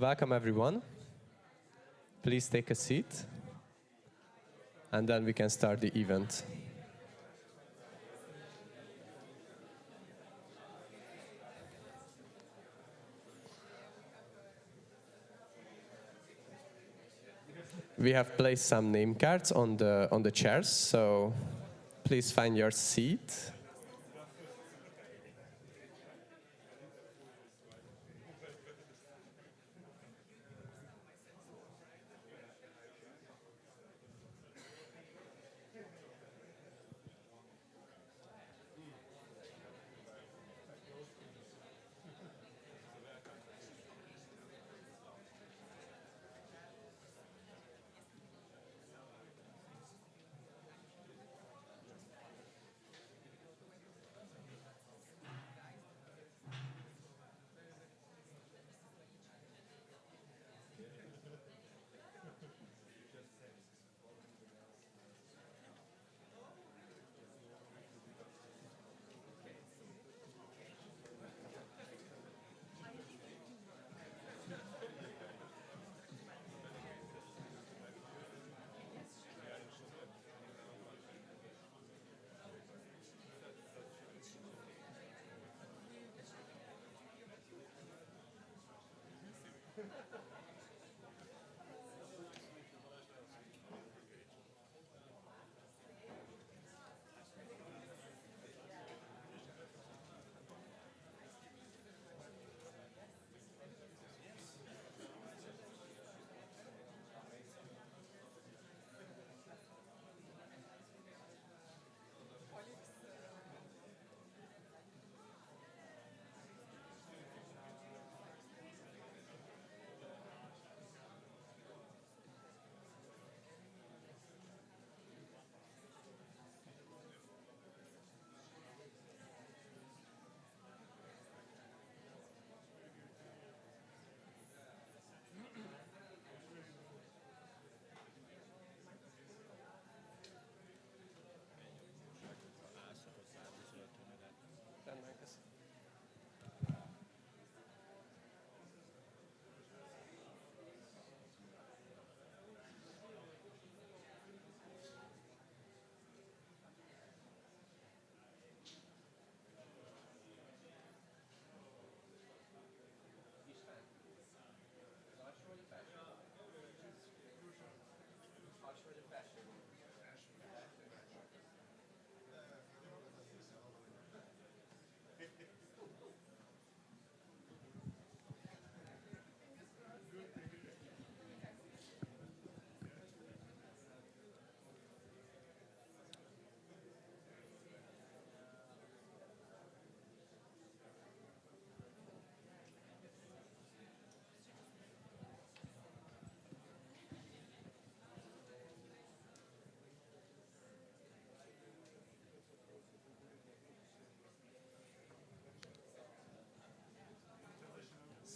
Welcome everyone. Please take a seat, and then we can start the event. We have placed some name cards on the chairs, so please find your seat.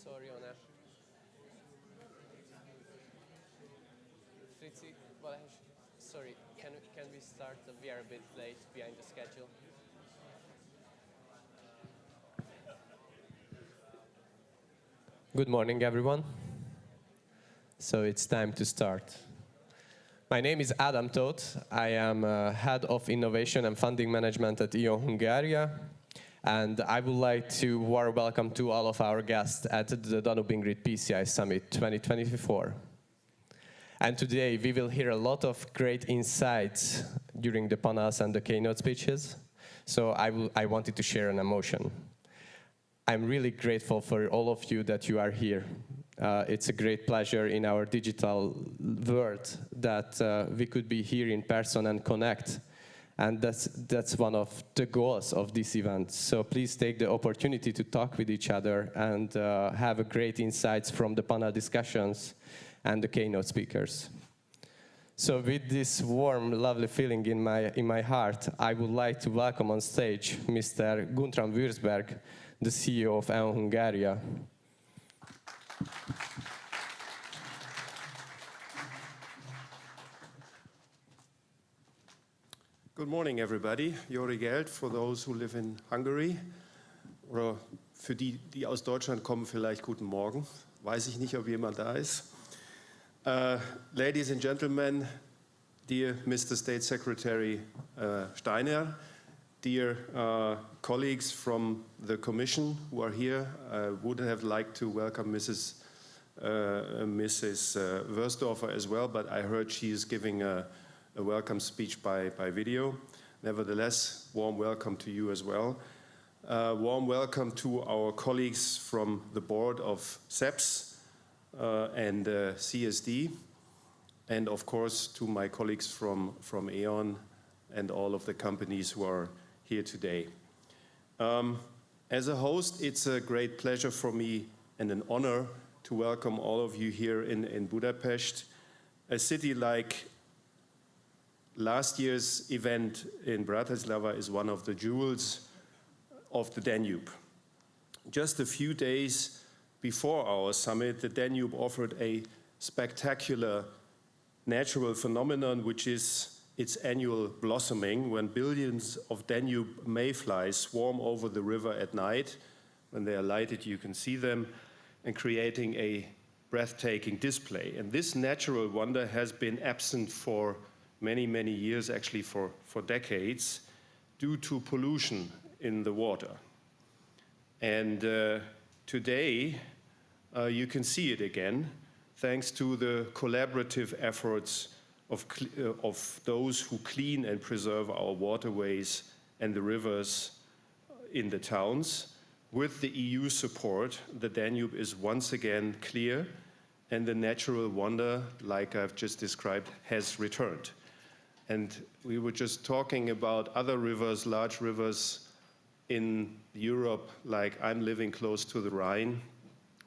Sorry, Ona. Fritzi, sorry, can we start? We are a bit late behind the schedule. Good morning, everyone. So it's time to start. My name is Adam Tóth. I am Head of Innovation and Funding Management at E.ON Hungary. And I would like to warm welcome to all of our guests at the Smart Grid PCI Summit 2024. And today we will hear a lot of great insights during the panels and the keynote speeches. So I wanted to share an emotion. I'm really grateful for all of you that you are here. It's a great pleasure in our digital world that we could be here in person and connect. And that's one of the goals of this event. So please take the opportunity to talk with each other and have a great insights from the panel discussions and the keynote speakers. So with this warm, lovely feeling in my heart, I would like to welcome on stage Mr. Guntram Würzberg, the CEO of E.ON Hungary. Good morning, everybody. Jóri Geld for those who live in Hungary. Oder für die, die aus Deutschland kommen, vielleicht guten Morgen. Weiß ich nicht, ob jemand da ist. Ladies and gentlemen, dear Mr. State Secretary Steiner, dear colleagues from the Commission who are here, I would have liked to welcome Mrs. Wörsdorfer as well, but I heard she is giving a welcome speech by video. Nevertheless, warm welcome to you as well. Warm welcome to our colleagues from the board of SEPS and CSD, and of course to my colleagues from E.ON and all of the companies who are here today. As a host, it's a great pleasure for me and an honor to welcome all of you here in Budapest. A city like last year's event in Bratislava is one of the jewels of the Danube. Just a few days before our summit, the Danube offered a spectacular natural phenomenon, which is its annual blossoming, when billions of Danube mayflies swarm over the river at night. When they are lighted, you can see them, and creating a breathtaking display. And this natural wonder has been absent for many, many years, actually for decades, due to pollution in the water. And today, you can see it again, thanks to the collaborative efforts of those who clean and preserve our waterways and the rivers in the towns. With the EU support, the Danube is once again clear, and the natural wonder, like I've just described, has returned. And we were just talking about other rivers, large rivers in Europe, like I'm living close to the Rhine,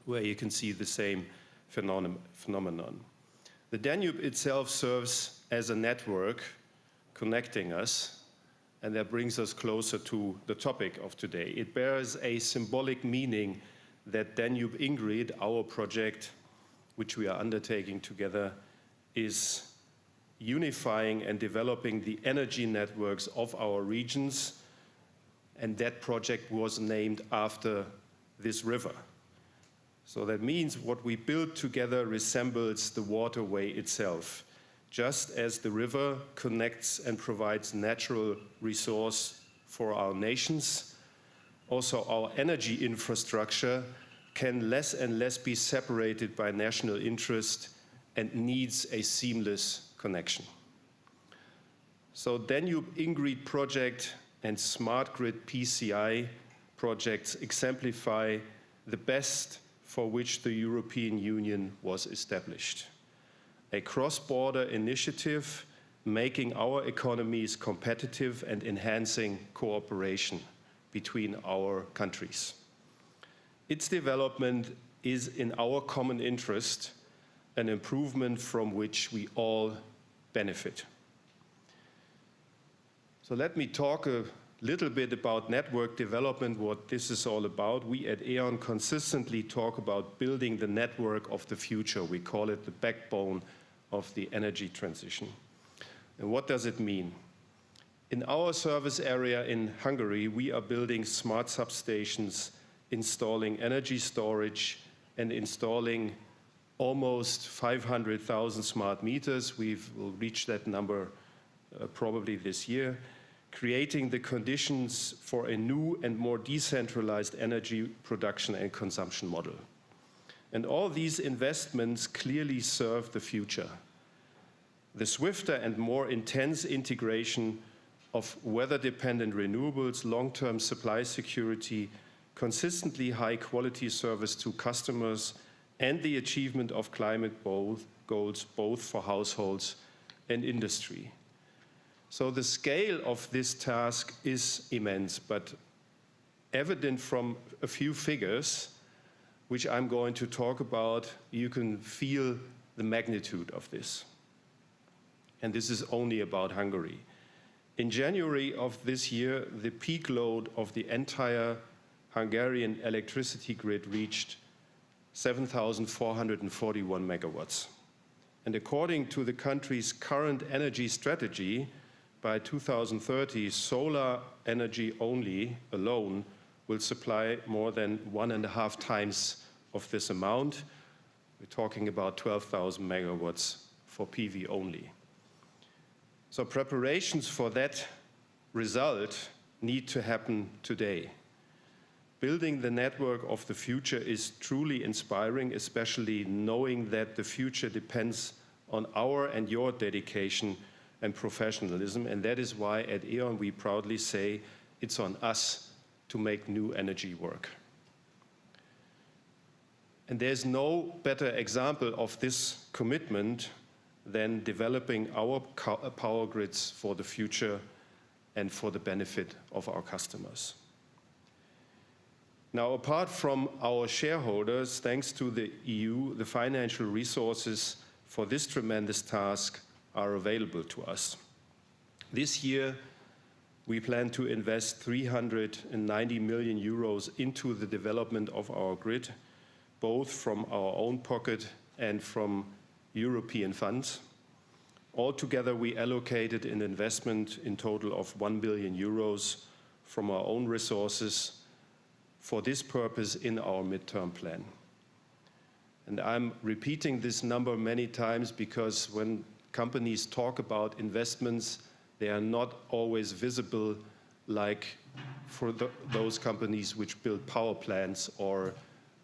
where you can see the same phenomenon. The Danube itself serves as a network connecting us, and that brings us closer to the topic of today. It bears a symbolic meaning that Danube Ingrid, our project, which we are undertaking together, is unifying and developing the energy networks of our regions, and that project was named after this river. So that means what we build together resembles the waterway itself. Just as the river connects and provides natural resource for our nations, also our energy infrastructure can less and less be separated by national interest and needs a seamless connection. So Danube Ingrid project and Smart Grid PCI projects exemplify the best for which the European Union was established. A cross-border initiative making our economies competitive and enhancing cooperation between our countries. Its development is in our common interest, an improvement from which we all benefit. So let me talk a little bit about network development, what this is all about. We at E.ON consistently talk about building the network of the future. We call it the backbone of the energy transition. And what does it mean? In our service area in Hungary, we are building smart substations, installing energy storage, and installing almost 500,000 smart meters. We'll reach that number probably this year, creating the conditions for a new and more decentralized energy production and consumption model. And all these investments clearly serve the future. The swifter and more intense integration of weather-dependent renewables, long-term supply security, consistently high-quality service to customers, and the achievement of climate goals both for households and industry. So the scale of this task is immense, but evident from a few figures, which I'm going to talk about, you can feel the magnitude of this. And this is only about Hungary. In January of this year, the peak load of the entire Hungarian electricity grid reached 7,441 megawatts. And according to the country's current energy strategy, by 2030, solar energy only alone will supply more than 1.5 times of this amount. We're talking about 12,000 megawatts for PV only. So preparations for that result need to happen today. Building the network of the future is truly inspiring, especially knowing that the future depends on our and your dedication and professionalism. And that is why at E.ON we proudly say it's on us to make new energy work. And there's no better example of this commitment than developing our power grids for the future and for the benefit of our customers. Now, apart from our shareholders, thanks to the EU, the financial resources for this tremendous task are available to us. This year, we plan to invest 390 million euros into the development of our grid, both from our own pocket and from European funds. Altogether, we allocated an investment in total of 1 billion euros from our own resources for this purpose in our midterm plan. And I'm repeating this number many times because when companies talk about investments, they are not always visible like for those companies which build power plants or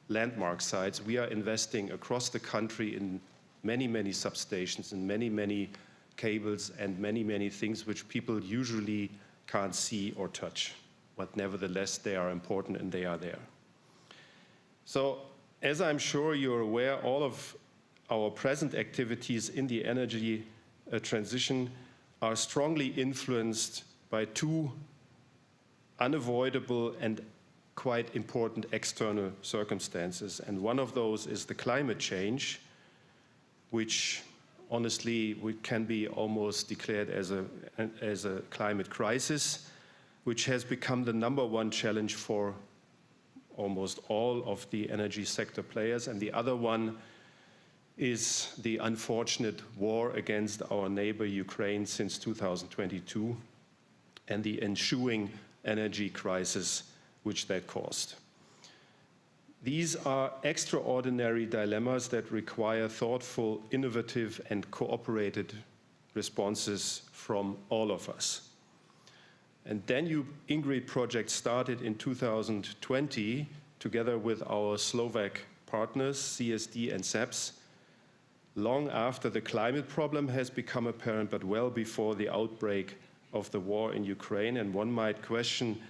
landmark sites. We are investing across the country in many, many substations and many, many cables and many, many things which people usually can't see or touch. But nevertheless, they are important and they are there. So, as I'm sure you're aware, all of our present activities in the energy transition are strongly influenced by two unavoidable and quite important external circumstances. And one of those is the climate change, which honestly can be almost declared as a climate crisis, which has become the #1 challenge for almost all of the energy sector players. And the other one is the unfortunate war against our neighbor Ukraine since 2022 and the ensuing energy crisis which that caused. These are extraordinary dilemmas that require thoughtful, innovative, and cooperated responses from all of us. And Danube Ingrid project started in 2020 together with our Slovak partners, CSD and SEPS, long after the climate problem has become apparent, but well before the outbreak of the war in Ukraine. And one might question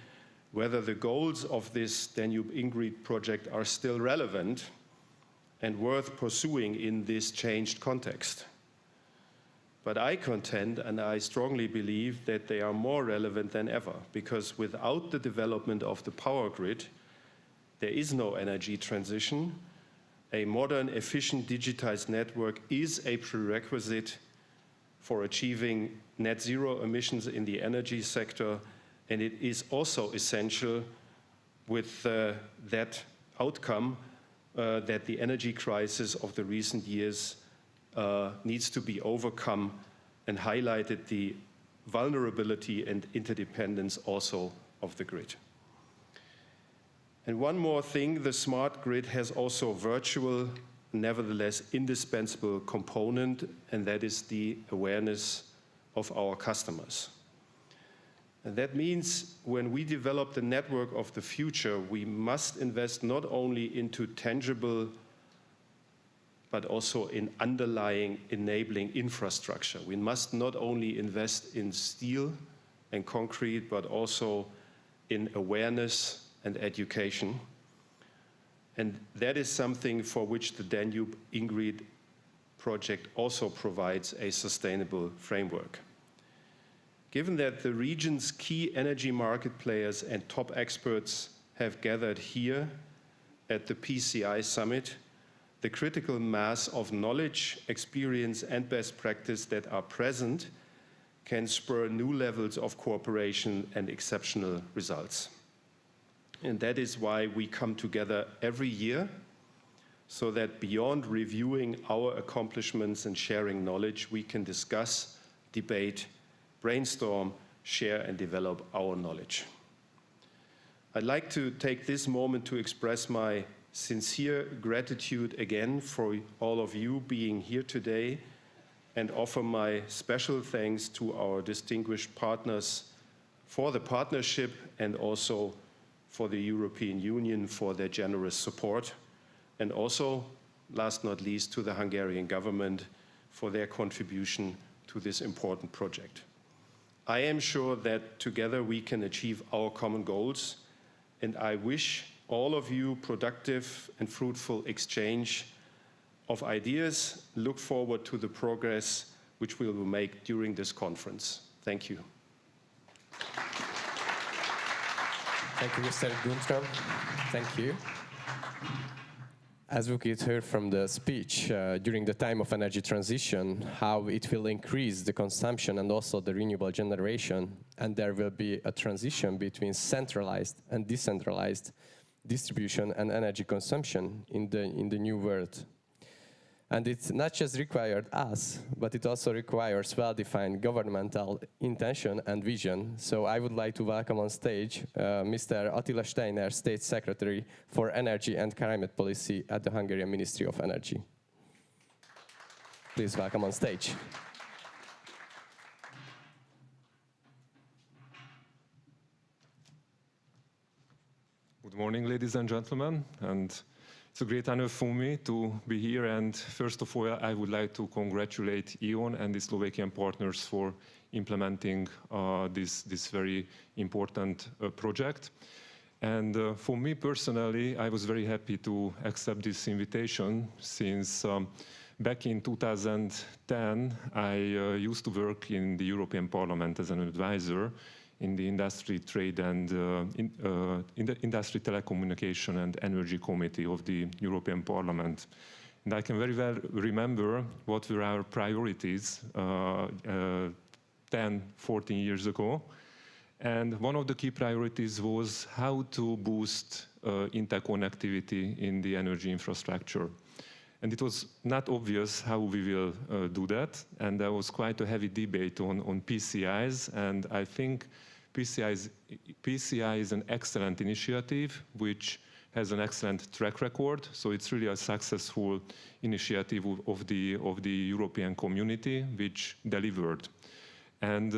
whether the goals of this Danube Ingrid project are still relevant and worth pursuing in this changed context. But I contend, and I strongly believe, that they are more relevant than ever, because without the development of the power grid, there is no energy transition. A modern, efficient, digitized network is a prerequisite for achieving net zero emissions in the energy sector, and it is also essential with that outcome that the energy crisis of the recent years needs to be overcome and highlighted the vulnerability and interdependence also of the grid. And one more thing, the smart grid has also a virtual, nevertheless indispensable component, and that is the awareness of our customers. And that means when we develop the network of the future, we must invest not only into tangible but also in underlying enabling infrastructure. We must not only invest in steel and concrete, but also in awareness and education. And that is something for which the Danube Ingrid project also provides a sustainable framework. Given that the region's key energy market players and top experts have gathered here at the PCI Summit, the critical mass of knowledge, experience, and best practice that are present can spur new levels of cooperation and exceptional results. And that is why we come together every year, so that beyond reviewing our accomplishments and sharing knowledge, we can discuss, debate, brainstorm, share, and develop our knowledge. I'd like to take this moment to express my sincere gratitude again for all of you being here today, and offer my special thanks to our distinguished partners for the partnership and also for the European Union for their generous support, and also, last not least, to the Hungarian government for their contribution to this important project. I am sure that together we can achieve our common goals, and I wish all of you productive and fruitful exchange of ideas. Look forward to the progress which we will make during this conference. Thank you. Thank you, Mr. Guntram. Thank you. As we could hear from the speech, during the time of energy transition, how it will increase the consumption and also the renewable generation, and there will be a transition between centralized and decentralized distribution and energy consumption in the new world. And it's not just required us, but it also requires well-defined governmental intention and vision. So I would like to welcome on stage Mr. Attila Steiner, State Secretary for Energy and Climate Policy at the Hungarian Ministry of Energy. Please welcome on stage. Good morning, ladies and gentlemen, and it's a great honor for me to be here. And first of all, I would like to congratulate E.ON and the Slovakian partners for implementing this very important project. And for me personally, I was very happy to accept this invitation since back in 2010, I used to work in the European Parliament as an advisor in the Industry, Trade and in the Industry, Telecommunication and Energy Committee of the European Parliament. And I can very well remember what were our priorities 10, 14 years ago. And one of the key priorities was how to boost interconnectivity in the energy infrastructure. And it was not obvious how we will do that. And there was quite a heavy debate on PCIs. And I think PCI is an excellent initiative, which has an excellent track record. So it's really a successful initiative of the European community, which delivered. And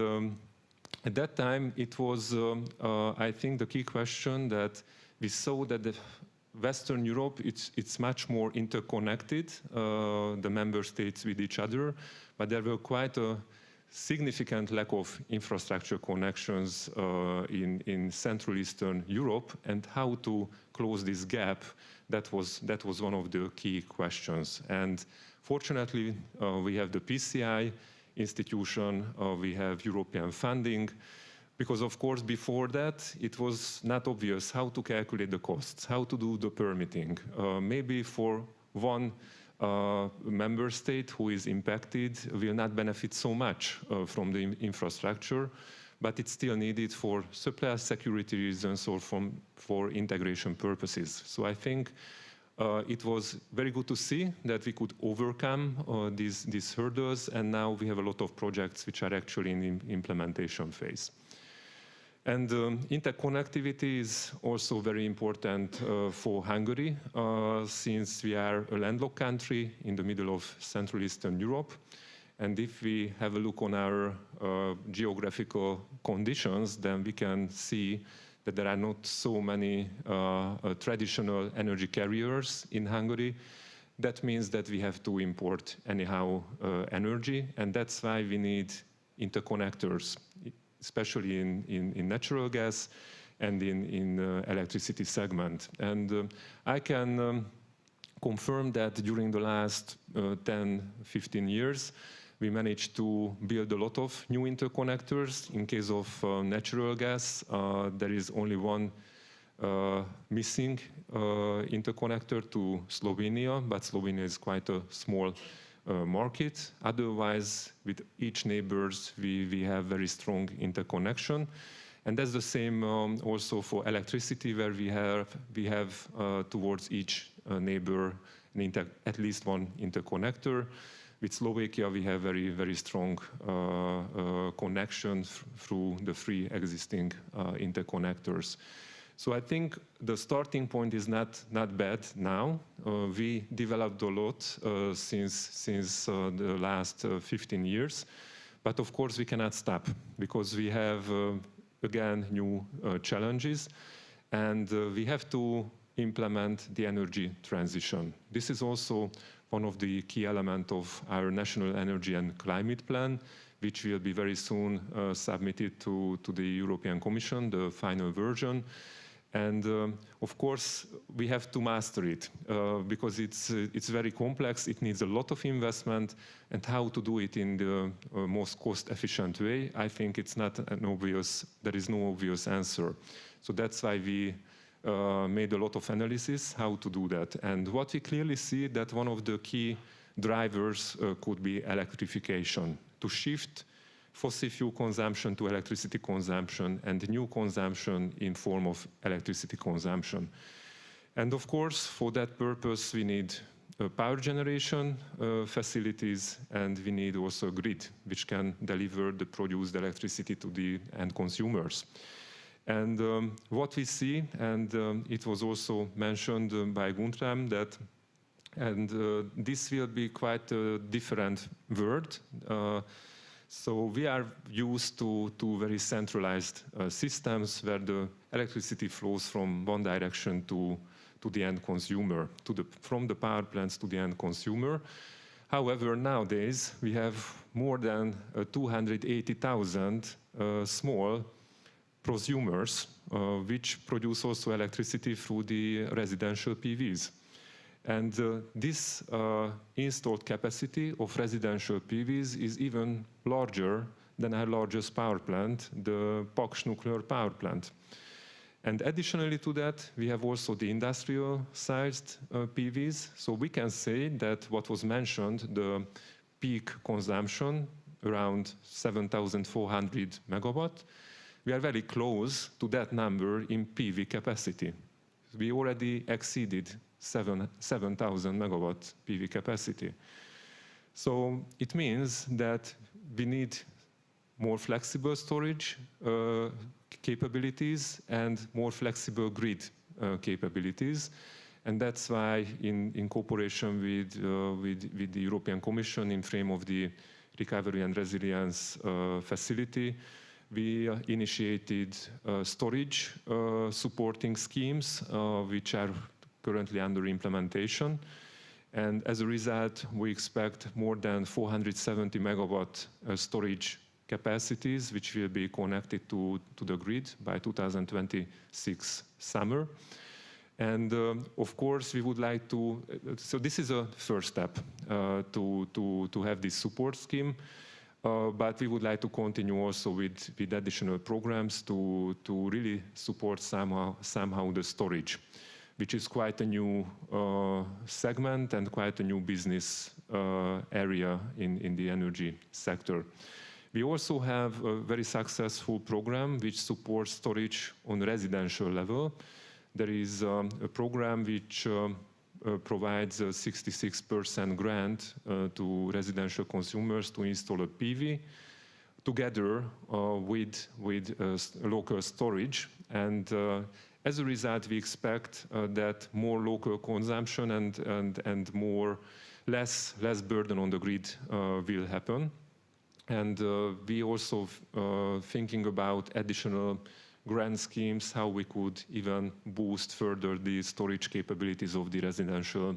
at that time, it was, I think, the key question that we saw that the Western Europe, it's much more interconnected, the member states with each other, but there were quite a significant lack of infrastructure connections in Central Eastern Europe, and how to close this gap, that was one of the key questions. And fortunately, we have the PCI institution, we have European funding, because of course before that it was not obvious how to calculate the costs, how to do the permitting. Maybe for one member state who is impacted will not benefit so much from the infrastructure, but it's still needed for supply security reasons or for integration purposes. So I think it was very good to see that we could overcome these hurdles, and now we have a lot of projects which are actually in the implementation phase. And interconnectivity is also very important for Hungary, since we are a landlocked country in the middle of Central Eastern Europe. And if we have a look on our geographical conditions, then we can see that there are not so many traditional energy carriers in Hungary. That means that we have to import anyhow energy, and that's why we need interconnectors, especially in natural gas and in electricity segment. And I can confirm that during the last 10-15 years, we managed to build a lot of new interconnectors. In case of natural gas, there is only one missing interconnector to Slovenia, but Slovenia is quite a small market. Otherwise, with each neighbors, we have very strong interconnection. And that's the same also for electricity, where we have towards each neighbor at least one interconnector. With Slovakia, we have very, very strong connections through the 3 existing interconnectors. So I think the starting point is not bad now. We developed a lot since the last 15 years. But of course, we cannot stop because we have, again, new challenges. And we have to implement the energy transition. This is also one of the key elements of our National Energy and Climate Plan, which will be very soon submitted to the European Commission, the final version. And of course, we have to master it because it's very complex. It needs a lot of investment, and how to do it in the most cost-efficient way, I think it's not an obvious. There is no obvious answer. So that's why we made a lot of analysis how to do that. And what we clearly see that one of the key drivers could be electrification, to shift fossil fuel consumption to electricity consumption and new consumption in form of electricity consumption. And of course, for that purpose, we need power generation facilities, and we need also a grid which can deliver the produced electricity to the end consumers. And what we see, and it was also mentioned by Guntram, that this will be quite a different world. So we are used to very centralized systems where the electricity flows from one direction to the end consumer, from the power plants to the end consumer. However, nowadays we have more than 280,000 small prosumers which produce also electricity through the residential PVs. And this installed capacity of residential PVs is even larger than our largest power plant, the Paks nuclear power plant. And additionally to that, we have also the industrial-sized PVs. So we can say that what was mentioned, the peak consumption, around 7,400 megawatt, we are very close to that number in PV capacity. We already exceeded 7,000 megawatt PV capacity. So it means that we need more flexible storage capabilities and more flexible grid capabilities. And that's why in cooperation with the European Commission in frame of the Recovery and Resilience Facility, we initiated storage supporting schemes which are currently under implementation. And as a result, we expect more than 470 megawatt storage capacities, which will be connected to the grid by 2026 summer. And of course, we would like to, so this is a first step to have this support scheme. But we would like to continue also with additional programs to really support somehow the storage, which is quite a new segment and quite a new business area in the energy sector. We also have a very successful program which supports storage on residential level. There is a program which provides a 66% grant to residential consumers to install a PV together with local storage. And as a result, we expect that more local consumption and less burden on the grid will happen. And we also thinking about additional grant schemes, how we could even boost further the storage capabilities of the residential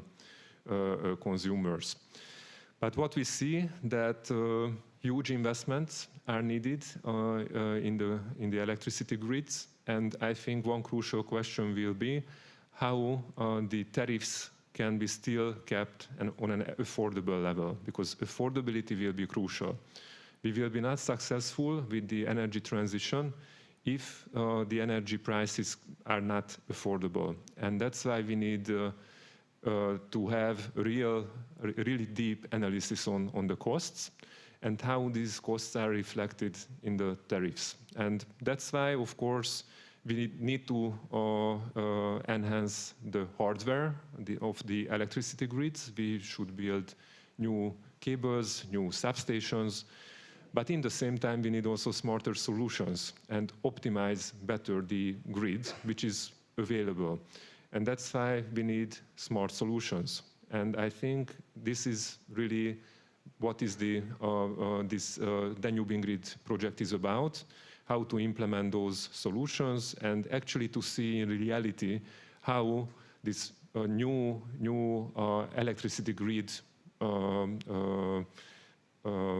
consumers. But what we see that huge investments are needed in the electricity grids. And I think one crucial question will be how the tariffs can be still kept on an affordable level, because affordability will be crucial. We will be not successful with the energy transition if the energy prices are not affordable. And that's why we need to have really deep analysis on the costs and how these costs are reflected in the tariffs. And that's why, of course, we need to enhance the hardware of the electricity grids. We should build new cables, new substations. But in the same time, we need also smarter solutions and optimize better the grid, which is available. And that's why we need smart solutions. And I think this is really what is this Danube Grid project is about, how to implement those solutions and actually to see in reality how this new electricity grid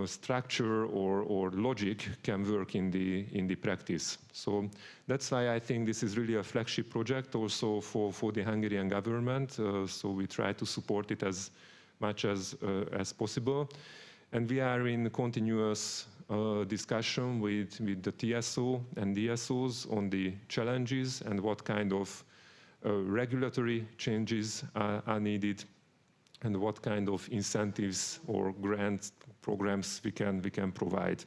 structure or logic can work in the practice. So that's why I think this is really a flagship project also for the Hungarian government. So we try to support it as much as possible. And we are in continuous discussion with the TSO and DSOs on the challenges and what kind of regulatory changes are needed and what kind of incentives or grant programs we can provide.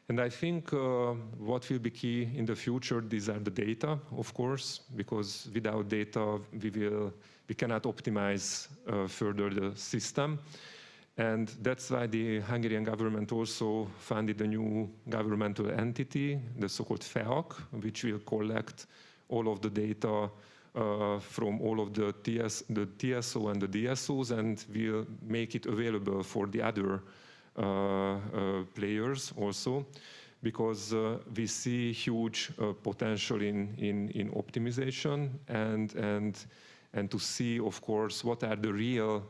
And I think what will be key in the future, these are the data, of course, because without data we cannot optimize further the system. And that's why the Hungarian government also funded a new governmental entity, the so-called FEAC, which will collect all of the data from all of the TSO and the DSOs and will make it available for the other players also, because we see huge potential in optimization and to see, of course, what are the real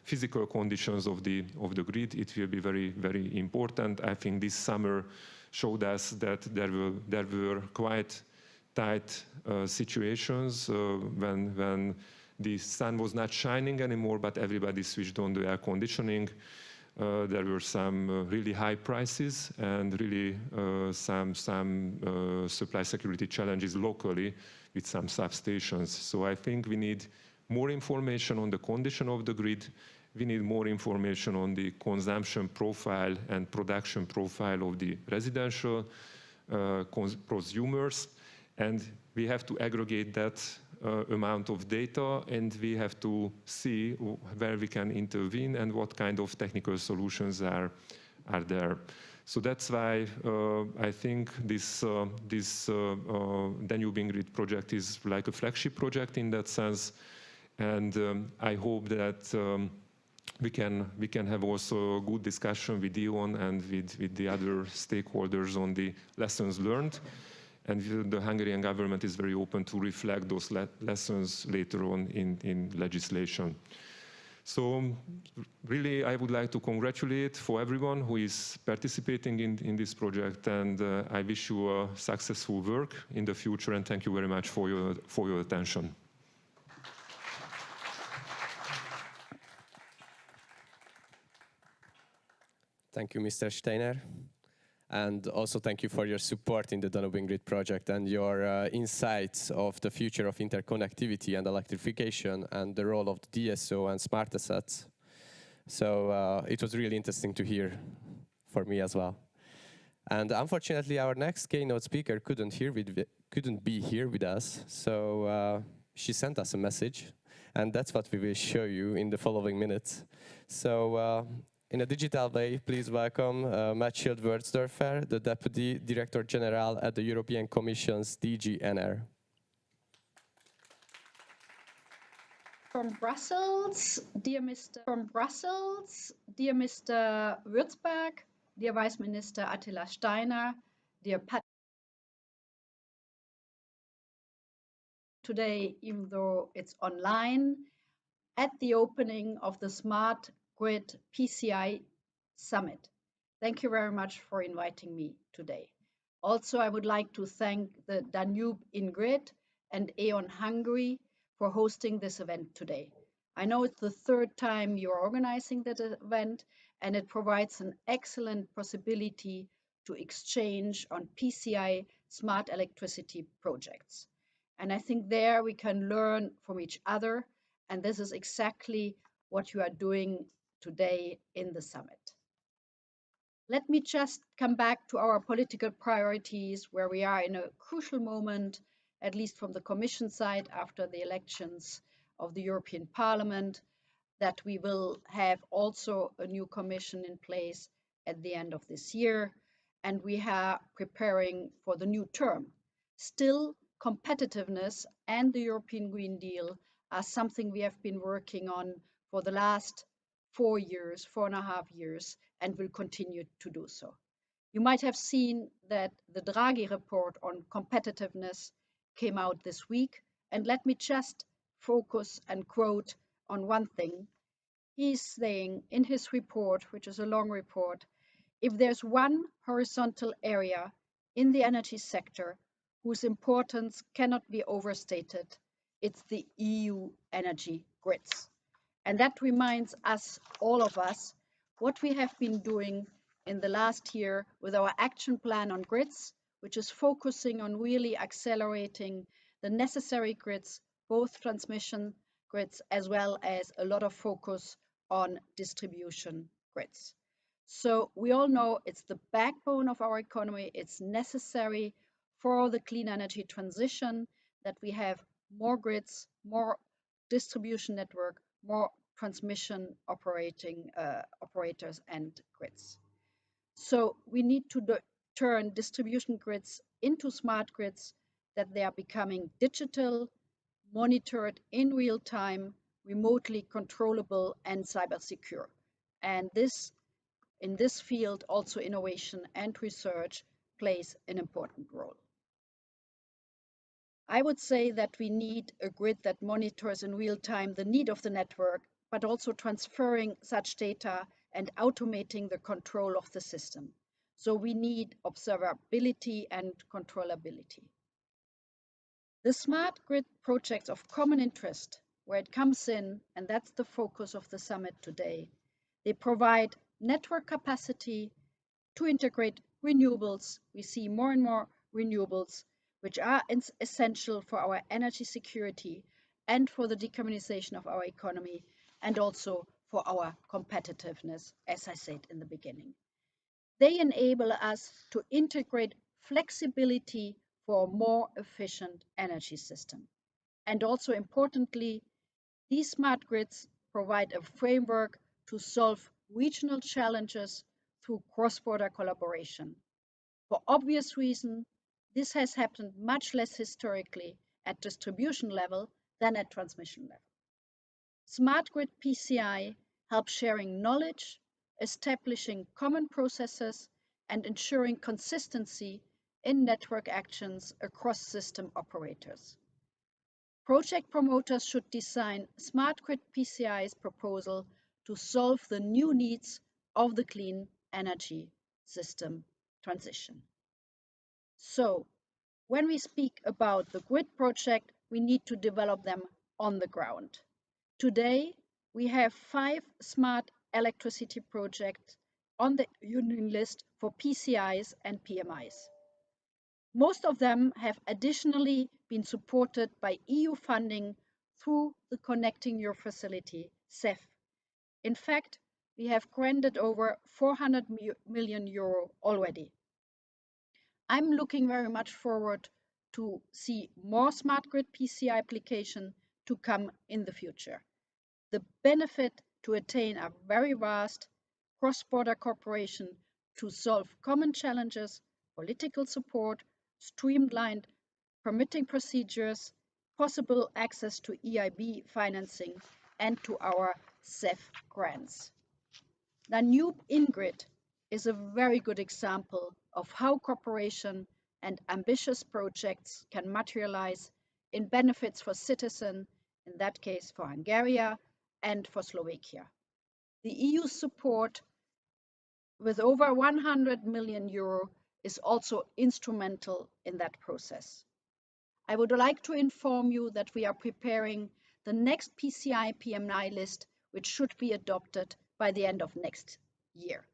physical conditions of the grid. It will be very, very important. I think this summer showed us that there were quite tight situations when the sun was not shining anymore, but everybody switched on the air conditioning. There were some really high prices and really some supply security challenges locally with some substations. So I think we need more information on the condition of the grid. We need more information on the consumption profile and production profile of the residential consumers. And we have to aggregate that amount of data, and we have to see where we can intervene and what kind of technical solutions are there. So that's why I think this Danube Grid project is like a flagship project in that sense. And I hope that we can have also a good discussion with E.ON and with the other stakeholders on the lessons learned. And the Hungarian government is very open to reflect those lessons later on in legislation. So really, I would like to congratulate for everyone who is participating in this project, and I wish you a successful work in the future, and thank you very much for your attention. Thank you, Mr. Steiner. And also thank you for your support in the Danube Grid project and your insights of the future of interconnectivity and electrification and the role of the DSO and smart assets. So it was really interesting to hear for me as well. And unfortunately, our next keynote speaker couldn't be here with us. So she sent us a message, and that's what we will show you in the following minutes. So in a digital way, please welcome Matthild Wörtsdörfer, the Deputy Director General at the European Commission's DG NR. From Brussels, dear Mr. Würzberg, dear Vice Minister Attila Steiner, dear Pat. Today, even though it's online, at the opening of the Smart Grid PCI Summit. Thank you very much for inviting me today. Also, I would like to thank the Danube Grid and E.ON Hungary for hosting this event today. I know it's the third time you're organizing that event, and it provides an excellent possibility to exchange on PCI smart electricity projects. And I think there we can learn from each other, and this is exactly what you are doing today in the summit. Let me just come back to our political priorities, where we are in a crucial moment, at least from the Commission side, after the elections of the European Parliament, that we will have also a new Commission in place at the end of this year, and we are preparing for the new term. Still, competitiveness and the European Green Deal are something we have been working on for the last 4.5 years, and will continue to do so. You might have seen that the Draghi report on competitiveness came out this week, and let me just focus and quote on one thing. He's saying in his report, which is a long report, if there's one horizontal area in the energy sector whose importance cannot be overstated, it's the EU energy grids. And that reminds us, all of us, what we have been doing in the last year with our action plan on grids, which is focusing on really accelerating the necessary grids, both transmission grids as well as a lot of focus on distribution grids. So we all know it's the backbone of our economy. It's necessary for the clean energy transition that we have more grids, more distribution network, more transmission operators and grids. So we need to turn distribution grids into smart grids, that they are becoming digital, monitored in real time, remotely controllable, and cyber secure. And this, in this field, also innovation and research plays an important role. I would say that we need a grid that monitors in real time the need of the network, but also transferring such data and automating the control of the system. So we need observability and controllability. The smart grid projects of common interest, where it comes in, and that's the focus of the summit today, they provide network capacity to integrate renewables. We see more and more renewables, which are essential for our energy security and for the decarbonization of our economy, and also for our competitiveness, as I said in the beginning. They enable us to integrate flexibility for a more efficient energy system. And also importantly, these smart grids provide a framework to solve regional challenges through cross-border collaboration. For obvious reasons, this has happened much less historically at distribution level than at transmission level. Smart Grid PCI helps sharing knowledge, establishing common processes, and ensuring consistency in network actions across system operators. Project promoters should design Smart Grid PCI's proposal to solve the new needs of the clean energy system transition. So, when we speak about the grid project, we need to develop them on the ground. Today, we have 5 smart electricity projects on the union list for PCIs and PMIs. Most of them have additionally been supported by EU funding through the Connecting Europe Facility, CEF. In fact, we have granted over 400 million euro already. I'm looking very much forward to see more Smart Grid PCI application to come in the future. The benefit to attain a very vast cross-border cooperation to solve common challenges, political support, streamlined permitting procedures, possible access to EIB financing, and to our CEF grants. Danube InGrid is a very good example of how cooperation and ambitious projects can materialize in benefits for citizens, in that case for Hungary and for Slovakia. The EU support with over 100 million euro is also instrumental in that process. I would like to inform you that we are preparing the next PCI PMI list, which should be adopted by the end of next year.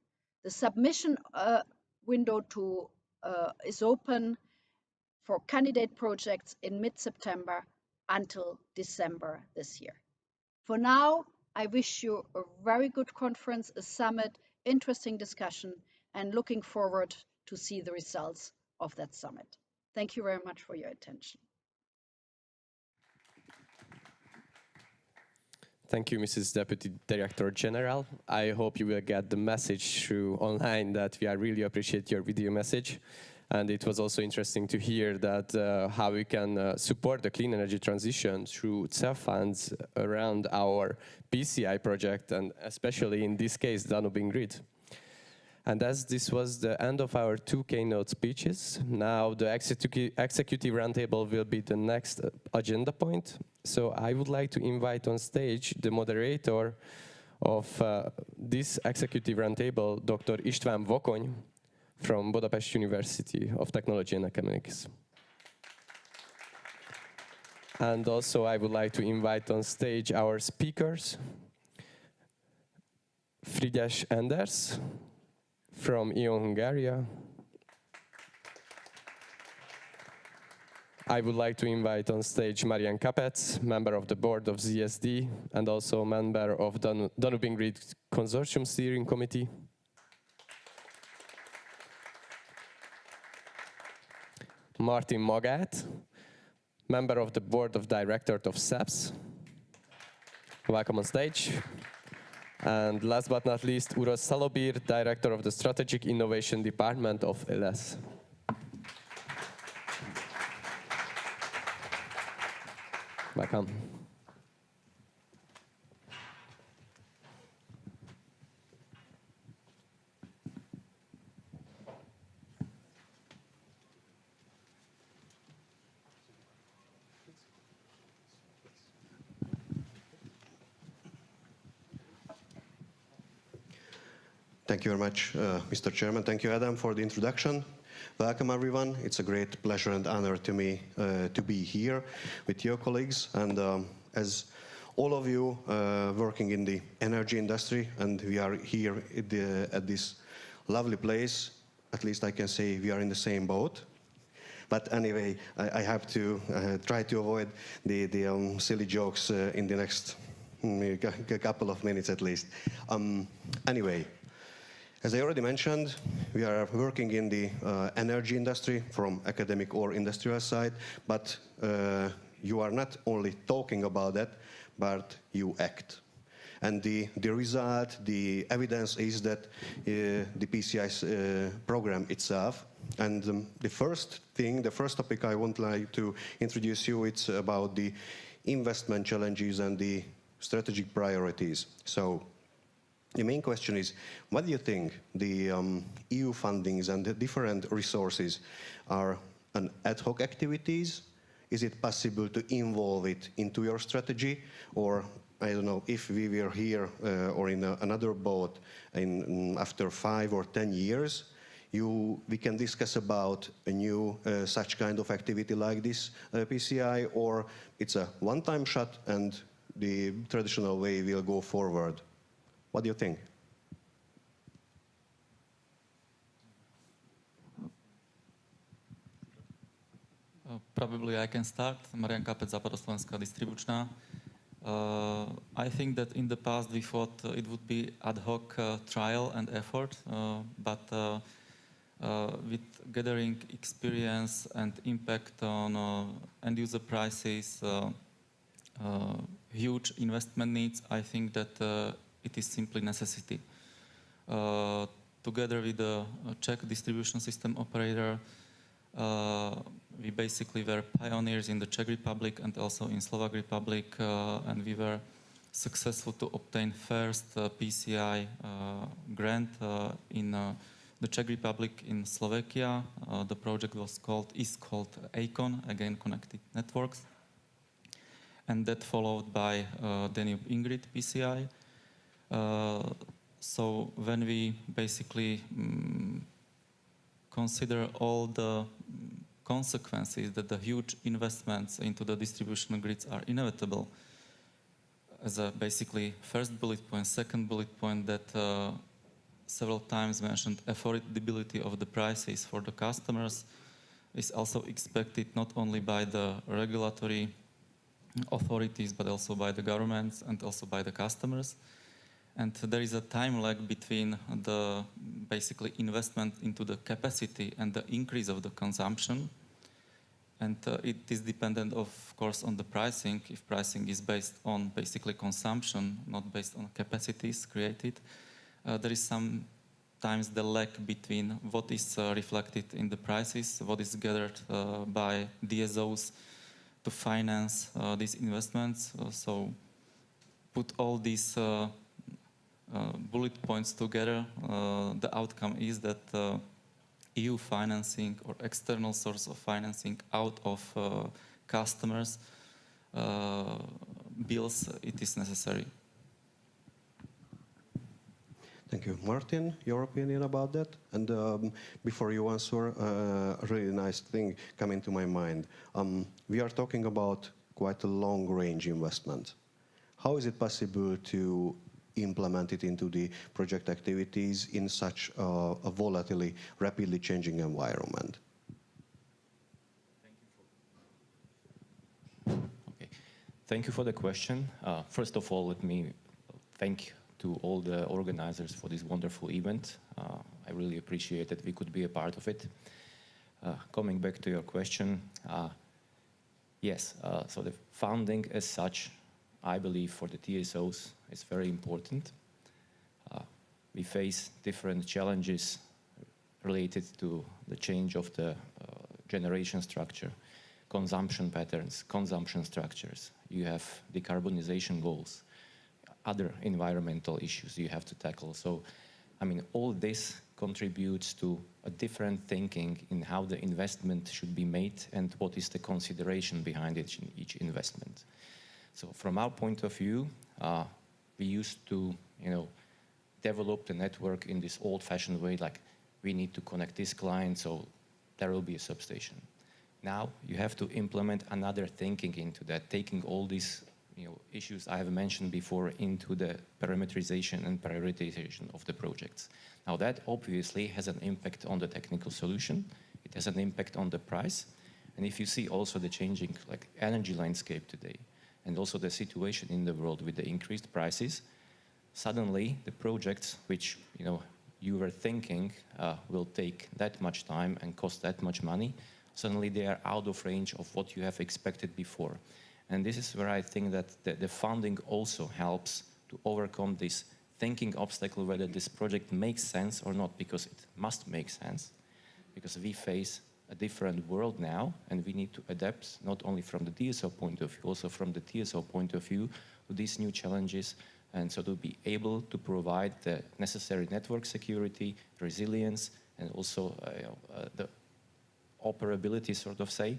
The submission window is open for candidate projects in mid-September until December this year. For now, I wish you a very good conference, a summit, interesting discussion, and looking forward to see the results of that summit. Thank you very much for your attention. Thank you, Mrs. Deputy Director General. I hope you will get the message through online that we really appreciate your video message. And it was also interesting to hear that how we can support the clean energy transition through CEF funds around our PCI project, and especially in this case, Danube Grid. And as this was the end of our 2 keynote speeches, now the executive roundtable will be the next agenda point. So I would like to invite on stage the moderator of this executive roundtable, Dr. István Vokony, from Budapest University of Technology and Economics. And also I would like to invite on stage our speakers, Frigyes Anders from E.ON Hungary. I would like to invite on stage Marian Kapec, member of the board of ZSD and also member of Danube Grid Consortium Steering Committee. Martin Magát, member of the board of directors of SEPS. Welcome on stage. And last but not least, Uros Szalobír, director of the Strategic Innovation Department of ELES. Welcome. Thank you very much, Mr. Chairman. Thank you, Adam, for the introduction. Welcome, everyone. It's a great pleasure and honor to me to be here with your colleagues. And as all of you working in the energy industry, and we are here at this lovely place, at least I can say we are in the same boat. But anyway, I have to try to avoid the silly jokes in the next couple of minutes at least. Anyway. As I already mentioned, we are working in the energy industry from academic or industrial side, but you are not only talking about that, but you act. And the result, the evidence is that the PCI program itself. And the first topic I would like to introduce you, it's about the investment challenges and the strategic priorities. So, the main question is, what do you think the EU fundings and the different resources are an ad hoc activities? Is it possible to involve it into your strategy? Or, I don't know, if we were here or in another boat after 5 or 10 years, we can discuss about a new such kind of activity like this PCI, or it's a one-time shot and the traditional way will go forward. What do you think? Probably I can start. Marian Kapec, Západoslovenská distribučná. I think that in the past we thought it would be ad hoc trial and effort, but with gathering experience and impact on end-user prices, huge investment needs, I think that it is simply necessity. Together with the Czech distribution system operator, we basically were pioneers in the Czech Republic and also in Slovak Republic, and we were successful to obtain first PCI grant in the Czech Republic in Slovakia. The project is called E.ON, again Connected Networks, and that followed by Danube Grid PCI. So when we basically consider all the consequences that the huge investments into the distribution grids are inevitable, as a basically first bullet point, second bullet point that several times mentioned, affordability of the prices for the customers is also expected not only by the regulatory authorities but also by the governments and also by the customers. And there is a time lag between the basically investment into the capacity and the increase of the consumption. And it is dependent, of course, on the pricing. If pricing is based on basically consumption, not based on capacities created, there is sometimes the lag between what is reflected in the prices, what is gathered by DSOs to finance these investments. So put all these bullet points together, the outcome is that EU financing or external source of financing out of customers' bills, it is necessary. Thank you. Martin, your opinion about that? And before you answer, a really nice thing came into my mind. We are talking about quite a long-range investment. How is it possible to implement it into the project activities in such a volatile, rapidly changing environment? Okay. Thank you for the question. First of all, let me thank to all the organizers for this wonderful event. I really appreciate that we could be a part of it. Coming back to your question, yes, so the funding as such, I believe for the TSOs is very important. We face different challenges related to the change of the generation structure, consumption patterns, consumption structures. You have decarbonization goals, other environmental issues you have to tackle. So, I mean, all this contributes to a different thinking in how the investment should be made and what is the consideration behind each investment. So from our point of view, we used to, develop the network in this old-fashioned way, like we need to connect this client, so there will be a substation. Now you have to implement another thinking into that, taking all these issues I have mentioned before into the parameterization and prioritization of the projects. Now that obviously has an impact on the technical solution. It has an impact on the price. And if you see also the changing energy landscape today, and also the situation in the world with the increased prices, suddenly the projects which you were thinking will take that much time and cost that much money, suddenly they are out of range of what you have expected before. And this is where I think that the funding also helps to overcome this thinking obstacle whether this project makes sense or not, because it must make sense, because we face a different world now, and we need to adapt not only from the DSO point of view, also from the TSO point of view to these new challenges, and so to be able to provide the necessary network security, resilience, and also the operability, sort of say,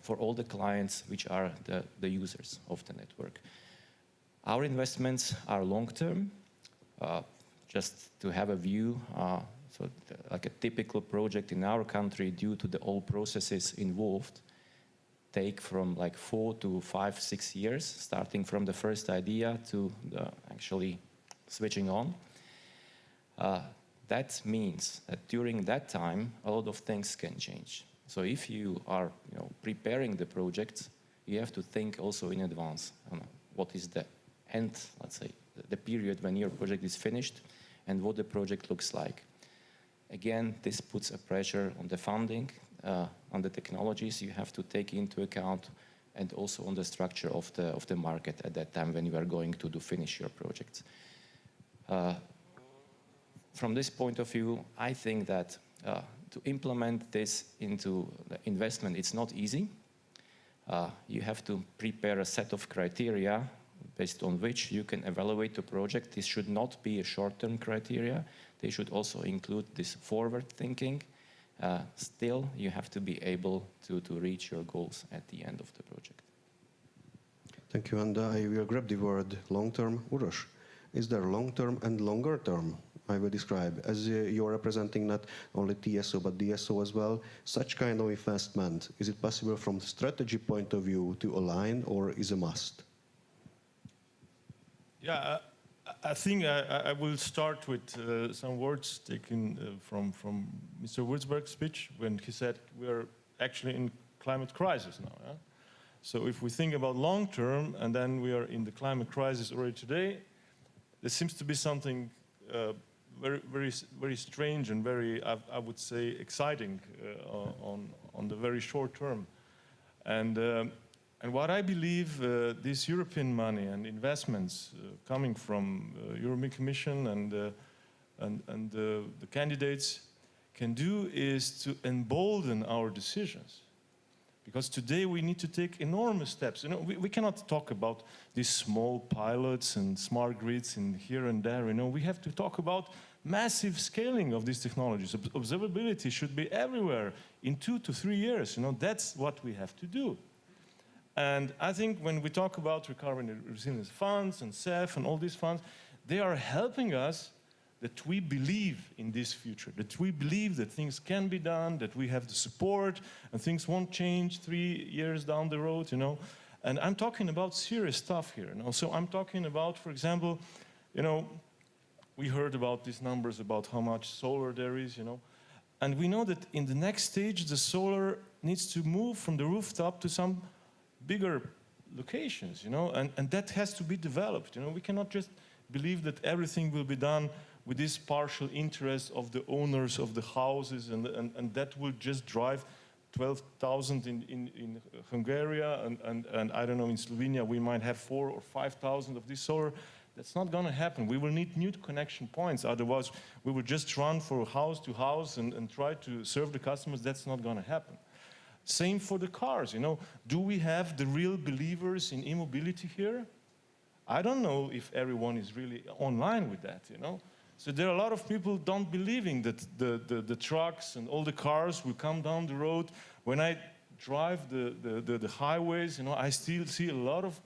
for all the clients which are the users of the network. Our investments are long-term. Just to have a view, so like a typical project in our country, due to the old processes involved, take from like 4 to 5, 6 years, starting from the first idea to actually switching on. That means that during that time, a lot of things can change. So if you are preparing the project, you have to think also in advance on what is the end, let's say, the period when your project is finished and what the project looks like. Again, this puts a pressure on the funding, on the technologies you have to take into account, and also on the structure of the market at that time when you are going to finish your project. From this point of view, I think that to implement this into the investment, it's not easy. You have to prepare a set of criteria based on which you can evaluate the project. This should not be a short-term criteria. They should also include this forward thinking. Still, you have to be able to reach your goals at the end of the project. Thank you, and I will grab the word long-term. Uros, is there long-term and longer-term? I will describe, as you are representing not only TSO but DSO as well, such kind of investment, is it possible from the strategy point of view to align, or is a must? Yeah, I think I will start with some words taken from Mr. Wurzburg's speech when he said we are actually in climate crisis now. Yeah? So if we think about long term and then we are in the climate crisis already today, there seems to be something very strange and very, I would say, exciting on the very short term. And what I believe this European money and investments coming from European Commission and the candidates can do is to embolden our decisions. Because today we need to take enormous steps. You know, we cannot talk about these small pilots and smart grids in here and there. You know, we have to talk about massive scaling of these technologies. Observability should be everywhere in 2 to 3 years. You know, that's what we have to do. And I think when we talk about recovery and resilience funds and CEF and all these funds, they are helping us that we believe in this future, that we believe that things can be done, that we have the support and things won't change 3 years down the road, you know. And I'm talking about serious stuff here. You know? So I'm talking about, for example, you know, we heard about these numbers about how much solar there is, you know. And we know that in the next stage, the solar needs to move from the rooftop to some bigger locations, you know, and that has to be developed. You know, we cannot just believe that everything will be done with this partial interest of the owners of the houses, and that will just drive 12,000 in Hungary, and I don't know, in Slovenia we might have 4,000 or 5,000 of this solar. That's not going to happen. We will need new connection points. Otherwise, we will just run from house to house and try to serve the customers. That's not going to happen. Same for the cars, you know. Do we have the real believers in e-mobility here? I don't know if everyone is really online with that, you know. So there are a lot of people don't believing that the trucks and all the cars will come down the road. When I drive the highways, you know, I still see a lot of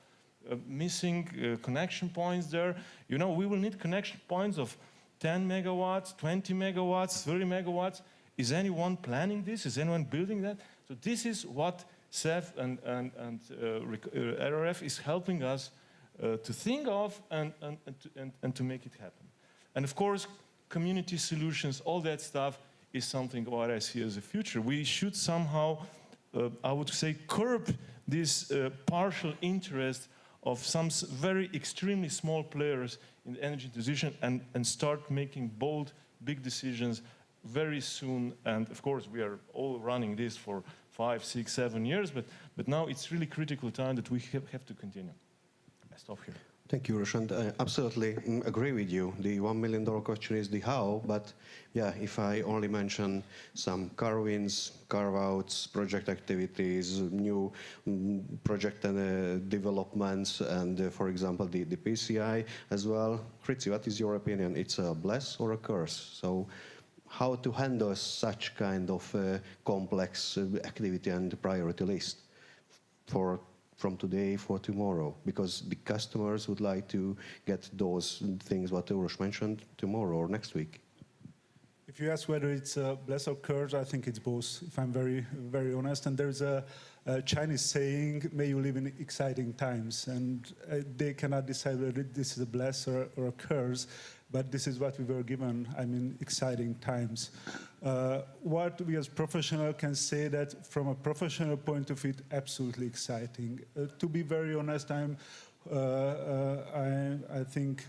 missing connection points there. You know, we will need connection points of 10 megawatts, 20 megawatts, 30 megawatts. Is anyone planning this? Is anyone building that? So this is what CEF and RRF is helping us to think of and to make it happen. And of course, community solutions, all that stuff is something what I see as a future. We should somehow, I would say, curb this partial interest of some very extremely small players in the energy transition and start making bold, big decisions very soon. And of course, we are all running this for 5, 6, 7 years, but now it's really critical time that we have to continue. I stop here. Thank you, Roshan. I absolutely agree with you. The $1 million question is the how, but yeah, if I only mention some carve-ins, carve-outs, project activities, new project and developments, and for example, the PCI as well. Fritzi, what is your opinion? It's a bless or a curse? So how to handle such kind of complex activity and priority list from today for tomorrow, because the customers would like to get those things what Uros mentioned tomorrow or next week. If you ask whether it's a bless or curse, I think it's both, if I'm very, very honest. And there's a Chinese saying, may you live in exciting times. And they cannot decide whether this is a bless or a curse, but this is what we were given, I mean, exciting times. What we as professionals can say that from a professional point of view, absolutely exciting. To be very honest, I think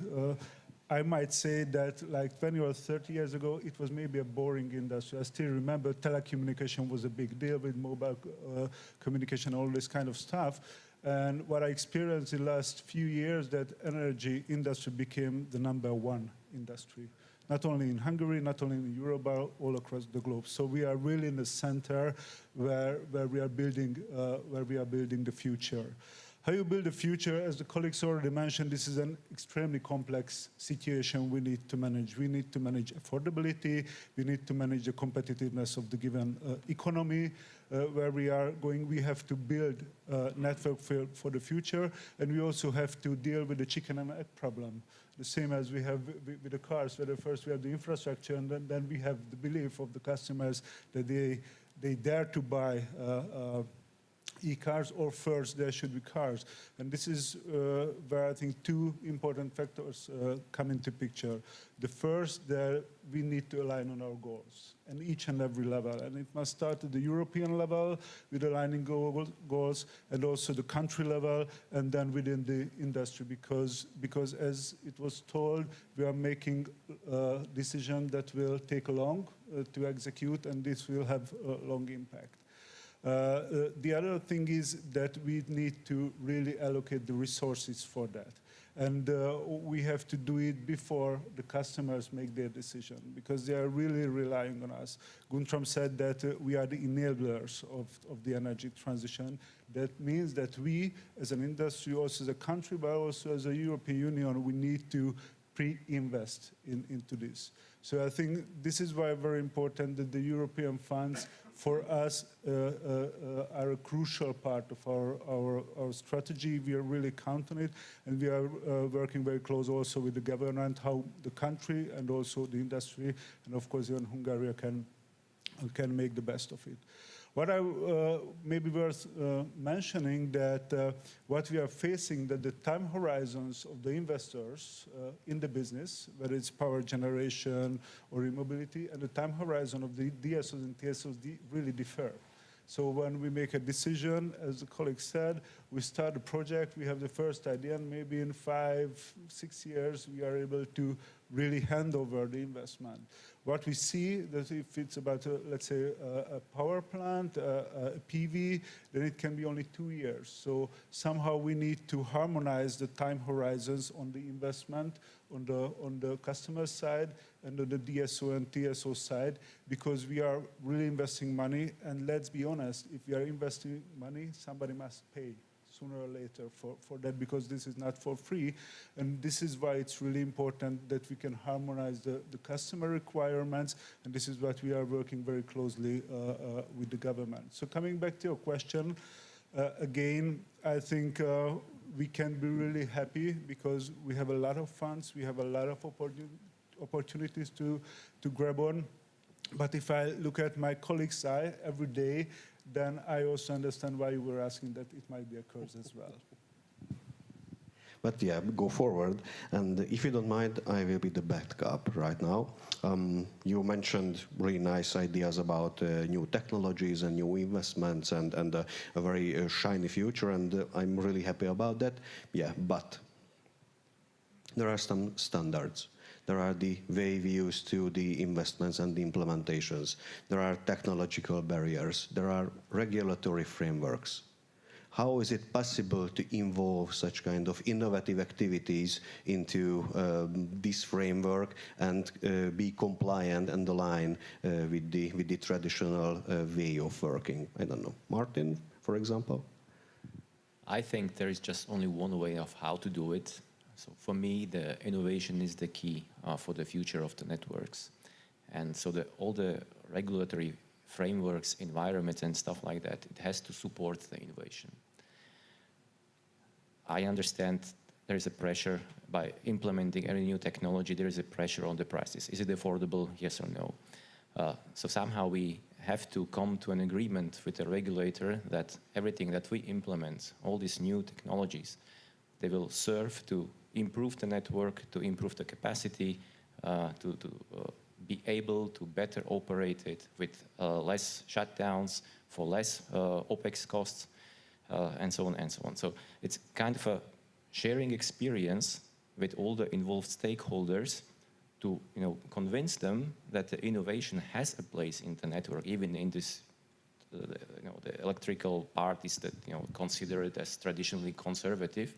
I might say that like 20 or 30 years ago, it was maybe a boring industry. I still remember telecommunication was a big deal with mobile communication, all this kind of stuff. And what I experienced in the last few years, that energy industry became the _1 industry, not only in Hungary, not only in Europe, but all across the globe. So we are really in the center where we are building the future. How you build the future, as the colleagues already mentioned, this is an extremely complex situation we need to manage. We need to manage affordability. We need to manage the competitiveness of the given economy where we are going. We have to build a network for the future, and we also have to deal with the chicken and egg problem. The same as we have with the cars, where first we have the infrastructure, and then we have the belief of the customers that they dare to buy e-cars, or first there should be cars. And this is where I think two important factors come into picture. The first, that we need to align on our goals and each and every level. And it must start at the European level with aligning goals, and also the country level, and then within the industry, because as it was told, we are making a decision that will take long to execute, and this will have a long impact. The other thing is that we need to really allocate the resources for that. And we have to do it before the customers make their decision, because they are really relying on us. Guntram said that we are the enablers of the energy transition. That means that we, as an industry, also as a country, but also as a European Union, we need to pre-invest into this. So I think this is why very important that the European funds for us are a crucial part of our strategy. We are really counting on it, and we are working very close also with the government, how the country and also the industry, and of course even Hungary can make the best of it. What I may be worth mentioning that what we are facing, that the time horizons of the investors in the business, whether it's power generation or e-mobility, and the time horizon of the DSOs and TSOs really differ. So when we make a decision, as the colleague said, we start a project, we have the first idea, and maybe in 5-6 years we are able to really hand over the investment. What we see that if it's about, let's say, a power plant, a PV, then it can be only 2 years. So somehow we need to harmonize the time horizons on the investment, on the customer side, and on the DSO and TSO side, because we are really investing money. And let's be honest, if we are investing money, somebody must pay sooner or later for that, because this is not for free. And this is why it's really important that we can harmonize the customer requirements, and this is what we are working very closely with the government. So coming back to your question, again, I think we can be really happy because we have a lot of funds, we have a lot of opportunities to grab on. But if I look at my colleagues' eye every day, then I also understand why you were asking that it might be a curse as well. But yeah, go forward. And if you don't mind, I will be the backup right now. You mentioned really nice ideas about new technologies and new investments and a very shiny future, and I'm really happy about that. Yeah, but there are some standards. There are the way we used to the investments and the implementations. There are technological barriers. There are regulatory frameworks. How is it possible to involve such kind of innovative activities into this framework and be compliant and align with the traditional way of working? I don't know. Martin, for example? I think there is just only one way of how to do it. So for me, the innovation is the key for the future of the networks. And so all the regulatory frameworks, environments and stuff like that, it has to support the innovation. I understand there is a pressure by implementing any new technology, there is a pressure on the prices. Is it affordable, yes or no? So somehow we have to come to an agreement with the regulator that everything that we implement, all these new technologies, they will serve to improve the network, to improve the capacity, to be able to better operate it with less shutdowns, for less OPEX costs, and so on and so on. So it's kind of a sharing experience with all the involved stakeholders to convince them that the innovation has a place in the network, even in this the electrical part is that considered as traditionally conservative.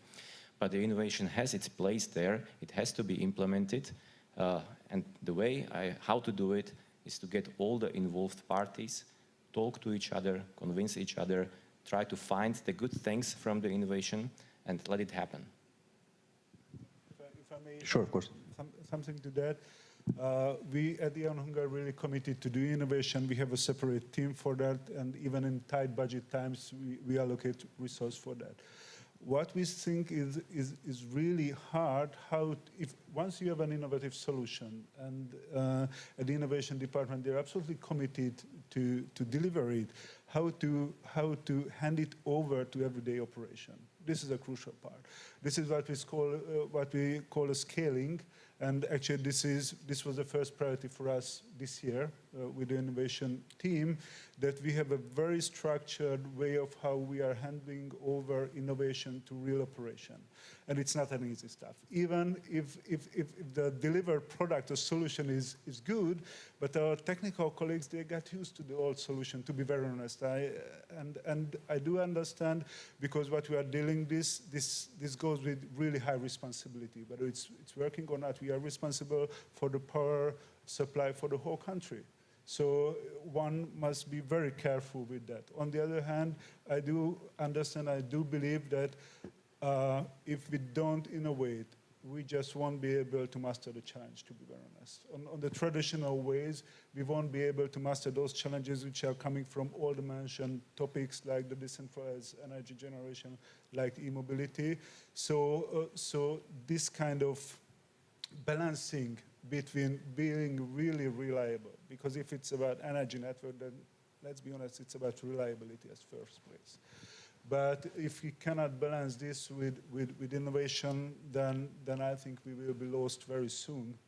But the innovation has its place there. It has to be implemented. And the way how to do it is to get all the involved parties, talk to each other, convince each other, try to find the good things from the innovation and let it happen. If I may, sure, of course. Something to that. We at E.ON Hungary are really committed to do innovation. We have a separate team for that, and even in tight budget times, we allocate resource for that. What we think is really hard, once you have an innovative solution, and at the innovation department, they're absolutely committed to deliver it. how to hand it over to everyday operation. This is a crucial part. This is what we call a scaling, and actually this was the first priority for us this year with the innovation team, that we have a very structured way of how we are handing over innovation to real operation. And it's not an easy stuff. Even if the delivered product or solution is good, but our technical colleagues, they got used to the old solution, to be very honest. And I do understand, because what we are dealing this goes with really high responsibility. Whether it's working or not, we are responsible for the power supply for the whole country. So one must be very careful with that. On the other hand, I do understand, I do believe that if we don't innovate, we just won't be able to master the challenge, to be very honest. On the traditional ways, we won't be able to master those challenges which are coming from all the mentioned topics, like the decentralized energy generation, like e-mobility. So this kind of balancing between being really reliable, because if it's about energy network, then let's be honest, it's about reliability as first place. But if we cannot balance this with innovation, then I think we will be lost very soon,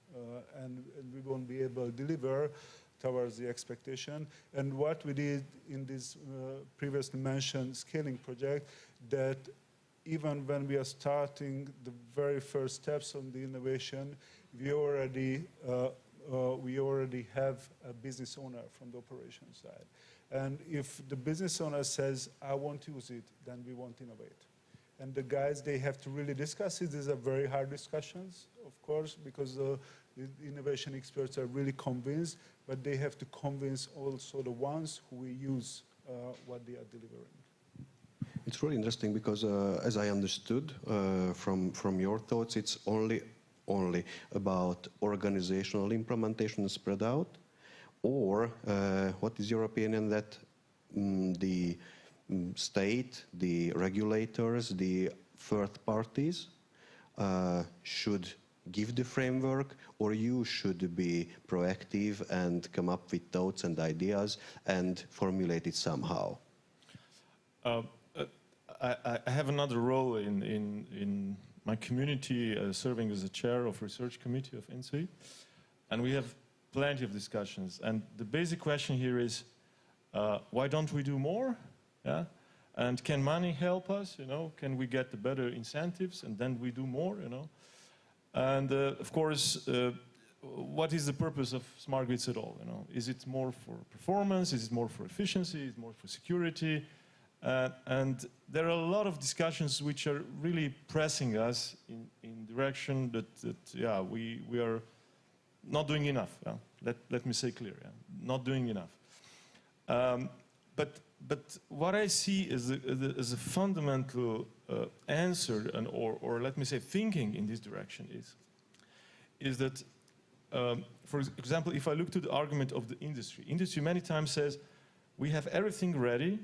and we won't be able to deliver towards the expectation. And what we did in this previously mentioned scaling project, that even when we are starting the very first steps on the innovation, we already have a business owner from the operation side. And if the business owner says, I won't use it, then we won't innovate. And the guys, they have to really discuss it. These are very hard discussions, of course, because the innovation experts are really convinced, but they have to convince also the ones who will use what they are delivering. It's really interesting because, as I understood from your thoughts, it's only about organizational implementation spread out, or what is your opinion that the state, the regulators, the third parties should give the framework, or you should be proactive and come up with thoughts and ideas and formulate it somehow? I have another role in my community, serving as a chair of research committee of NC, and we have plenty of discussions. And the basic question here is, why don't we do more? Yeah? And can money help us? You know, can we get the better incentives and then we do more? You know, and of course, what is the purpose of smart grids at all? You know, is it more for performance? Is it more for efficiency? Is it more for security? And there are a lot of discussions which are really pressing us in direction that yeah, we are not doing enough. Yeah? Let me say clear, yeah? Not doing enough. But what I see as a fundamental answer, or let me say thinking in this direction is that, for example, if I look to the argument of the industry many times says, we have everything ready,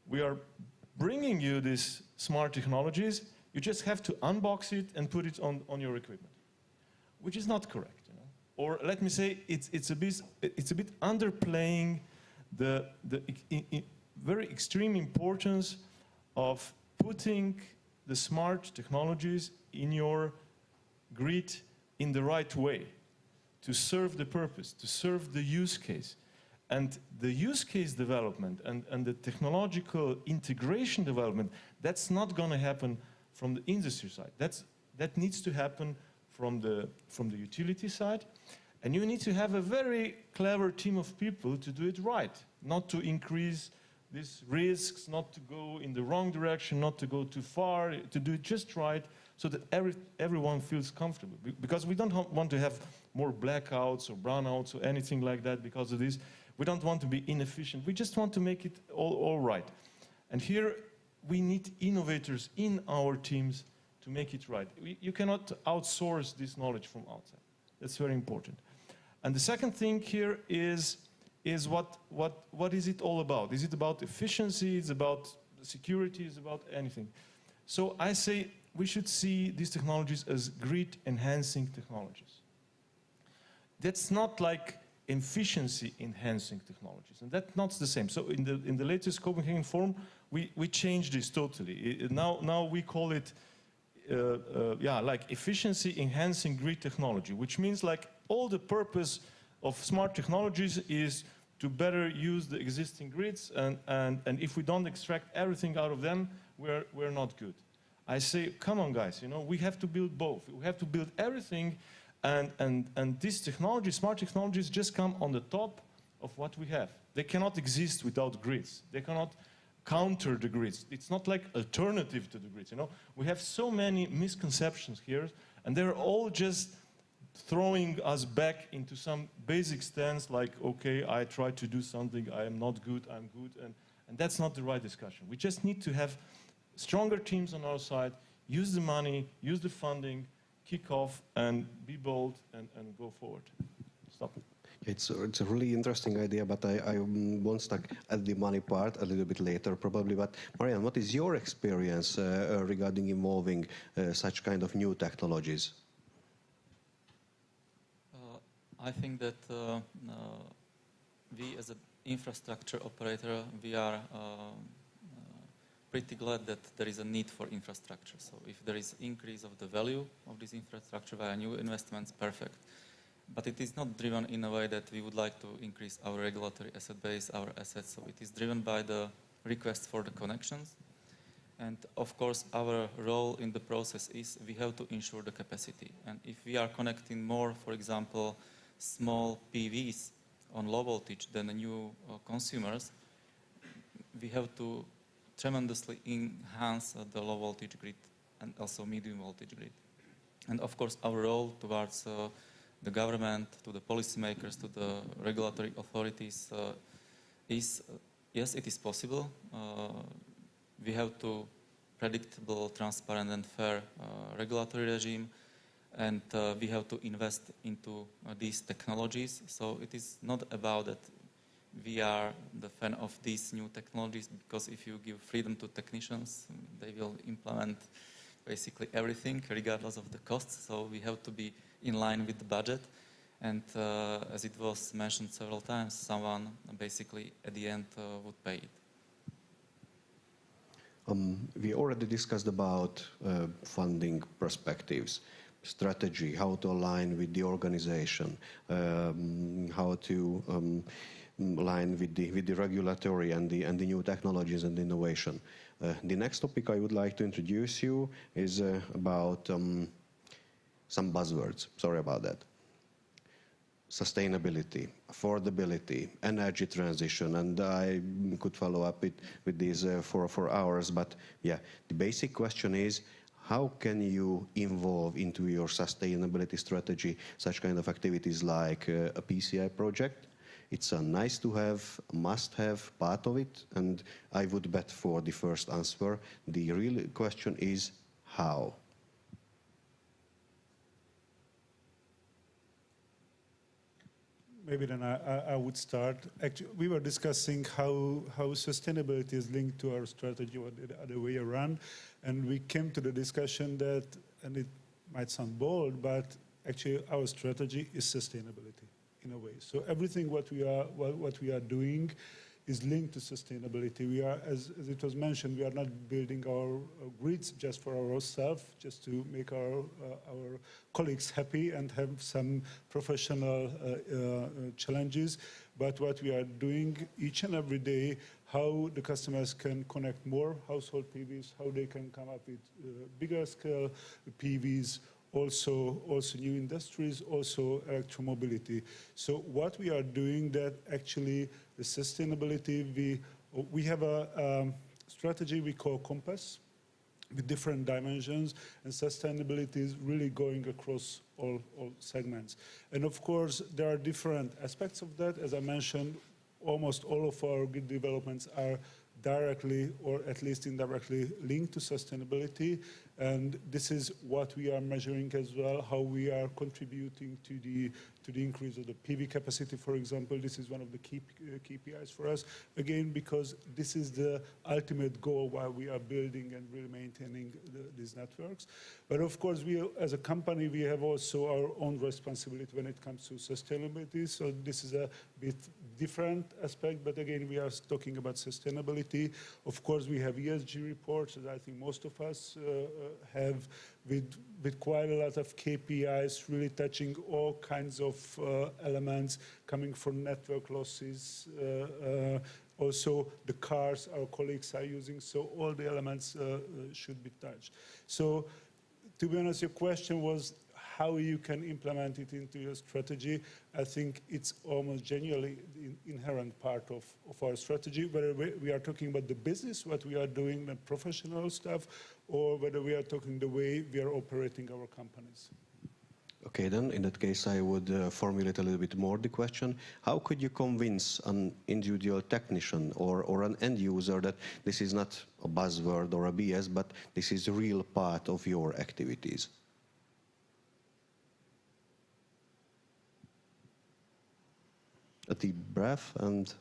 we are bringing you these smart technologies, you just have to unbox it and put it on your equipment, which is not correct. You know? Or let me say, it's a bit underplaying the very extreme importance of putting the smart technologies in your grid in the right way, to serve the purpose, to serve the use case. And the use case development and the technological integration development, that's not going to happen from the industry side. That needs to happen from the utility side. And you need to have a very clever team of people to do it right, not to increase these risks, not to go in the wrong direction, not to go too far, to do it just right, so that everyone feels comfortable. Because we don't want to have more blackouts or brownouts or anything like that because of this. We don't want to be inefficient. We just want to make it all right. And here we need innovators in our teams to make it right. You cannot outsource this knowledge from outside. That's very important. And the second thing here is what is it all about? Is it about efficiency? Is it about security? Is it about anything? So I say we should see these technologies as grid enhancing technologies. That's not like efficiency-enhancing technologies, and that's not the same. So in the latest Copenhagen Forum, we changed this totally. Now we call it like efficiency-enhancing grid technology, which means like all the purpose of smart technologies is to better use the existing grids, and if we don't extract everything out of them, we're not good. I say, come on, guys, you know, we have to build both. We have to build everything, and this technology, smart technologies, just come on the top of what we have. They cannot exist without grids. They cannot counter the grids. It's not like alternative to the grids, you know. We have so many misconceptions here, and they're all just throwing us back into some basic stance like, okay, I try to do something, I am not good, I'm good, and that's not the right discussion. We just need to have stronger teams on our side, use the money, use the funding, kick off, and be bold, and go forward. Stop. It's a really interesting idea, but I won't stuck at the money part a little bit later probably. But Marianne, what is your experience regarding involving such kind of new technologies? I think that we as an infrastructure operator, we are pretty glad that there is a need for infrastructure. So if there is increase of the value of this infrastructure via new investments, perfect. But it is not driven in a way that we would like to increase our regulatory asset base, our assets. So it is driven by the request for the connections. And of course, our role in the process is we have to ensure the capacity. And if we are connecting more, for example, small PVs on low voltage than the new consumers, we have to tremendously enhance the low voltage grid and also medium voltage grid. And of course, our role towards the government, to the policymakers, to the regulatory authorities is, yes, it is possible. We have to predictable, transparent and fair regulatory regime, and we have to invest into these technologies. So it is not about that we are the fan of these new technologies, because if you give freedom to technicians, they will implement basically everything regardless of the costs. So we have to be in line with the budget. And as it was mentioned several times, someone basically at the end would pay it. We already discussed about funding perspectives, strategy, how to align with the organization, how to align with the regulatory and the new technologies and innovation. The next topic I would like to introduce you is about some buzzwords. Sorry about that. Sustainability, affordability, energy transition, and I could follow up with these for hours, but yeah, the basic question is, how can you involve into your sustainability strategy such kind of activities like a PCI project? It's a nice to have, must have part of it, and I would bet for the first answer. The real question is how? Maybe then I would start. Actually, we were discussing how sustainability is linked to our strategy or the other way around. And we came to the discussion that, and it might sound bold, but actually our strategy is sustainability in a way. So everything what we are doing is linked to sustainability. We are, as it was mentioned, we are not building our grids just for ourselves, just to make our colleagues happy and have some professional challenges. But what we are doing each and every day, how the customers can connect more household PVs, how they can come up with bigger scale PVs, also new industries, also electromobility. So what we are doing that actually the sustainability, we have a strategy we call Compass with different dimensions, and sustainability is really going across all segments. And of course, there are different aspects of that. As I mentioned, almost all of our grid developments are directly or at least indirectly linked to sustainability. And this is what we are measuring as well, how we are contributing to the increase of the PV capacity, for example. This is one of the key KPIs for us, again, because this is the ultimate goal while we are building and really maintaining these networks. But of course, we as a company, we have also our own responsibility when it comes to sustainability. So this is a bit different aspect, but again, we are talking about sustainability. Of course, we have ESG reports, as I think most of us have, with quite a lot of KPIs, really touching all kinds of elements coming from network losses, also the cars our colleagues are using, so all the elements should be touched. So to be honest, your question was how you can implement it into your strategy. I think it's almost genuinely inherent part of our strategy, whether we are talking about the business, what we are doing, the professional stuff, or whether we are talking the way we are operating our companies. Okay, then in that case, I would formulate a little bit more the question. How could you convince an individual technician or an end user that this is not a buzzword or a BS, but this is a real part of your activities? A deep breath and...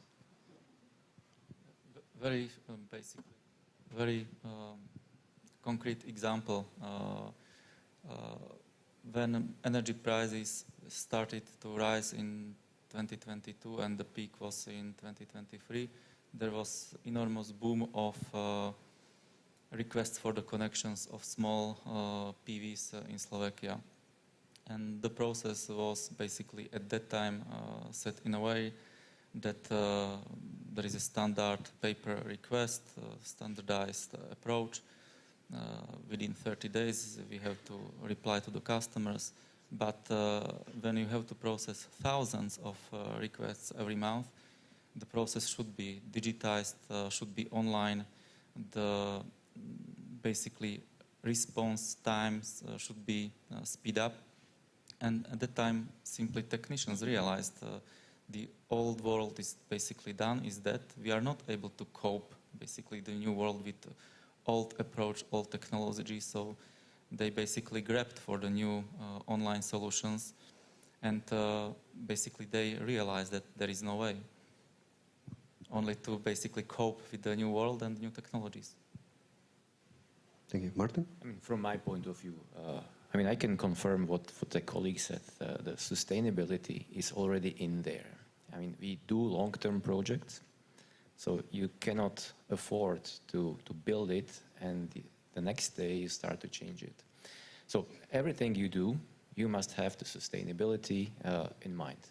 Very basically, very concrete example. When energy prices started to rise in 2022 and the peak was in 2023, there was enormous boom of requests for the connections of small PVs in Slovakia. And the process was basically at that time set in a way that there is a standard paper request, standardized approach. Within 30 days, we have to reply to the customers. But when you have to process thousands of requests every month, the process should be digitized, should be online. The basically response times should be speed up. And at that time, simply technicians realized the old world is basically done, is that we are not able to cope basically the new world with old approach, old technology. So they basically grabbed for the new online solutions, and basically they realized that there is no way only to basically cope with the new world and new technologies. Thank you. Martin? I mean, from my point of view, I mean, I can confirm what the colleague said. The sustainability is already in there. I mean, we do long-term projects, so you cannot afford to build it and the next day you start to change it. So everything you do, you must have the sustainability in mind.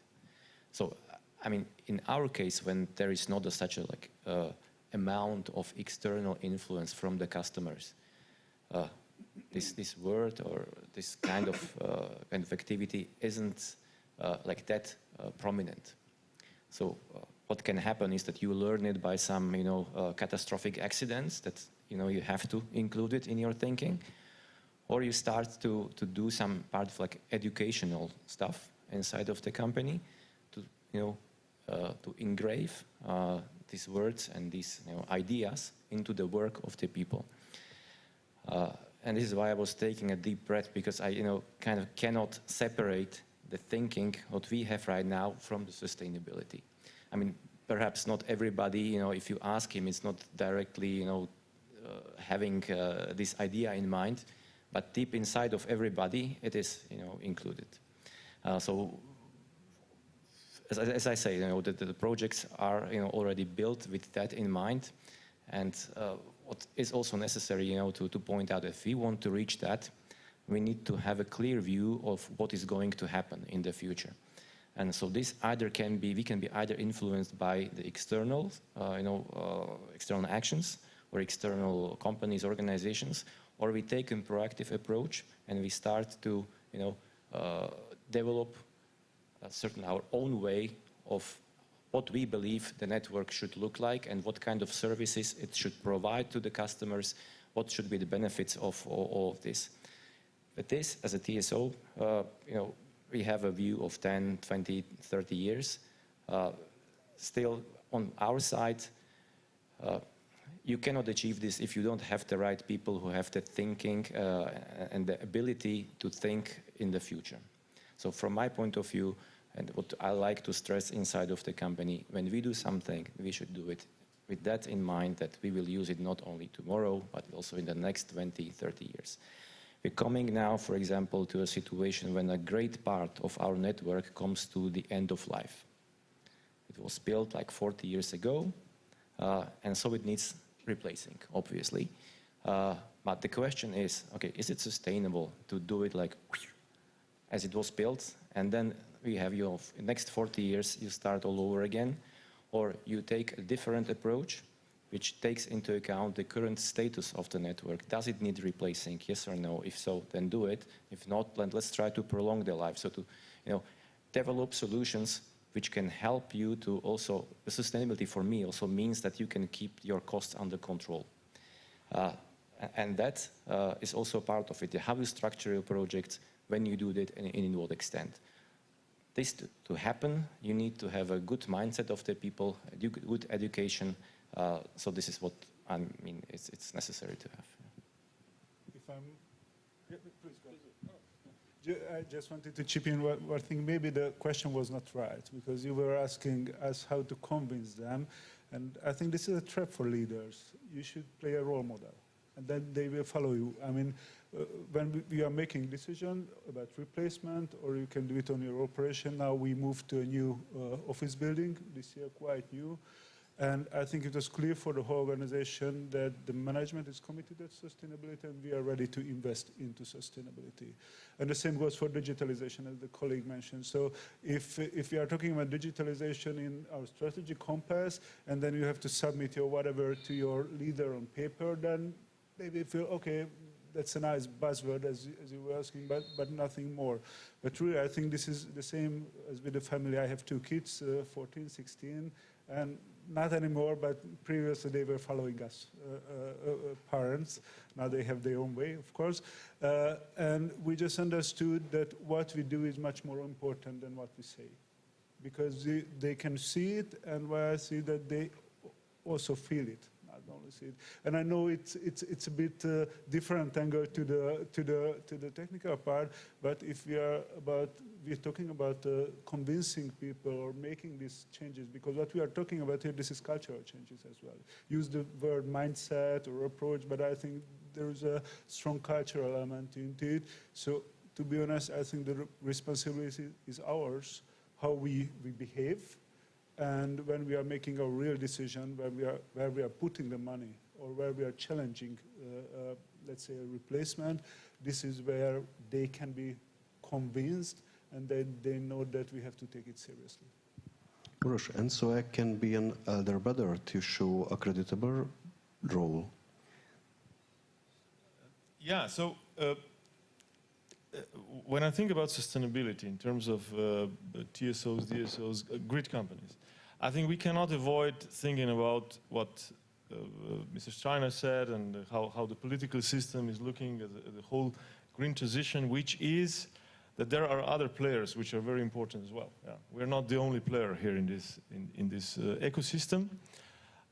So, I mean, in our case, when there is not such a amount of external influence from the customers, this word or this kind of activity isn't like that prominent. So what can happen is that you learn it by some catastrophic accidents that you have to include it in your thinking, or you start to do some part of educational stuff inside of the company to engrave these words and these ideas into the work of the people. And this is why I was taking a deep breath, because I kind of cannot separate the thinking what we have right now from the sustainability. I mean, perhaps not everybody, if you ask him, it's not directly, having this idea in mind, but deep inside of everybody, it is, included. So, as I say, the projects are, already built with that in mind, and what is also necessary, to point out, if we want to reach that, we need to have a clear view of what is going to happen in the future. And so this we can be either influenced by the external, external actions or external companies, organizations, or we take a proactive approach and we start to, develop our own way of what we believe the network should look like and what kind of services it should provide to the customers, what should be the benefits of all of this. But this, as a TSO, we have a view of 10, 20, 30 years. Still, on our side, you cannot achieve this if you don't have the right people who have the thinking and the ability to think in the future. So from my point of view, and what I like to stress inside of the company, when we do something, we should do it with that in mind, that we will use it not only tomorrow, but also in the next 20, 30 years. We're coming now, for example, to a situation when a great part of our network comes to the end of life. It was built like 40 years ago, and so it needs replacing, obviously. But the question is, okay, is it sustainable to do it like as it was built, and then we have your next 40 years, you start all over again, or you take a different approach, which takes into account the current status of the network. Does it need replacing, yes or no? If so, then do it. If not, then let's try to prolong the life. So to, develop solutions which can help you to also, the sustainability for me also means that you can keep your costs under control. And that is also part of it. How you structure your projects, when you do that, and in what extent. This to happen, you need to have a good mindset of the people, good education. So this is what I mean. It's necessary to have. If I'm, yeah, please go. I just wanted to chip in one thing. Maybe the question was not right, because you were asking us how to convince them, and I think this is a trap for leaders. You should play a role model, and then they will follow you. I mean, when we are making decisions about replacement, or you can do it on your operation. Now we moved to a new office building this year, quite new. And I think it was clear for the whole organization that the management is committed to sustainability, and we are ready to invest into sustainability. And the same goes for digitalization, as the colleague mentioned. So if we are talking about digitalization in our strategy compass, and then you have to submit your whatever to your leader on paper, then maybe feel, okay, that's a nice buzzword, as you were asking, but nothing more. But really, I think this is the same as with the family. I have two kids, 14, 16, and not anymore, but previously they were following us, parents. Now they have their own way, of course. And we just understood that what we do is much more important than what we say. Because they can see it, and where I see that they also feel it. Only see it. And I know it's a bit different angle to the technical part, but if we're talking about convincing people or making these changes, because what we are talking about here, this is cultural changes as well. Use the word mindset or approach, but I think there is a strong cultural element into it. So to be honest, I think the responsibility is ours, how we behave. And when we are making a real decision, where we are putting the money, or where we are challenging, let's say, a replacement, this is where they can be convinced, and they know that we have to take it seriously. Uros, and so I can be an elder brother to show a creditable role. Yeah. So. When I think about sustainability in terms of TSOs, DSOs, grid companies, I think we cannot avoid thinking about what Mr. Steiner said, and how the political system is looking at the whole green transition, which is that there are other players which are very important as well. Yeah. We're not the only player here in this ecosystem.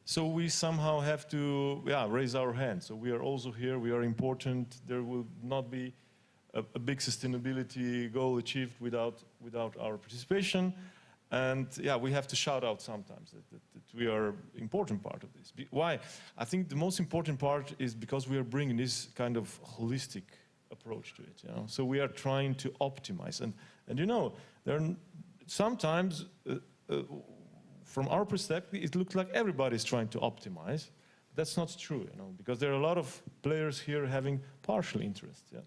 So we somehow have to raise our hand. So we are also here, we are important. There will not be a big sustainability goal achieved without our participation. And we have to shout out sometimes that we are an important part of this. Why? I think the most important part is because we are bringing this kind of holistic approach to it. So we are trying to optimize. And there are sometimes, from our perspective, it looks like everybody's trying to optimize. That's not true, because there are a lot of players here having partial interest. Yeah?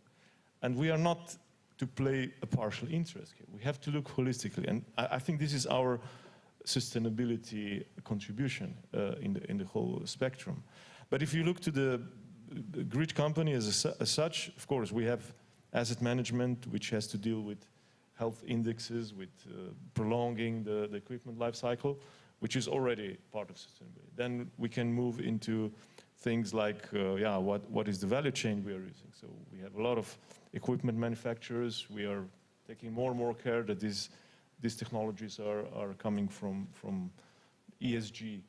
And we are not to play a partial interest here. We have to look holistically. And I think this is our sustainability contribution in the whole spectrum. But if you look to the grid company as such, of course, we have asset management, which has to deal with health indexes, with prolonging the equipment life cycle, which is already part of sustainability. Then we can move into things like, what is the value chain we are using? So we have a lot of equipment manufacturers. We are taking more and more care that these technologies are coming from ESG,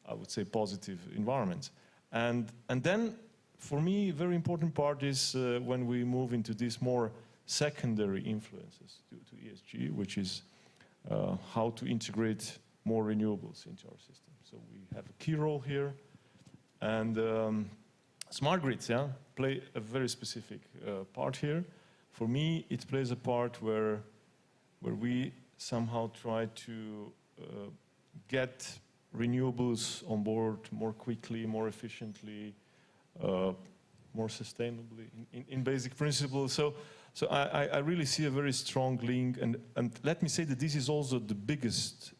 I would say, positive environments. And then, for me, a very important part is when we move into these more secondary influences to ESG, which is how to integrate more renewables into our system. So we have a key role here, and smart grids play a very specific part here. For me, it plays a part where we somehow try to get renewables on board more quickly, more efficiently, more sustainably in basic principles. So I really see a very strong link, and let me say that this is also the biggest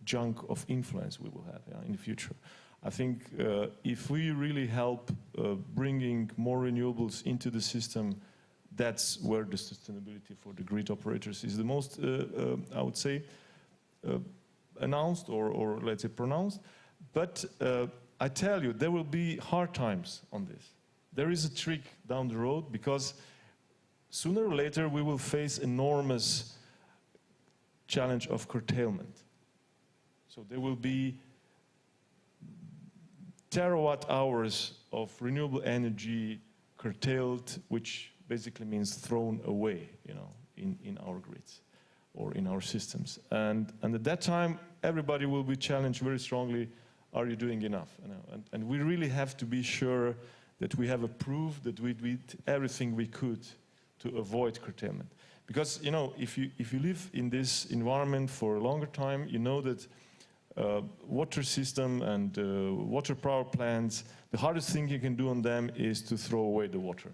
chunk of influence we will have in the future. I think if we really help bringing more renewables into the system, that's where the sustainability for the grid operators is the most, I would say, announced or let's say pronounced. But I tell you, there will be hard times on this. There is a trick down the road, because sooner or later we will face enormous challenge of curtailment. So there will be terawatt hours of renewable energy curtailed, which basically means thrown away, in our grids or in our systems. And at that time, everybody will be challenged very strongly, are you doing enough? And we really have to be sure that we have a proof that we did everything we could to avoid curtailment. Because, if you live in this environment for a longer time, you know that water system and water power plants, the hardest thing you can do on them is to throw away the water.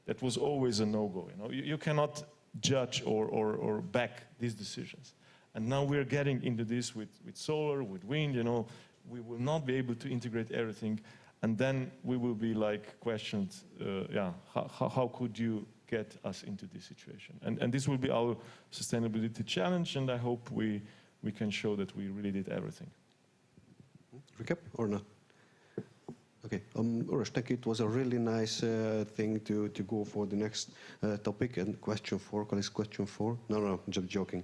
That was always a no-go. You cannot judge or back these decisions. And now we're getting into this with solar, with wind. We will not be able to integrate everything, and then we will be like questioned. How could you get us into this situation? And this will be our sustainability challenge, and I hope we can show that we really did everything. Recap or not? Okay, Uros, thank you. It was a really nice thing to go for the next topic and question 4. Colleagues, question 4. No, just joking.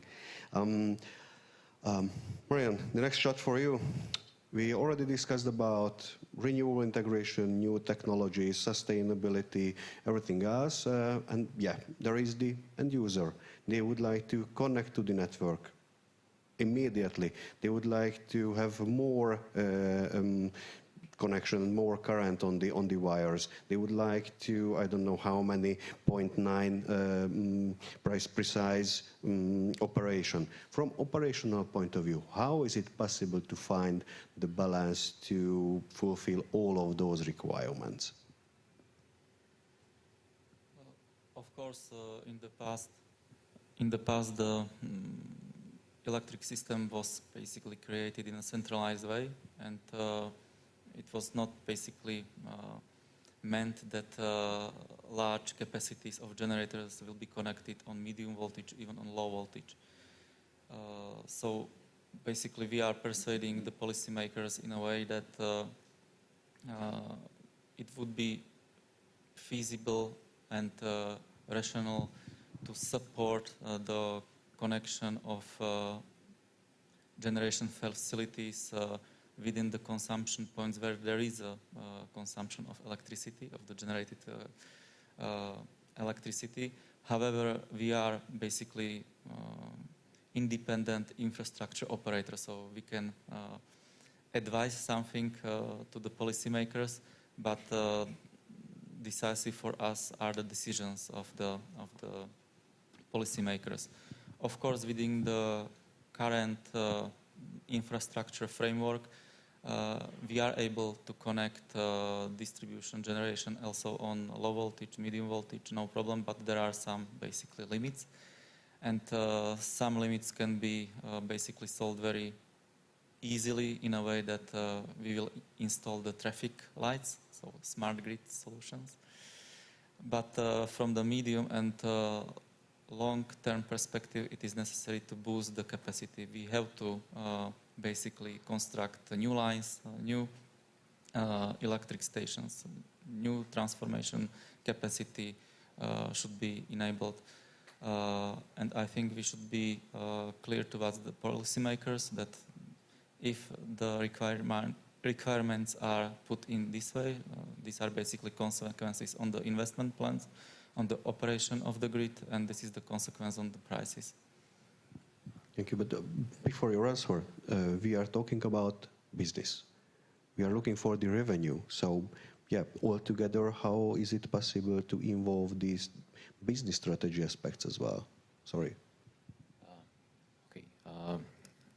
Marian, the next shot for you. We already discussed about renewable integration, new technologies, sustainability, everything else. And yeah, there is the end user. They would like to connect to the network immediately. They would like to have more connection, more current on the wires. They would like to, I don't know how many, 0.9 precise operation. From operational point of view, how is it possible to find the balance to fulfill all of those requirements? Of course, in the past, the electric system was basically created in a centralized way, and it was not basically meant that large capacities of generators will be connected on medium voltage, even on low voltage. So basically we are persuading the policymakers in a way that it would be feasible and rational to support the connection of generation facilities within the consumption points where there is a consumption of electricity, of the generated electricity. However, we are basically independent infrastructure operators, so we can advise something to the policymakers, but decisive for us are the decisions of the policymakers. Of course, within the current infrastructure framework, we are able to connect distribution generation also on low voltage, medium voltage, no problem, but there are some basically limits. And some limits can be basically solved very easily in a way that we will install the traffic lights, so smart grid solutions. But from the medium and long-term perspective, it is necessary to boost the capacity. We have to basically construct new lines, new electric stations, new transformation capacity should be enabled. And I think we should be clear towards the policymakers that if the requirements are put in this way. These are basically consequences on the investment plans, on the operation of the grid, and this is the consequence on the prices. Thank you. But before your answer, we are talking about business. We are looking for the revenue. So, yeah, altogether, how is it possible to involve these business strategy aspects as well? Sorry. Okay.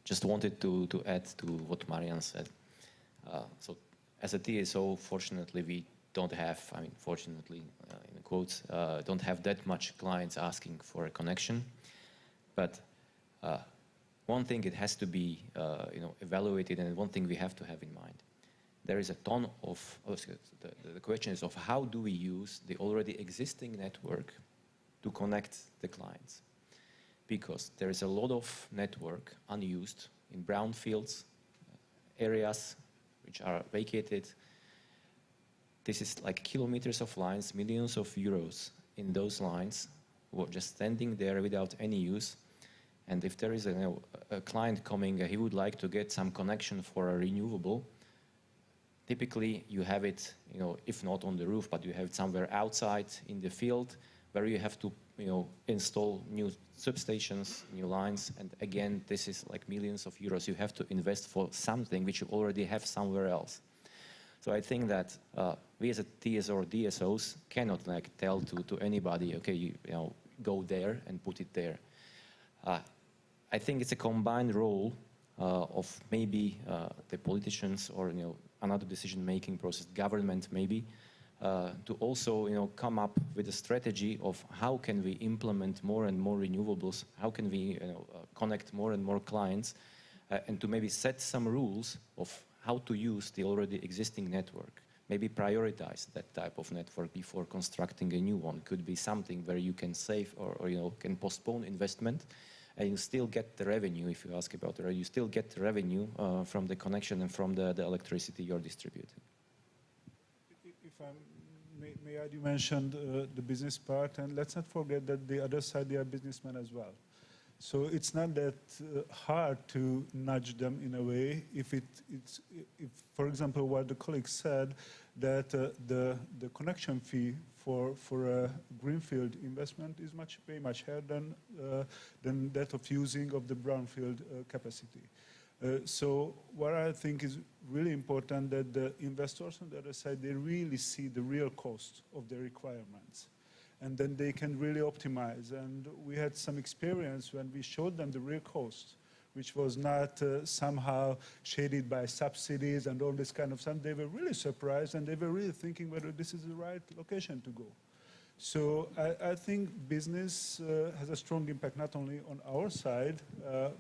Just wanted to add to what Marian said. So, as a TSO, fortunately, we don't have, I mean, fortunately, in quotes, don't have that much clients asking for a connection. But one thing it has to be, evaluated, and one thing we have to have in mind. There is a ton of, the question is of how do we use the already existing network to connect the clients? Because there is a lot of network unused in brownfields, areas which are vacated. This is like kilometers of lines, millions of euros in those lines, who are just standing there without any use. And if there is a client coming, he would like to get some connection for a renewable, typically you have it, if not on the roof, but you have it somewhere outside in the field where you have to, install new substations, new lines. And again, this is like millions of euros you have to invest for something which you already have somewhere else. So I think that we as a TSO or DSOs cannot tell to anybody, okay, go there and put it there. I think it's a combined role of maybe the politicians or another decision-making process, government maybe, to also come up with a strategy of how can we implement more and more renewables, how can we connect more and more clients, and to maybe set some rules of how to use the already existing network. Maybe prioritize that type of network before constructing a new one. Could be something where you can save or can postpone investment, and you still get the revenue. If you ask about it, you still get the revenue from the connection and from the electricity you're distributing. If I may add, you mentioned the business part, and let's not forget that the other side, they are businessmen as well. So it's not that hard to nudge them in a way. If, for example, what the colleague said, that the connection fee for a greenfield investment is way much higher than that of using of the brownfield capacity. So what I think is really important that the investors on the other side, they really see the real cost of their requirements. And then they can really optimize. And we had some experience when we showed them the real cost, which was not somehow shaded by subsidies and all this kind of stuff. They were really surprised, and they were really thinking whether this is the right location to go. So I think business has a strong impact not only on our side,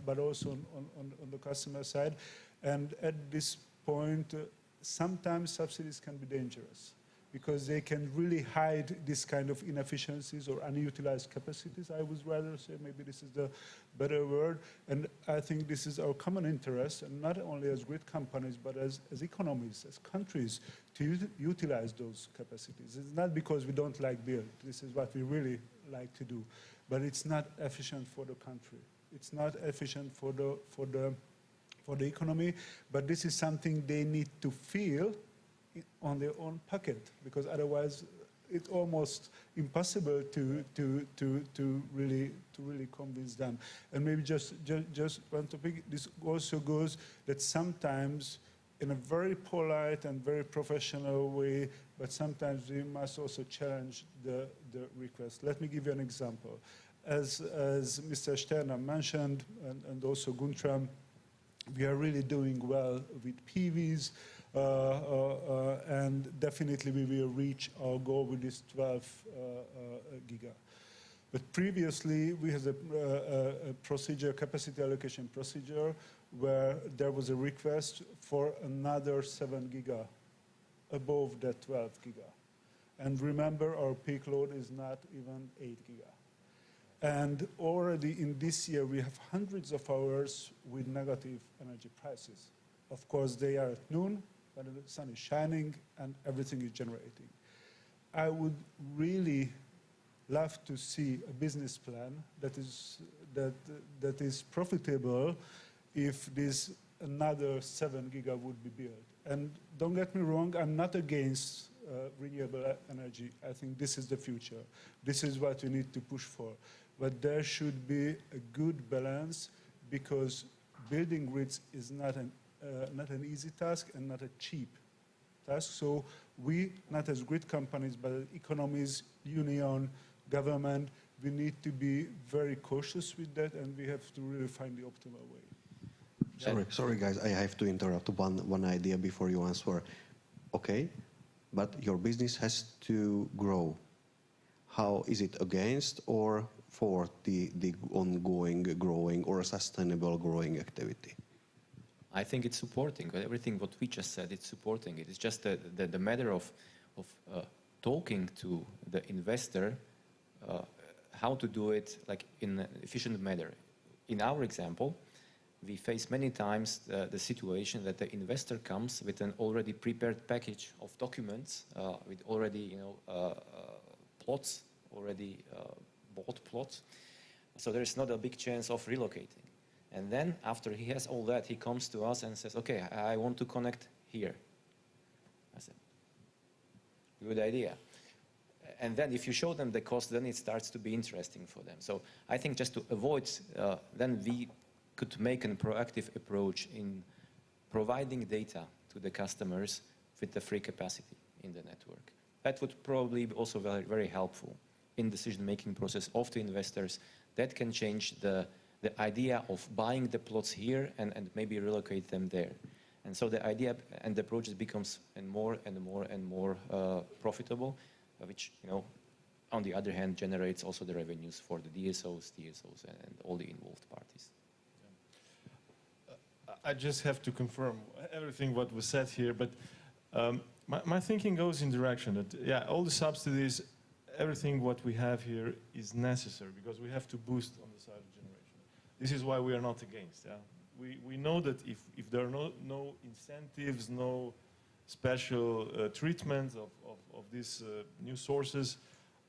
but also on the customer side. And at this point, sometimes subsidies can be dangerous, because they can really hide this kind of inefficiencies or unutilized capacities, I would rather say. Maybe this is the better word. And I think this is our common interest, and not only as grid companies, but as economies, as countries, to utilize those capacities. It's not because we don't like build. This is what we really like to do. But it's not efficient for the country. It's not efficient for the economy. But this is something they need to feel on their own pocket, because otherwise it's almost impossible to really convince them. And maybe just one topic. This also goes that sometimes, in a very polite and very professional way, but sometimes we must also challenge the request. Let me give you an example. As Mr. Sterner mentioned, and also Guntram, we are really doing well with PVs. And definitely we will reach our goal with this 12 giga. But previously we had a procedure, capacity allocation procedure, where there was a request for another 7 giga above that 12 giga. And remember, our peak load is not even 8 giga. And already in this year we have hundreds of hours with negative energy prices. Of course, they are at noon, when the sun is shining and everything is generating. I would really love to see a business plan that is profitable if this another 7 giga would be built. And don't get me wrong, I'm not against renewable energy. I think this is the future. This is what we need to push for. But there should be a good balance, because building grids is not an easy task and not a cheap task. So we, not as grid companies, but economies, union, government, we need to be very cautious with that, and we have to really find the optimal way. Sorry, guys, I have to interrupt one idea before you answer. Okay, but your business has to grow. How is it against or for the ongoing growing or sustainable growing activity? I think it's supporting everything what we just said. It's supporting it. It's just the matter of talking to the investor how to do it like in an efficient manner. In our example, we face many times the situation that the investor comes with an already prepared package of documents with already plots, already bought plots. So there is not a big chance of relocating. And then after he has all that, he comes to us and says, okay, I want to connect here. I said, good idea. And then if you show them the cost, then it starts to be interesting for them. So I think just to avoid, then we could make a proactive approach in providing data to the customers with the free capacity in the network. That would probably be also very, very helpful in decision-making process of the investors. That can change the idea of buying the plots here and maybe relocate them there. And so the idea and the project becomes more profitable, which, on the other hand, generates also the revenues for the DSOs, TSOs, and all the involved parties. I just have to confirm everything what was said here, but my thinking goes in direction that, yeah, all the subsidies, everything what we have here is necessary because we have to boost on the side of generation. This is why we are not against. Yeah? We know that if there are no incentives, no special treatments of these new sources,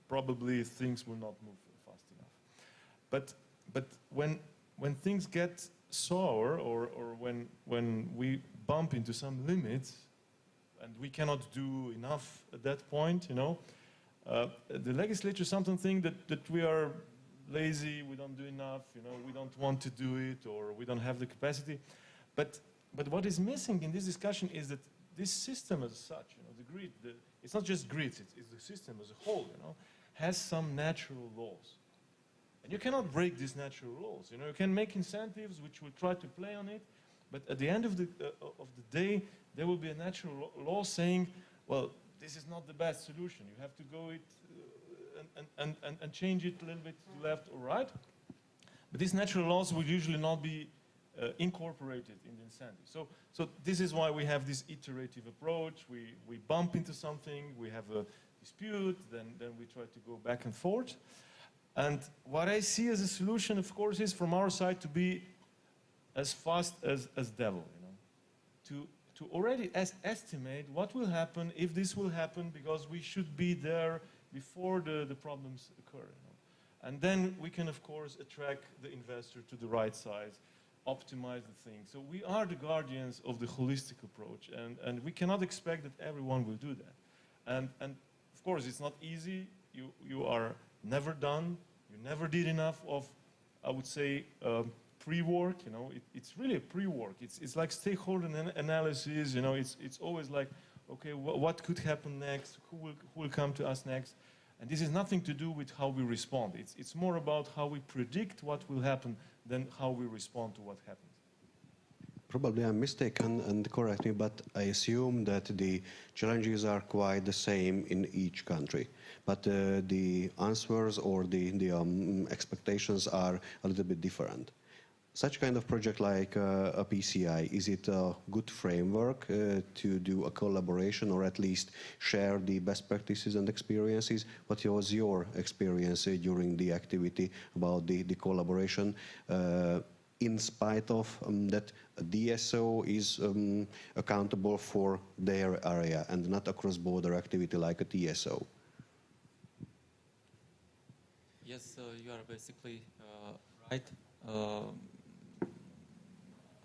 probably things will not move fast enough. But when things get sour or when we bump into some limits and we cannot do enough at that point, the legislature sometimes think that we are lazy, we don't do enough, we don't want to do it, or we don't have the capacity. But what is missing in this discussion is that this system as such, the grid, it's not just grids, it's the system as a whole, has some natural laws. And you cannot break these natural laws. You can make incentives which will try to play on it, but at the end of the day, there will be a natural law saying, well, this is not the best solution. You have to go and change it a little bit to left or right. But these natural laws will usually not be incorporated in the incentive. So this is why we have this iterative approach. We bump into something, we have a dispute, then we try to go back and forth. And what I see as a solution, of course, is from our side to be as fast as devil, to already estimate what will happen if this will happen, because we should be there before the problems occur. And then we can, of course, attract the investor to the right size, optimize the thing. So we are the guardians of the holistic approach, and we cannot expect that everyone will do that. And of course, it's not easy. You are never done. You never did enough of, I would say, pre-work. It's really a pre-work. It's like stakeholder analysis. It's always like, okay, what could happen next? Who will come to us next? And this has nothing to do with how we respond. It's more about how we predict what will happen than how we respond to what happens. Probably I'm mistaken, and correct me, but I assume that the challenges are quite the same in each country. But the answers or the expectations are a little bit different. Such kind of project like a PCI, is it a good framework to do a collaboration or at least share the best practices and experiences? What was your experience during the activity about the collaboration? In spite of that DSO is accountable for their area and not a cross-border activity like a TSO? Yes, you are basically right.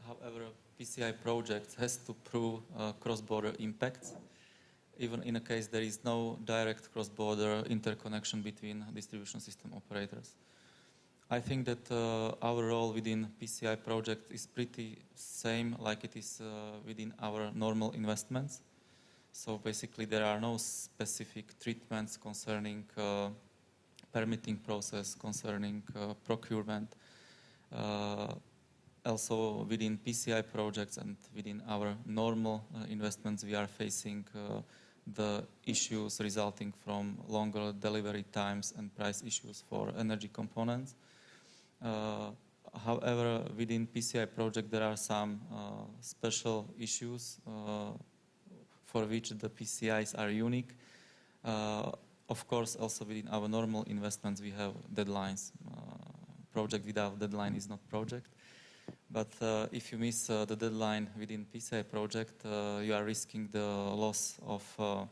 However, PCI project has to prove cross-border impacts, even in a case there is no direct cross-border interconnection between distribution system operators. I think that our role within PCI project is pretty same like it is within our normal investments. So basically there are no specific treatments concerning permitting process, concerning procurement. Also within PCI projects and within our normal investments, we are facing the issues resulting from longer delivery times and price issues for energy components. However, within PCI project, there are some special issues for which the PCIs are unique. Of course, also within our normal investments, we have deadlines. Project without deadline is not project. But if you miss the deadline within PCI project, you are risking the loss of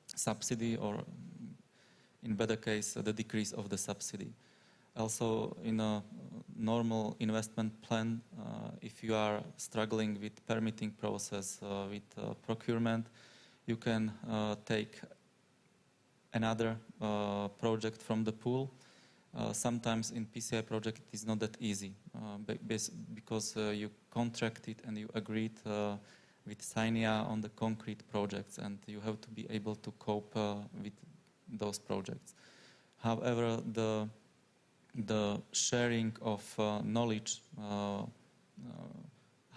subsidy, or in better case, the decrease of the subsidy. Also, in a normal investment plan, if you are struggling with permitting process, with procurement, you can take another project from the pool. Sometimes in PCI project it is not that easy because you contracted and you agreed with Synia on the concrete projects, and you have to be able to cope with those projects. However, the sharing of knowledge,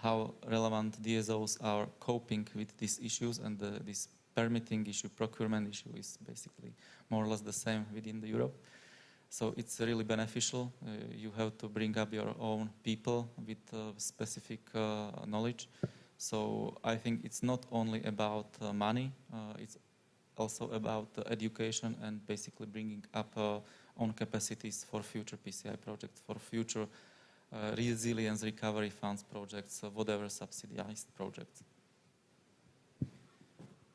how relevant DSOs are coping with these issues, and this permitting issue, procurement issue is basically more or less the same within the Europe. So it's really beneficial. You have to bring up your own people with specific knowledge. So I think it's not only about money, it's also about education and basically bringing up own capacities for future PCI projects, for future resilience recovery funds projects, whatever subsidized projects.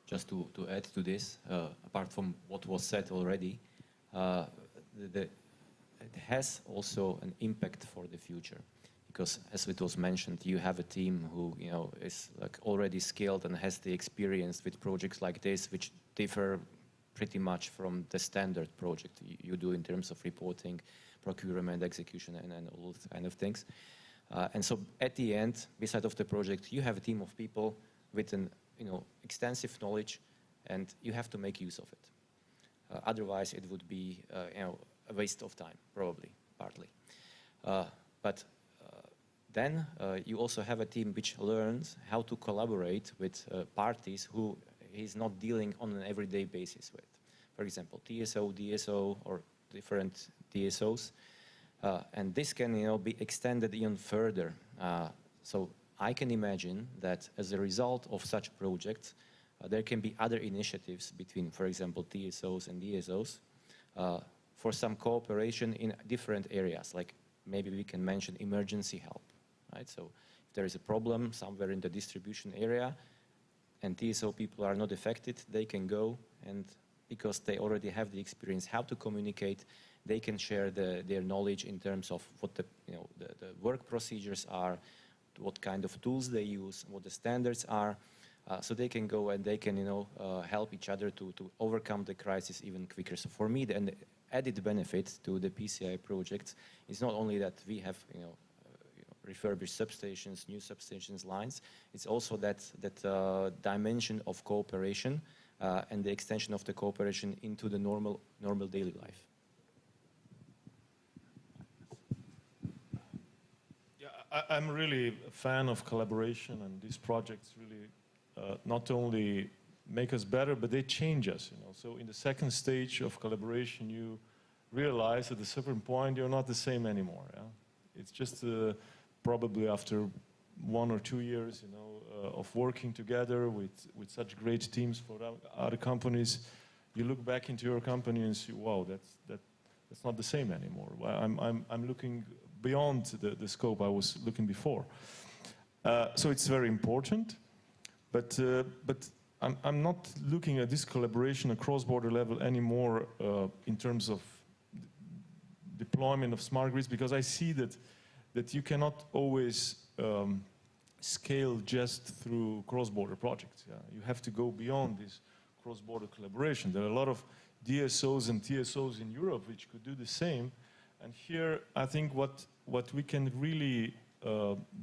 Just to add to this, apart from what was said already, it has also an impact for the future, because as it was mentioned, you have a team who is like already skilled and has the experience with projects like this, which differ pretty much from the standard project you do in terms of reporting, procurement, execution, and all those kind of things. And so at the end, beside of the project, you have a team of people with an extensive knowledge, and you have to make use of it. Otherwise, it would be a waste of time, probably, partly. But then you also have a team which learns how to collaborate with parties who he's not dealing on an everyday basis with. For example, TSO, DSO, or different DSOs. And this can be extended even further. So I can imagine that as a result of such projects, there can be other initiatives between, for example, TSOs and DSOs for some cooperation in different areas. Like maybe we can mention emergency help, right? So if there is a problem somewhere in the distribution area and TSO people are not affected, they can go, and because they already have the experience how to communicate, they can share their knowledge in terms of what the work procedures are, what kind of tools they use, what the standards are. So they can go and they can, help each other to overcome the crisis even quicker. So for me, the added benefit to the PCI projects is not only that we have, refurbished substations, new substations lines. It's also that dimension of cooperation and the extension of the cooperation into the normal daily life. I'm really a fan of collaboration, and these projects really not only make us better, but they change us. So in the second stage of collaboration, you realize at a certain point you're not the same anymore. Yeah? It's just probably after 1 or 2 years, of working together with such great teams for other companies, you look back into your company and see, wow, that's not the same anymore. I'm looking beyond the scope I was looking before. So it's very important, but I'm not looking at this collaboration at cross-border level anymore in terms of deployment of smart grids, because I see that you cannot always scale just through cross-border projects. Yeah? You have to go beyond this cross-border collaboration. There are a lot of DSOs and TSOs in Europe which could do the same. And here, I think what we can really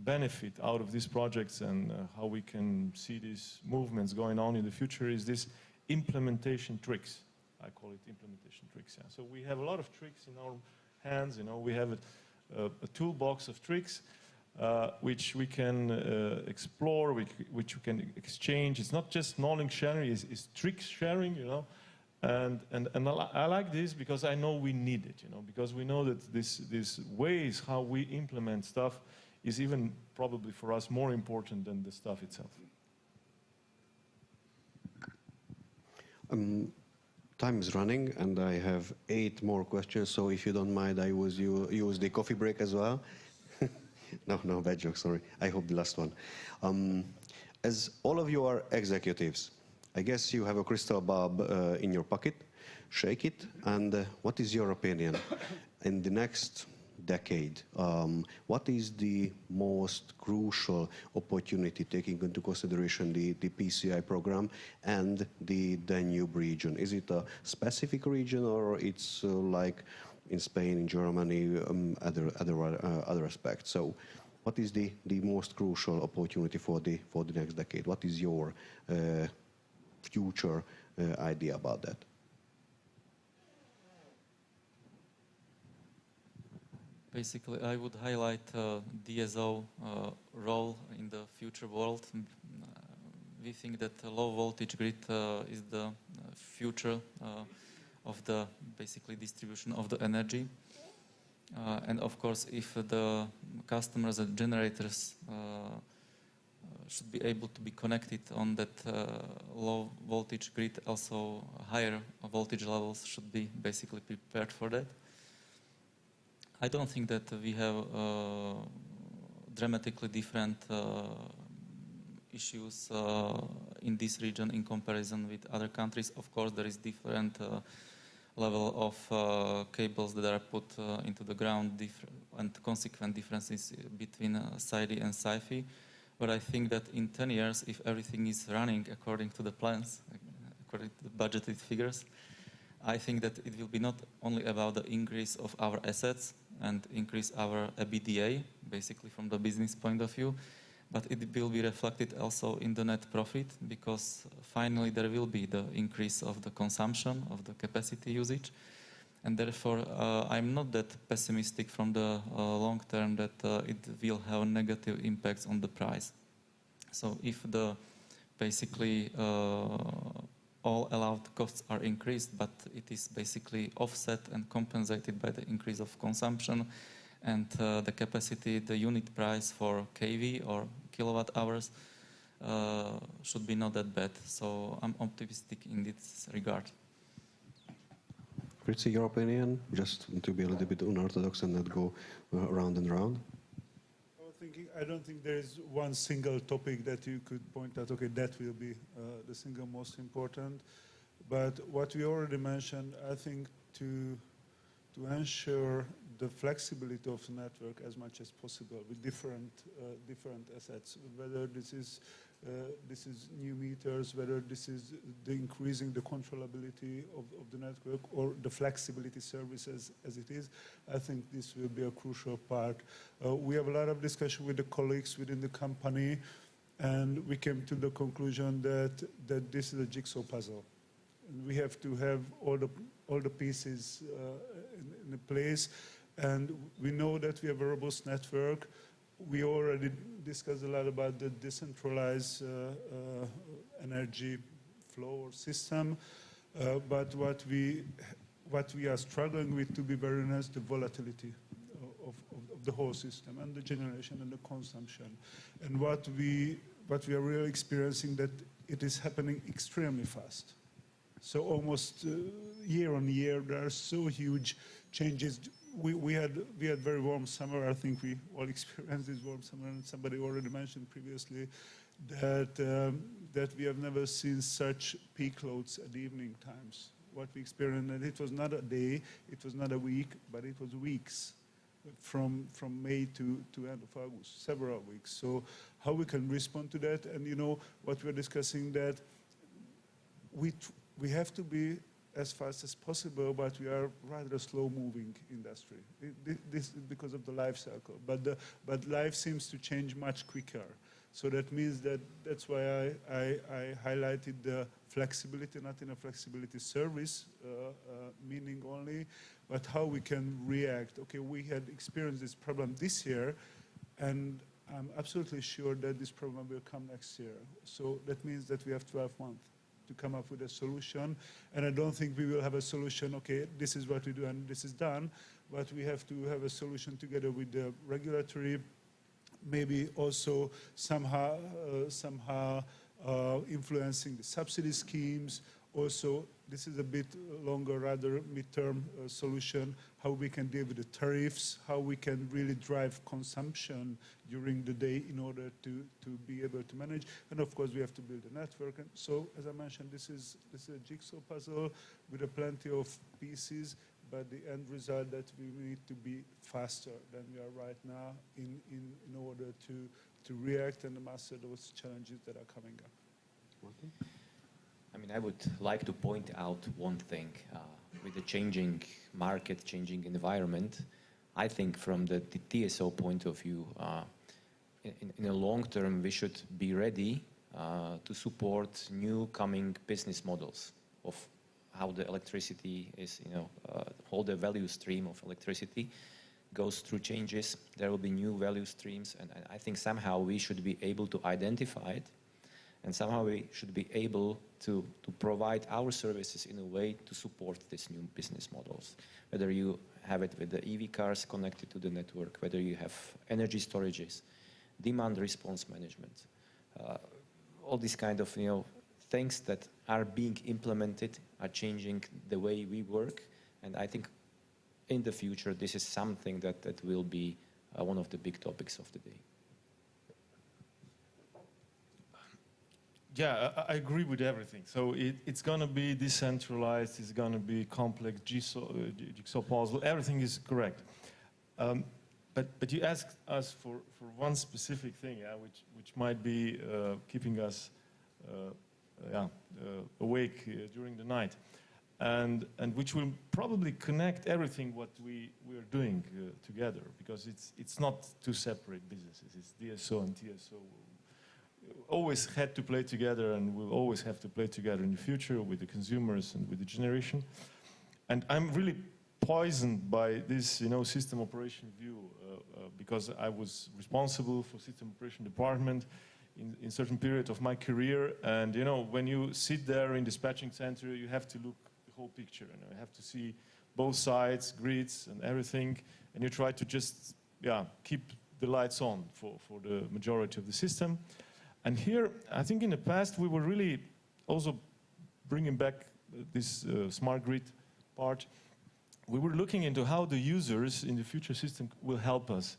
benefit out of these projects and how we can see these movements going on in the future is this implementation tricks. I call it implementation tricks. Yeah. So we have a lot of tricks in our hands. You know, we have a toolbox of tricks which we can explore, which we can exchange. It's not just knowledge sharing; it's trick sharing. You know. And I like this because I know we need it, you know, because we know that this ways how we implement stuff is even probably for us more important than the stuff itself. Time is running and I have 8 more questions, so if you don't mind, I will use the coffee break as well. No, bad joke, sorry. I hope the last one. As all of you are executives, I guess you have a crystal bulb in your pocket. Shake it, and what is your opinion? In the next decade, what is the most crucial opportunity, taking into consideration the PCI program and the Danube region? Is it a specific region, or it's like in Spain, in Germany, other aspects? So what is the most crucial opportunity for the next decade? What is your future idea about that? Basically, I would highlight DSO role in the future world. We think that low voltage grid is the future of the basically distribution of the energy. And of course, if the customers and generators should be able to be connected on that low voltage grid, also higher voltage levels should be basically prepared for that. I don't think that we have dramatically different issues in this region in comparison with other countries. Of course, there is different level of cables that are put into the ground and consequent differences between SAIDI and SAIFI. But I think that in 10 years, if everything is running according to the plans, according to the budgeted figures, I think that it will be not only about the increase of our assets and increase our EBITDA, basically from the business point of view, but it will be reflected also in the net profit, because finally there will be the increase of the consumption, of the capacity usage. And therefore, I'm not that pessimistic from the long term that it will have negative impacts on the price. So if the basically all allowed costs are increased, but it is basically offset and compensated by the increase of consumption and the capacity, the unit price for kV or kilowatt hours should be not that bad. So I'm optimistic in this regard. Fritzi, your opinion, just to be a little bit unorthodox and not go round and round? I don't think there is one single topic that you could point out, okay, that will be the single most important. But what we already mentioned, I think to ensure the flexibility of the network as much as possible with different assets, whether this is new meters, whether this is the increasing the controllability of the network or the flexibility services as it is, I think this will be a crucial part. We have a lot of discussion with the colleagues within the company, and we came to the conclusion that this is a jigsaw puzzle. And we have to have all the pieces in place, and we know that we have a robust network. We already discussed a lot about the decentralized energy flow or system, but what we are struggling with, to be very honest, the volatility of the whole system and the generation and the consumption. And what we are really experiencing, that it is happening extremely fast. So almost year on year, there are so huge changes. We had very warm summer. I think we all experienced this warm summer, and somebody already mentioned previously that we have never seen such peak loads at the evening times. What we experienced, and it was not a day, it was not a week, but it was weeks. from May to end of August, several weeks. So how we can respond to that, and you know what we're discussing, that we have to be as fast as possible, but we are rather slow-moving industry. This is because of the life cycle, but life seems to change much quicker. So that means that's why I highlighted the flexibility, not in a flexibility service, meaning only, but how we can react. Okay, we had experienced this problem this year, and I'm absolutely sure that this problem will come next year. So that means that we have 12 months to come up with a solution. And I don't think we will have a solution, okay, this is what we do and this is done, but we have to have a solution together with the regulatory, maybe also somehow influencing the subsidy schemes. Also, this is a bit longer, rather midterm solution, how we can deal with the tariffs, how we can really drive consumption during the day in order to be able to manage. And of course, we have to build a network. And so, as I mentioned, this is a jigsaw puzzle with plenty of pieces, but the end result that we need to be faster than we are right now in order to react and master those challenges that are coming up. I mean, I would like to point out one thing. With the changing market, changing environment, I think from the TSO point of view, in the long term, we should be ready to support new coming business models of how the electricity is, all the value stream of electricity goes through changes. There will be new value streams, and I think somehow we should be able to identify it, and somehow we should be able to provide our services in a way to support these new business models. Whether you have it with the EV cars connected to the network, whether you have energy storages, demand response management, all these kind of things that are being implemented are changing the way we work, and I think in the future this is something that will be one of the big topics of the day. Yeah, I agree with everything. So it's going to be decentralized, it's going to be complex, jigsaw puzzle, everything is correct. But you asked us for one specific thing, which might be keeping us awake during the night, and which will probably connect everything what we are doing together, because it's not two separate businesses. It's DSO and TSO. Always had to play together, and will always have to play together in the future with the consumers and with the generation. And I'm really poisoned by this, system operation view, because I was responsible for system operation department in certain period of my career. And when you sit there in dispatching center, you have to look the whole picture, you have to see both sides, grids, and everything, and you try to just keep the lights on for the majority of the system. And here, I think in the past, we were really also bringing back this smart grid part. We were looking into how the users in the future system will help us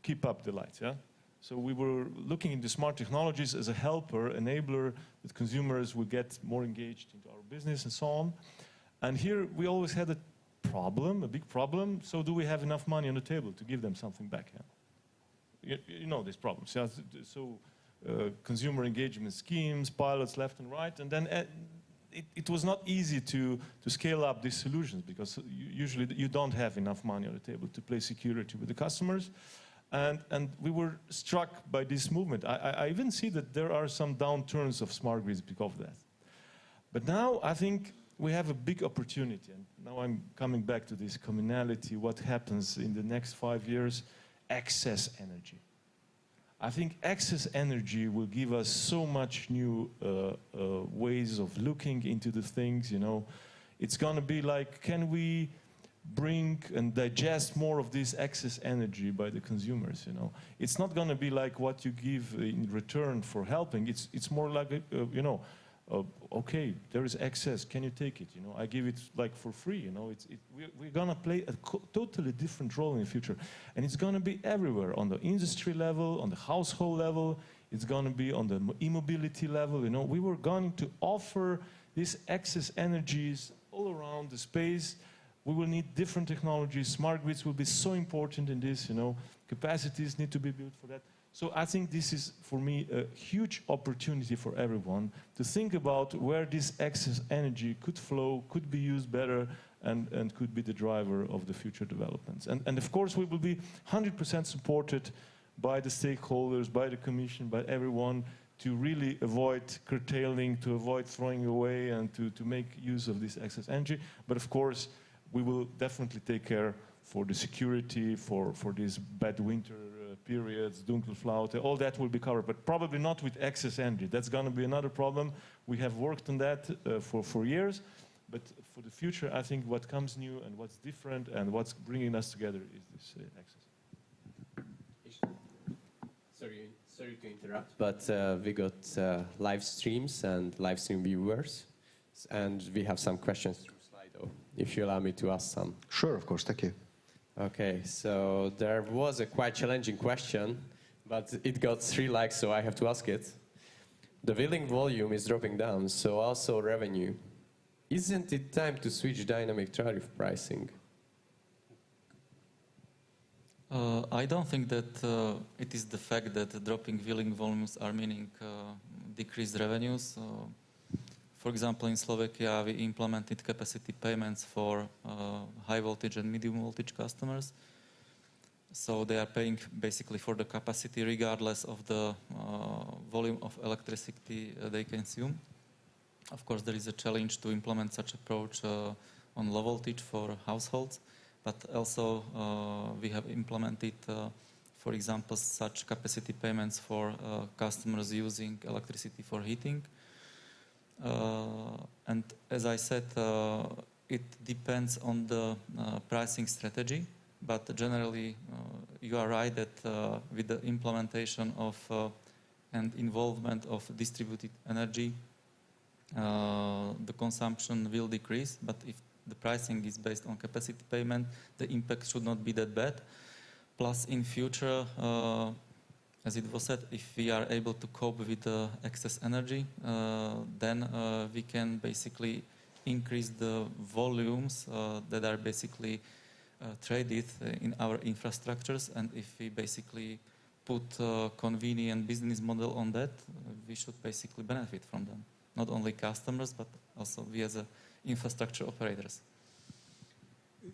keep up the lights. Yeah? So we were looking into smart technologies as a helper, enabler, that consumers will get more engaged into our business and so on. And here, we always had a problem, a big problem. So do we have enough money on the table to give them something back? Yeah? You know these problems. Yeah? So consumer engagement schemes, pilots left and right, and then it was not easy to scale up these solutions, because usually you don't have enough money on the table to play security with the customers. And we were struck by this movement. I even see that there are some downturns of smart grids because of that. But now I think we have a big opportunity, and now I'm coming back to this commonality, what happens in the next 5 years. Excess energy. I think excess energy will give us so much new ways of looking into the things, It's going to be like, can we bring and digest more of this excess energy by the consumers, It's not going to be like what you give in return for helping. It's more like, okay, there is excess, can you take it? I give it like for free, we're going to play a totally different role in the future. And it's going to be everywhere, on the industry level, on the household level, it's going to be on the e-mobility level, We were going to offer these excess energies all around the space We will need different technologies. Smart grids will be so important in this, you know. Capacities need to be built for that. So I think this is, for me, a huge opportunity for everyone to think about where this excess energy could flow, could be used better, and could be the driver of the future developments. And of course, we will be 100% supported by the stakeholders, by the Commission, by everyone, to really avoid curtailing, to avoid throwing away, and to make use of this excess energy. But of course, we will definitely take care for the security, for these bad winter periods, Dunkelflaute, all that will be covered, but probably not with excess energy. That's going to be another problem. We have worked on that for years, but for the future, I think what comes new and what's different and what's bringing us together is this excess. Sorry to interrupt, but we got live streams and live stream viewers, and we have some questions through Slido, if you allow me to ask some. Sure, of course, thank you. Okay, so there was a quite challenging question, but it got 3 likes, so I have to ask it. The billing volume is dropping down, so also revenue. Isn't it time to switch dynamic tariff pricing? I don't think that it is the fact that dropping billing volumes are meaning decreased revenues. For example, in Slovakia, we implemented capacity payments for high voltage and medium voltage customers. So they are paying basically for the capacity regardless of the volume of electricity they consume. Of course, there is a challenge to implement such approach on low voltage for households, but also we have implemented, for example, such capacity payments for customers using electricity for heating. And as I said, it depends on the pricing strategy, but generally you are right that with the implementation of and involvement of distributed energy, the consumption will decrease, but if the pricing is based on capacity payment, the impact should not be that bad. Plus, in future, as it was said, if we are able to cope with the excess energy, then we can basically increase the volumes that are basically traded in our infrastructures. And if we basically put a convenient business model on that, we should basically benefit from them. Not only customers, but also we as infrastructure operators.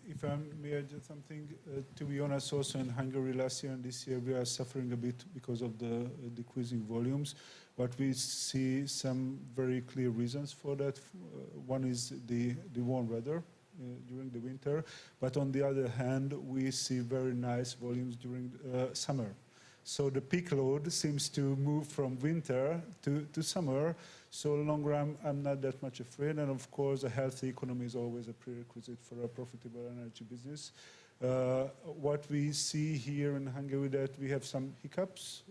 If I may add something, to be honest, also in Hungary last year and this year, we are suffering a bit because of the decreasing volumes. But we see some very clear reasons for that. One is the warm weather during the winter. But on the other hand, we see very nice volumes during summer. So the peak load seems to move from winter to summer. So in the long run, I'm not that much afraid. And of course, a healthy economy is always a prerequisite for a profitable energy business. What we see here in Hungary that we have some hiccups.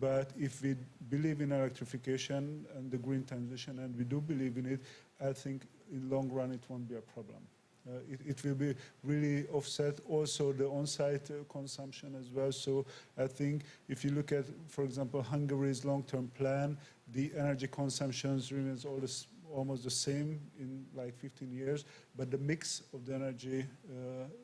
But if we believe in electrification and the green transition, and we do believe in it, I think in the long run it won't be a problem. It will be really offset also the on-site consumption as well. So I think if you look at, for example, Hungary's long-term plan, the energy consumptions remains almost the same in like 15 years, but the mix of the energy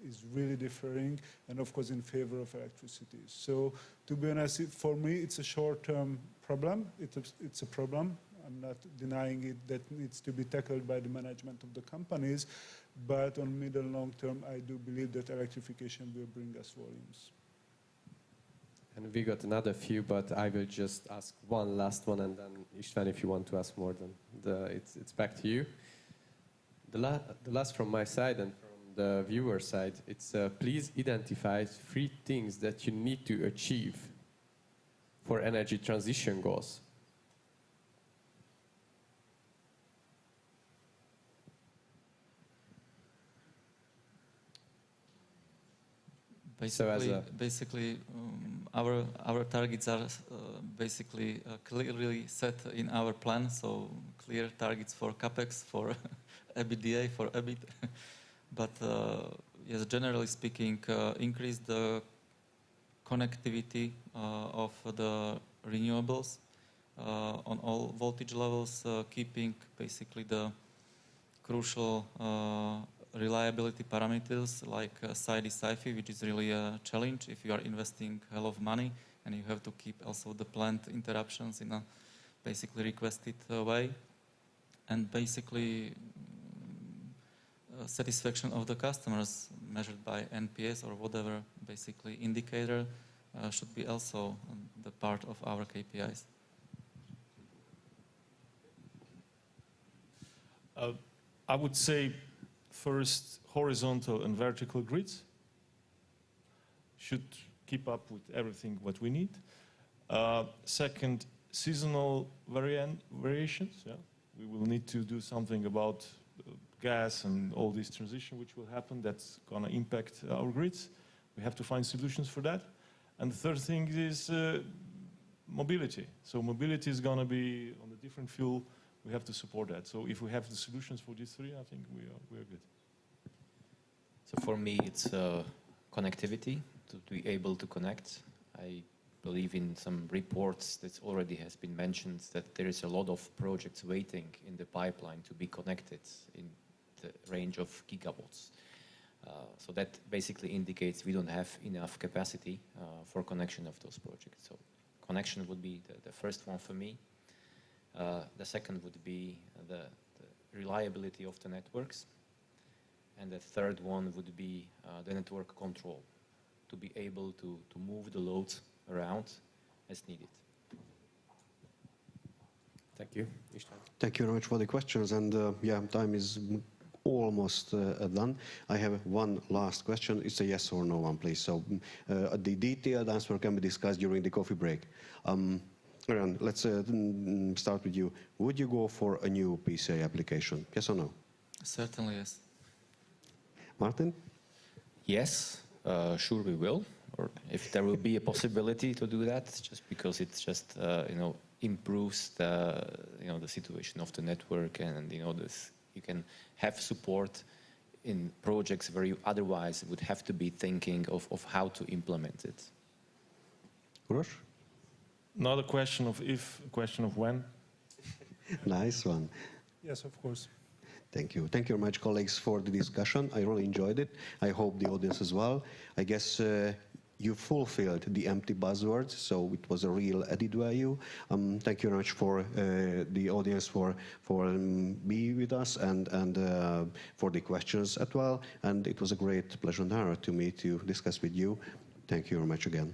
is really differing, and of course in favor of electricity. So to be honest, for me, it's a short-term problem. It's a problem. I'm not denying it, that needs to be tackled by the management of the companies. But on middle and long term, I do believe that electrification will bring us volumes. And we got another few, but I will just ask one last one, and then István, if you want to ask more, then it's back to you. The last from my side and from the viewer side, it's please identify 3 things that you need to achieve for energy transition goals. Basically, our targets are basically clearly set in our plan. So clear targets for capex, for EBITDA, for EBIT. But yes, generally speaking, increase the connectivity of the renewables on all voltage levels, keeping basically the crucial reliability parameters like SAIDI, which is really a challenge if you are investing a lot of money and you have to keep also the planned interruptions in a basically requested way. And basically satisfaction of the customers measured by NPS or whatever basically indicator should be also the part of our KPIs. I would say first, horizontal and vertical grids should keep up with everything what we need. Second, seasonal variations. Yeah? We will need to do something about gas and all this transition which will happen that's going to impact our grids. We have to find solutions for that. And the third thing is mobility. So mobility is going to be on a different fuel. We have to support that. So if we have the solutions for these three, I think we are good. So for me, it's connectivity, to be able to connect. I believe in some reports that already has been mentioned that there is a lot of projects waiting in the pipeline to be connected in the range of gigawatts. So that basically indicates we don't have enough capacity for connection of those projects. So connection would be the first one for me. The second would be the reliability of the networks. And the third one would be the network control, to be able to move the loads around as needed. Thank you. Thank you very much for the questions. And yeah, time is almost done. I have one last question. It's a yes or no one, please. So the detailed answer can be discussed during the coffee break. Aaron, let's start with you. Would you go for a new PCI application? Yes or no? Certainly, yes. Martin? Yes, sure we will. Or if there will be a possibility to do that, just because it's just improves the the situation of the network, and this you can have support in projects where you otherwise would have to be thinking of how to implement it. Uroš? Not a question of if, a question of when. Nice one. Yes, of course. Thank you. Thank you very much, colleagues, for the discussion. I really enjoyed it. I hope the audience as well. I guess you fulfilled the empty buzzwords, so it was a real added value. Thank you very much for the audience for being with us and for the questions as well. And it was a great pleasure and honor to me to discuss with you. Thank you very much again.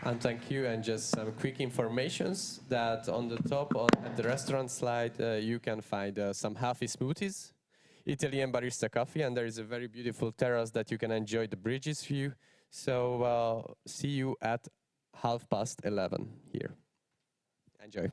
And thank you. And just some quick informations that on the top at the restaurant slide, you can find some healthy smoothies, Italian barista coffee, and there is a very beautiful terrace that you can enjoy the bridges view. So see you at 11:30 here. Enjoy.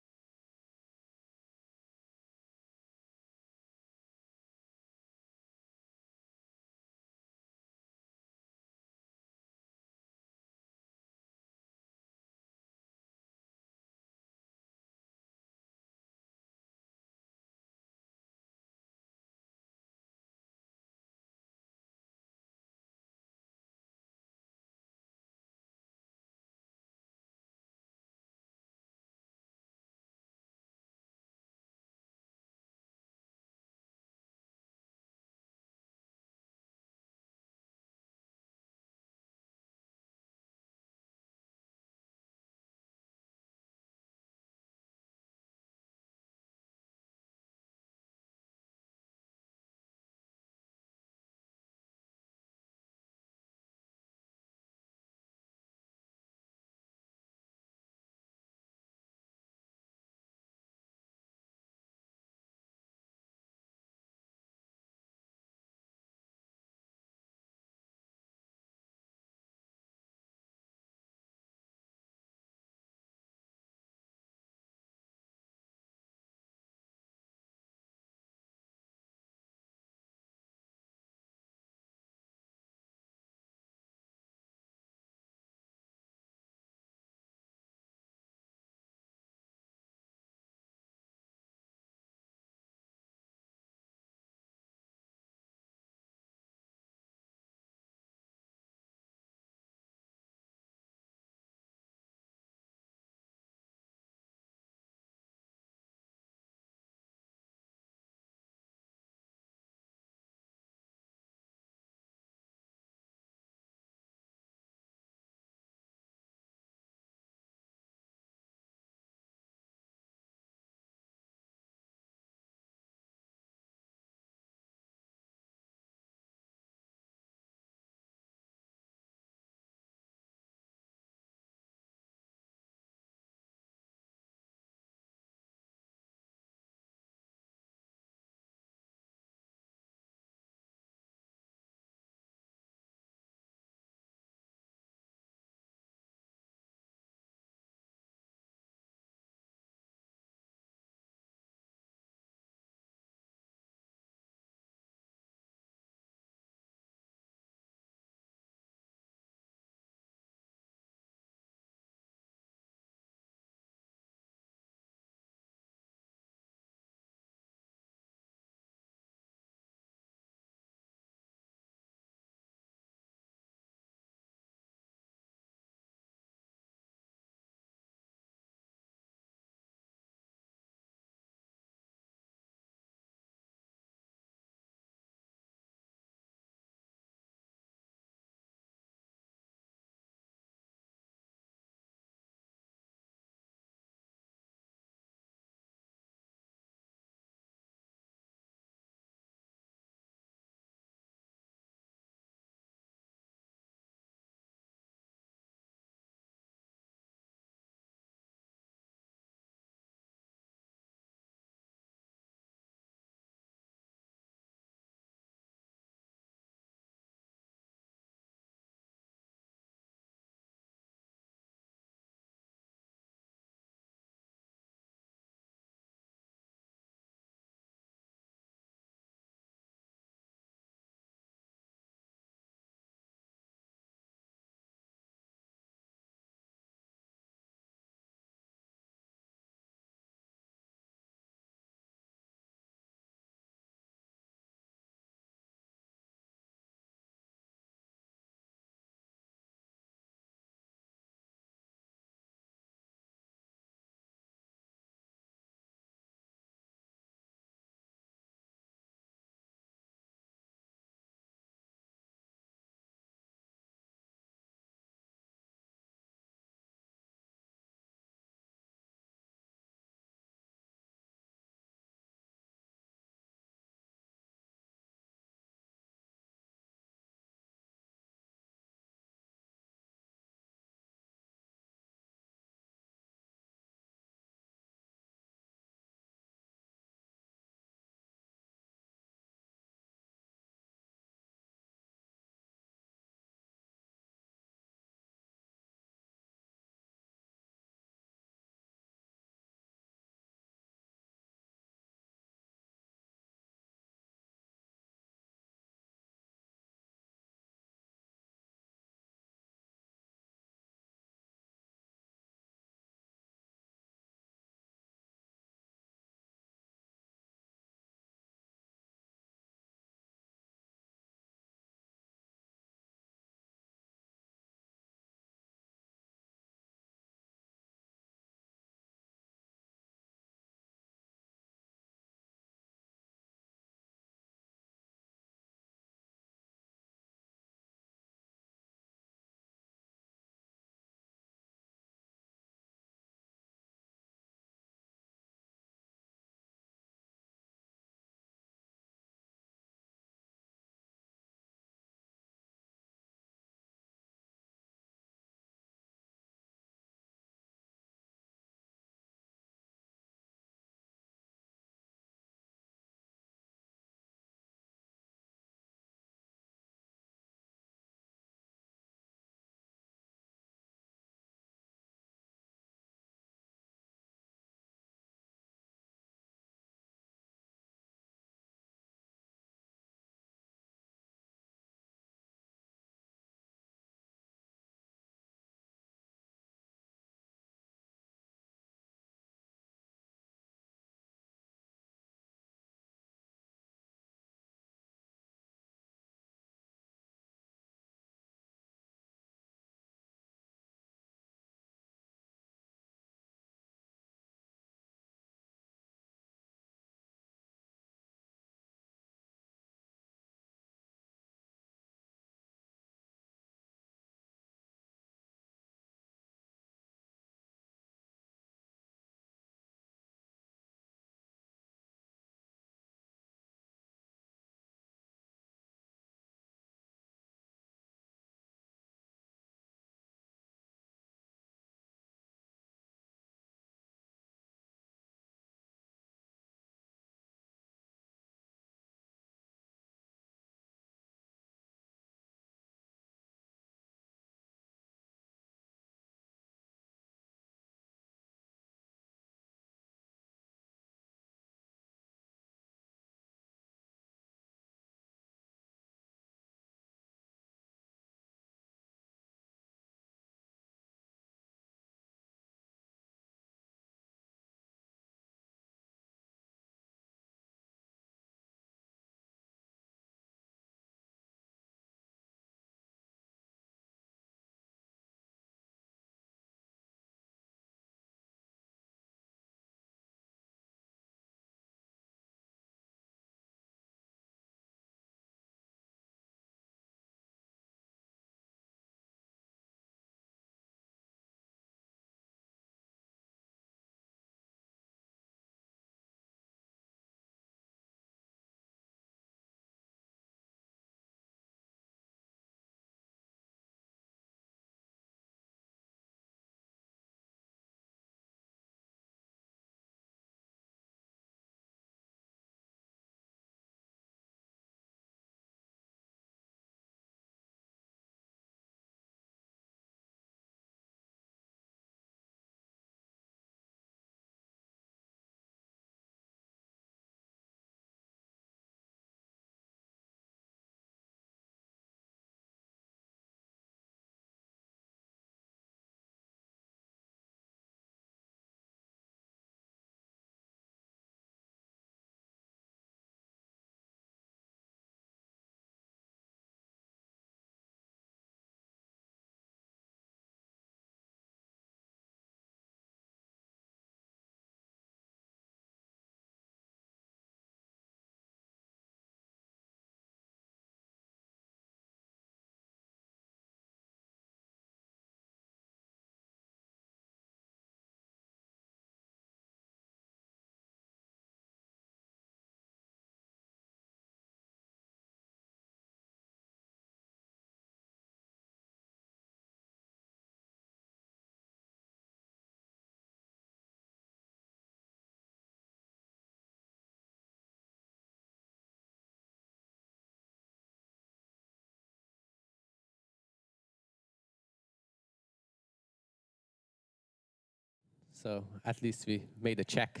So at least we made a check.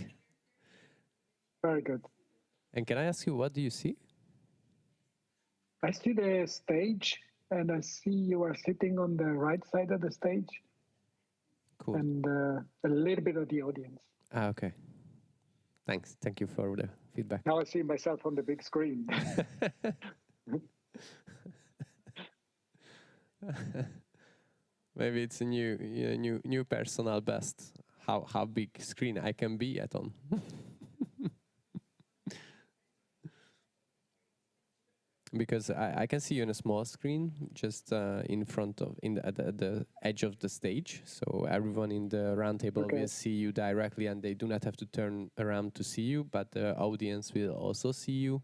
Very good. And can I ask you, what do you see? I see the stage, and I see you are sitting on the right side of the stage. Cool. And a little bit of the audience. Ah, okay. Thanks. Thank you for the feedback. Now I see myself on the big screen. Maybe it's a new personal best. How big screen I can be at on. Because I can see you on a small screen, just in front of, at the edge of the stage. So everyone in the round table will see you directly, and they do not have to turn around to see you, but the audience will also see you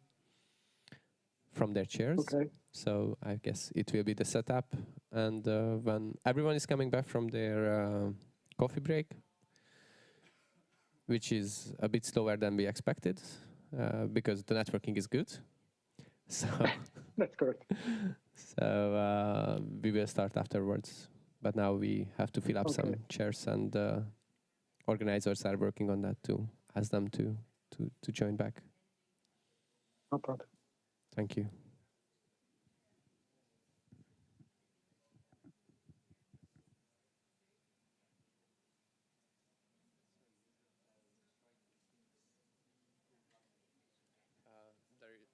from their chairs. Okay. So I guess it will be the setup. And when everyone is coming back from their coffee break, which is a bit slower than we expected, because the networking is good. So that's good. So we will start afterwards. But now we have to fill up some chairs, and organizers are working on that to ask them to join back. No problem. Thank you.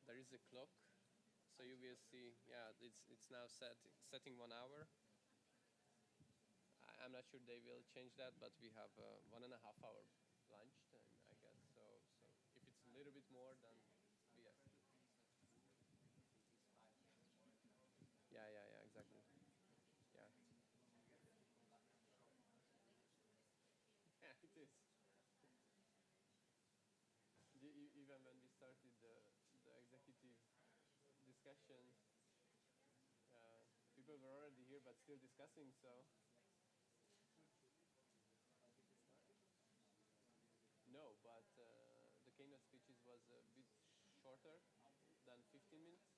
There is a clock, so you will see. Yeah, it's now setting 1 hour. I'm not sure they will change that, but we have a 1.5 hour lunch time, I guess. So if it's a little bit more, then we have. Yeah, exactly. Yeah. Yeah, it is. Even when we started the executive discussions, people were already here, but still discussing. So no, but the keynote speeches was a bit shorter than 15 minutes,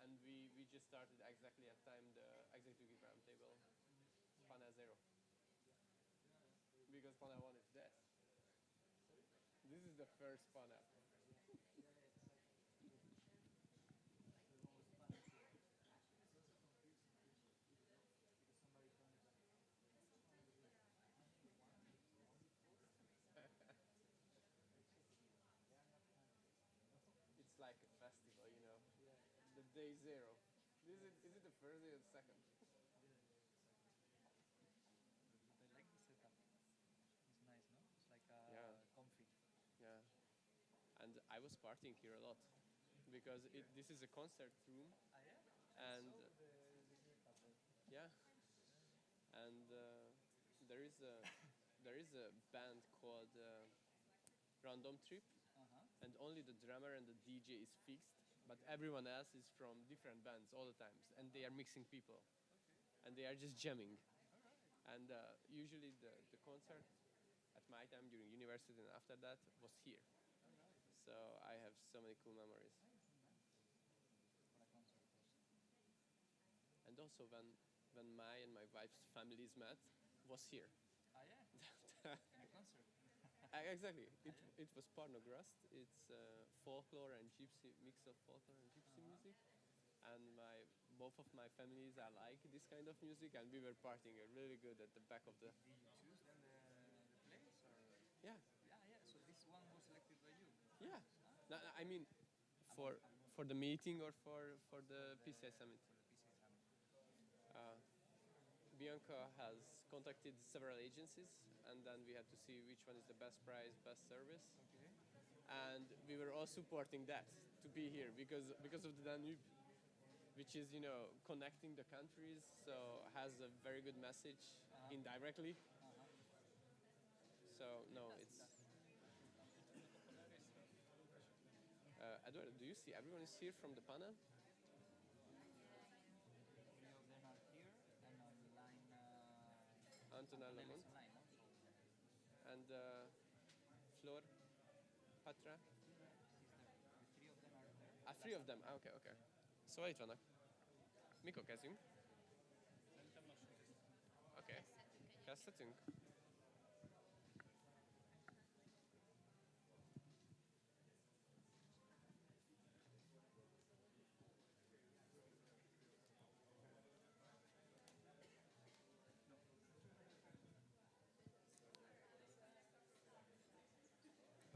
and we just started exactly at time the executive roundtable, PANA 0, because PANA 1 is dead. This is the first PANA. It's like a festival, you know. The day 0. Is it the first day or the second? I like the setup. It's nice, no? It's like comfy. Yeah. And I was partying here a lot because this is a concert room. And yeah. And there is a band called Random Trip, and only the drummer and the DJ is fixed, but everyone else is from different bands all the times, and they are mixing people, and they are just jamming. And usually the concert at my time during university and after that was here. So I have so many cool memories. And also when my and my wife's families met, was here. Ah, yeah? In a concert? Exactly. It was Parnograst. It's folklore and gypsy, mix of folklore and gypsy music. And both of my families are like this kind of music, and we were partying really good at the back of the. Did you choose then the place? Or? Yeah. Yeah. So this one was selected by you? Yeah. No, I mean, for the meeting or for the PCI Summit. For the PCI Summit. Bianca has contacted several agencies, and then we had to see which one is the best price, best service. Okay. And we were all supporting that to be here because of the Danube, which is, connecting the countries, so has a very good message indirectly. So no, it's. Eduardo, do you see everyone is here from the panel? 3 of them are here, and online. Antonella Mont. And Flor, Patra. The 3 of them are there. 3 of them. Okay. Szóval itt vannak. Mikor kezdünk? Oké. Kezdhetünk?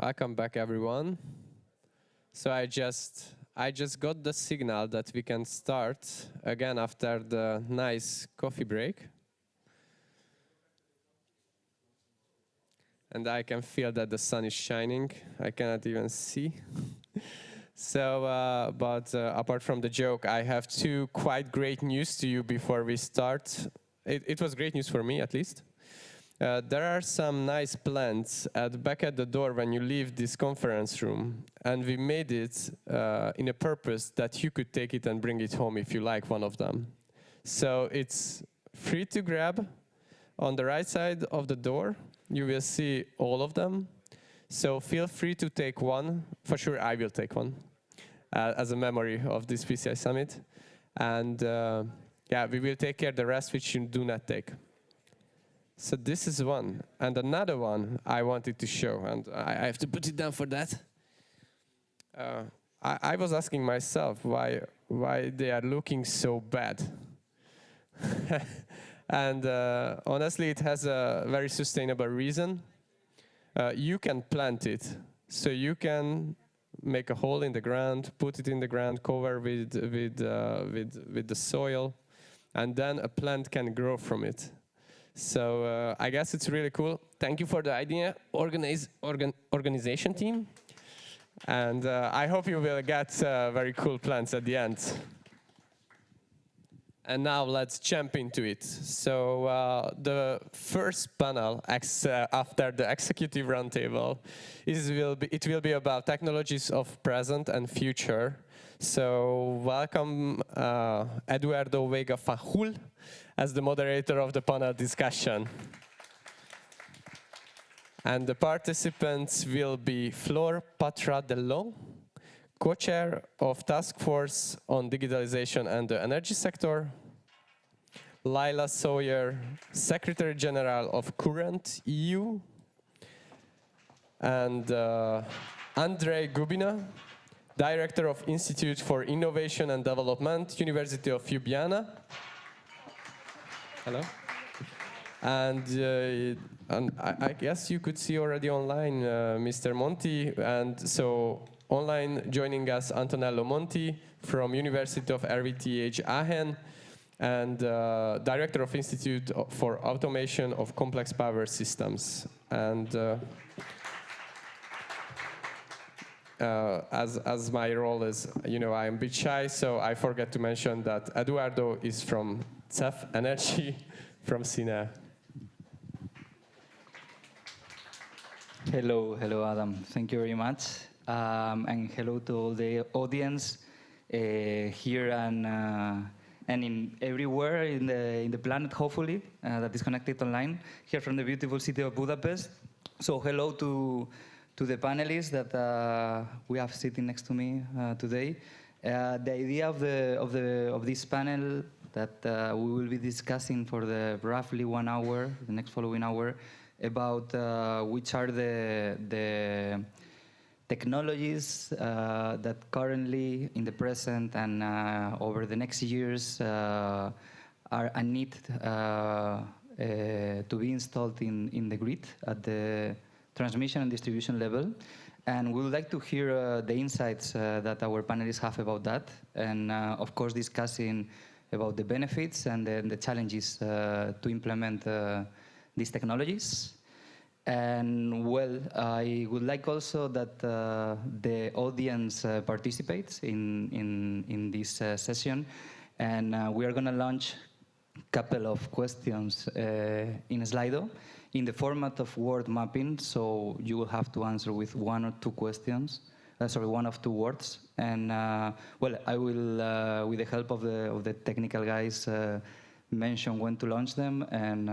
Welcome back, everyone. So I just got the signal that we can start again after the nice coffee break. And I can feel that the sun is shining. I cannot even see. So, but apart from the joke, I have two quite great news to you before we start. It was great news for me, at least. There are some nice plants back at the door when you leave this conference room, and we made it in a purpose that you could take it and bring it home if you like one of them. So it's free to grab. On the right side of the door, you will see all of them. So feel free to take one. For sure, I will take one as a memory of this PCI Summit. And yeah, we will take care of the rest which you do not take. So this is one. And another one I wanted to show, and I have to put it down for that. I was asking myself why they are looking so bad. And honestly, it has a very sustainable reason. You can plant it. So you can make a hole in the ground, put it in the ground, cover with the soil, and then a plant can grow from it. So I guess it's really cool. Thank you for the idea, organization team. And I hope you will get very cool plants at the end. And now let's jump into it. So the first panel after the executive roundtable, it will be about technologies of present and future. So welcome Eduardo Vega Fajul as the moderator of the panel discussion. And the participants will be Flor Patra-Delon, co-chair of Task Force on Digitalization and the Energy Sector, Laila Sawyer, Secretary General of Current EU, and Andrei Gubina, Director of Institute for Innovation and Development, University of Ljubljana. Hello. And I guess you could see already online Mr. Monti, and so online joining us Antonello Monti from University of RWTH Aachen, and Director of Institute for Automation of Complex Power Systems. And as my role is, I'm a bit shy, so I forget to mention that Eduardo is from CEF Energy from Sina. Hello, Adam. Thank you very much. And hello to all the audience here and in everywhere in the planet, hopefully, that is connected online, here from the beautiful city of Budapest. So hello to the panelists that we have sitting next to me today. The idea of this panel that we will be discussing for the roughly 1 hour, the next following hour, about which are the technologies that currently, in the present and over the next years, are a need to be installed in the grid at the transmission and distribution level. And we would like to hear the insights that our panelists have about that, and of course discussing about the benefits and the challenges to implement these technologies. And well, I would like also that the audience participates in this session, and we are going to launch a couple of questions in Slido in the format of word mapping, so you will have to answer with 1 or 2 questions. Sorry, 1 of 2 words. And well, I will, with the help of the technical guys, mention when to launch them. And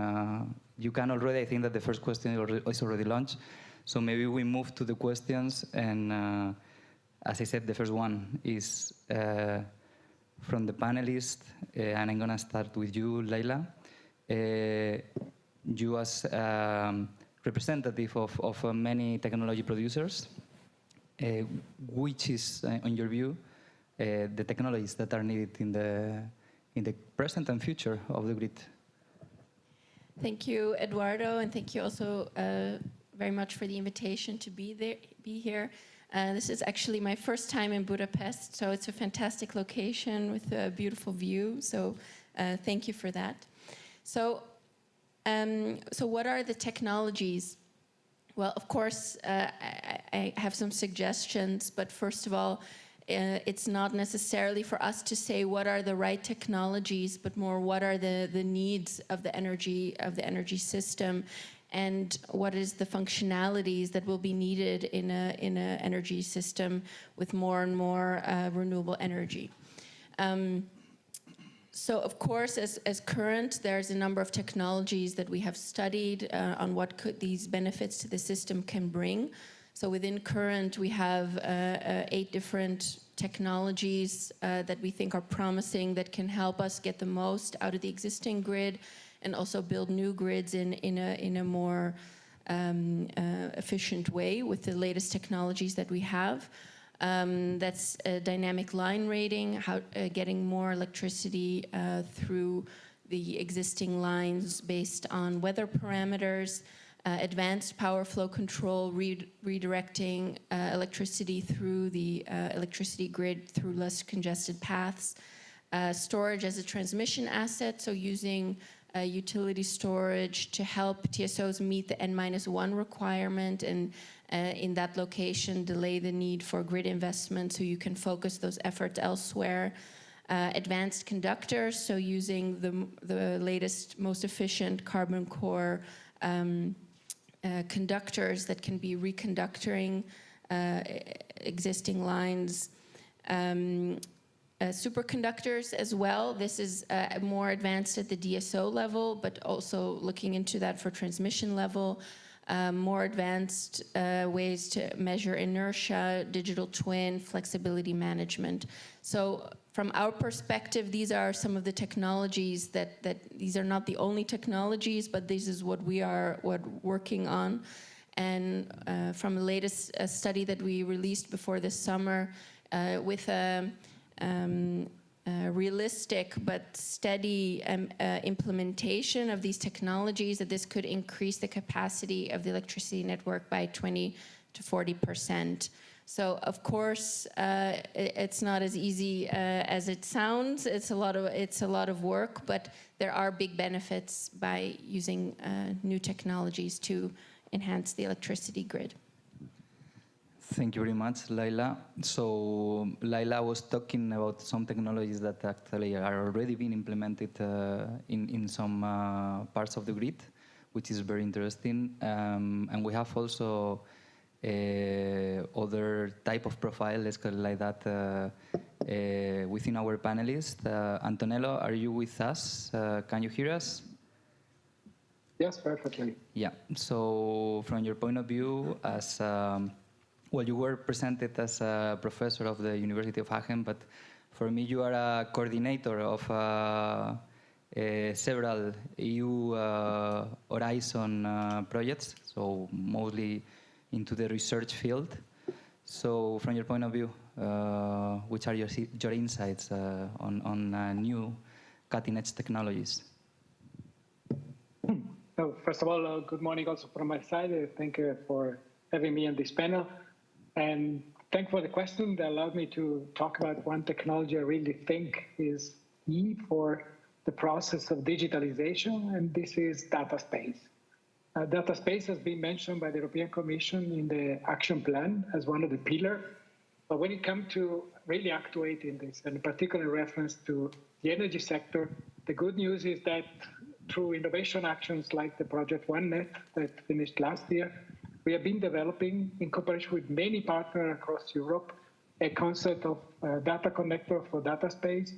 you can already, I think that the first question is already launched. So maybe we move to the questions. And as I said, the first one is from the panelists. And I'm going to start with you, Laila. You as representative of many technology producers, which is, in your view, the technologies that are needed in the present and future of the grid? Thank you, Eduardo, and thank you also very much for the invitation to be here. This is actually my first time in Budapest, so it's a fantastic location with a beautiful view. So thank you for that. So what are the technologies? Well, of course, I have some suggestions, but first of all, it's not necessarily for us to say what are the right technologies, but more what are the needs of the energy system, and what is the functionalities that will be needed in a energy system with more and more renewable energy. So of course, as current, there's a number of technologies that we have studied on what these benefits to the system can bring. So within current, we have 8 different technologies that we think are promising, that can help us get the most out of the existing grid and also build new grids in a more efficient way with the latest technologies that we have. That's dynamic line rating, getting more electricity through the existing lines based on weather parameters, advanced power flow control, redirecting electricity through the electricity grid through less congested paths, storage as a transmission asset, so using utility storage to help TSOs meet the N-1 requirement, and in that location delay the need for grid investment so you can focus those efforts elsewhere. Advanced conductors, so using the latest, most efficient carbon core conductors that can be reconductoring existing lines. Superconductors as well. This is more advanced at the DSO level, but also looking into that for transmission level. More advanced ways to measure inertia, digital twin, flexibility management. So from our perspective, these are some of the technologies that these are not the only technologies, but this is what we are working on. And from the latest study that we released before this summer, with a realistic but steady implementation of these technologies, that this could increase the capacity of the electricity network by 20 to 40%. So of course, it's not as easy as it sounds. It's a lot of work, but there are big benefits by using new technologies to enhance the electricity grid. Thank you very much, Laila. So Laila was talking about some technologies that actually are already being implemented in some parts of the grid, which is very interesting. And we have also other type of profile, let's call it like that, within our panelists. Antonello, are you with us? Can you hear us? Yes, perfectly. Yeah, so from your point of view, as well, you were presented as a professor of the University of Aachen, but for me, you are a coordinator of several EU Horizon projects, so mostly into the research field. So from your point of view, which are your insights on new cutting-edge technologies? So first of all, good morning also from my side. Thank you for having me on this panel. And thank you for the question that allowed me to talk about one technology I really think is key for the process of digitalization, and this is data space. Data space has been mentioned by the European Commission in the action plan as one of the pillars. But when it comes to really actuating this, and in particular in reference to the energy sector, the good news is that through innovation actions like the Project OneNet that finished last year, we have been developing, in cooperation with many partners across Europe, a concept of data connector for data space,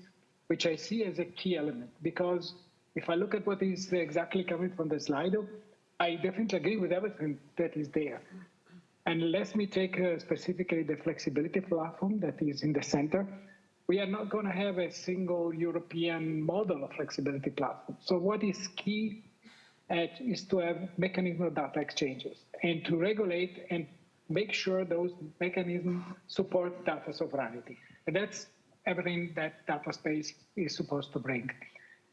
which I see as a key element. Because if I look at what is exactly coming from the slide, I definitely agree with everything that is there. And let me take specifically the flexibility platform that is in the center. We are not going to have a single European model of flexibility platform. So what is key is to have mechanism of data exchanges and to regulate and make sure those mechanisms support data sovereignty. And that's everything that data space is supposed to bring.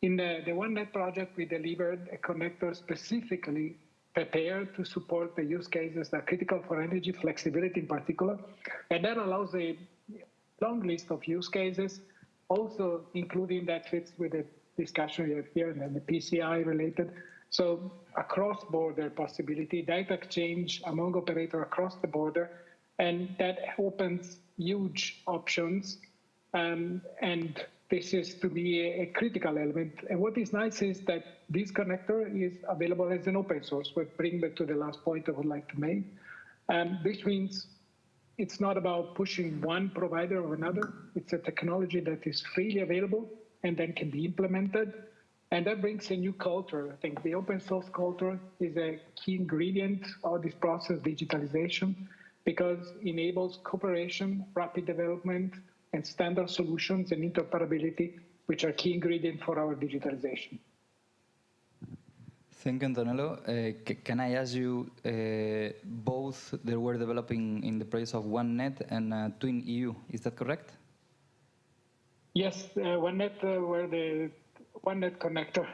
In the OneNet project, we delivered a connector specifically prepared to support the use cases that are critical for energy flexibility in particular. And that allows a long list of use cases, also including that fits with the discussion we have here and the PCI related. So across border possibility, data exchange among operators across the border, and that opens huge options. And this is to be a critical element. And what is nice is that this connector is available as an open source, which brings me to the last point I would like to make. This means it's not about pushing one provider or another. It's a technology that is freely available and then can be implemented. And that brings a new culture. I think the open source culture is a key ingredient of this process, digitalization, because it enables cooperation, rapid development, and standard solutions and interoperability, which are key ingredients for our digitalization. Thank you, Antonello. Can I ask you, both they were developing in the place of OneNet and Twin EU, is that correct? Yes, OneNet, where the OneNet connector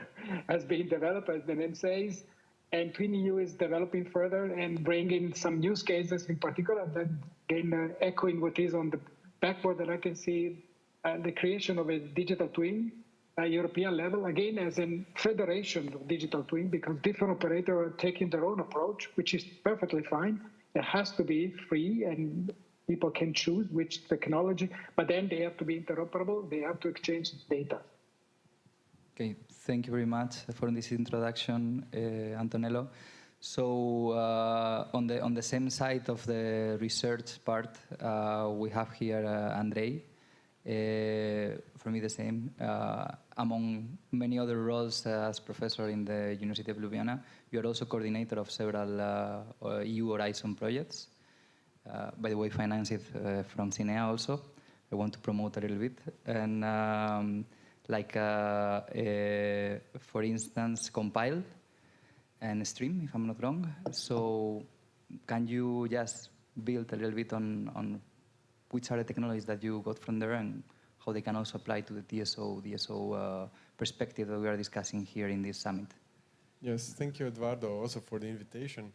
has been developed, as the name says, and Twin EU is developing further and bringing some use cases in particular, that again echoing what is on the backboard that I can see the creation of a digital twin at European level, again as a federation of digital twin, because different operators are taking their own approach, which is perfectly fine. It has to be free and people can choose which technology, but then they have to be interoperable, they have to exchange data. Okay, thank you very much for this introduction, Antonello. So on the same side of the research part, we have here Andrei. For me, the same. Among many other roles as professor in the University of Ljubljana, you are also coordinator of several EU Horizon projects. By the way, financed from CINEA also. I want to promote a little bit. And for instance, Compile and Stream, if I'm not wrong. So can you just build a little bit on which are the technologies that you got from there and how they can also apply to the DSO perspective that we are discussing here in this summit? Yes, thank you, Eduardo, also for the invitation.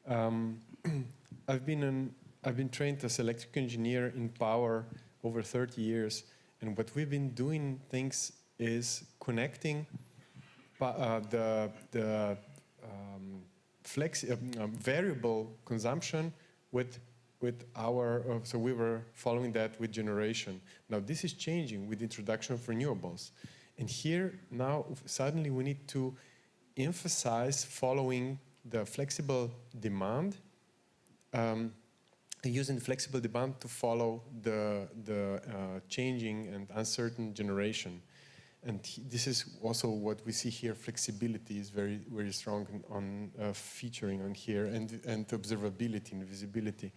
I've been trained as electrical engineer in power over 30 years, and what we've been doing things is connecting the variable consumption with our, so we were following that with generation. Now this is changing with the introduction of renewables. And here now suddenly we need to emphasize following the flexible demand, using flexible demand to follow the changing and uncertain generation. And this is also what we see here. Flexibility is very, very strong on featuring on here, and observability and visibility.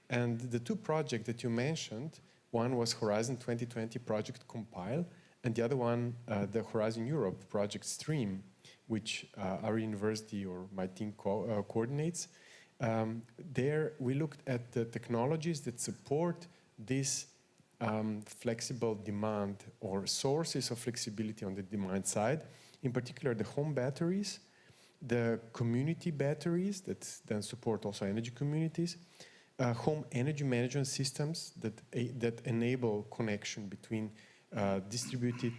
And the two projects that you mentioned, one was Horizon 2020 Project Compile, and the other one, the Horizon Europe Project Stream, which our university or my team coordinates. There we looked at the technologies that support this flexible demand or sources of flexibility on the demand side, in particular the home batteries, the community batteries that then support also energy communities, home energy management systems that enable connection between distributed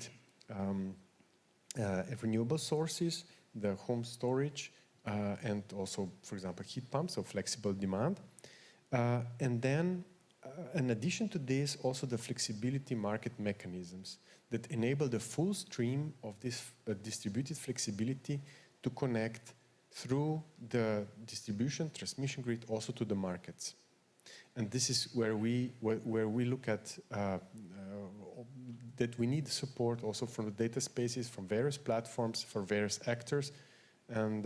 renewable sources, the home storage, and also, for example, heat pumps, so flexible demand. And then in addition to this, also the flexibility market mechanisms that enable the full stream of this distributed flexibility to connect through the distribution transmission grid also to the markets. And this is where we look at that we need support also from the data spaces, from various platforms, for various actors. And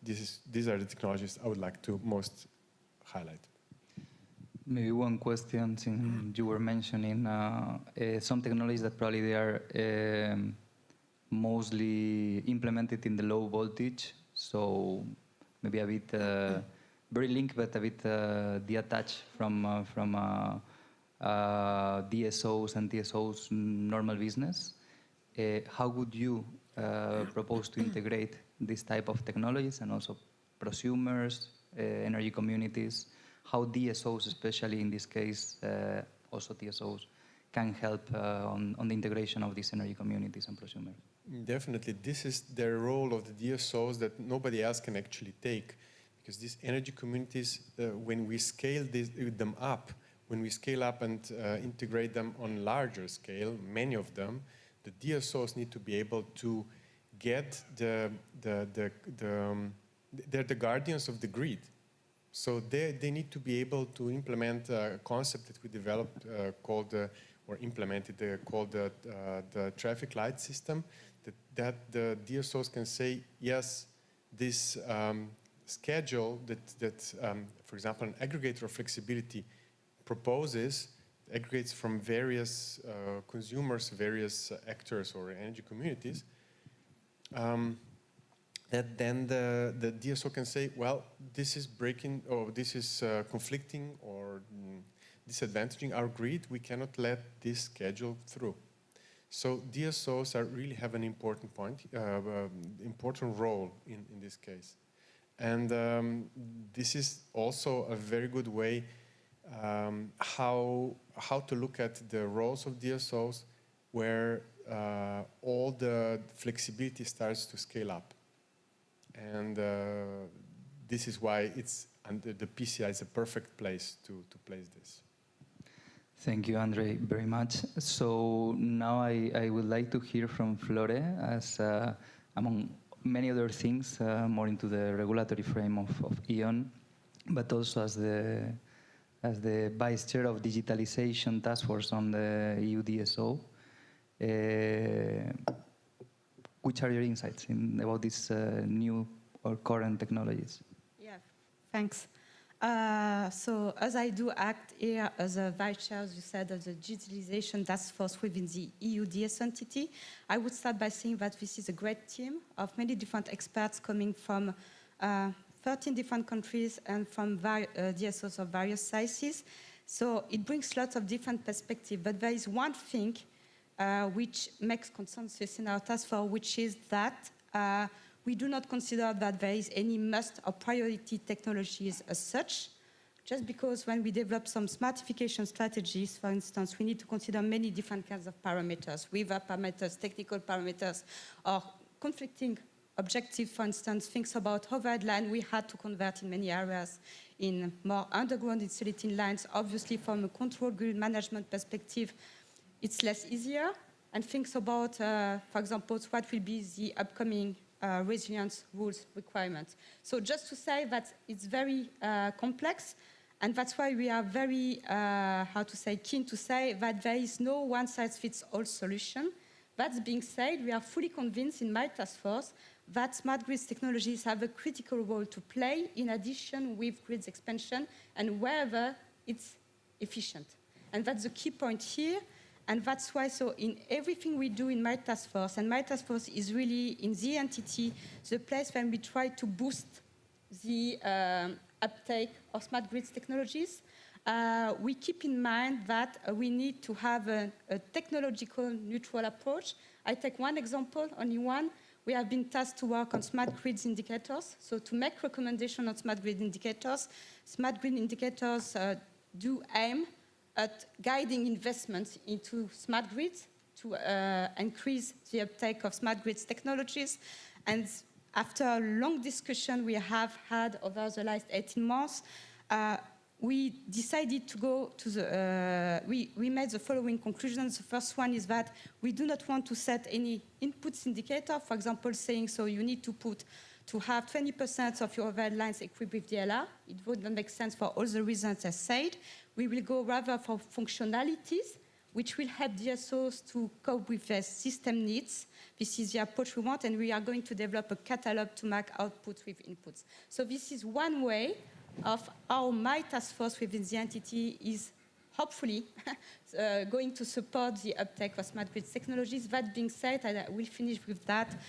these are the technologies I would like to most highlight. Maybe one question, since you were mentioning some technologies that probably they are mostly implemented in the low voltage, so maybe a bit very linked, but a bit detached from DSOs and TSOs normal business. How would you propose to integrate this type of technologies and also prosumers, energy communities, how DSOs, especially in this case, also TSOs, can help on the integration of these energy communities and prosumers. Definitely, this is the role of the DSOs that nobody else can actually take, because these energy communities, when we scale them up, when we scale up and integrate them on larger scale, many of them, the DSOs need to be able to get they're the guardians of the grid. So they need to be able to implement a concept that we developed called the traffic light system, that the DSOs can say, yes, this schedule that for example, an aggregator of flexibility proposes, aggregates from various consumers, various actors or energy communities, that then the DSO can say, well, this is breaking, or this is conflicting or disadvantaging our grid. We cannot let this schedule through. So DSOs really have an important role in this case. And this is also a very good way how to look at the roles of DSOs, where all the flexibility starts to scale up. And this is why the PCI is a perfect place to place this. Thank you, Andre, very much. So now I would like to hear from Flore, as among many other things, more into the regulatory frame of E.ON, but also as the Vice Chair of Digitalization Task Force on the EU DSO. Which are your insights about these new or current technologies? Yeah, thanks. So as I do act here as a Vice Chair, as you said, of the Digitalization Task Force within the EU DS entity, I would start by saying that this is a great team of many different experts coming from 13 different countries and from DSOs of various sizes. So it brings lots of different perspectives, but there is one thing which makes consensus in our task force, which is that we do not consider that there is any must or priority technologies as such, just because when we develop some smartification strategies, for instance, we need to consider many different kinds of parameters, weather parameters, technical parameters, or conflicting objectives, for instance, things about overhead line we had to convert in many areas in more underground insulating lines. Obviously, from a control grid management perspective, it's less easier. And things about, for example, what will be the upcoming resilience rules requirements. So just to say that it's very complex, and that's why we are very, keen to say that there is no one-size-fits-all solution. That being said, we are fully convinced in my task force that smart grids technologies have a critical role to play in addition with grids expansion and wherever it's efficient. And that's the key point here. And that's why, so in everything we do in my task force, and my task force is really in the entity, the place when we try to boost the uptake of smart grids technologies, we keep in mind that we need to have a technological neutral approach. I take one example, only one. We have been tasked to work on smart grids indicators. So to make recommendations on smart grid indicators do aim at guiding investments into smart grids to increase the uptake of smart grids technologies. And after a long discussion we have had over the last 18 months, we decided to go to the, we made the following conclusions. The first one is that we do not want to set any inputs indicator, for example, saying, so you need to have 20% of your overhead lines equipped with DLR. It wouldn't make sense for all the reasons I said. We will go rather for functionalities, which will help DSOs to cope with their system needs. This is the approach we want, and we are going to develop a catalog to make outputs with inputs. So this is one way of how my task force within the entity is hopefully going to support the uptake of smart grid technologies. That being said, I will finish with that.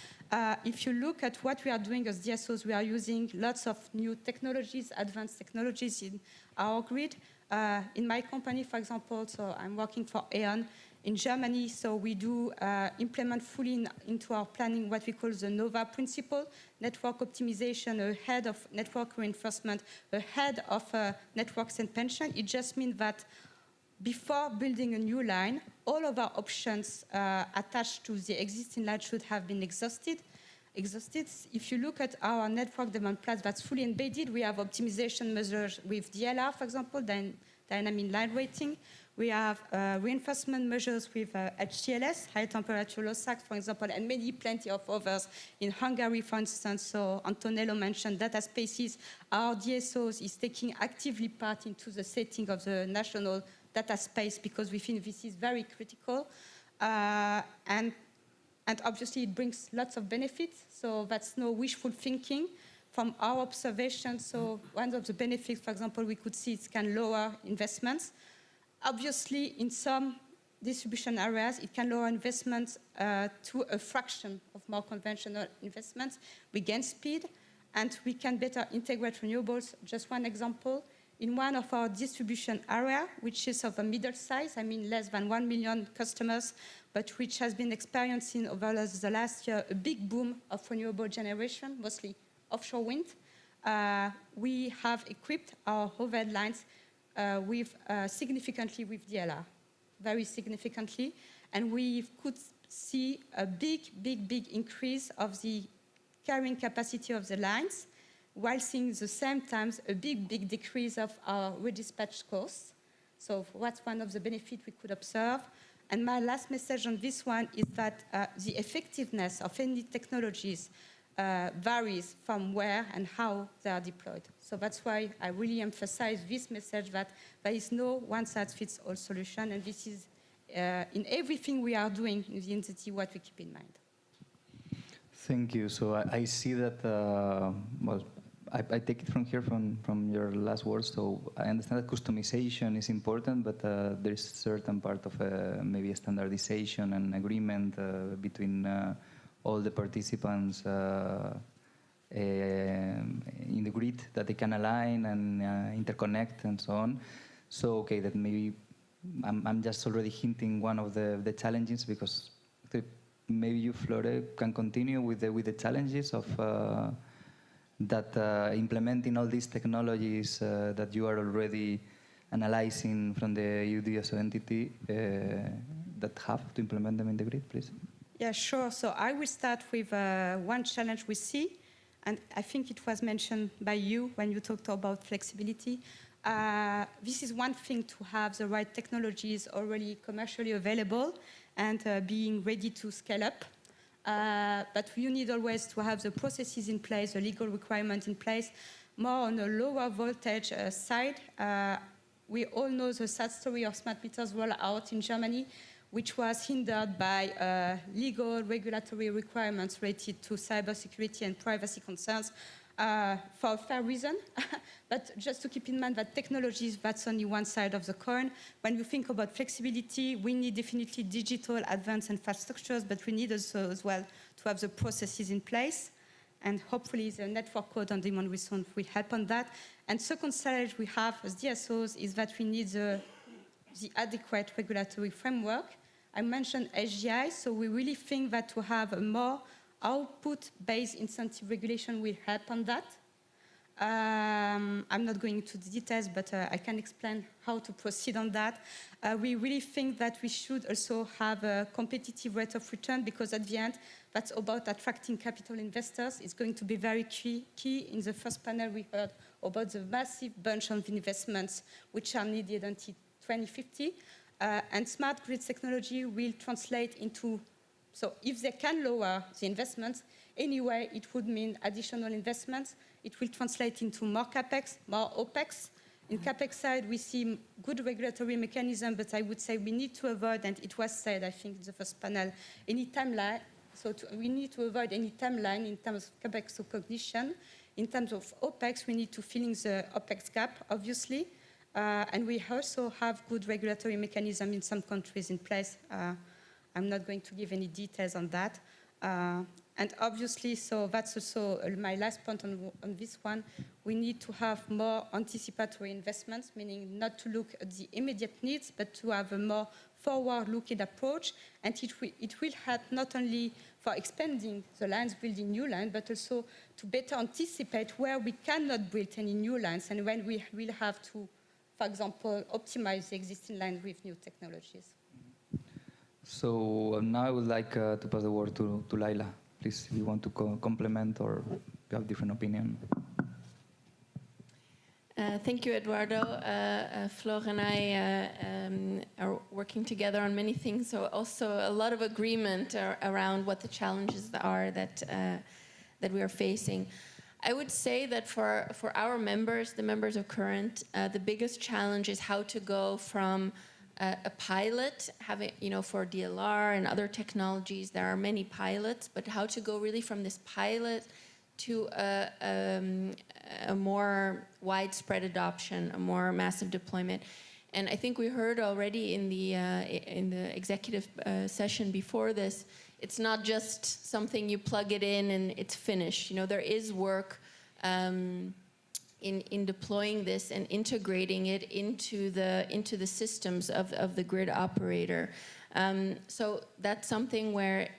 If you look at what we are doing as DSOs, we are using lots of new technologies, advanced technologies in our grid. In my company, for example, so I'm working for E.ON. In Germany, so we do implement fully into our planning what we call the NOVA principle, network optimization ahead of network reinforcement, ahead of networks and pension. It just means that before building a new line, all of our options attached to the existing line should have been exhausted. If you look at our network demand plans that's fully embedded, we have optimization measures with DLR, for example, dynamic line rating. We have reinforcement measures with HTLS, high temperature low sag, for example, and plenty of others. In Hungary, for instance, so Antonello mentioned data spaces. Our DSOs is taking actively part into the setting of the national data space because we think this is very critical. And obviously it brings lots of benefits, so that's no wishful thinking. From our observation, so one of the benefits, for example, we could see it can lower investments. Obviously, in some distribution areas, it can lower investments to a fraction of more conventional investments. We gain speed, and we can better integrate renewables. Just one example, in one of our distribution area, which is of a middle size, I mean less than 1 million customers, but which has been experiencing over the last year a big boom of renewable generation, mostly offshore wind. We have equipped our overhead lines significantly with DLR, very significantly, and we could see a big increase of the carrying capacity of the lines, while seeing at the same time a big decrease of our redispatch costs. So that's one of the benefits we could observe. And my last message on this one is that the effectiveness of any technologies varies from where and how they are deployed. So that's why I really emphasize this message that there is no one-size-fits-all solution, and this is in everything we are doing in the entity what we keep in mind. Thank you. So I see that, well, I take it from here, from your last words. So I understand that customization is important, but there is a certain part of maybe a standardization and agreement between all the participants in the grid that they can align and interconnect and so on. So, okay, that maybe I'm just already hinting one of the challenges, because maybe you, Flore, can continue with the challenges of that implementing all these technologies that you are already analyzing from the EUDSO entity that have to implement them in the grid, please. Yeah, sure. So I will start with one challenge we see, and I think it was mentioned by you when you talked about flexibility. This is one thing to have the right technologies already commercially available and being ready to scale up. But you need always to have the processes in place, the legal requirement in place. More on a lower voltage side, we all know the sad story of smart meters rollout in Germany, which was hindered by legal regulatory requirements related to cybersecurity and privacy concerns for a fair reason. But just to keep in mind that technologies, that's only one side of the coin. When you think about flexibility, we need definitely digital advanced infrastructures, but we need also as well to have the processes in place. And hopefully the network code on demand response will help on that. And second challenge we have as DSOs is that we need the adequate regulatory framework. I mentioned SGI, so we really think that to have a more output-based incentive regulation will help on that. I'm not going into the details, but I can explain how to proceed on that. We really think that we should also have a competitive rate of return, because at the end, that's about attracting capital investors. It's going to be very key. In the first panel, we heard about the massive bunch of investments which are needed until 2050. And smart grid technology will translate into, so if they can lower the investments, anyway, it would mean additional investments. It will translate into more CapEx, more OpEx. In CapEx side, we see good regulatory mechanism, but I would say we need to avoid, and it was said, I think, in the first panel, any timeline. So we need to avoid any timeline in terms of CapEx recognition. In terms of OpEx, we need to fill in the OpEx gap, obviously. And we also have good regulatory mechanism in some countries in place. I'm not going to give any details on that. And obviously, so that's also my last point on this one. We need to have more anticipatory investments, meaning not to look at the immediate needs, but to have a more forward-looking approach, and it will help not only for expanding the lines, building new lines, but also to better anticipate where we cannot build any new lines and when we will have to, for example, optimize the existing lines with new technologies. So now I would like to pass the word to Laila. Please, if you want to complement or you have a different opinion. Thank you, Eduardo. Flor and I are working together on many things, so also a lot of agreement around what the challenges are that we are facing. I would say that for our members, the members of Current, the biggest challenge is how to go from a pilot, having, for DLR and other technologies, there are many pilots, but how to go really from this pilot to a more widespread adoption, a more massive deployment. And I think we heard already in the executive session before this, it's not just something you plug it in and it's finished. There is work in deploying this and integrating it into the systems of the grid operator. So that's something where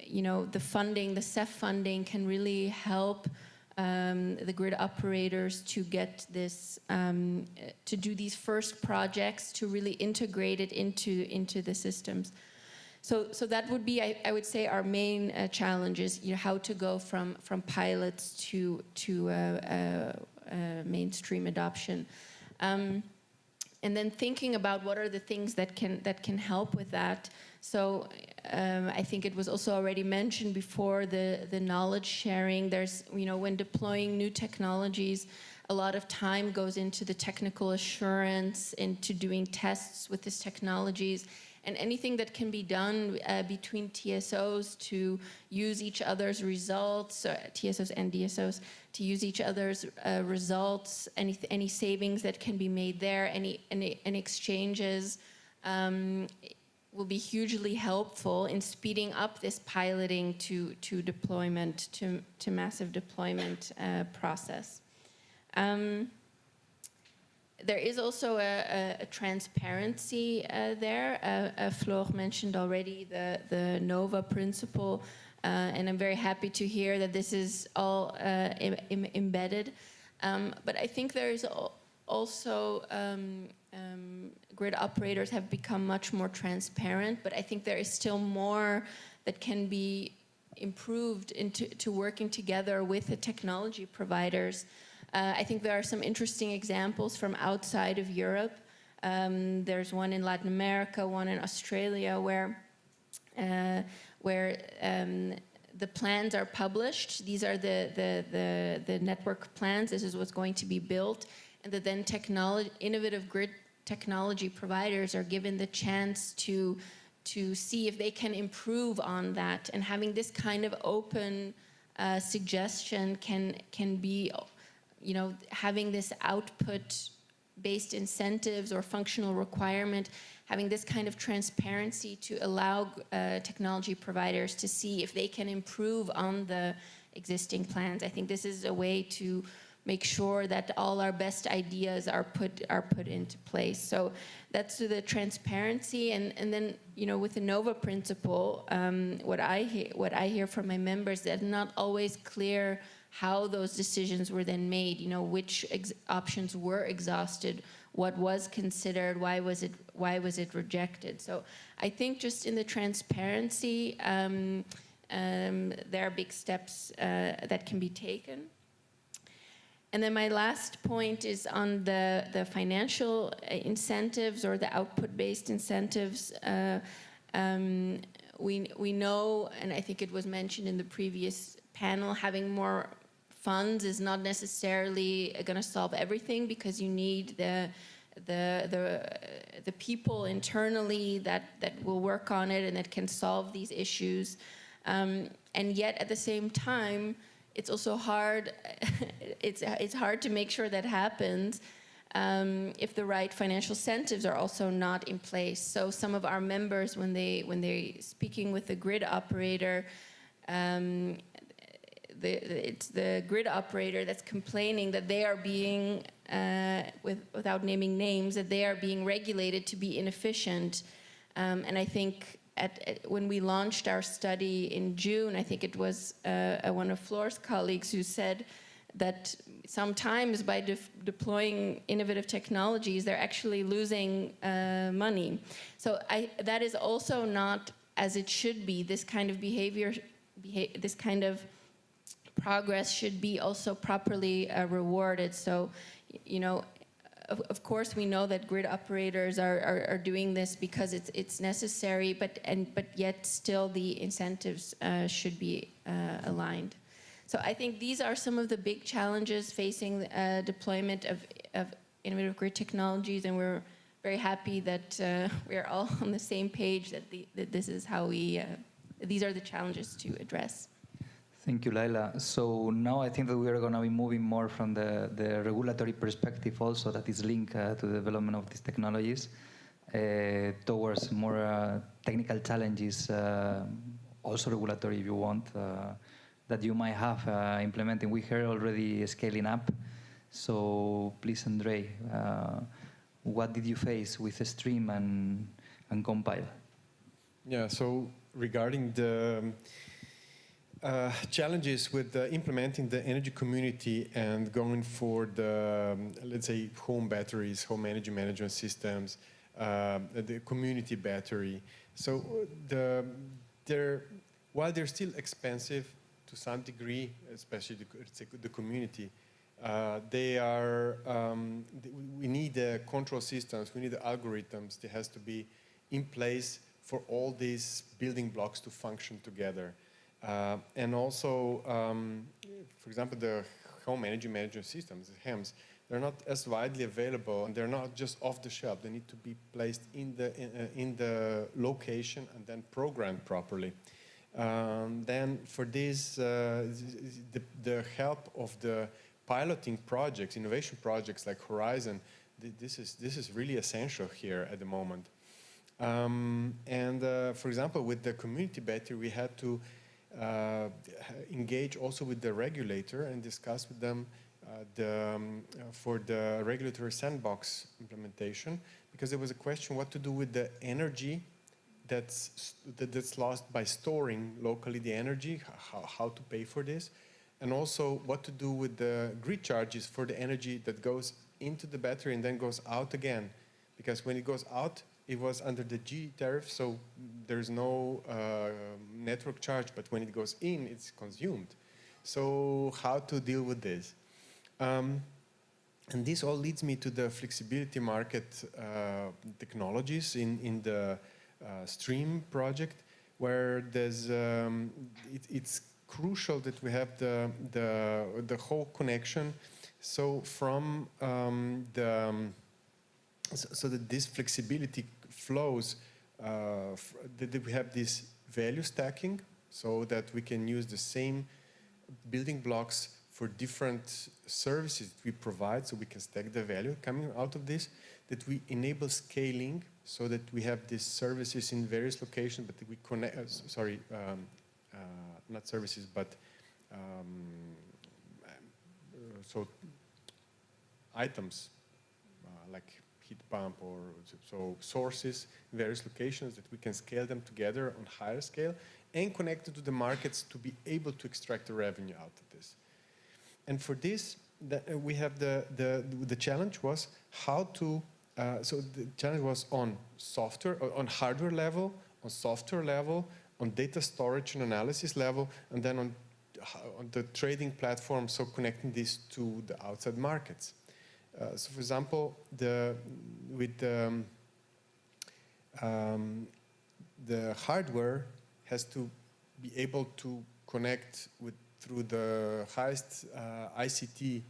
the funding, the CEF funding, can really help the grid operators to get this, to do these first projects, to really integrate it into the systems. So that would be, I would say, our main challenge is how to go from pilots to mainstream adoption. And then thinking about what are the things that can help with that. So I think it was also already mentioned before, the knowledge sharing. There's, when deploying new technologies, a lot of time goes into the technical assurance, into doing tests with these technologies, and anything that can be done between TSOs to use each other's results, TSOs and DSOs, to use each other's results, any savings that can be made there, any exchanges, will be hugely helpful in speeding up this piloting to deployment, to massive deployment process. There is also a transparency there. Flor mentioned already the NOVA principle, and I'm very happy to hear that this is all embedded. But I think there is also grid operators have become much more transparent, but I think there is still more that can be improved into working together with the technology providers. I think there are some interesting examples from outside of Europe. There's one in Latin America, one in Australia, where the plans are published. These are the network plans. This is what's going to be built, and that then innovative grid technology providers are given the chance to see if they can improve on that. And having this kind of open suggestion can be, having this output-based incentives or functional requirement, having this kind of transparency to allow technology providers to see if they can improve on the existing plans. I think this is a way to make sure that all our best ideas are put into place. So that's the transparency, and then with the NOVA principle, what I hear from my members, that not always clear how those decisions were then made. Which options were exhausted, what was considered, why was it rejected. So I think just in the transparency, there are big steps that can be taken. And then my last point is on the financial incentives or the output-based incentives. We know, and I think it was mentioned in the previous panel, having more funds is not necessarily going to solve everything, because you need the people internally that will work on it and that can solve these issues. And yet at the same time, it's also hard. It's hard to make sure that happens if the right financial incentives are also not in place. So some of our members, when they're speaking with the grid operator, it's the grid operator that's complaining that they are being, without naming names, that they are being regulated to be inefficient. And I think when we launched our study in June, I think it was one of Floor's colleagues who said that sometimes by deploying innovative technologies, they're actually losing money. So that is also not as it should be. This kind of this kind of progress should be also properly rewarded. So, you know, of course, we know that grid operators are doing this because it's necessary, but yet still the incentives should be aligned. So I think these are some of the big challenges facing deployment of innovative grid technologies, and we're very happy that we're all on the same page, that this is how these are the challenges to address. Thank you, Laila. So now I think that we are going to be moving more from the regulatory perspective also that is linked to the development of these technologies towards more technical challenges, also regulatory if you want, that you might have implementing. We heard already scaling up. So please, Andre, what did you face with Stream and Compile? Yeah, so regarding the challenges with implementing the energy community and going for the, let's say, home batteries, home energy management systems, the community battery. So while they're still expensive to some degree, especially the community, they are, we need the control systems, we need the algorithms that has to be in place for all these building blocks to function together. And also, for example, the home energy management systems, the HEMS, they're not as widely available, and they're not just off the shelf. They need to be placed in the location and then programmed properly. Then for this, the help of the piloting projects, innovation projects like Horizon, this is really essential here at the moment. For example, with the community battery, we had to engage also with the regulator and discuss with them for the regulatory sandbox implementation, because there was a question what to do with the energy that's lost by storing locally the energy, how to pay for this, and also what to do with the grid charges for the energy that goes into the battery and then goes out again, because when it goes out, it was under the G tariff, so there's no network charge, but when it goes in, it's consumed. So how to deal with this? And this all leads me to the flexibility market technologies in the Stream project, where there's it's crucial that we have the whole connection. So from so that this flexibility flows, that we have this value stacking, so that we can use the same building blocks for different services that we provide, so we can stack the value coming out of this, that we enable scaling, so that we have these services in various locations, but we connect, not services, but so items like heat pump or so sources in various locations, that we can scale them together on higher scale and connect it to the markets to be able to extract the revenue out of this. And for this, we have the challenge was how to, so the challenge was on software, on hardware level, on software level, on data storage and analysis level, and then on the trading platform, so connecting this to the outside markets. So for example, with the hardware has to be able to connect through the highest ICT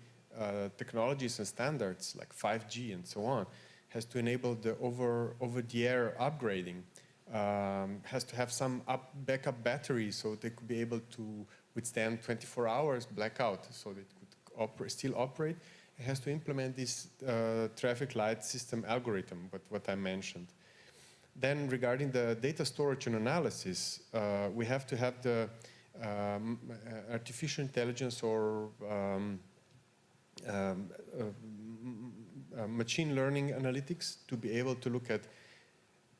technologies and standards like 5G and so on, has to enable the over-the-air upgrading, has to have some backup batteries so they could be able to withstand 24 hours blackout, so they could still operate. It has to implement this traffic light system algorithm, but what I mentioned. Then regarding the data storage and analysis, we have to have the artificial intelligence or machine learning analytics to be able to look at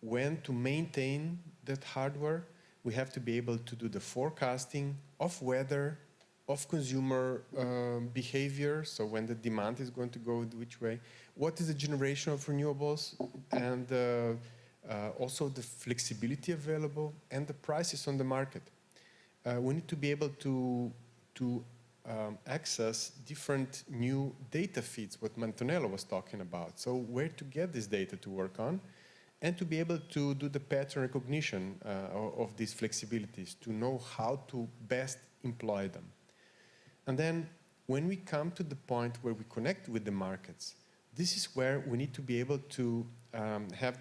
when to maintain that hardware. We have to be able to do the forecasting of weather, of consumer behavior, so when the demand is going to go which way, what is the generation of renewables, and also the flexibility available and the prices on the market. We need to be able to access different new data feeds, what Antonello was talking about. So where to get this data to work on, and to be able to do the pattern recognition of these flexibilities, to know how to best employ them. And then when we come to the point where we connect with the markets, this is where we need to be able to have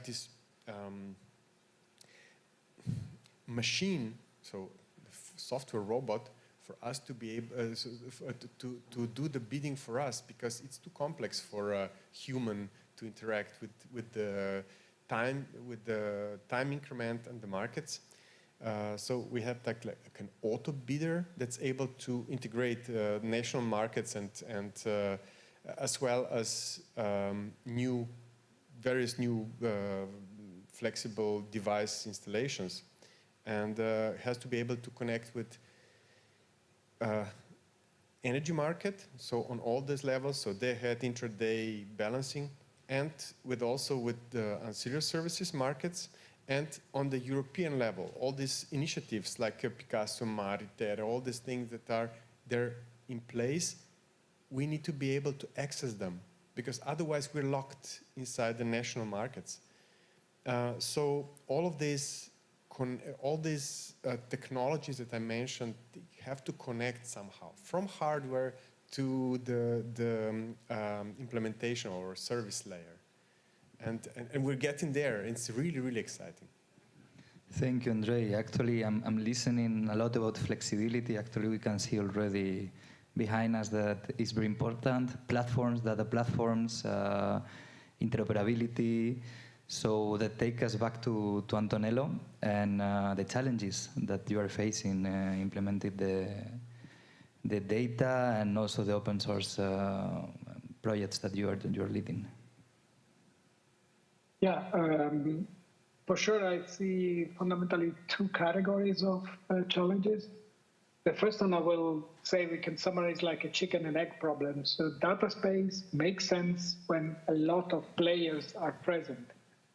this machine, so software robot, for us to be able to do the bidding for us, because it's too complex for a human to interact with the time increment and the markets. So we have like an auto bidder that's able to integrate national markets and as well as various new flexible device installations, and has to be able to connect with energy market, so on all these levels, so day ahead, intraday balancing, and also with the ancillary services markets, and on the European level, all these initiatives like Picasso, Mariter, all these things that are there in place, we need to be able to access them, because otherwise we're locked inside the national markets. So all these technologies that I mentioned have to connect somehow, from hardware to the implementation or service layer. And we're getting there. It's really, really exciting. Thank you, Andrei. Actually, I'm listening a lot about flexibility. Actually, we can see already behind us that it's very important. Platforms, data platforms, interoperability. So that take us back to Antonello and the challenges that you are facing implementing the data and also the open source projects that you are leading. Yeah, for sure I see fundamentally two categories of challenges. The first one I will say we can summarize like a chicken and egg problem. So data space makes sense when a lot of players are present.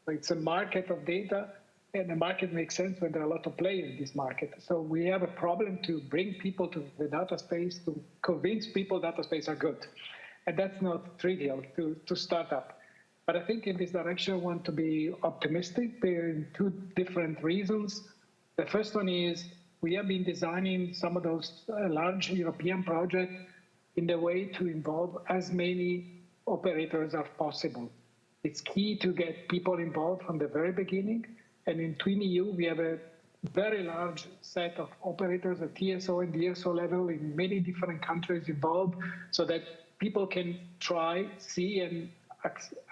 So it's a market of data, and the market makes sense when there are a lot of players in this market. So we have a problem to bring people to the data space, to convince people data space are good. And that's not trivial to start up. But I think in this direction, I want to be optimistic. There are two different reasons. The first one is we have been designing some of those large European projects in the way to involve as many operators as possible. It's key to get people involved from the very beginning. And in Twin EU, we have a very large set of operators at TSO and DSO level in many different countries involved, so that people can try, see, and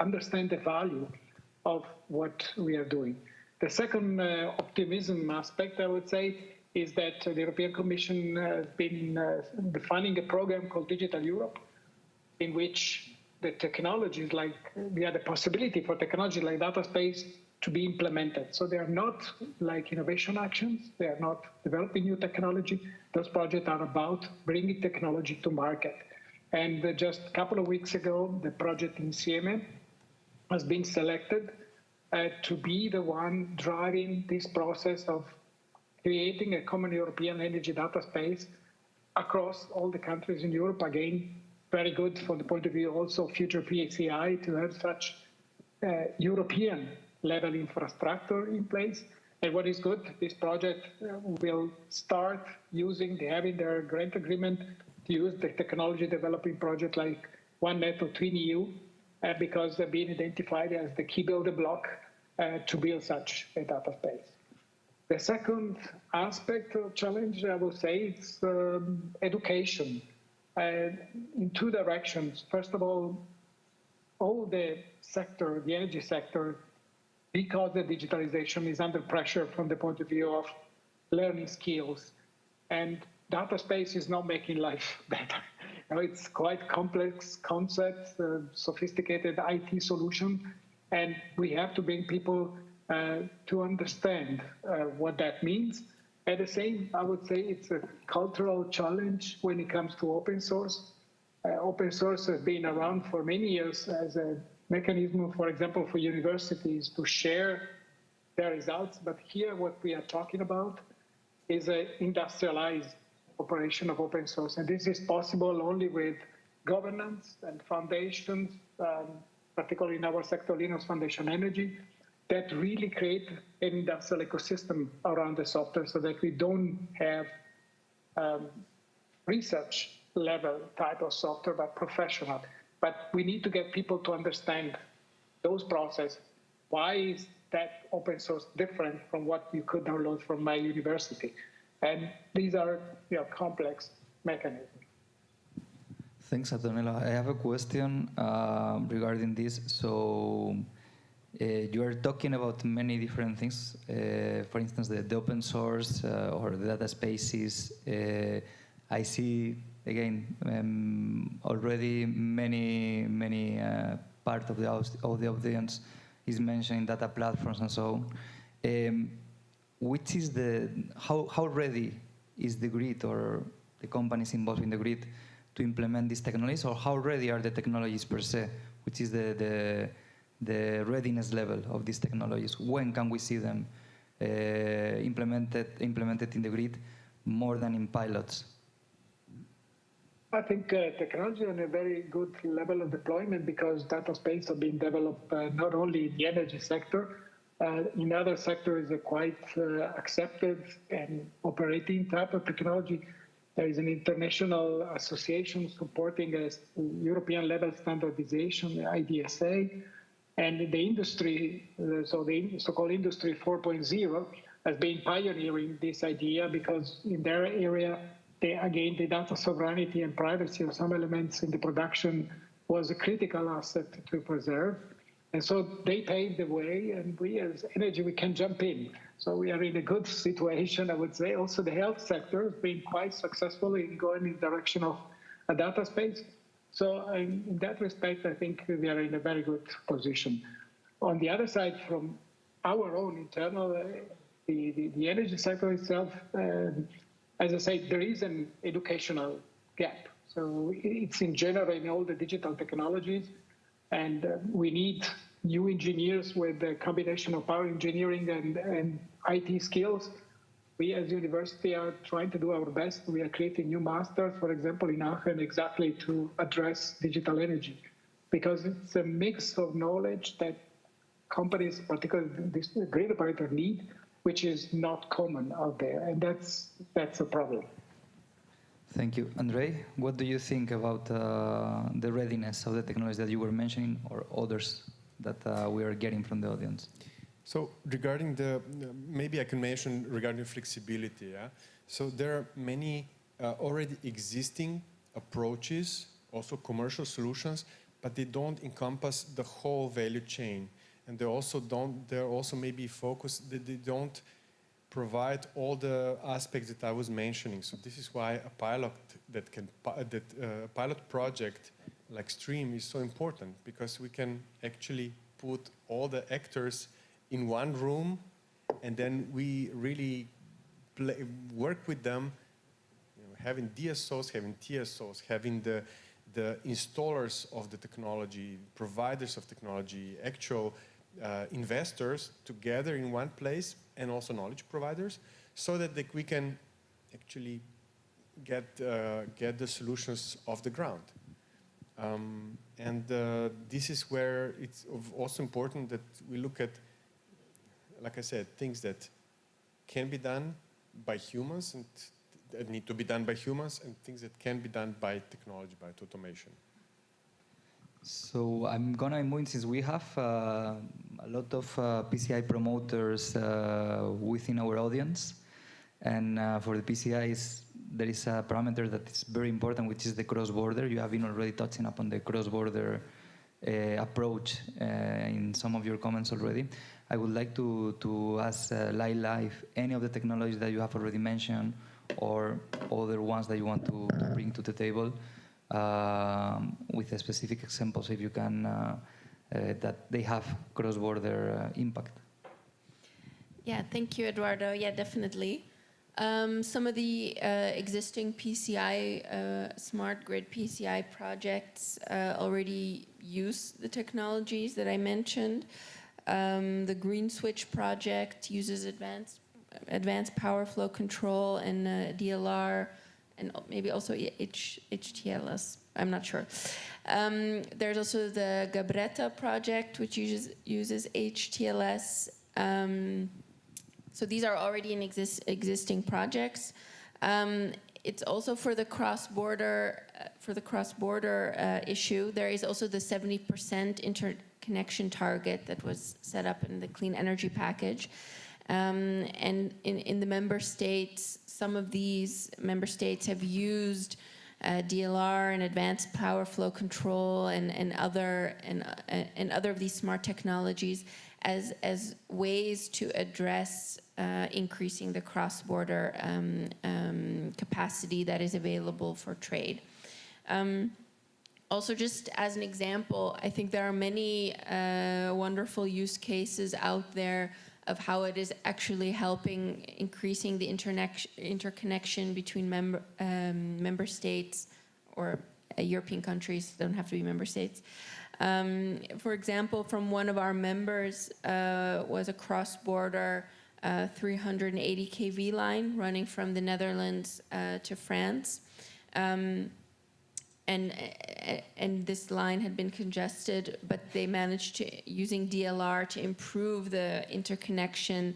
understand the value of what we are doing. The second optimism aspect, I would say, is that the European Commission has been defining a program called Digital Europe, in which the technologies like, we have the possibility for technology like data space to be implemented. So they are not like innovation actions, they are not developing new technology. Those projects are about bringing technology to market. And just a couple of weeks ago, the project Insieme has been selected to be the one driving this process of creating a common European energy data space across all the countries in Europe. Again, very good from the point of view also future PCI to have such European level infrastructure in place. And what is good, this project will start using, having their grant agreement to use the technology developing project like OneNet or Twin EU, because they're being identified as the key building block to build such a data space. The second aspect of challenge, I will say, is education. In two directions. First of all the sector, the energy sector, because the digitalization is under pressure from the point of view of learning skills, and data space is not making life better. You know, it's quite complex concepts, sophisticated IT solution, And we have to bring people to understand what that means. At the same, I would say it's a cultural challenge when it comes to open source. Open source has been around for many years as a mechanism, for example, for universities to share their results. But here, what we are talking about is an industrialized operation of open source. And this is possible only with governance and foundations, particularly in our sector, Linux Foundation Energy, that really create an industrial ecosystem around the software so that we don't have research level type of software, but professional. But we need to get people to understand those processes. Why is that open source different from what you could download from my university? And these are complex mechanisms. Thanks, Antonella. I have a question regarding this. So you are talking about many different things. For instance, the open source or the data spaces. I see, again, already many part of the audience is mentioning data platforms and so on. Which is how ready is the grid or the companies involved in the grid to implement these technologies, or how ready are the technologies per se? Which is the readiness level of these technologies? When can we see them implemented in the grid more than in pilots? I think technology on a very good level of deployment because data space are being developed not only in the energy sector, in other sectors are quite accepted and operating type of technology. There is an international association supporting a European level standardization, IDSA, and the industry, so the so-called Industry 4.0 has been pioneering this idea because in their area, again, the data sovereignty and privacy of some elements in the production was a critical asset to preserve. And so they paved the way, and we as energy, we can jump in. So we are in a good situation, I would say. Also, the health sector has been quite successful in going in the direction of a data space. So in that respect, I think we are in a very good position. On the other side, from our own internal, the energy sector itself, as I say, there is an educational gap. So it's in general in all the digital technologies, and we need new engineers with a combination of power engineering and IT skills. We as university are trying to do our best. We are creating new masters, for example, in Aachen, exactly to address digital energy, because it's a mix of knowledge that companies, particularly this grid operator, need, which is not common out there, and that's a problem. Thank you. Andrei, what do you think about the readiness of the technologies that you were mentioning or others that we are getting from the audience? So regarding maybe I can mention regarding flexibility. Yeah? So there are many already existing approaches, also commercial solutions, but they don't encompass the whole value chain. And they're also maybe focused, they don't provide all the aspects that I was mentioning. So this is why a pilot project like Stream is so important, because we can actually put all the actors in one room, and then we really work with them, having DSOs, having TSOs, having the installers of the technology, providers of technology, actual investors together in one place, and also knowledge providers, so that we can actually get the solutions off the ground. This is where it's also important that we look at, like I said, things that can be done by humans and that need to be done by humans, and things that can be done by technology, by automation. So I'm gonna move, since we have a lot of PCI promoters within our audience, and for the PCIs, there is a parameter that is very important, which is the cross-border. You have been already touching upon the cross-border approach in some of your comments already. I would like to ask Laila if any of the technologies that you have already mentioned or other ones that you want to bring to the table with specific examples, if you can that they have cross-border impact. Yeah, thank you, Eduardo. Yeah, definitely. Some of the existing PCI, Smart Grid PCI projects already use the technologies that I mentioned. The Green Switch project uses advanced power flow control and DLR, and maybe also HTLS. I'm not sure. There's also the Gabretta project, which uses HTLS. So these are already in existing projects. It's also for the cross-border issue. There is also the 70% interconnection target that was set up in the Clean Energy Package. And in the member states, some of these member states have used DLR and advanced power flow control and other of these smart technologies as ways to address increasing the cross-border capacity that is available for trade. Also, just as an example, I think there are many wonderful use cases out there of how it is actually helping increasing the interconnection between member states or European countries, don't have to be member states. For example, from one of our members was a cross-border 380 kV line running from the Netherlands to France. And this line had been congested, but they managed to, using DLR, to improve the interconnection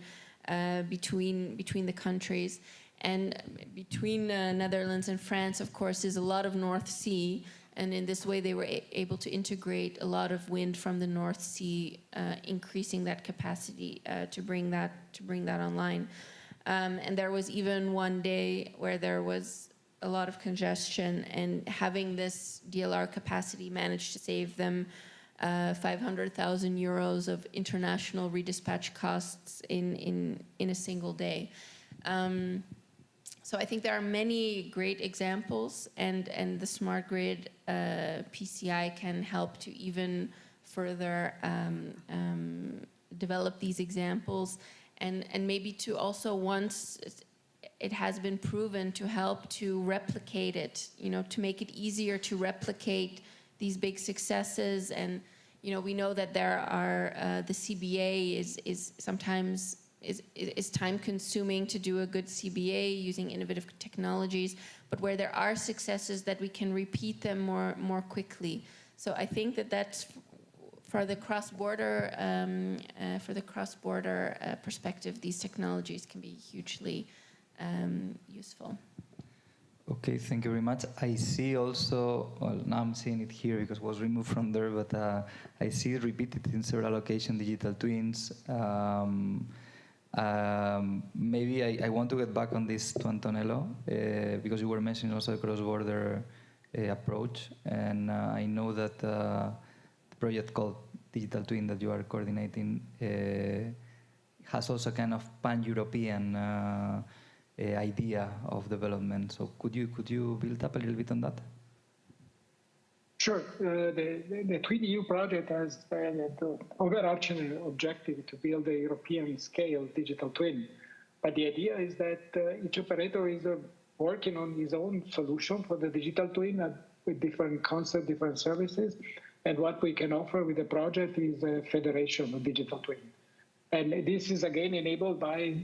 between the countries. And between Netherlands and France, of course, is a lot of North Sea. And in this way, they were able to integrate a lot of wind from the North Sea, increasing that capacity to bring that online. And there was even one day where there was a lot of congestion, and having this DLR capacity managed to save them 500,000 euros of international redispatch costs in a single day. So I think there are many great examples, and the Smart Grid PCI can help to even further develop these examples, and maybe to also, once it has been proven, to help to replicate it, to make it easier to replicate these big successes. And we know that there are the CBA is sometimes is time-consuming to do a good CBA using innovative technologies, but where there are successes, that we can repeat them more quickly. So I think that's for the cross-border perspective, these technologies can be hugely useful. Okay, thank you very much. I see also, well, now I'm seeing it here because it was removed from there, but I see it repeated in several occasions, digital twins. Maybe I want to get back on this to Antonello, because you were mentioning also the cross-border approach, and I know that the project called Digital Twin that you are coordinating has also kind of pan-European idea of development. So could you build up a little bit on that? Sure. The Twin EU project has the overarching objective to build a European-scale digital twin. But the idea is that each operator is working on his own solution for the digital twin with different concepts, different services. And what we can offer with the project is a federation of digital twin. And this is again enabled by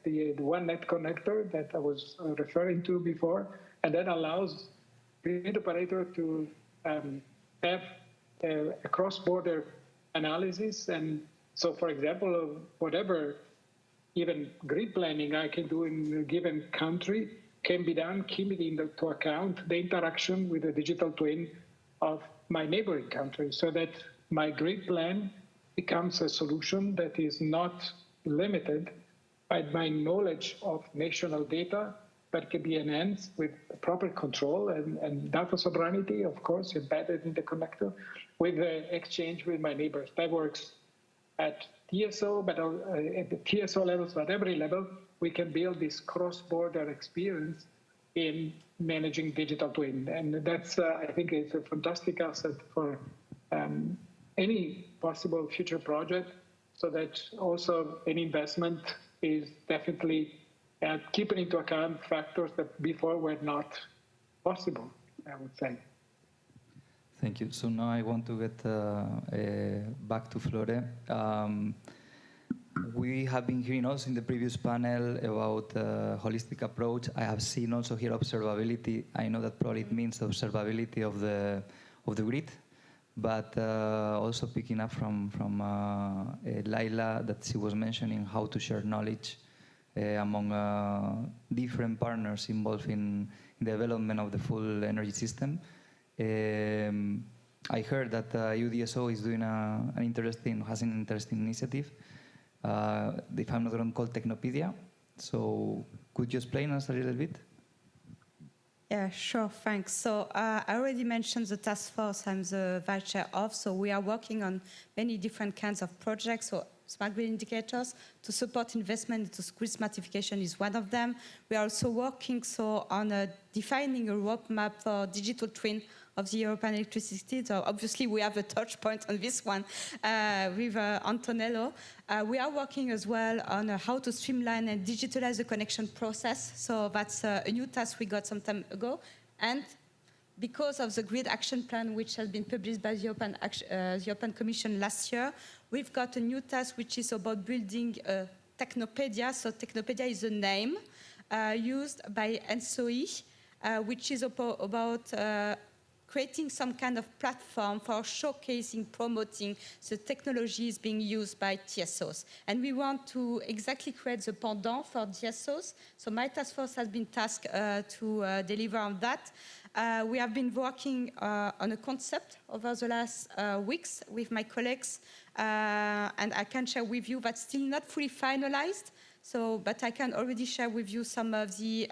the one net connector that I was referring to before, and that allows grid operator to have a cross-border analysis. And so, for example, whatever even grid planning I can do in a given country can be done keeping into account the interaction with the digital twin of my neighboring country, so that my grid plan becomes a solution that is not limited by my knowledge of national data, but can be enhanced with proper control and data sovereignty, of course, embedded in the connector, with the exchange with my neighbors. That works at TSO, but at the TSO levels, but every level, we can build this cross-border experience in managing digital twin. And that's, I think, it's a fantastic asset for any possible future project, so that also any investment is definitely keeping into account factors that before were not possible, I would say. Thank you. So now I want to get back to Flore. We have been hearing also in the previous panel about holistic approach. I have seen also here observability. I know that probably it means observability of the grid, but also picking up from Laila, that she was mentioning how to share knowledge among different partners involved in the development of the full energy system. I heard that UDSO is doing has an interesting initiative. If I'm not wrong, called Technopedia. So could you explain us a little bit? Yeah, sure, thanks. So I already mentioned the task force I'm the vice chair of. So we are working on many different kinds of projects. So smart grid indicators to support investment into grid smartification is one of them. We are also working on defining a roadmap for digital twin of the European electricity. So obviously we have a touch point on this one with Antonello. We are working as well on how to streamline and digitalize the connection process. So that's a new task we got some time ago. And because of the grid action plan, which has been published by the European Commission last year, we've got a new task which is about building a Technopedia. So Technopedia is a name used by ENSOE, which is about creating some kind of platform for showcasing, promoting the technologies being used by TSOs. And we want to exactly create the pendant for TSOs. So my task force has been tasked to deliver on that. We have been working on a concept over the last weeks with my colleagues, and I can share with you that's still not fully finalized. So, but I can already share with you some of the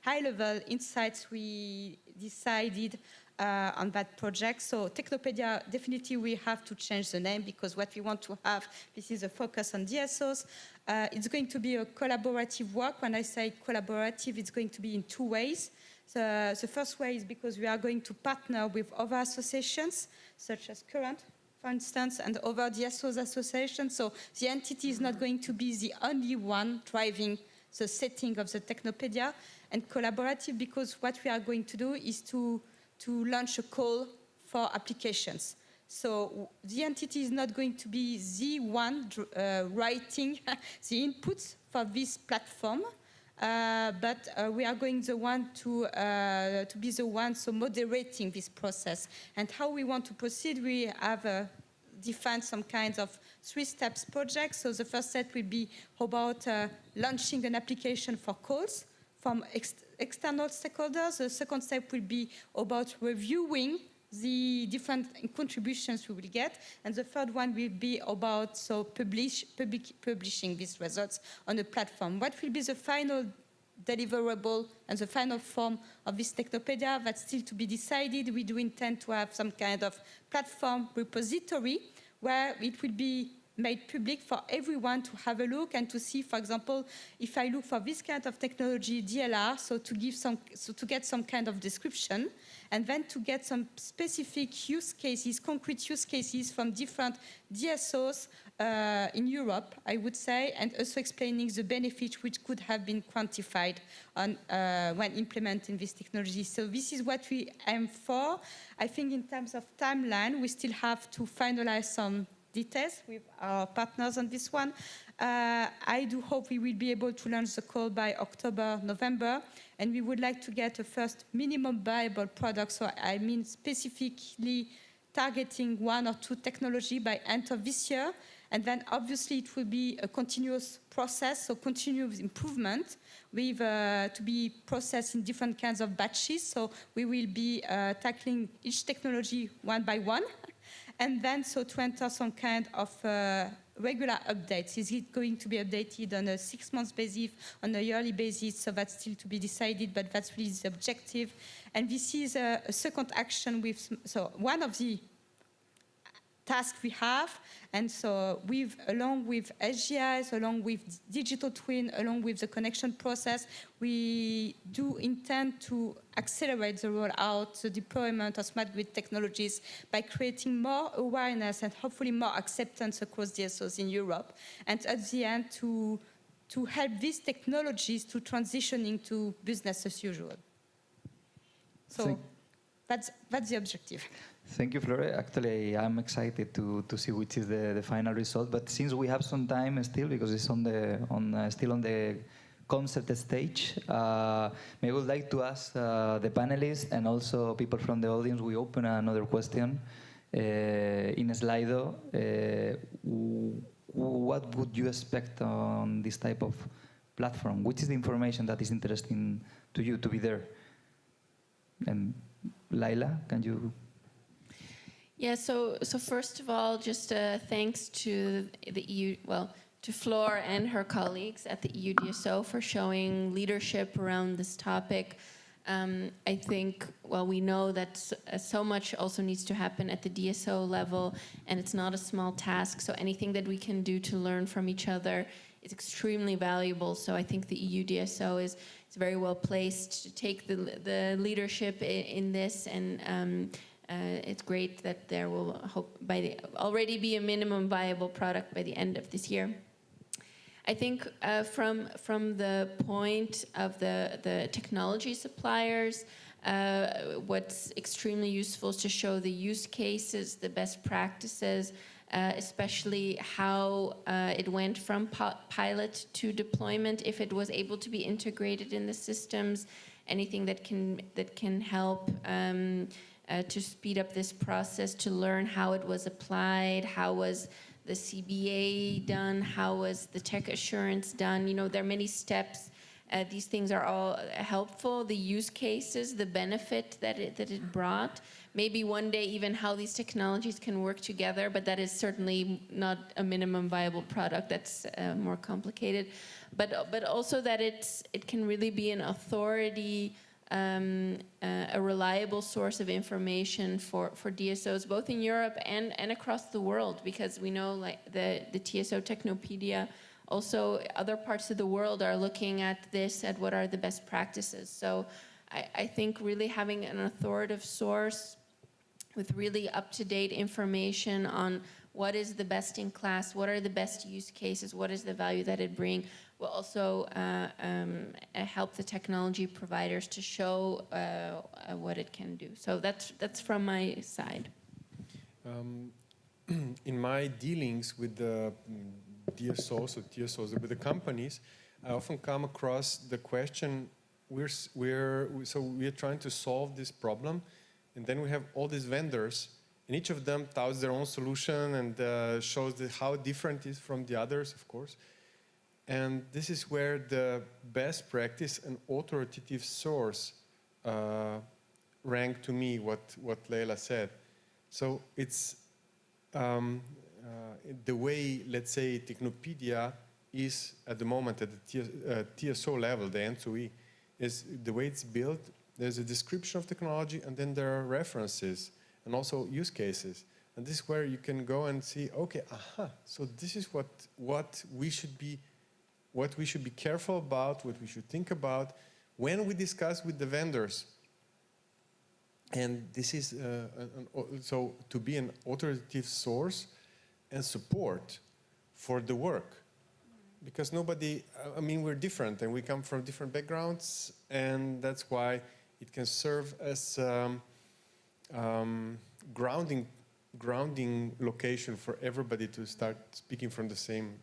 high-level insights we decided on that project. So Technopedia, definitely we have to change the name because what we want to have, this is a focus on DSOs. It's going to be a collaborative work. When I say collaborative, it's going to be in two ways. The first way is because we are going to partner with other associations, such as Current, for instance, and other DSOs associations. So the entity is not going to be the only one driving the setting of the Technopedia, and collaborative because what we are going to do is to launch a call for applications. So the entity is not going to be the one writing the inputs for this platform, but we are going to be the one moderating this process. And how we want to proceed, we have defined some kinds of 3 steps projects. So the first step will be about launching an application for calls from external stakeholders. The second step will be about reviewing the different contributions we will get. And the third one will be about publishing these results on the platform. What will be the final deliverable and the final form of this Technopedia? That's still to be decided. We do intend to have some kind of platform repository where it will be made public for everyone to have a look and to see, for example, if I look for this kind of technology, DLR, to get some kind of description, and then to get some specific use cases, concrete use cases from different DSOs in Europe, I would say, and also explaining the benefits which could have been quantified on, when implementing this technology. So this is what we aim for. I think in terms of timeline, we still have to finalize some details with our partners on this one. I do hope we will be able to launch the call by October, November, and we would like to get a first minimum viable product. So I mean specifically targeting 1 or 2 technology by end of this year. And then obviously it will be a continuous process, so continuous improvement with to be processed in different kinds of batches. So we will be tackling each technology one by one. And then to enter some kind of regular updates. Is it going to be updated on a 6-month basis, on a yearly basis? So that's still to be decided, but that's really the objective. And this is a second action with, so one of the task we have. And so along with SGIs, along with digital twin, along with the connection process, we do intend to accelerate the rollout, the deployment of smart grid technologies by creating more awareness and hopefully more acceptance across DSOs in Europe. And at the end, to help these technologies to transitioning to business as usual. So that's the objective. Thank you, Flore. Actually, I'm excited to see which is the final result. But since we have some time still, because it's still on the concept stage, maybe I would like to ask the panelists and also people from the audience. We open another question in Slido. What would you expect on this type of platform? Which is the information that is interesting to you to be there? And Laila, can you? Yeah, so first of all, just thanks to the EU, to Flore and her colleagues at the EU DSO for showing leadership around this topic. I think, we know that so much also needs to happen at the DSO level, and it's not a small task, so anything that we can do to learn from each other is extremely valuable. So I think the EU DSO is very well placed to take the leadership in this, and it's great that there will already be a minimum viable product by the end of this year. I think from the point of the technology suppliers, what's extremely useful is to show the use cases, the best practices, especially how it went from pilot to deployment, if it was able to be integrated in the systems, anything that can help to speed up this process, to learn how it was applied, how was the CBA done, how was the tech assurance done. You know, there are many steps. These things are all helpful. The use cases, the benefit that it brought. Maybe one day even how these technologies can work together, but that is certainly not a minimum viable product. That's more complicated. But also that it can really be an authority, a reliable source of information for DSOs, both in Europe and across the world, because we know like the TSO Technopedia, also other parts of the world are looking at this, at what are the best practices. So I think really having an authoritative source with really up-to-date information on what is the best in class, what are the best use cases, what is the value that it brings, will also help the technology providers to show what it can do. So that's from my side. In my dealings with the DSOs or TSOs, with the companies, I often come across the question, so we're trying to solve this problem, and then we have all these vendors, and each of them touts their own solution and shows how different it is from the others, of course. And this is where the best practice and authoritative source rang to me what Leila said. So it's the way, let's say, Technopedia is at the moment at the TSO level, the N2E, is the way it's built. There's a description of technology, and then there are references and also use cases. And this is where you can go and see, okay, so this is what we should be careful about, what we should think about when we discuss with the vendors. And this is so to be an authoritative source and support for the work. Because nobody, I mean, we're different and we come from different backgrounds, and that's why it can serve as grounding location for everybody to start speaking from the same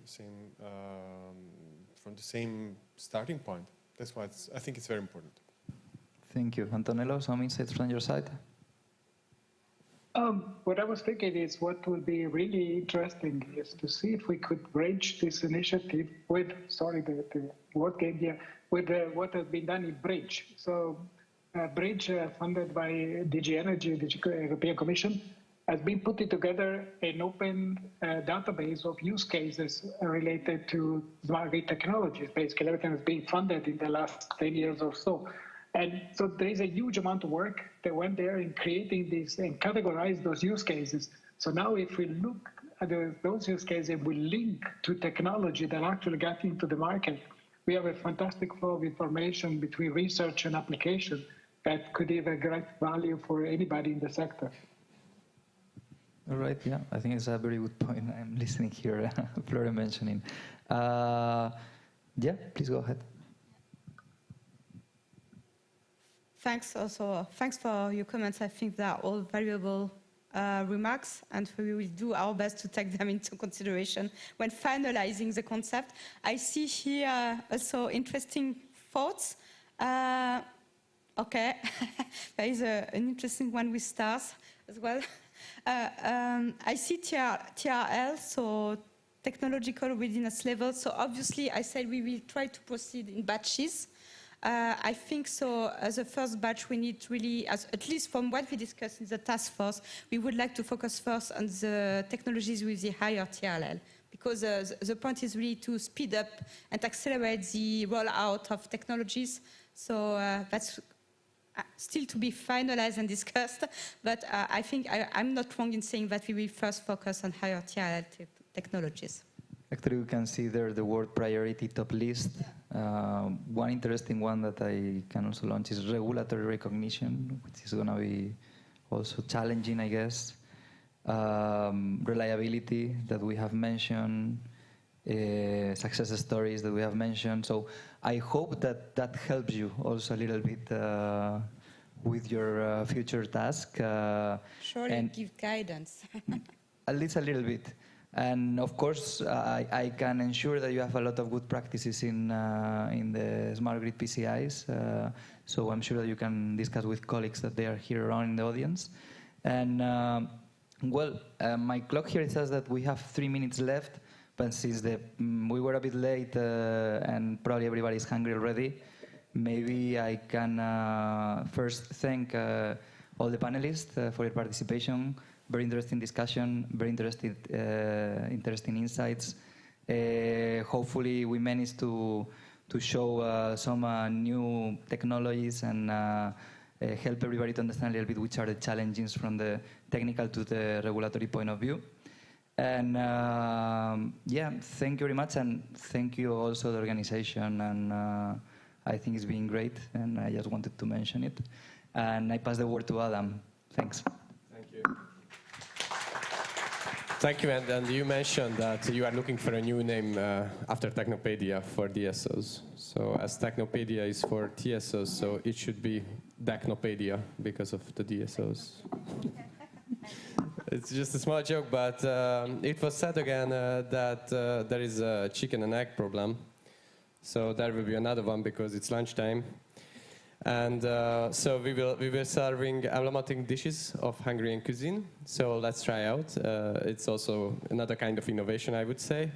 starting point. That's why I think it's very important. Thank you. Antonello, some insights from your side? What I was thinking is what would be really interesting is to see if we could bridge this initiative with, the word game here, with what has been done in Bridge. So Bridge, funded by DG Energy, the European Commission, has been putting together an open database of use cases related to smart grid technologies. Basically, everything has been funded in the last 10 years or so. And so there is a huge amount of work that went there in creating this and categorize those use cases So now if we look at those use cases, we link to technology that actually got into the market, we have a fantastic flow of information between research and application that could have a great value for anybody in the sector. All right, yeah, I think it's a very good point. I'm listening here, Flora mentioning. Yeah, please go ahead. Thanks for your comments. I think they are all valuable remarks, and we will do our best to take them into consideration when finalizing the concept. I see here also interesting thoughts. Okay, there is an interesting one with stars as well. I see TRL, so technological readiness level. So obviously, I said we will try to proceed in batches. I think so. As a first batch, we need really, at least from what we discussed in the task force, we would like to focus first on the technologies with the higher TRL, because the point is really to speed up and accelerate the rollout of technologies. So that's still to be finalized and discussed, but I think I'm not wrong in saying that we will first focus on higher TRL technologies. Actually, we can see there the word priority top list. One interesting one that I can also launch is regulatory recognition, which is going to be also challenging, I guess. Reliability that we have mentioned, success stories that we have mentioned. So I hope that that helps you also a little bit with your future task. Surely and give guidance. At least a little bit. And of course, I can ensure that you have a lot of good practices in the Smart Grid PCIs. So I'm sure that you can discuss with colleagues that they are here around in the audience. And my clock here says that we have 3 minutes left. But since we were a bit late and probably everybody's hungry already, maybe I can first thank all the panelists for your participation. Very interesting discussion, very interesting insights. Hopefully we managed to show some new technologies and help everybody to understand a little bit which are the challenges from the technical to the regulatory point of view. And yeah, thank you very much, and thank you also the organization, and I think it's been great, and I just wanted to mention it. And I pass the word to Adam. Thanks. Thank you. Thank you, and you mentioned that you are looking for a new name after Technopedia for DSOs. So as Technopedia is for TSOs, so it should be Technopedia because of the DSOs. It's just a small joke, but it was said again that there is a chicken and egg problem. So there will be another one because it's lunchtime. And so we will serving aromatic dishes of Hungarian cuisine. So let's try out. It's also another kind of innovation, I would say.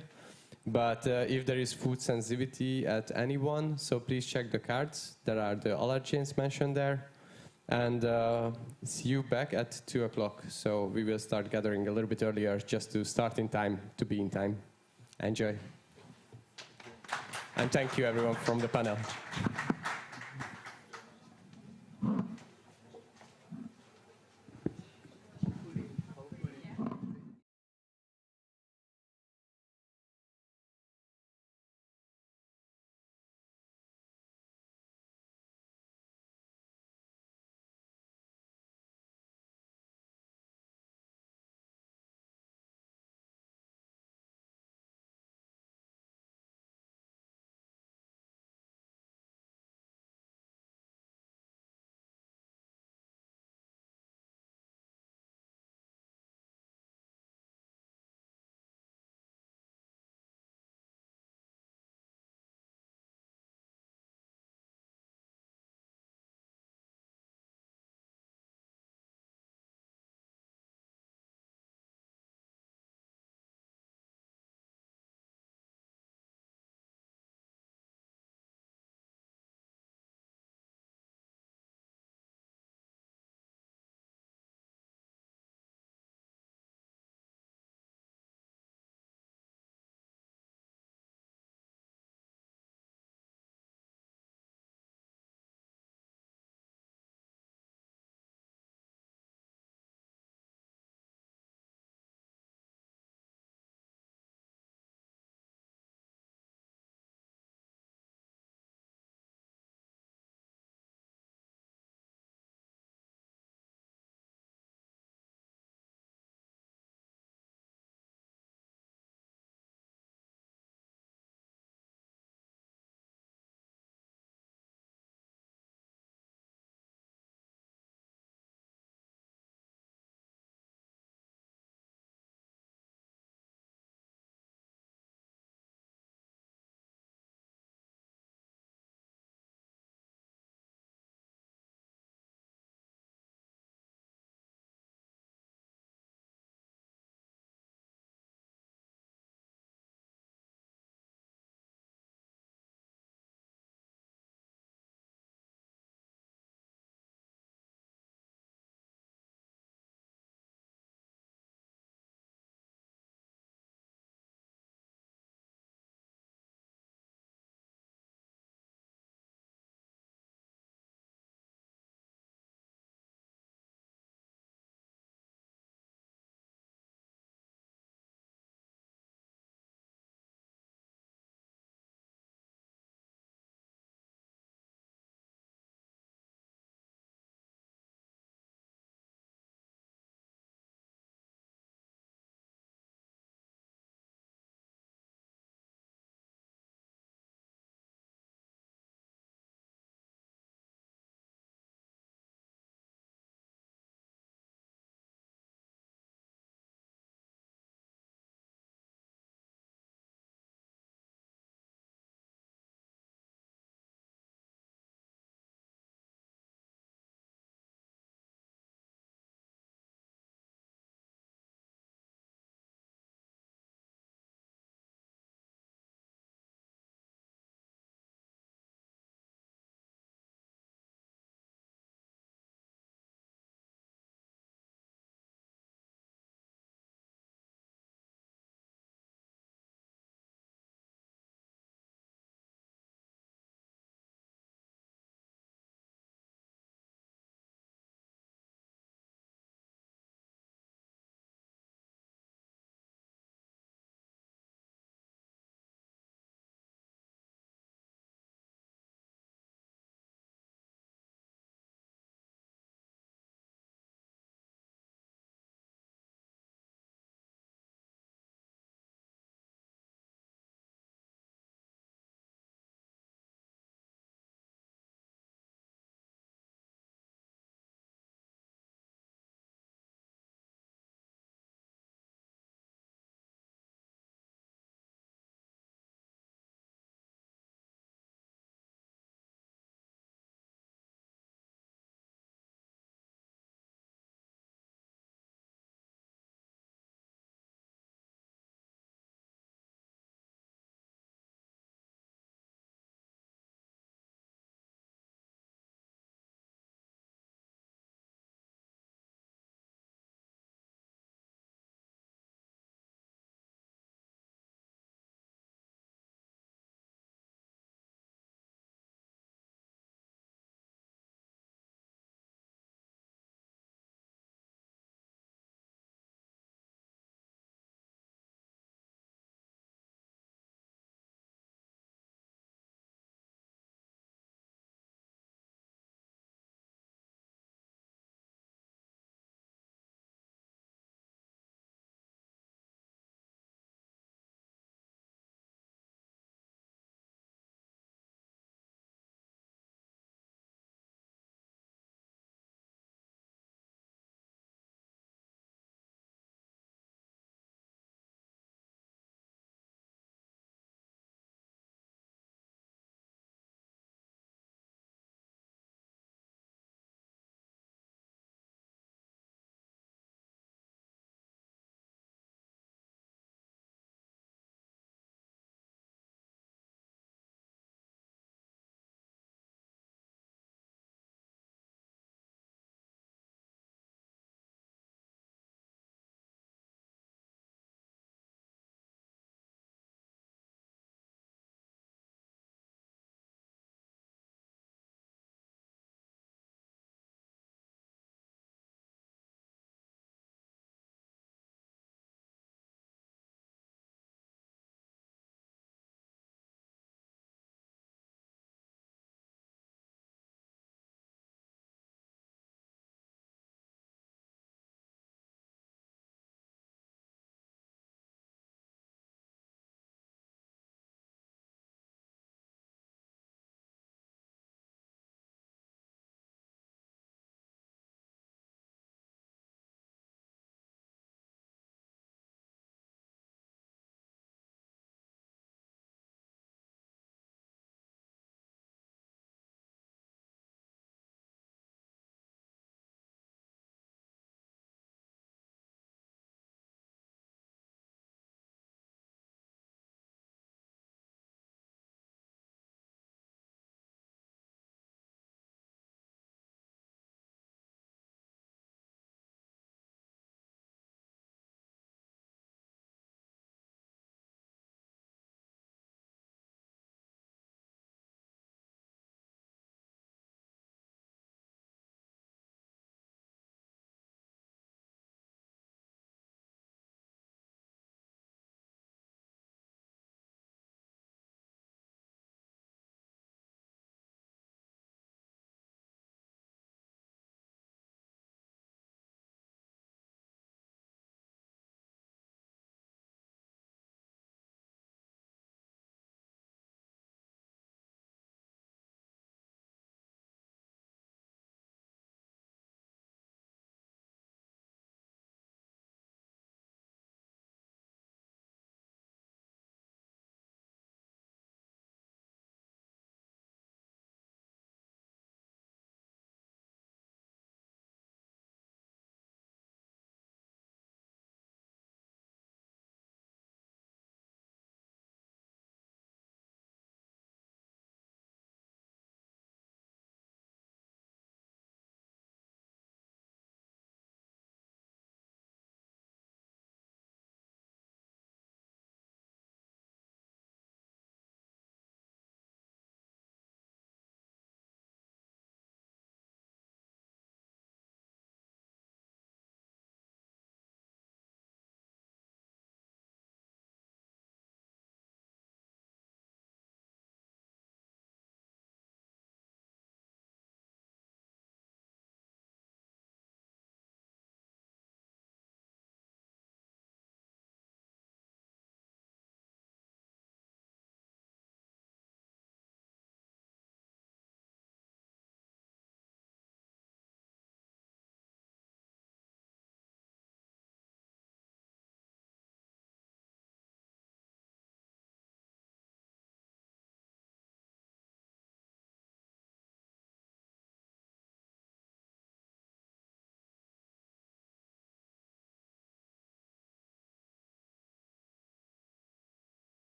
But if there is food sensitivity at anyone, so please check the cards. There are the allergens mentioned there. And see you back at 2 o'clock. So we will start gathering a little bit earlier just to start in time, to be in time. Enjoy. And thank you everyone from the panel.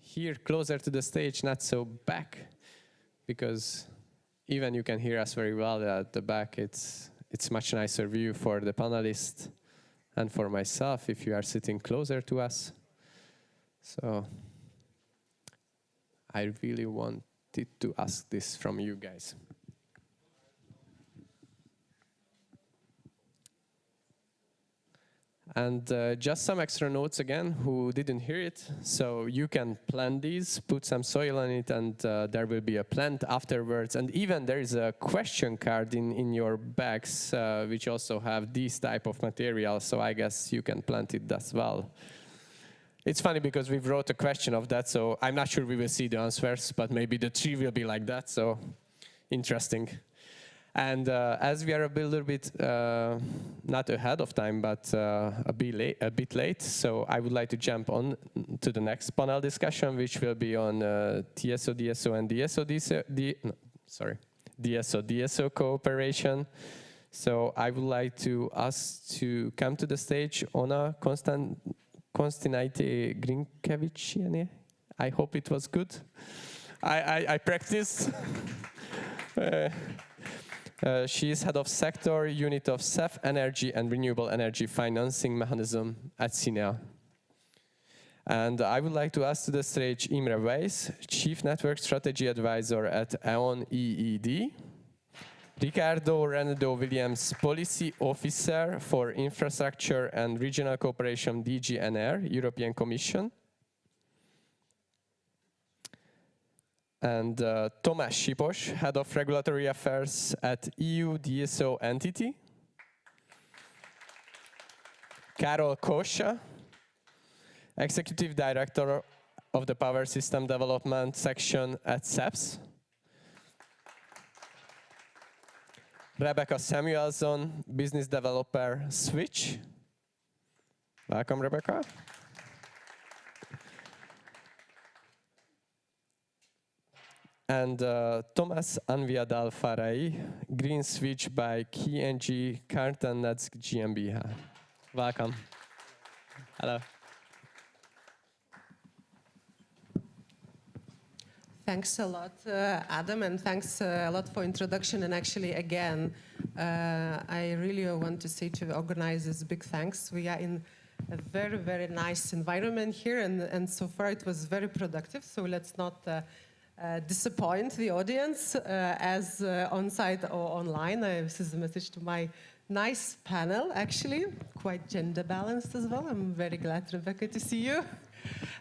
here closer to the stage, not so back, because even you can hear us very well at the back. It's much nicer view for the panelists and for myself if you are sitting closer to us. So I really wanted to ask this from you guys. And just some extra notes again, who didn't hear it. So you can plant these, put some soil on it, and there will be a plant afterwards. And even there is a question card in your bags, which also have this type of material. So I guess you can plant it as well. It's funny because we wrote a question of that, so I'm not sure we will see the answers, but maybe the tree will be like that, so interesting. And as we are a little bit, not ahead of time, but a bit late, so I would like to jump on to the next panel discussion, which will be on TSO, DSO, and DSO cooperation. So I would like to ask to come to the stage Ona Konstantinaite Grinkevičienė. I hope it was good. I practiced. She is head of sector unit of CEF Energy and Renewable Energy Financing Mechanism at CINEA. And I would like to ask to the stage Imre Weiss, Chief Network Strategy Advisor at E.ON EED, Ricardo Renedo Williams, Policy Officer for Infrastructure and Regional Cooperation, DG NR, European Commission, and Tomáš Sipos, Head of Regulatory Affairs at EU DSO Entity, Karol Kósa, Executive Director of the Power System Development Section at CEPS, Rebecca Samuelson, Business Developer, Switch. Welcome, Rebecca. And Thomas Anviadal Farai, Green Switch by KNG Kartannets GmbH. Welcome. Hello. Thanks a lot, Adam, and thanks a lot for introduction. And actually, again, I really want to say to the organizers, big thanks. We are in a very, very nice environment here, and so far it was very productive. So let's not disappoint the audience as on-site or online. This is a message to my nice panel, actually, quite gender balanced as well. I'm very glad, Rebecca, to see you.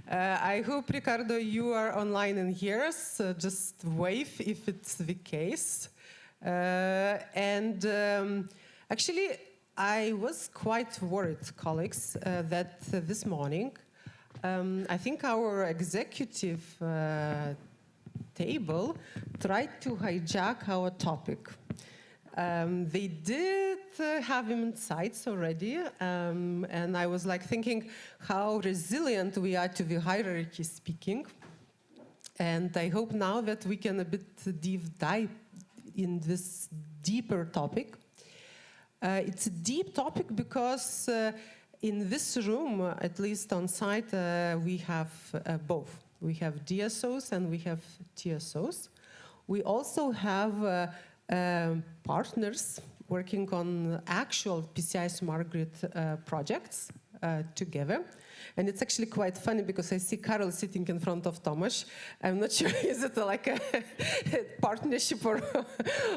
I hope, Ricardo, you are online and hear us. Just wave if it's the case. Actually, I was quite worried, colleagues, that this morning, I think our executive table tried to hijack our topic. They did have insights already, and I was like thinking how resilient we are to the hierarchy speaking. And I hope now that we can a bit deep dive in this deeper topic. It's a deep topic because in this room, at least on site, we have both. We have DSOs and we have TSOs. We also have partners working on actual PCI Smart Grid projects together. And it's actually quite funny because I see Karol sitting in front of Tomáš. I'm not sure, is it like a partnership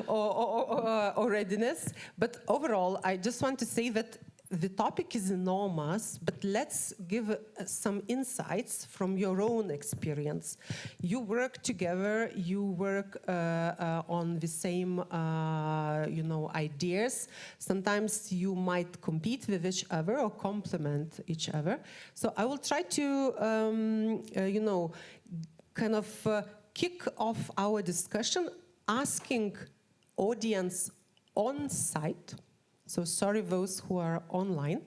or readiness? But overall, I just want to say that the topic is enormous, but let's give some insights from your own experience. You work together, you work on the same ideas. Sometimes you might compete with each other or complement each other. So I will try to, kick off our discussion asking audience on site. So sorry those who are online,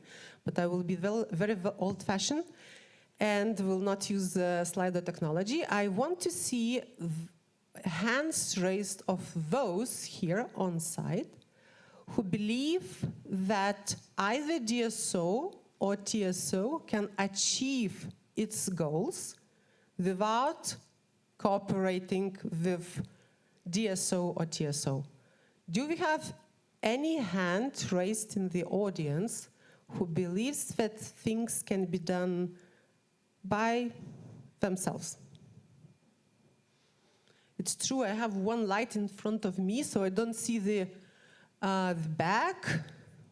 but I will be very old-fashioned and will not use Slido technology. I want to see hands raised of those here on site who believe that either DSO or TSO can achieve its goals without cooperating with DSO or TSO. Do we have any hand raised in the audience who believes that things can be done by themselves? It's true, I have one light in front of me, so I don't see the back,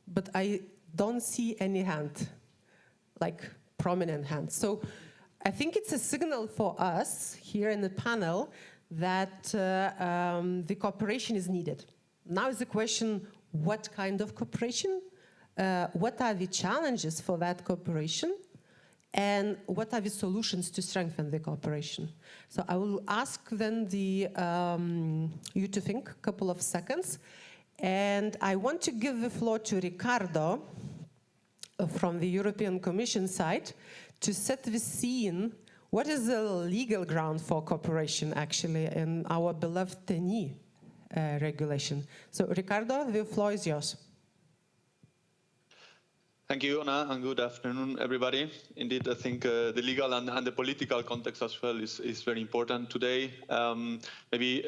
but I don't see any hand, like prominent hand. So I think it's a signal for us here in the panel that the cooperation is needed. Now is the question, what kind of cooperation? What are the challenges for that cooperation? And what are the solutions to strengthen the cooperation? So I will ask then you to think a couple of seconds. And I want to give the floor to Ricardo from the European Commission side to set the scene. What is the legal ground for cooperation actually in our beloved TENI regulation? So Ricardo, the floor is yours. Thank you, Anna, and good afternoon, everybody. Indeed, I think the legal and the political context as well is very important today. Maybe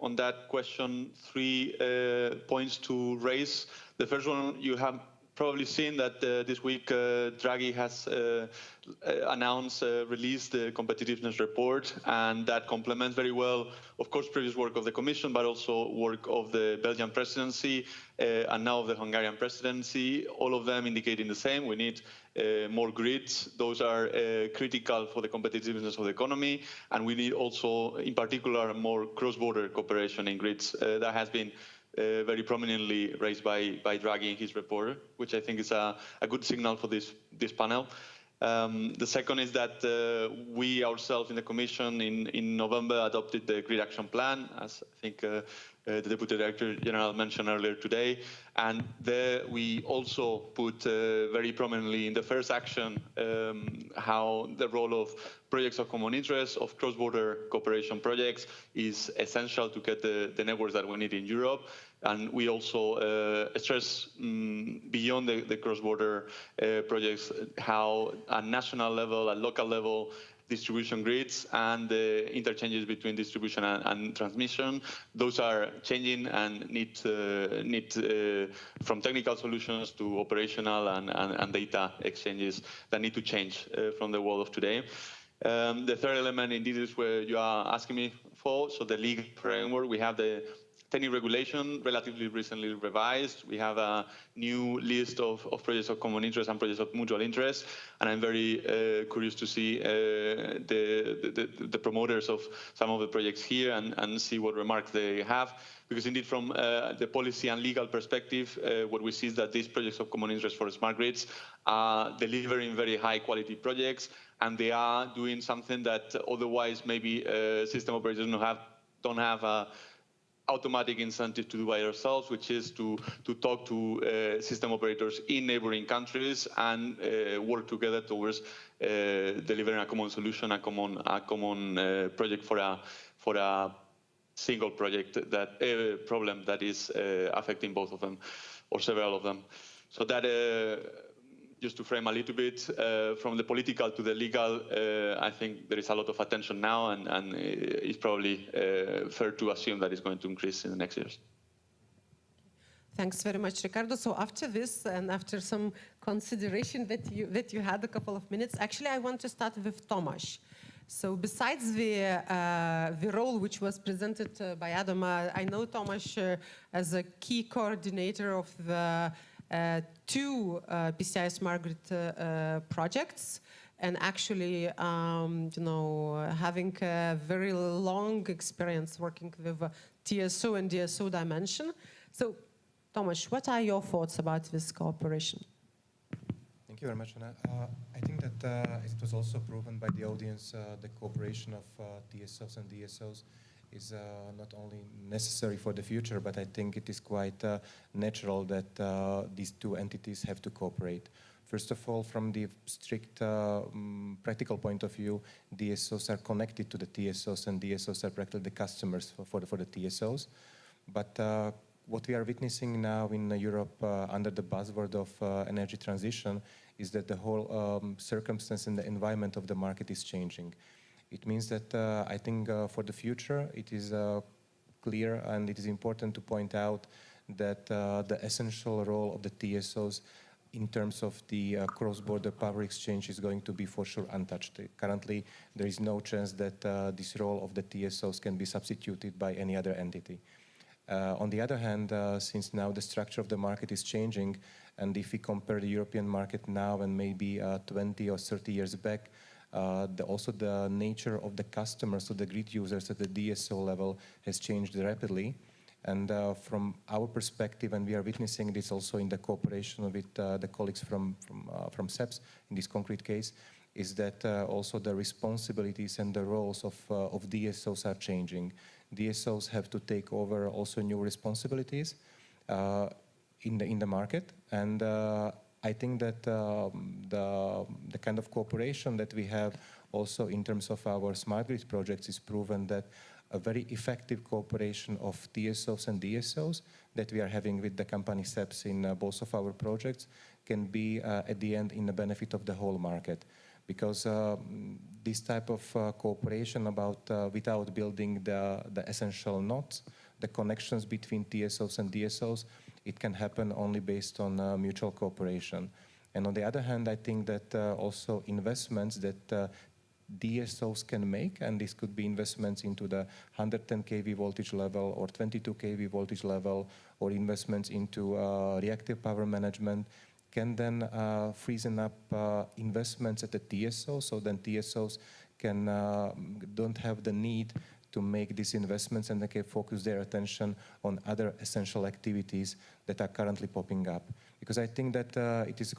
on that question, 3 points to raise. The first one, you have probably seen that this week Draghi has released the competitiveness report, and that complements very well, of course, previous work of the Commission, but also work of the Belgian presidency and now of the Hungarian presidency. All of them indicating the same. We need more grids. Those are critical for the competitiveness of the economy, and we need also, in particular, more cross-border cooperation in grids. That has been very prominently raised by Draghi in his report, which I think is a good signal for this panel. The second is that we ourselves in the Commission in November adopted the Grid Action Plan, as I think the Deputy Director General mentioned earlier today. And there we also put very prominently in the first action how the role of projects of common interest, of cross-border cooperation projects is essential to get the networks that we need in Europe. And we also stress beyond the cross-border projects how at national level, at local level, distribution grids and the interchanges between distribution and transmission, those are changing and need from technical solutions to operational and data exchanges that need to change from the world of today. The third element indeed is where you are asking me for, so the legal framework. We have the TENI regulation, relatively recently revised. We have a new list of projects of common interest and projects of mutual interest, and I'm very curious to see the promoters of some of the projects here and see what remarks they have. Because indeed, from the policy and legal perspective, what we see is that these projects of common interest for smart grids are delivering very high quality projects, and they are doing something that otherwise maybe system operators don't have a automatic incentive to do by ourselves, which is to talk to system operators in neighboring countries and work together towards delivering a common solution, a common project for a single project problem that is affecting both of them or several of them. So that just to frame a little bit from the political to the legal, I think there is a lot of attention now, and it's probably fair to assume that it's going to increase in the next years. Thanks very much, Ricardo. So after this, and after some consideration that you had a couple of minutes, actually I want to start with Tomasz. So besides the role which was presented by Adam, I know Tomasz as a key coordinator of the two PCI Smart Grid projects, and actually, having a very long experience working with TSO and DSO dimension. So, Tomasz, what are your thoughts about this cooperation? Thank you very much, Anna. I think that it was also proven by the audience, the cooperation of TSOs and DSOs is not only necessary for the future, but I think it is quite natural that these two entities have to cooperate. First of all, from the strict practical point of view, DSOs are connected to the TSOs, and DSOs are practically the customers for the TSOs. But what we are witnessing now in Europe under the buzzword of energy transition is that the whole circumstance and the environment of the market is changing. It means that I think for the future it is clear and it is important to point out that the essential role of the TSOs in terms of the cross-border power exchange is going to be for sure untouched. Currently, there is no chance that this role of the TSOs can be substituted by any other entity. On the other hand, since now the structure of the market is changing, and if we compare the European market now and maybe 20 or 30 years back, also the nature of the customers, so the grid users at the DSO level has changed rapidly. And from our perspective, and we are witnessing this also in the cooperation with the colleagues from SEPS in this concrete case, is that also the responsibilities and the roles of DSOs are changing. DSOs have to take over also new responsibilities in the market, and I think that the kind of cooperation that we have also in terms of our smart grid projects is proven that a very effective cooperation of TSOs and DSOs that we are having with the company SEPS in both of our projects can be at the end in the benefit of the whole market. Because this type of cooperation without building the essential nodes, the connections between TSOs and DSOs, it can happen only based on mutual cooperation. And on the other hand, I think that also investments that DSOs can make, and this could be investments into the 110 kV voltage level or 22 kV voltage level, or investments into reactive power management, can then freezen up investments at the TSO, so then TSOs don't have the need to make these investments, and they can focus their attention on other essential activities that are currently popping up. Because I think that it is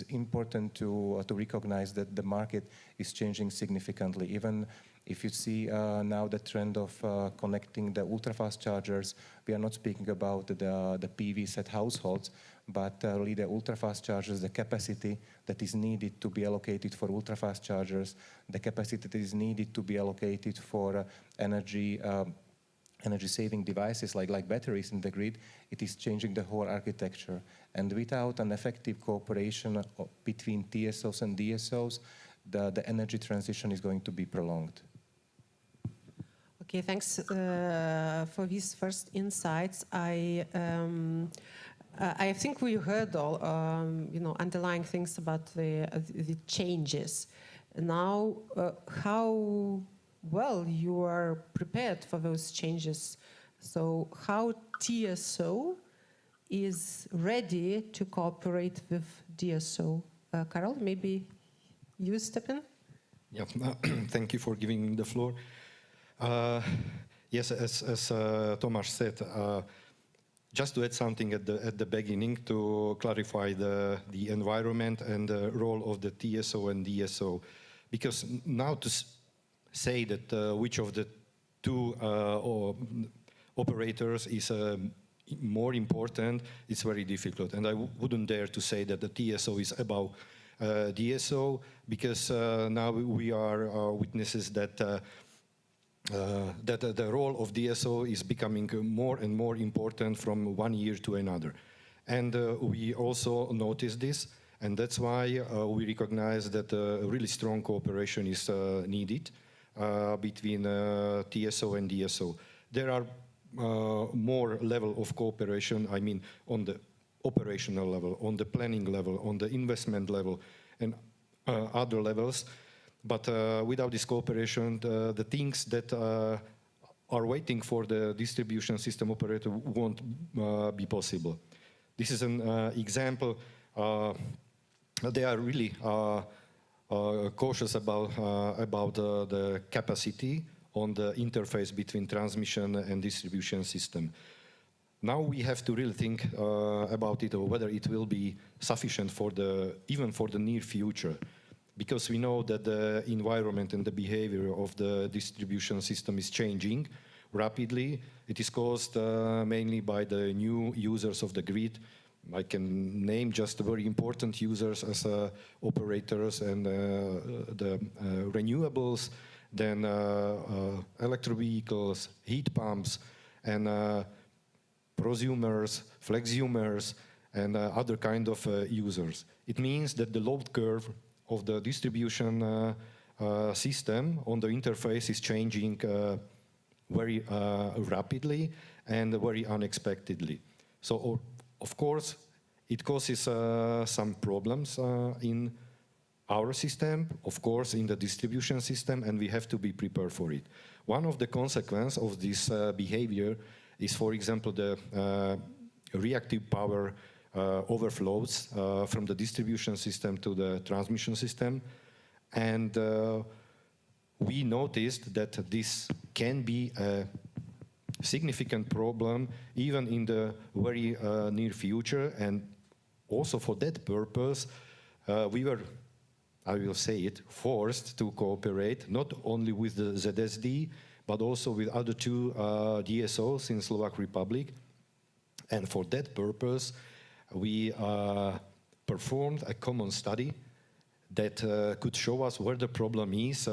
important to recognize that the market is changing significantly. Even if you see now the trend of connecting the ultra-fast chargers, we are not speaking about the PVs at households, but really the ultra-fast chargers, the capacity that is needed to be allocated for ultra-fast chargers, the capacity that is needed to be allocated for energy-saving devices like batteries in the grid, it is changing the whole architecture. And without an effective cooperation between TSOs and DSOs, the energy transition is going to be prolonged. Okay, thanks for these first insights. I think we heard all underlying things about the changes. Now, how well you are prepared for those changes? So, how TSO is ready to cooperate with DSO? Karol, maybe you step in? Yeah, thank you for giving me the floor. Yes, as Tomáš said, just to add something at the beginning to clarify the environment and the role of the TSO and DSO, because now to say that which of the two operators is more important, it's very difficult, and I wouldn't dare to say that the TSO is above DSO, because now we are witnesses that the role of DSO is becoming more and more important from one year to another. And we also notice this, and that's why we recognize that a really strong cooperation is needed between TSO and DSO. There are more level of cooperation, I mean, on the operational level, on the planning level, on the investment level, and other levels. But without this cooperation, the things that are waiting for the distribution system operator won't be possible. This is an example. They are really cautious about the capacity on the interface between transmission and distribution system. Now we have to really think about it, or whether it will be sufficient for even for the near future, because we know that the environment and the behavior of the distribution system is changing rapidly. It is caused mainly by the new users of the grid. I can name just very important users as operators and the renewables, then electric vehicles, heat pumps, and prosumers, flexumers, and other kind of users. It means that the load curve of the distribution system on the interface is changing very rapidly and very unexpectedly. So, of course, it causes some problems in our system, of course, in the distribution system, and we have to be prepared for it. One of the consequences of this behavior is, for example, the reactive power overflows from the distribution system to the transmission system. And we noticed that this can be a significant problem even in the very near future. And also for that purpose, we were, I will say it, forced to cooperate not only with the ZSD, but also with other two DSOs in Slovak Republic. And for that purpose, we performed a common study that could show us where the problem is,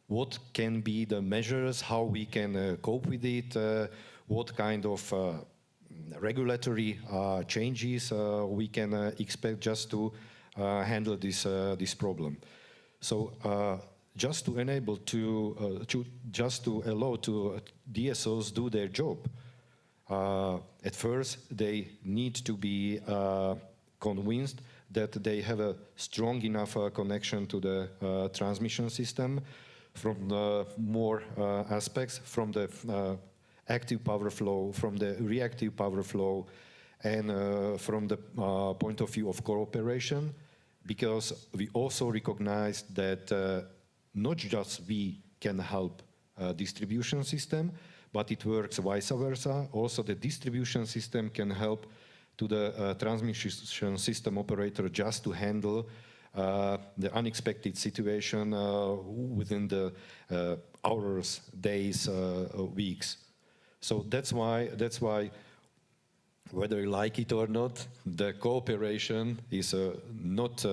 what can be the measures, how we can cope with it, what kind of regulatory changes we can expect just to handle this problem. So just to enable just to allow to DSOs do their job, at first they need to be convinced that they have a strong enough connection to the transmission system from the more aspects, from the active power flow, from the reactive power flow, and from the point of view of cooperation, because we also recognize that not just we can help distribution system, but it works vice versa. Also, the distribution system can help to the transmission system operator just to handle the unexpected situation within the hours, days, weeks. So that's why, whether you like it or not, the cooperation is not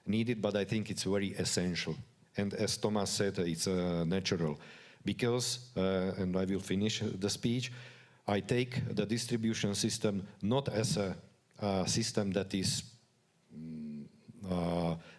needed, but I think it's very essential. And as Thomas said, it's natural. Because, and I will finish the speech, I take the distribution system not as a system that is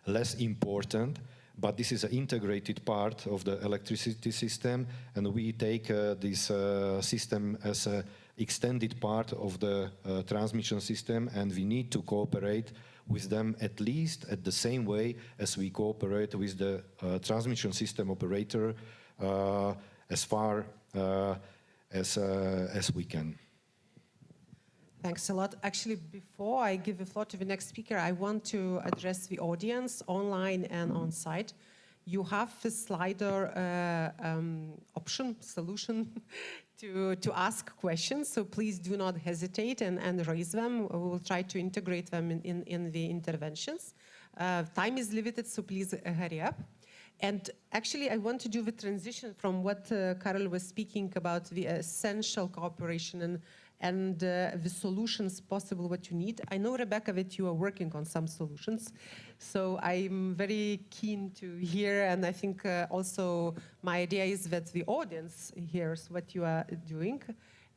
less important, but this is an integrated part of the electricity system, and we take this system as an extended part of the transmission system, and we need to cooperate with them at least at the same way as we cooperate with the transmission system operator as far as we can. Thanks a lot. Actually, before I give the floor to the next speaker, I want to address the audience online and on site. You have the slider solution to ask questions, so please do not hesitate and raise them. We will try to integrate them in the interventions. Time is limited, so please hurry up. And actually, I want to do the transition from what Karel was speaking about, the essential cooperation and the solutions possible, what you need. I know, Rebecca, that you are working on some solutions. So I'm very keen to hear, and I think also my idea is that the audience hears what you are doing.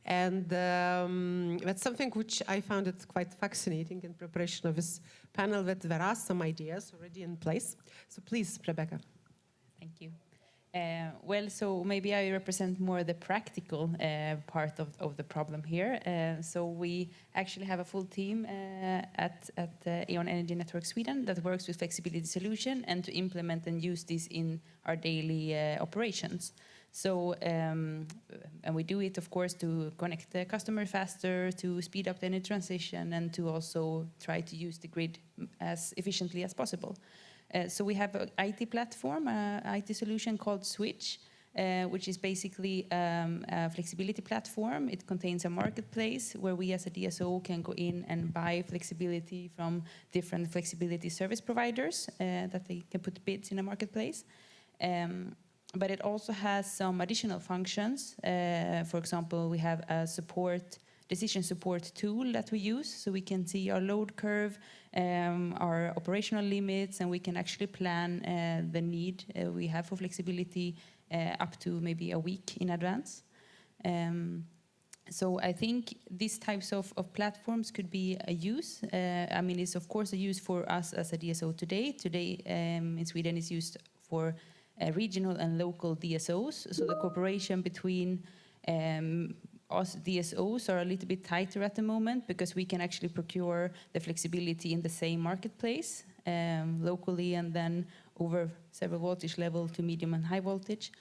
And that's something which I found it quite fascinating in preparation of this panel, that there are some ideas already in place. So please, Rebecca. Thank you. Well, so maybe I represent more the practical part of the problem here. So we actually have a full team at E.ON Energy Network Sweden that works with flexibility solution and to implement and use this in our daily operations. So, and we do it, of course, to connect the customer faster, to speed up the energy transition, and to also try to use the grid as efficiently as possible. So we have an IT platform, IT solution called Switch, which is basically a flexibility platform. It contains a marketplace where we as a DSO can go in and buy flexibility from different flexibility service providers that they can put bids in a marketplace. But it also has some additional functions. For example, we have a decision support tool that we use, so we can see our load curve, our operational limits, and we can actually plan the need we have for flexibility up to maybe a week in advance. So I think these types of platforms could be a use. I mean, it's of course a use for us as a DSO today. Today in Sweden is used for regional and local DSOs. So the cooperation between us DSOs are a little bit tighter at the moment because we can actually procure the flexibility in the same marketplace locally and then over several voltage level to medium and high voltage.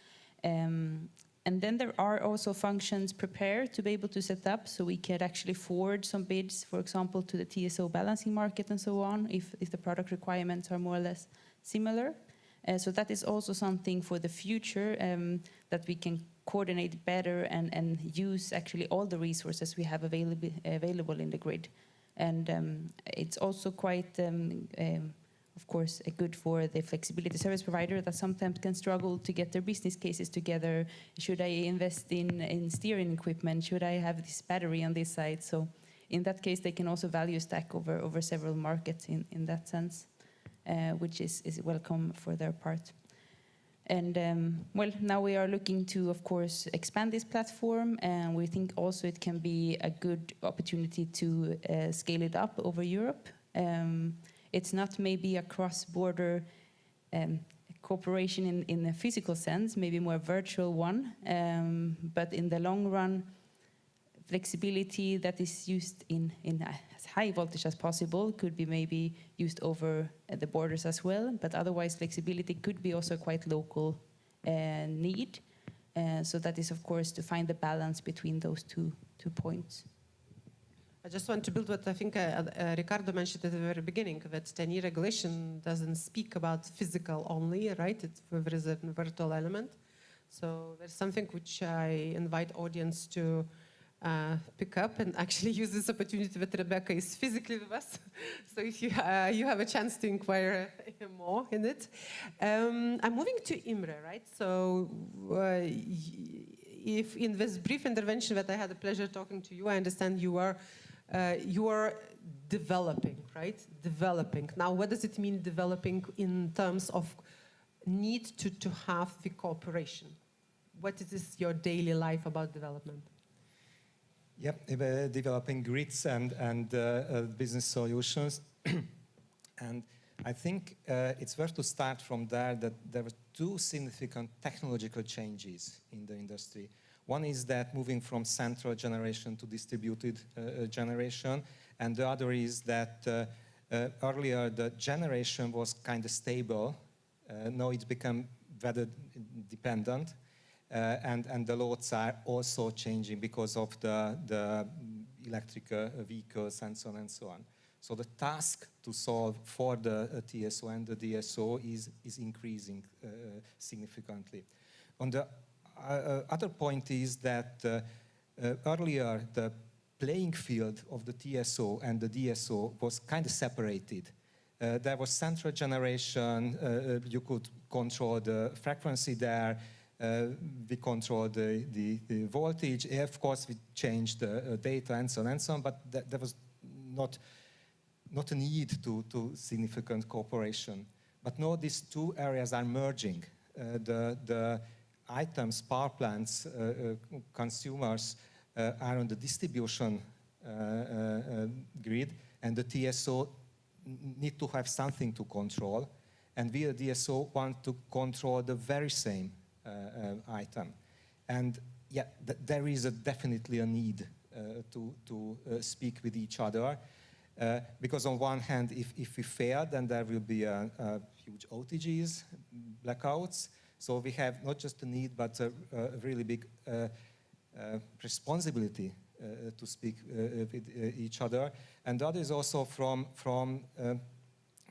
And then there are also functions prepared to be able to set up, so we can actually forward some bids, for example, to the TSO balancing market and so on, if the product requirements are more or less similar. So that is also something for the future that we can coordinate better and use actually all the resources we have available in the grid. And it's also quite of course, good for the flexibility service provider that sometimes can struggle to get their business cases together. Should I invest in steering equipment? Should I have this battery on this side? So in that case, they can also value stack over several markets in that sense, which is welcome for their part. And well, now we are looking to, of course, expand this platform, and we think also it can be a good opportunity to scale it up over Europe. It's not maybe a cross-border cooperation in a physical sense, maybe more virtual one, but in the long run, flexibility that is used in as high voltage as possible could be maybe used over the borders as well, but otherwise flexibility could be also quite local need. So that is, of course, to find the balance between those two points. I just want to build what I think Ricardo mentioned at the very beginning, that 10-year regulation doesn't speak about physical only, right? There is a virtual element. So there's something which I invite audience to pick up and actually use this opportunity that Rebecca is physically with us. So if you have a chance to inquire more in it. I'm moving to Imre, right? So if in this brief intervention that I had the pleasure talking to you, I understand you are developing, right? Developing. Now, what does it mean developing in terms of need to have the cooperation? What is your daily life about development? Yep, developing grids and business solutions. And I think it's worth to start from there that there were two significant technological changes in the industry. One is that moving from central generation to distributed generation, and the other is that earlier the generation was kind of stable. Now it's become weather dependent, and the loads are also changing because of the electric vehicles and so on and so on. So the task to solve for the TSO and the DSO is increasing significantly. On the other point is that earlier the playing field of the TSO and the DSO was kind of separated. There was central generation, you could control the frequency there, we control the voltage, of course we changed the data and so on, but there was not a need to significant cooperation. But now these two areas are merging. The items, power plants, consumers are on the distribution grid, and the TSO need to have something to control, and we, the DSO, want to control the very same item. And yeah, there is definitely a need to speak with each other, because on one hand, if we fail, then there will be huge outages, blackouts. So we have not just a need, but a really big responsibility to speak with each other. And that is also from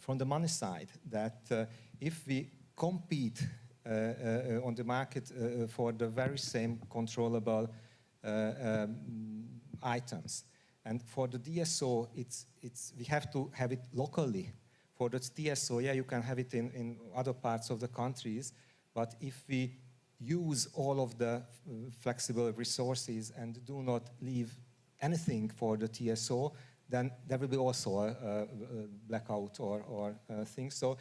the money side, that if we compete on the market for the very same controllable items, and for the DSO, we have to have it locally. For the TSO, yeah, you can have it in other parts of the countries, but if we use all of the flexible resources and do not leave anything for the TSO, then there will be also a blackout or things. So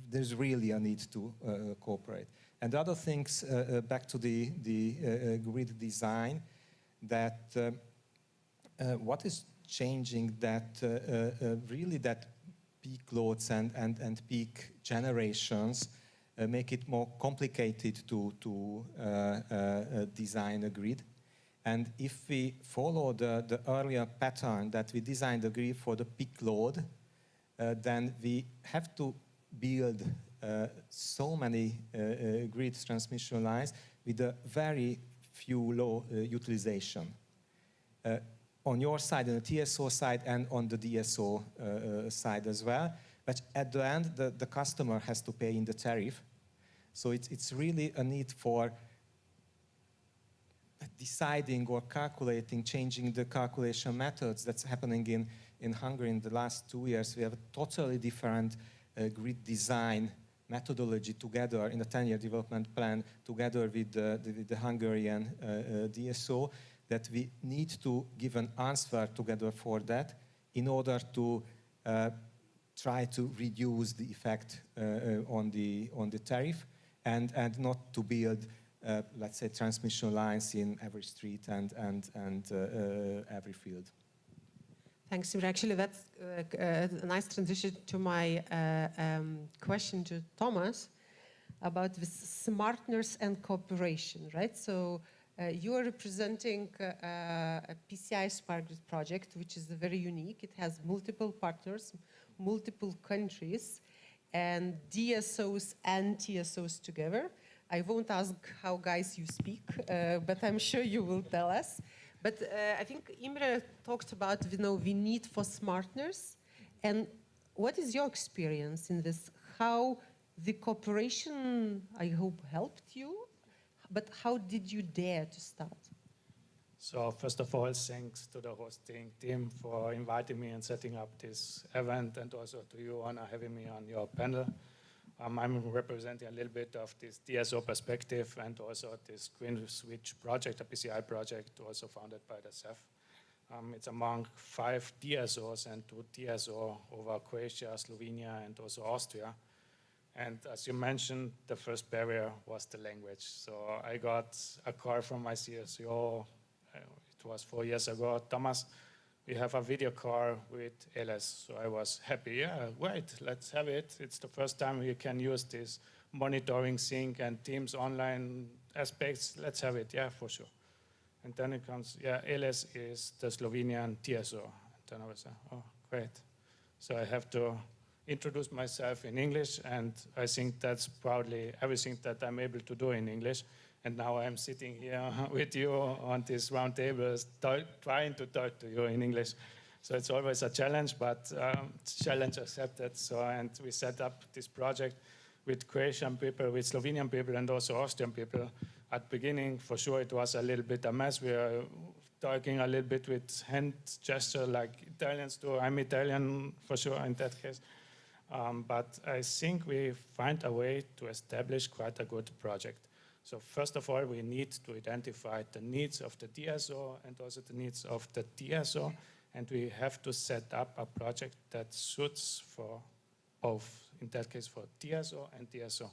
there's really a need to cooperate. And the other things, back to the grid design, that what is changing that really that peak loads and peak generations make it more complicated to design a grid. And if we follow the earlier pattern that we designed a grid for the peak load, then we have to build so many grid transmission lines with a very few low utilization. On your side, on the TSO side, and on the DSO side as well. But at the end, the customer has to pay in the tariff. So it's really a need for deciding or calculating, changing the calculation methods. That's happening in Hungary in the last 2 years. We have a totally different grid design methodology together in the 10-year development plan together with the Hungarian DSO, that we need to give an answer together for that in order to try to reduce the effect on the tariff and not to build let's say transmission lines in every street and every field. Thanks, Imre. Actually, that's a nice transition to my question to Thomas about this smartness and cooperation, right? So you are representing a PCI Smart Grid project, which is very unique. It has multiple partners, multiple countries, and DSOs and TSOs together. I won't ask how guys you speak, but I'm sure you will tell us. But I think Imre talked about the need for smartness. And what is your experience in this? How the cooperation, I hope, helped you, but how did you dare to start? So first of all, thanks to the hosting team for inviting me and setting up this event, and also to you, Anna, having me on your panel. I'm representing a little bit of this DSO perspective and also this Green Switch project, a PCI project, also founded by the CEF. It's among 5 DSOs and 2 TSO over Croatia, Slovenia, and also Austria. And as you mentioned, the first barrier was the language. So I got a call from my CSO, it was 4 years ago, Thomas, we have a video call with LS. So I was happy, yeah, great, let's have it. It's the first time we can use this monitoring sync and Teams online aspects. Let's have it, yeah, for sure. And then it comes, yeah, LS is the Slovenian TSO. And then I was like, oh, great. So I have to introduce myself in English, and I think that's probably everything that I'm able to do in English. And now I'm sitting here with you on this round table, trying to talk to you in English. So it's always a challenge, but challenge accepted. So, and we set up this project with Croatian people, with Slovenian people, and also Austrian people. At the beginning, for sure, it was a little bit a mess. We are talking a little bit with hand gesture like Italians do. I'm Italian, for sure, in that case. But I think we find a way to establish quite a good project. So first of all, we need to identify the needs of the DSO and also the needs of the TSO, and we have to set up a project that suits for both, in that case for TSO and DSO.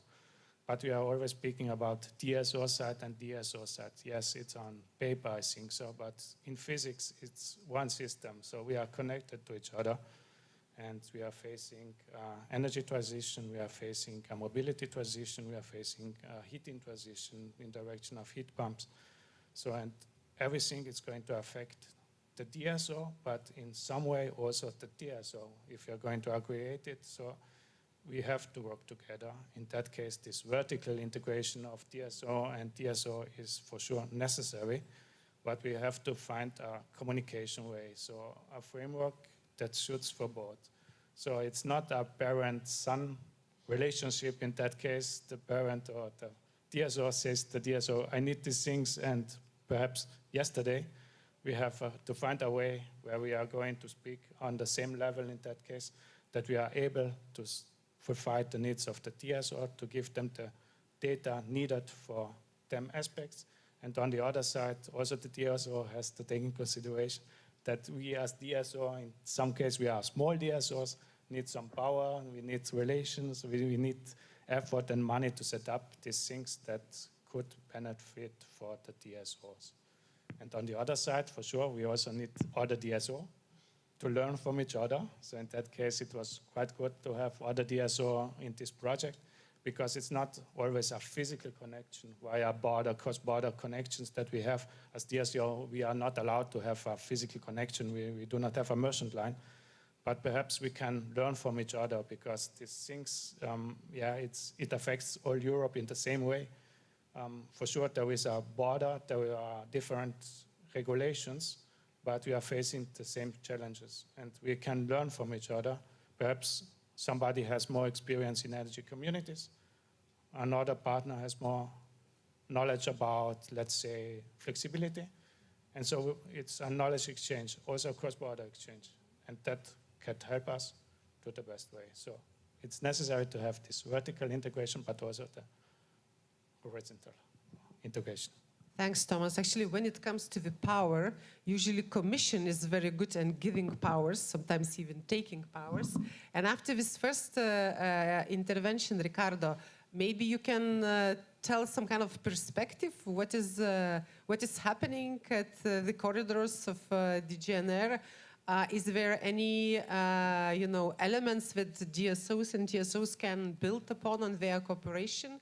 But we are always speaking about TSO side and DSO side. Yes, it's on paper, I think so, but in physics, it's one system. So we are connected to each other. And we are facing energy transition, we are facing a mobility transition, we are facing a heating transition in direction of heat pumps. So, and everything is going to affect the DSO, but in some way also the TSO, if you're going to aggregate it. So we have to work together. In that case, this vertical integration of DSO and TSO is for sure necessary, but we have to find a communication way. So a framework that suits for both. So it's not a parent-son relationship. In that case, the parent or the DSO says to the DSO, I need these things, and perhaps yesterday we have to find a way where we are going to speak on the same level in that case, that we are able to provide the needs of the DSO, to give them the data needed for them aspects. And on the other side, also the DSO has to take in consideration that we as DSO, in some case we are small DSOs, need some power, we need relations, we need effort and money to set up these things that could benefit for the DSOs. And on the other side, for sure, we also need other DSO to learn from each other. So in that case, it was quite good to have other DSO in this project, because it's not always a physical connection via cross-border connections that we have. As DSO, we are not allowed to have a physical connection. We do not have a merchant line. But perhaps we can learn from each other, because these things, it affects all Europe in the same way. For sure, there is a border, there are different regulations, but we are facing the same challenges. And we can learn from each other. Perhaps somebody has more experience in energy communities. Another partner has more knowledge about, let's say, flexibility. And so it's a knowledge exchange, also cross-border exchange. And that can help us do the best way. So it's necessary to have this vertical integration, but also the horizontal integration. Thanks, Thomas. Actually, when it comes to the power, usually Commission is very good at giving powers, sometimes even taking powers. And after this first intervention, Ricardo, maybe you can tell some kind of perspective. What is happening at the corridors of DGNR? Is there any elements that DSOs and TSOs can build upon on their cooperation?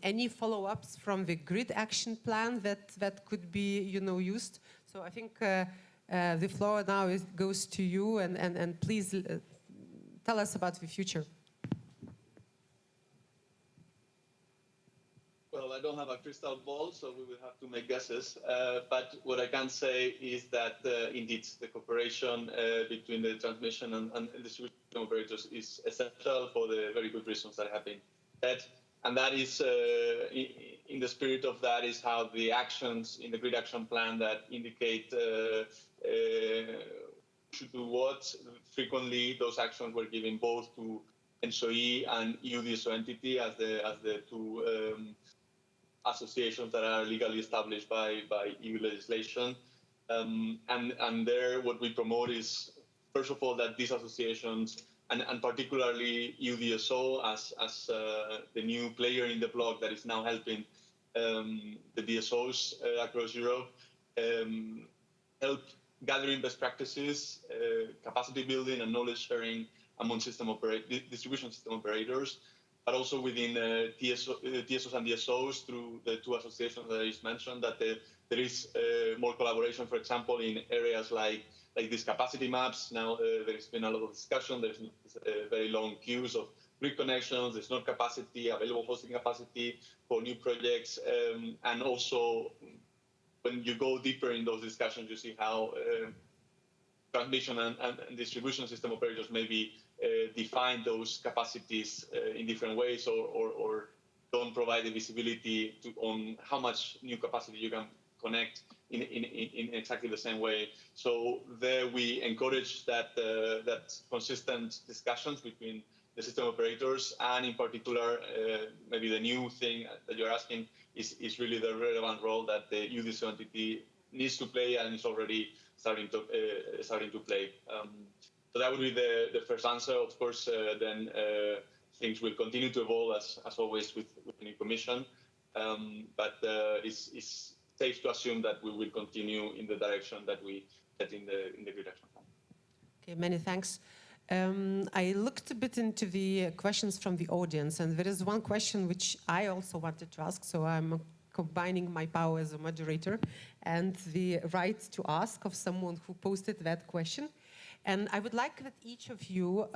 Any follow-ups from the grid action plan that could be used? So I think the floor now goes to you, and please tell us about the future. Well, I don't have a crystal ball, so we will have to make guesses. But what I can say is that indeed the cooperation between the transmission and distribution operators is essential for the very good reasons that have been said. And that is, in the spirit of that, is how the actions in the grid action plan that indicate should do what. Frequently, those actions were given both to NSOE and EU DSO entity as the two associations that are legally established by EU legislation. And there, what we promote is, first of all, that these associations, and particularly UDSO as the new player in the block that is now helping the DSOs across Europe, help gathering best practices, capacity building and knowledge sharing among distribution system operators, but also within TSOs and DSOs through the two associations that I just mentioned, that there is more collaboration, for example, in areas like these capacity maps. Now there's been a lot of discussion. There's very long queues of grid connections. There's not capacity, available hosting capacity for new projects. And also, when you go deeper in those discussions, you see how transmission and distribution system operators maybe define those capacities in different ways, or don't provide the visibility on how much new capacity you can connect in exactly the same way. So there we encourage that consistent discussions between the system operators, and in particular, maybe the new thing that you're asking is really the relevant role that the UDSO entity needs to play and is already starting to play. So that would be the first answer. Of course, then things will continue to evolve as always with the new commission, but it's safe to assume that we will continue in the direction that we set in the grid action plan. Okay, many thanks. I looked a bit into the questions from the audience, and there is one question which I also wanted to ask, so I'm combining my power as a moderator and the right to ask of someone who posted that question. And I would like that each of you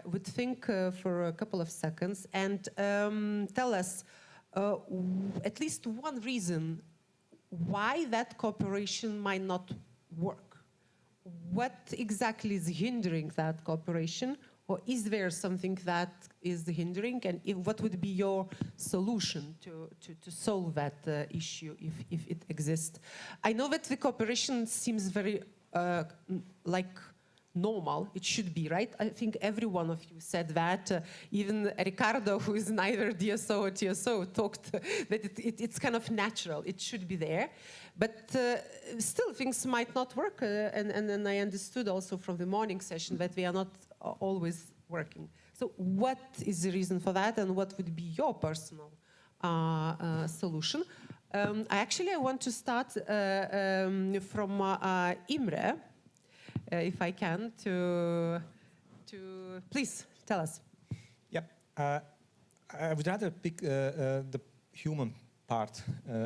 would think for a couple of seconds and tell us at least one reason why that cooperation might not work. What exactly is hindering that cooperation, or is there something that is hindering, and what would be your solution to solve that issue if it exists? I know that the cooperation seems very like normal. It should be, right? I think every one of you said that. Even Ricardo, who is neither DSO or TSO, talked that it's kind of natural. It should be there. But still, things might not work. And I understood also from the morning session that they are not always working. So what is the reason for that, and what would be your personal solution? I want to start from Imre, if I can, to please tell us. Yep. I would rather pick the human part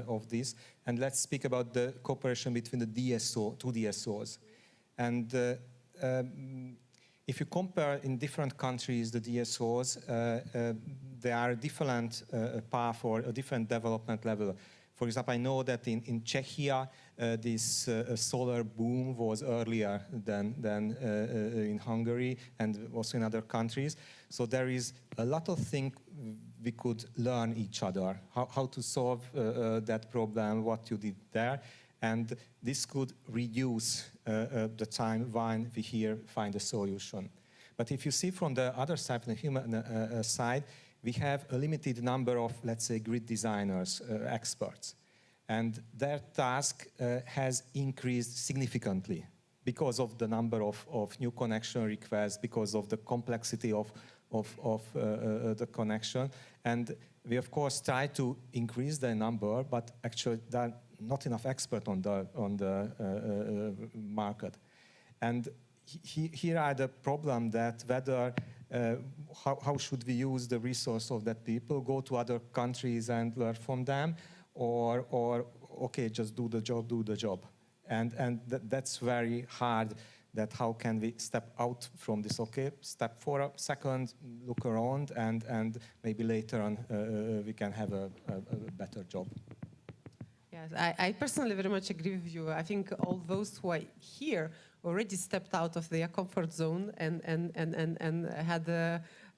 of this, and let's speak about the cooperation between the two DSOs. And if you compare in different countries the DSOs, there are different path or a different development level. For example, I know that in Czechia, this solar boom was earlier than in Hungary and also in other countries. So there is a lot of things we could learn each other, how to solve that problem, what you did there. And this could reduce the time when we here find a solution. But if you see from the other side, from the human side, we have a limited number of, let's say, grid designers, experts. And their task has increased significantly because of the number of new connection requests, because of the complexity of the connection. And we, of course, try to increase the number, but actually there are not enough experts on the market. And here are the problem that whether how should we use the resource of that people, go to other countries and learn from them, or okay, just do the job. And that's very hard, that how can we step out from this, okay, step for a second, look around, and maybe later on we can have a better job. Yes, I personally very much agree with you. I think all those who are here already stepped out of their comfort zone and had,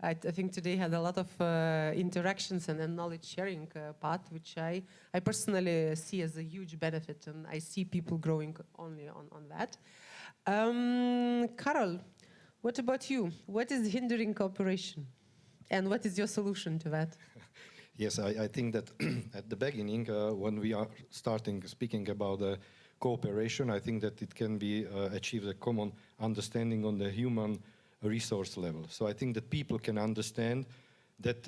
I think today had a lot of interactions and knowledge sharing part, which I personally see as a huge benefit, and I see people growing only on that. Karol, what about you? What is hindering cooperation? And what is your solution to that? Yes, I think that at the beginning, when we are speaking about cooperation, I think that it can be achieved a common understanding on the human resource level. So I think that people can understand that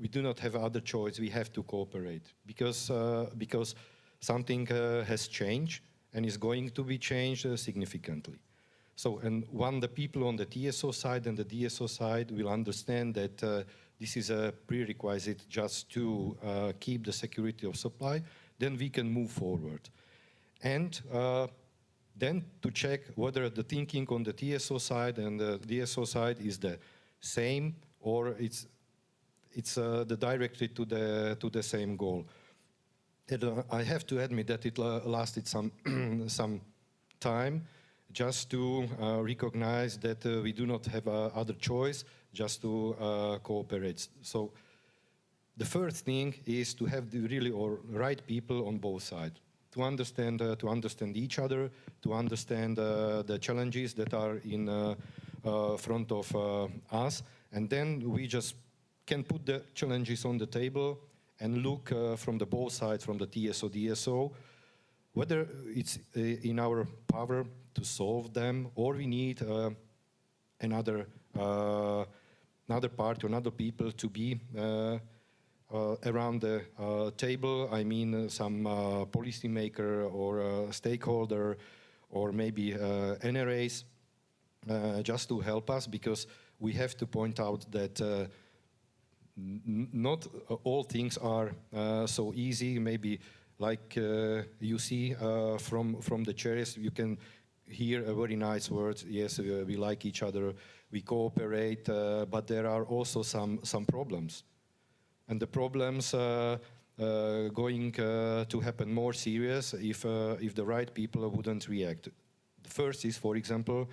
we do not have other choice, we have to cooperate, because something has changed and is going to be changed significantly. So, and when the people on the TSO side and the DSO side will understand that this is a prerequisite just to keep the security of supply, then we can move forward. And then to check whether the thinking on the TSO side and the DSO side is the same, or it's directed to the same goal. And, I have to admit that it lasted some time just to recognize that we do not have other choice, just to cooperate. So the first thing is to have the really right people on both sides, to understand each other, to understand the challenges that are in front of us, and then we just can put the challenges on the table and look from the both sides, from the TSO, DSO, whether it's in our power to solve them, or we need another part, another people to be around the table. I mean, some policymaker or stakeholder, or maybe NRAs, just to help us, because we have to point out that not all things are so easy. Maybe like you see from the chairs, you can hear a very nice words. Yes, we like each other, we cooperate, but there are also some problems. And the problems going to happen more serious if the right people wouldn't react. The first is, for example,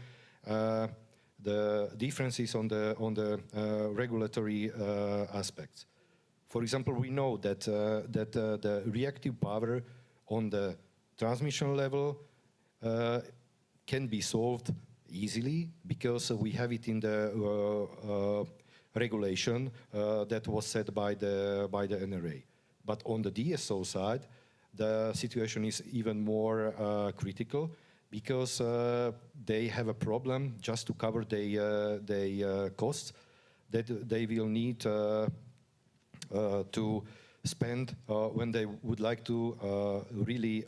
the differences on the regulatory aspects. For example, we know that the reactive power on the transmission level can be solved easily, because we have it in the regulation that was set by the NRA. But on the DSO side, the situation is even more critical, because they have a problem just to cover their costs that they will need to spend when they would like to really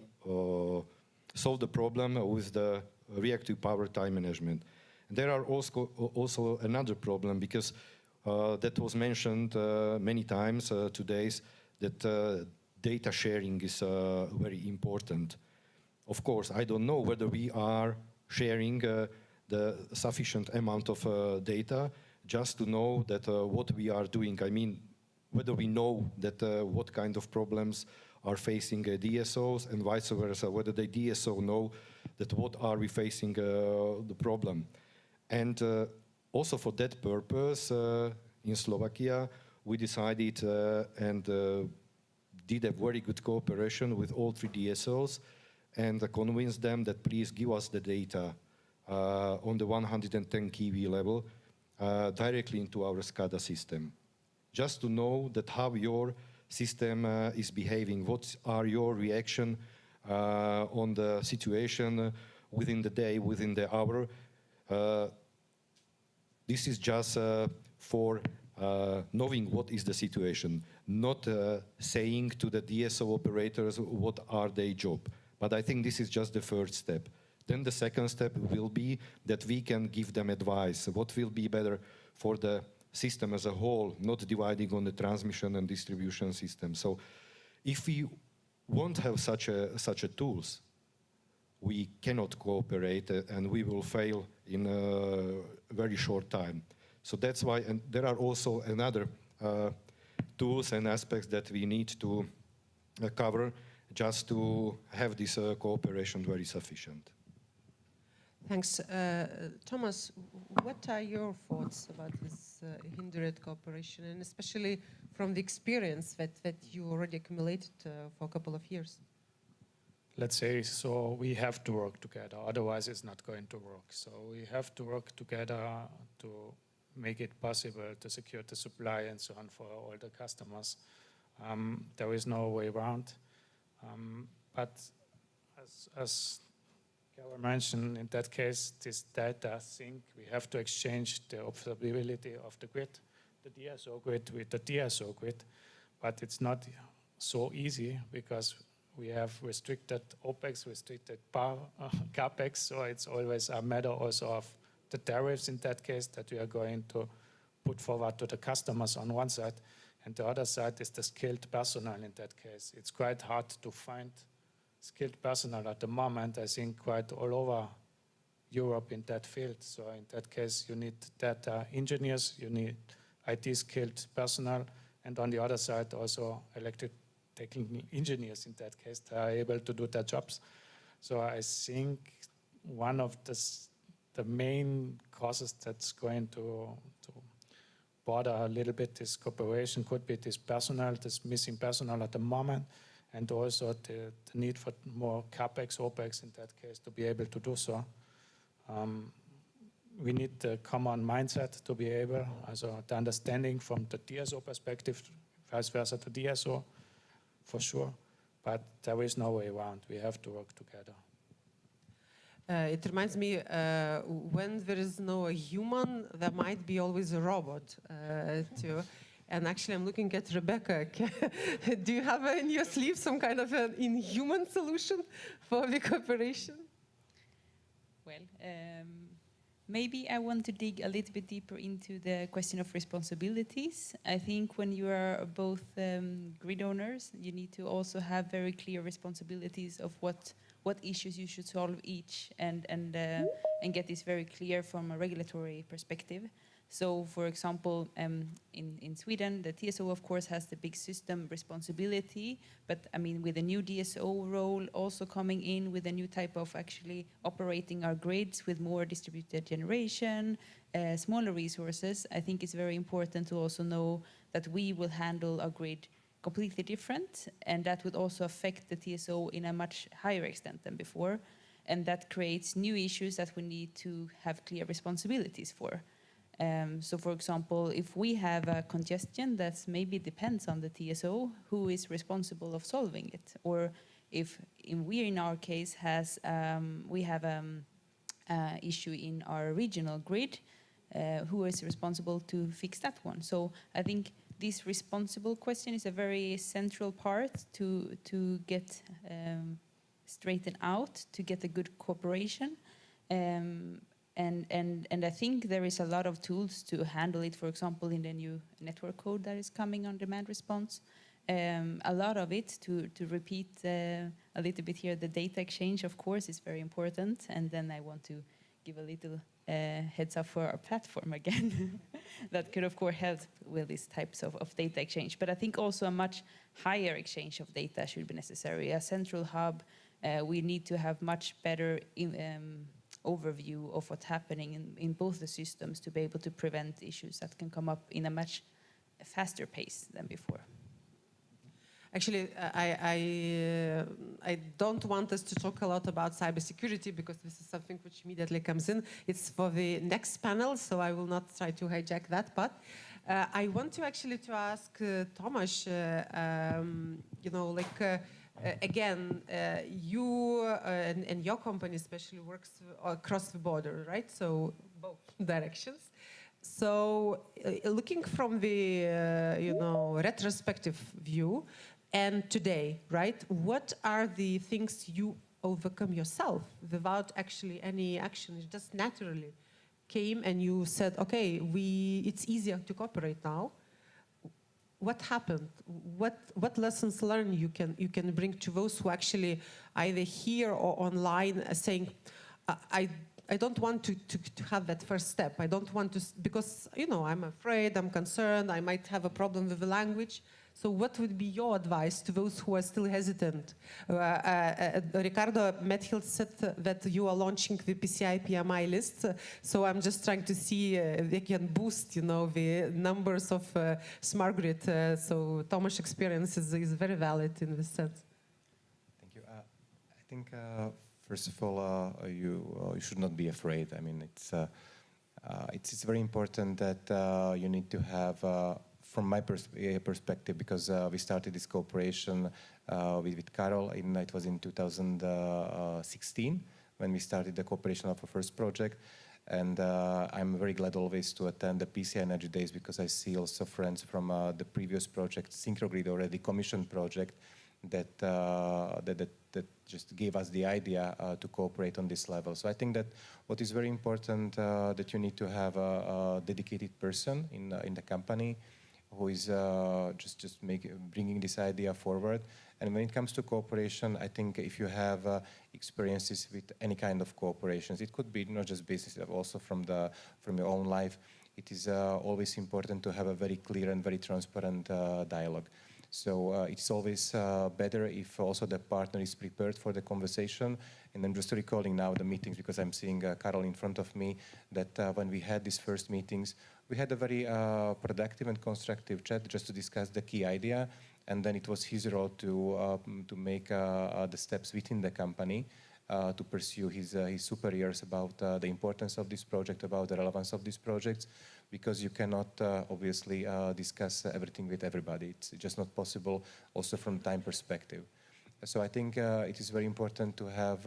solve the problem with the reactive power time management. And there are also another problem, because that was mentioned many times today, that data sharing is very important. Of course, I don't know whether we are sharing the sufficient amount of data just to know that what we are doing. I mean, whether we know that what kind of problems are facing DSOs and vice versa, whether the DSO know that what are we facing the problem. And also for that purpose, in Slovakia, we decided and did a very good cooperation with all 3 DSOs and convinced them that please give us the data on the 110 kV level directly into our SCADA system. Just to know that how your system is behaving, what are your reaction on the situation within the day, within the hour. This is just for knowing what is the situation, not saying to the DSO operators what are their job. But I think this is just the first step. Then the second step will be that we can give them advice. What will be better for the system as a whole, not dividing on the transmission and distribution system. So if we won't have such a tools, we cannot cooperate and we will fail in a very short time. So that's why, and there are also another tools and aspects that we need to cover just to have this cooperation very sufficient. Thanks. Thomas, what are your thoughts about this hindered cooperation, and especially from the experience that you already accumulated for a couple of years? Let's say, so we have to work together, otherwise it's not going to work. So we have to work together to make it possible to secure the supply and so on for all the customers. There is no way around. But as Carol mentioned, in that case, this data sync, we have to exchange the observability of the grid, the DSO grid with the DSO grid. But it's not so easy because we have restricted OPEX, restricted CAPEX, so it's always a matter also of the tariffs in that case that we are going to put forward to the customers on one side, and the other side is the skilled personnel in that case. It's quite hard to find skilled personnel at the moment, I think quite all over Europe in that field. So in that case, you need data engineers, you need IT skilled personnel, and on the other side also electric technical engineers in that case that are able to do their jobs. So I think one of the main causes that's going to border a little bit this cooperation could be this personnel, this missing personnel at the moment, and also the need for more CAPEX, OPEX in that case to be able to do so. We need the common mindset to be able, also the understanding from the DSO perspective, vice versa to DSO, for sure, but there is no way around. We have to work together. It reminds me, when there is no human, there might be always a robot too. And actually, I'm looking at Rebecca. Do you have in your sleeve some kind of an inhuman solution for the cooperation? Well, maybe I want to dig a little bit deeper into the question of responsibilities. I think when you are both grid owners, you need to also have very clear responsibilities of what issues you should solve each, and get this very clear from a regulatory perspective. So, for example, in Sweden, the TSO, of course, has the big system responsibility, but I mean, with a new DSO role also coming in with a new type of actually operating our grids with more distributed generation, smaller resources, I think it's very important to also know that we will handle our grid completely different, and that would also affect the TSO in a much higher extent than before, and that creates new issues that we need to have clear responsibilities for. So, for example, if we have a congestion that maybe depends on the TSO, who is responsible of solving it? Or if we, in our case, we have an issue in our regional grid, who is responsible to fix that one? So I think this responsible question is a very central part to get straightened out, to get a good cooperation. And I think there is a lot of tools to handle it, for example, in the new network code that is coming on demand response. A lot of it, to repeat a little bit here, the data exchange, of course, is very important. And then I want to give a little heads up for our platform again. That could, of course, help with these types of data exchange. But I think also a much higher exchange of data should be necessary. A central hub, we need to have much better overview of what's happening in both the systems to be able to prevent issues that can come up in a much faster pace than before. Actually, I don't want us to talk a lot about cybersecurity because this is something which immediately comes in. It's for the next panel, so I will not try to hijack that. But I want to actually to ask Tomasz, again, you and your company especially works across the border, right? So both directions. So looking from the retrospective view and today, right? What are the things you overcome yourself without actually any action? It just naturally came and you said, okay, it's easier to cooperate now. What happened? What lessons learned you can bring to those who actually either here or online saying, I don't want to have that first step. I don't want to, because, I'm afraid, I'm concerned, I might have a problem with the language. So what would be your advice to those who are still hesitant? Ricardo Medhill said that you are launching the PCI PMI list. So I'm just trying to see if they can boost, the numbers of Smart Grid. So Tomasz's experience is very valid in this sense. Thank you. I think, first of all, you should not be afraid. I mean, it's very important that you need to have from my perspective, because we started this cooperation with Karol, it was in 2016 when we started the cooperation of our first project. And I'm very glad always to attend the PCI Energy Days because I see also friends from the previous project, SynchroGrid, already commissioned project, that just gave us the idea to cooperate on this level. So I think that what is very important that you need to have a dedicated person in the company who is bringing this idea forward. And when it comes to cooperation, I think if you have experiences with any kind of cooperations, it could be not just business, but also from your own life, it is always important to have a very clear and very transparent dialogue. So it's always better if also the partner is prepared for the conversation. And I'm just recalling now the meetings because I'm seeing Karol in front of me, that when we had these first meetings, we had a very productive and constructive chat just to discuss the key idea. And then it was his role to make the steps within the company to pursue his superiors about the importance of this project, about the relevance of these projects, because you cannot obviously discuss everything with everybody. It's just not possible also from time perspective. So I think it is very important to have,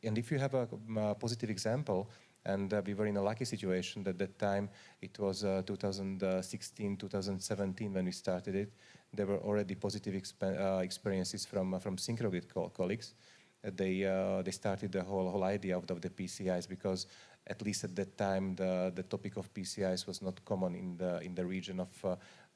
and if you have a positive example, and we were in a lucky situation that that time, it was 2016, 2017 when we started it, there were already positive experiences from SynchroGrid colleagues. They started the whole idea of the PCIs because at least at that time the topic of PCIs was not common in the region of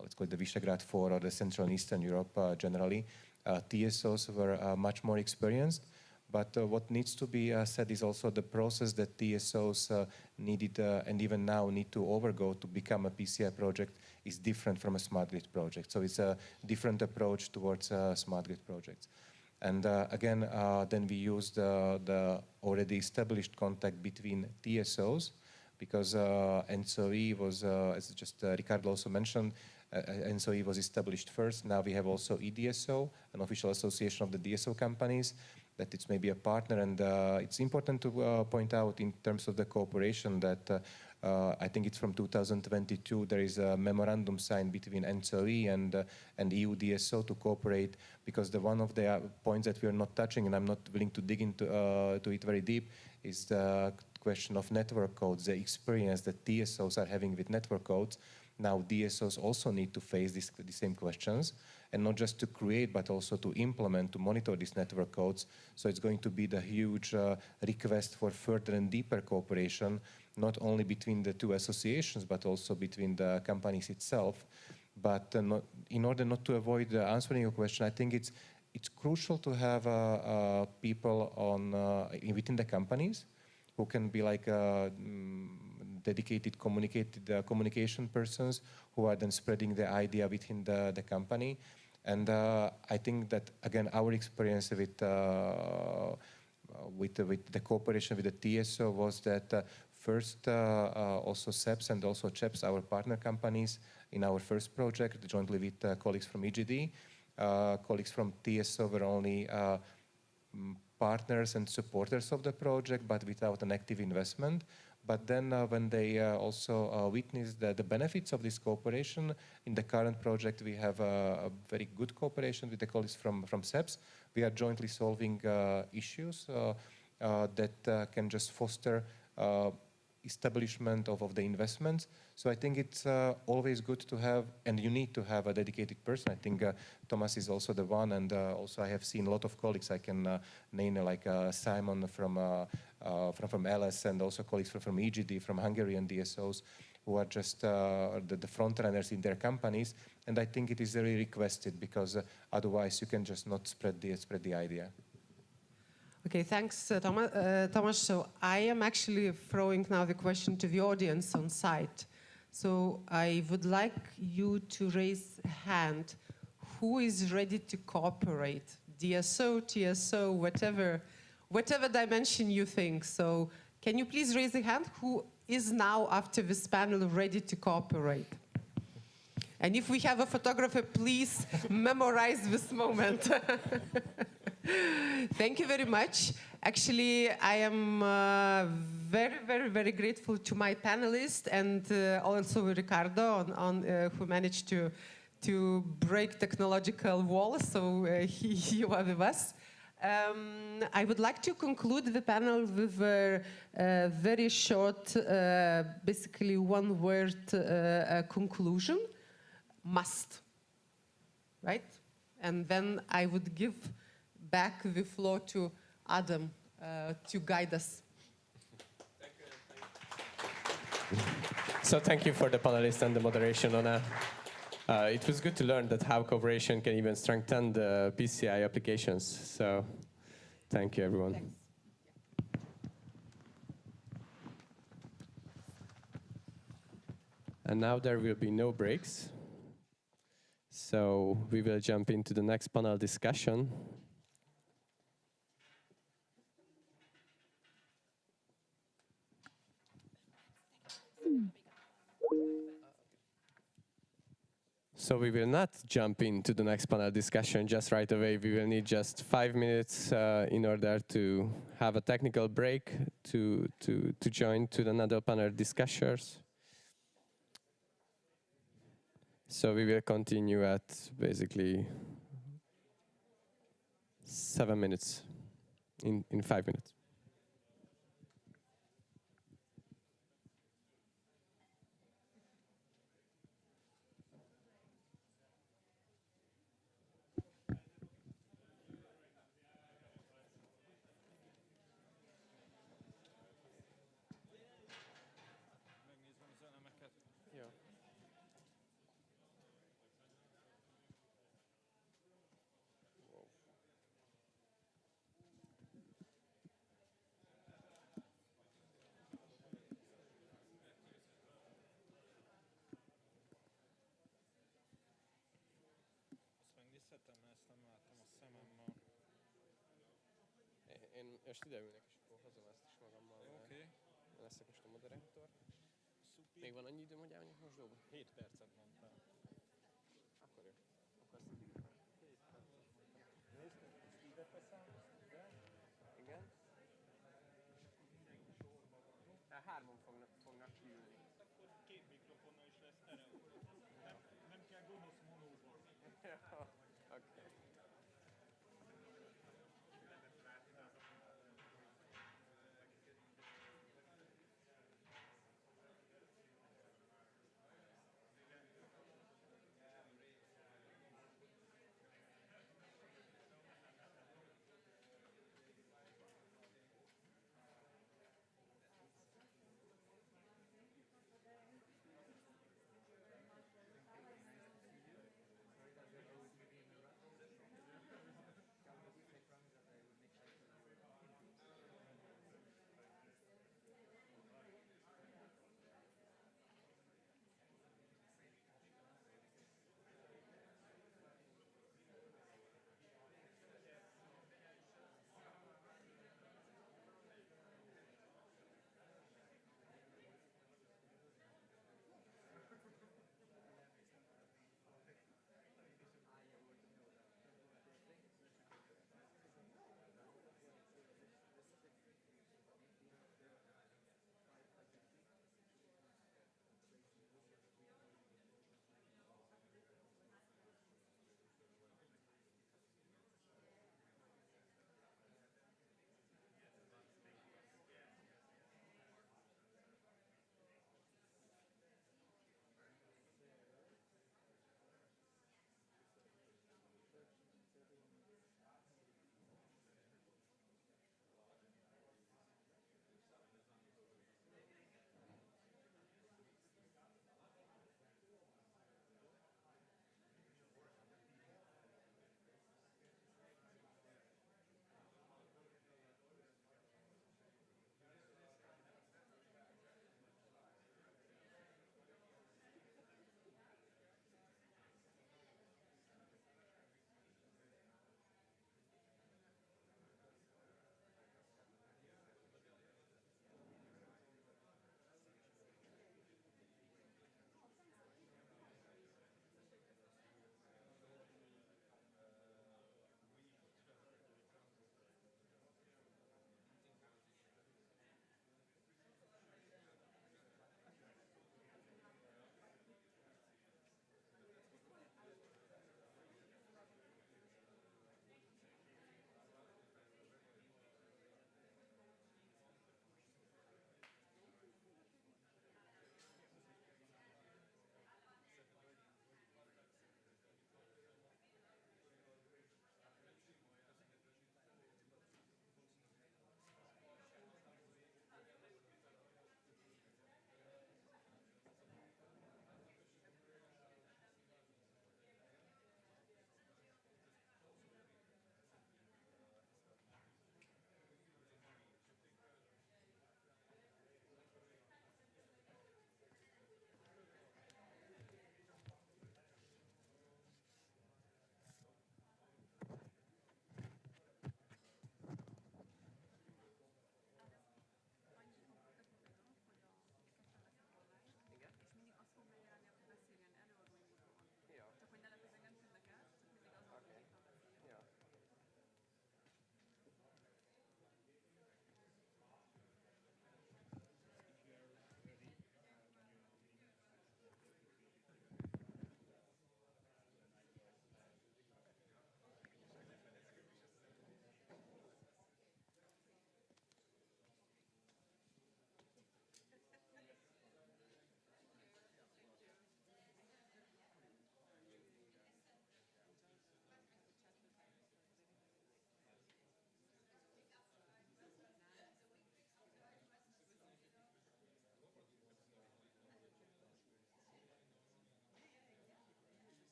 let's call it the Visegrad 4 or the Central and Eastern Europe generally. TSOs were much more experienced, but what needs to be said is also the process that TSOs needed and even now need to overgo to become a PCI project is different from a Smart Grid project. So it's a different approach towards Smart Grid projects. And again, then we used the already established contact between TSOs because NSOE was, as just Ricardo also mentioned, NSOE was established first. Now we have also EDSO, an official association of the DSO companies, that it's maybe a partner. And it's important to point out in terms of the cooperation that I think it's from 2022, there is a memorandum signed between NSOE and EU DSO to cooperate, because one of the points that we are not touching, and I'm not willing to dig into to it very deep, is the question of network codes, the experience that TSOs are having with network codes, now DSOs also need to face the same questions, and not just to create, but also to implement, to monitor these network codes. So it's going to be the huge request for further and deeper cooperation, not only between the two associations, but also between the companies itself. But in order not to avoid answering your question, I think it's crucial to have people within the companies who can be like dedicated communication persons who are then spreading the idea within the company. And I think that, again, our experience with the cooperation with the TSO was that first also SEPS and also CHEPS, our partner companies, in our first project, jointly with colleagues from EGD, colleagues from TSO were only partners and supporters of the project, but without an active investment. But then when they also witnessed the benefits of this cooperation, in the current project we have a very good cooperation with the colleagues from SEPS. We are jointly solving issues that can just foster establishment of the investments. So I think it's always good to have, and you need to have a dedicated person. I think Thomas is also the one, and also I have seen a lot of colleagues. I can name like Simon from LS, and also colleagues from EGD, from Hungarian DSOs, who are just the front runners in their companies. And I think it is very requested, because otherwise you can just not spread the idea. Okay, thanks, Thomas. So I am actually throwing now the question to the audience on site. So I would like you to raise a hand. Who is ready to cooperate? DSO, TSO, whatever dimension you think. So can you please raise a hand? Who is now, after this panel, ready to cooperate? And if we have a photographer, please memorize this moment. Thank you very much. Actually, I am very, very, very grateful to my panelists, and also Ricardo, who managed to break technological walls, so he was with us. I would like to conclude the panel with a very short, basically one-word conclusion. Must. Right? And then I would give back the floor to Adam to guide us. So thank you for the panelists and the moderation, Anna. It was good to learn that how cooperation can even strengthen the PCI applications. So thank you, everyone. Thanks. And now there will be no breaks. So we will jump into the next panel discussion. So we will not jump into the next panel discussion just right away. We will need just 5 minutes in order to have a technical break to join to another panel discussions. So we will continue at basically 7 minutes, in 5 minutes. Én most ideülnek, és akkor hozom ezt is magammal. Oké. Leszek most a moderátor. Még van annyi időm, hogy elmenjek most dolgok? 7 percet mondtál. Akkor jó. Akkor ezt így. Igen. Hárman fognak kiülni. Akkor 2 mikrofonnal is lesz stereo. Nem kell gonosz monóban. Oké.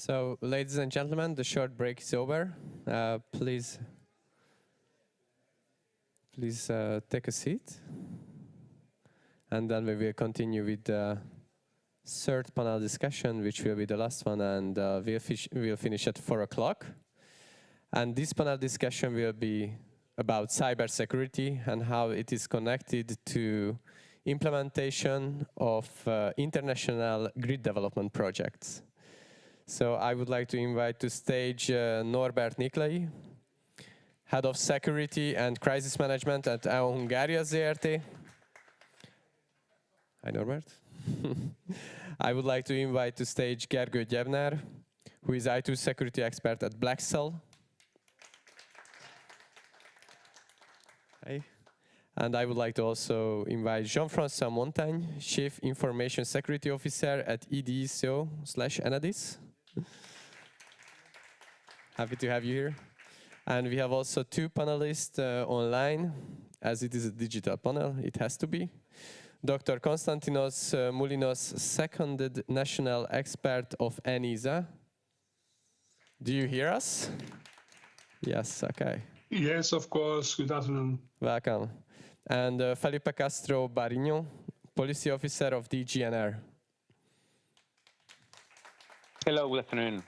So, ladies and gentlemen, the short break is over. Please take a seat. And then we will continue with the third panel discussion, which will be the last one, and we'll finish at 4 o'clock. And this panel discussion will be about cybersecurity and how it is connected to implementation of international grid development projects. So I would like to invite to stage Norbert Niklai, Head of Security and Crisis Management at E.ON Hungaria ZRT. Hi, Norbert. I would like to invite to stage Gergő Gyebner, who is IT security expert at Blackcell. Hi. And I would like to also invite Jean-François Montagne, Chief Information Security Officer at EDSO/Enadis. Happy to have you here. And we have also two panelists online, as it is a digital panel, it has to be. Dr. Konstantinos Moulinos, seconded national expert of ENISA. Do you hear us? Yes, okay. Yes, of course. Good afternoon. Welcome. And Felipe Castro Barino, Policy Officer of DGNR. Hello, good afternoon.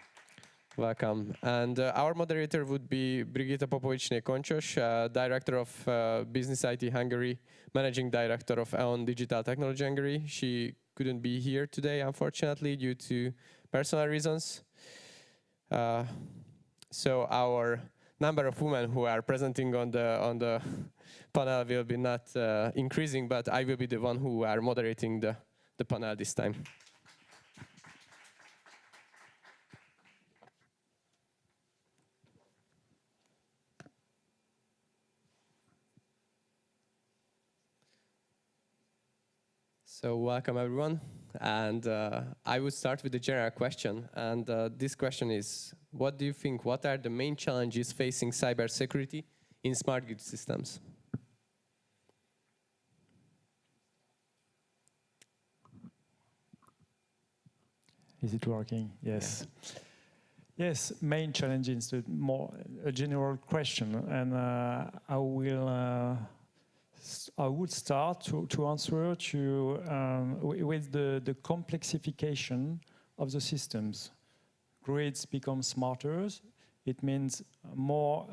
Welcome. And our moderator would be Brigitta Popovicsné-Koncsos, Director of Business IT Hungary, Managing Director of E.ON Digital Technology Hungary. She couldn't be here today, unfortunately, due to personal reasons. So our number of women who are presenting on the panel will be not increasing, but I will be the one who are moderating the panel this time. So welcome everyone, and I would start with a general question, and this question is, what do you think, what are the main challenges facing cybersecurity in smart grid systems? Is it working? Yes. Yeah. Yes, main challenge is more a general question, and I would start to answer with the complexification of the systems. Grids become smarter. It means more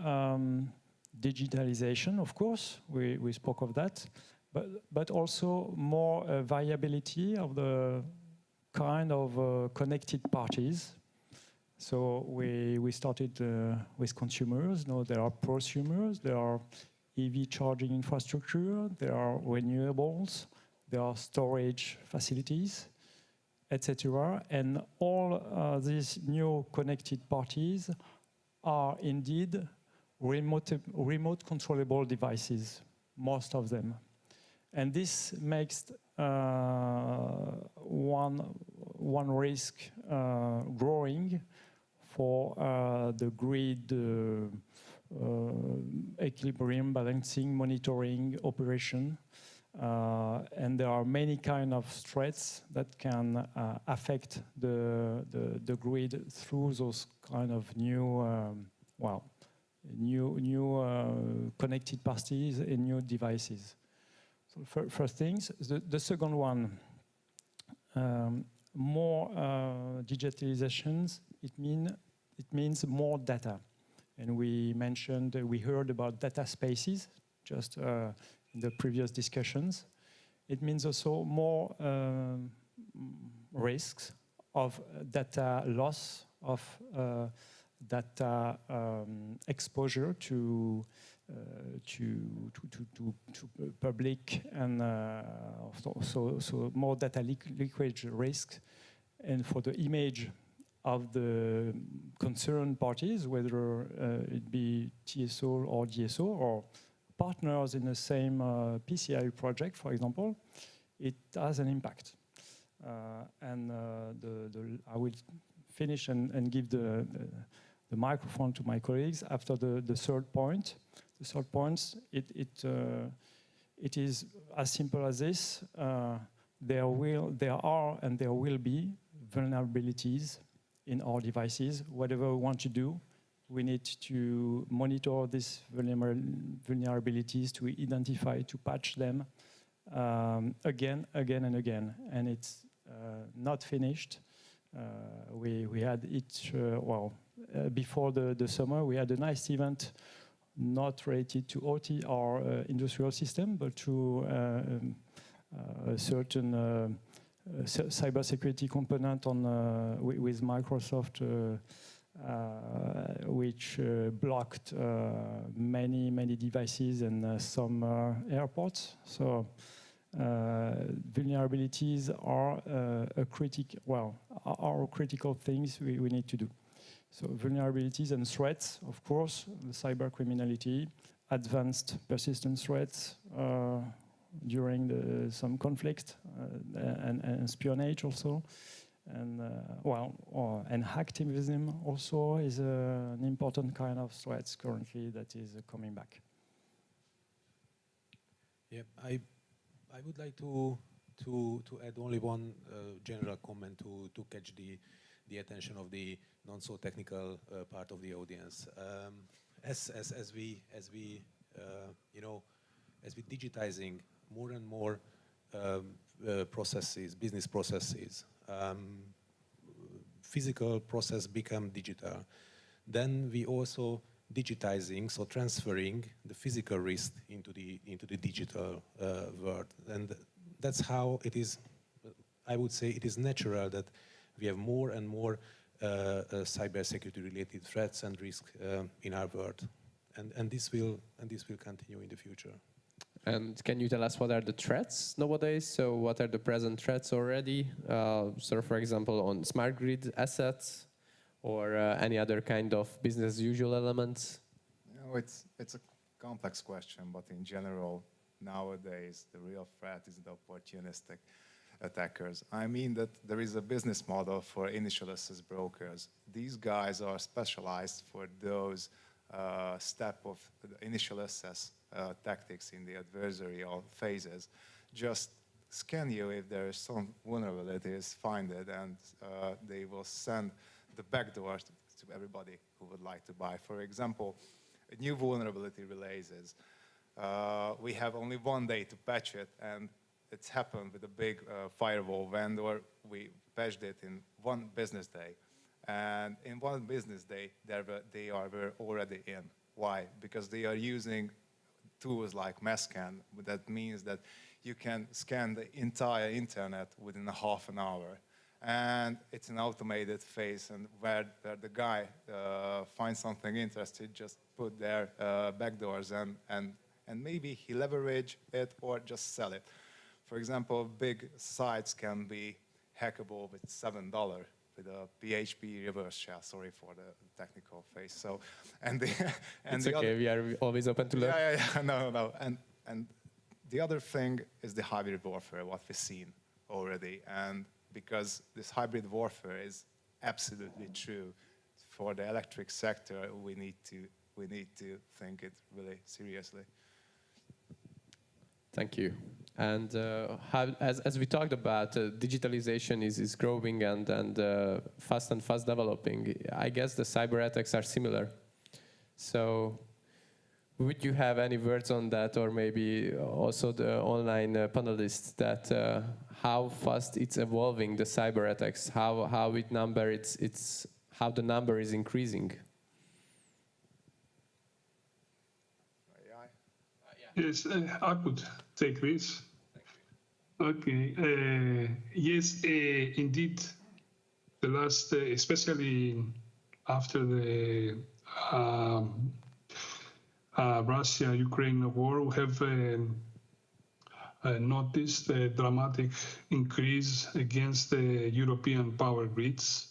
digitalization, of course. We spoke of that, but also more variability of the kind of connected parties. So we started with consumers. Now there are prosumers. There are EV charging infrastructure, there are renewables, there are storage facilities, etc. And all these new connected parties are indeed remote controllable devices, most of them. And this makes one risk growing for the grid equilibrium, balancing, monitoring, operation. And there are many kind of threats that can affect the grid through those kind of new, connected parties and new devices. So first things. The second one, more digitalizations. It means more data. And we heard about data spaces just in the previous discussions. It means also more risks of data loss, of data exposure to public, and so more data leakage risks, and for the image of the concerned parties, whether it be TSO or DSO or partners in the same PCI project, for example, it has an impact. I will finish and give the microphone to my colleagues after the third point. The third point, it is as simple as this. There are and there will be vulnerabilities in our devices. Whatever we want to do, we need to monitor these vulnerabilities, to identify, to patch them again, and again. And it's not finished. We had it, before the summer, we had a nice event not related to OT or industrial system, but to a certain cybersecurity component on with Microsoft, which blocked many devices and some airports. So vulnerabilities are are critical things we need to do. So vulnerabilities and threats, of course, the cyber criminality, advanced persistent threats during some conflict and espionage also, and and hacktivism also is an important kind of threats currently that is coming back. Yeah, I would like to add only one general comment to catch the attention of the non so technical part of the audience. As we digitizing more and more processes, business processes, physical process become digital. Then we also digitizing, so transferring the physical risk into the digital world, and that's how it is. I would say it is natural that we have more and more cybersecurity related threats and risks in our world, and this will continue in the future. And can you tell us what are the threats nowadays? So what are the present threats already? So for example, on smart grid assets or any other kind of business as usual elements? It's a complex question, but in general, nowadays, the real threat is the opportunistic attackers. I mean that there is a business model for initial access brokers. These guys are specialized for those step of the initial access tactics in the adversarial phases. Just scan you if there is some vulnerabilities, find it, and they will send the backdoors to everybody who would like to buy. For example, a new vulnerability releases. We have only one day to patch it, and it's happened with a big firewall vendor. We patched it in one business day. And in one business day, they were already in. Why? Because they are using tools like Masscan. That means that you can scan the entire internet within a half an hour. And it's an automated phase, and where the guy finds something interesting, just put their backdoors and maybe he leverage it or just sell it. For example, big sites can be hackable with $7 with a PHP reverse shell. Sorry for the technical phase. So, It's okay. We are always open to learn. Yeah. No. And the other thing is the hybrid warfare, what we've seen already. And because this hybrid warfare is absolutely true for the electric sector, we need to think it really seriously. Thank you. And as we talked about, digitalization is growing and fast developing. I guess the cyber attacks are similar. So would you have any words on that, or maybe also the online panelists, that how fast it's evolving, the cyber attacks, how the number is increasing? Yes, I could take this. Okay. Yes, indeed, the last, especially after the Russia-Ukraine war, we have noticed a dramatic increase against the European power grids.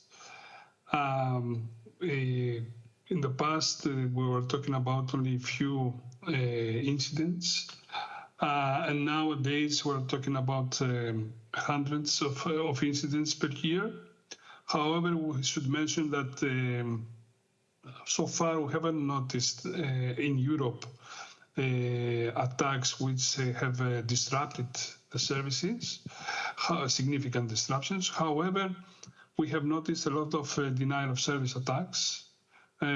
In the past, we were talking about only a few incidents, and nowadays we're talking about hundreds of incidents per year. However, we should mention that so far we haven't noticed in Europe attacks which have disrupted the services, significant disruptions. However, we have noticed a lot of denial of service attacks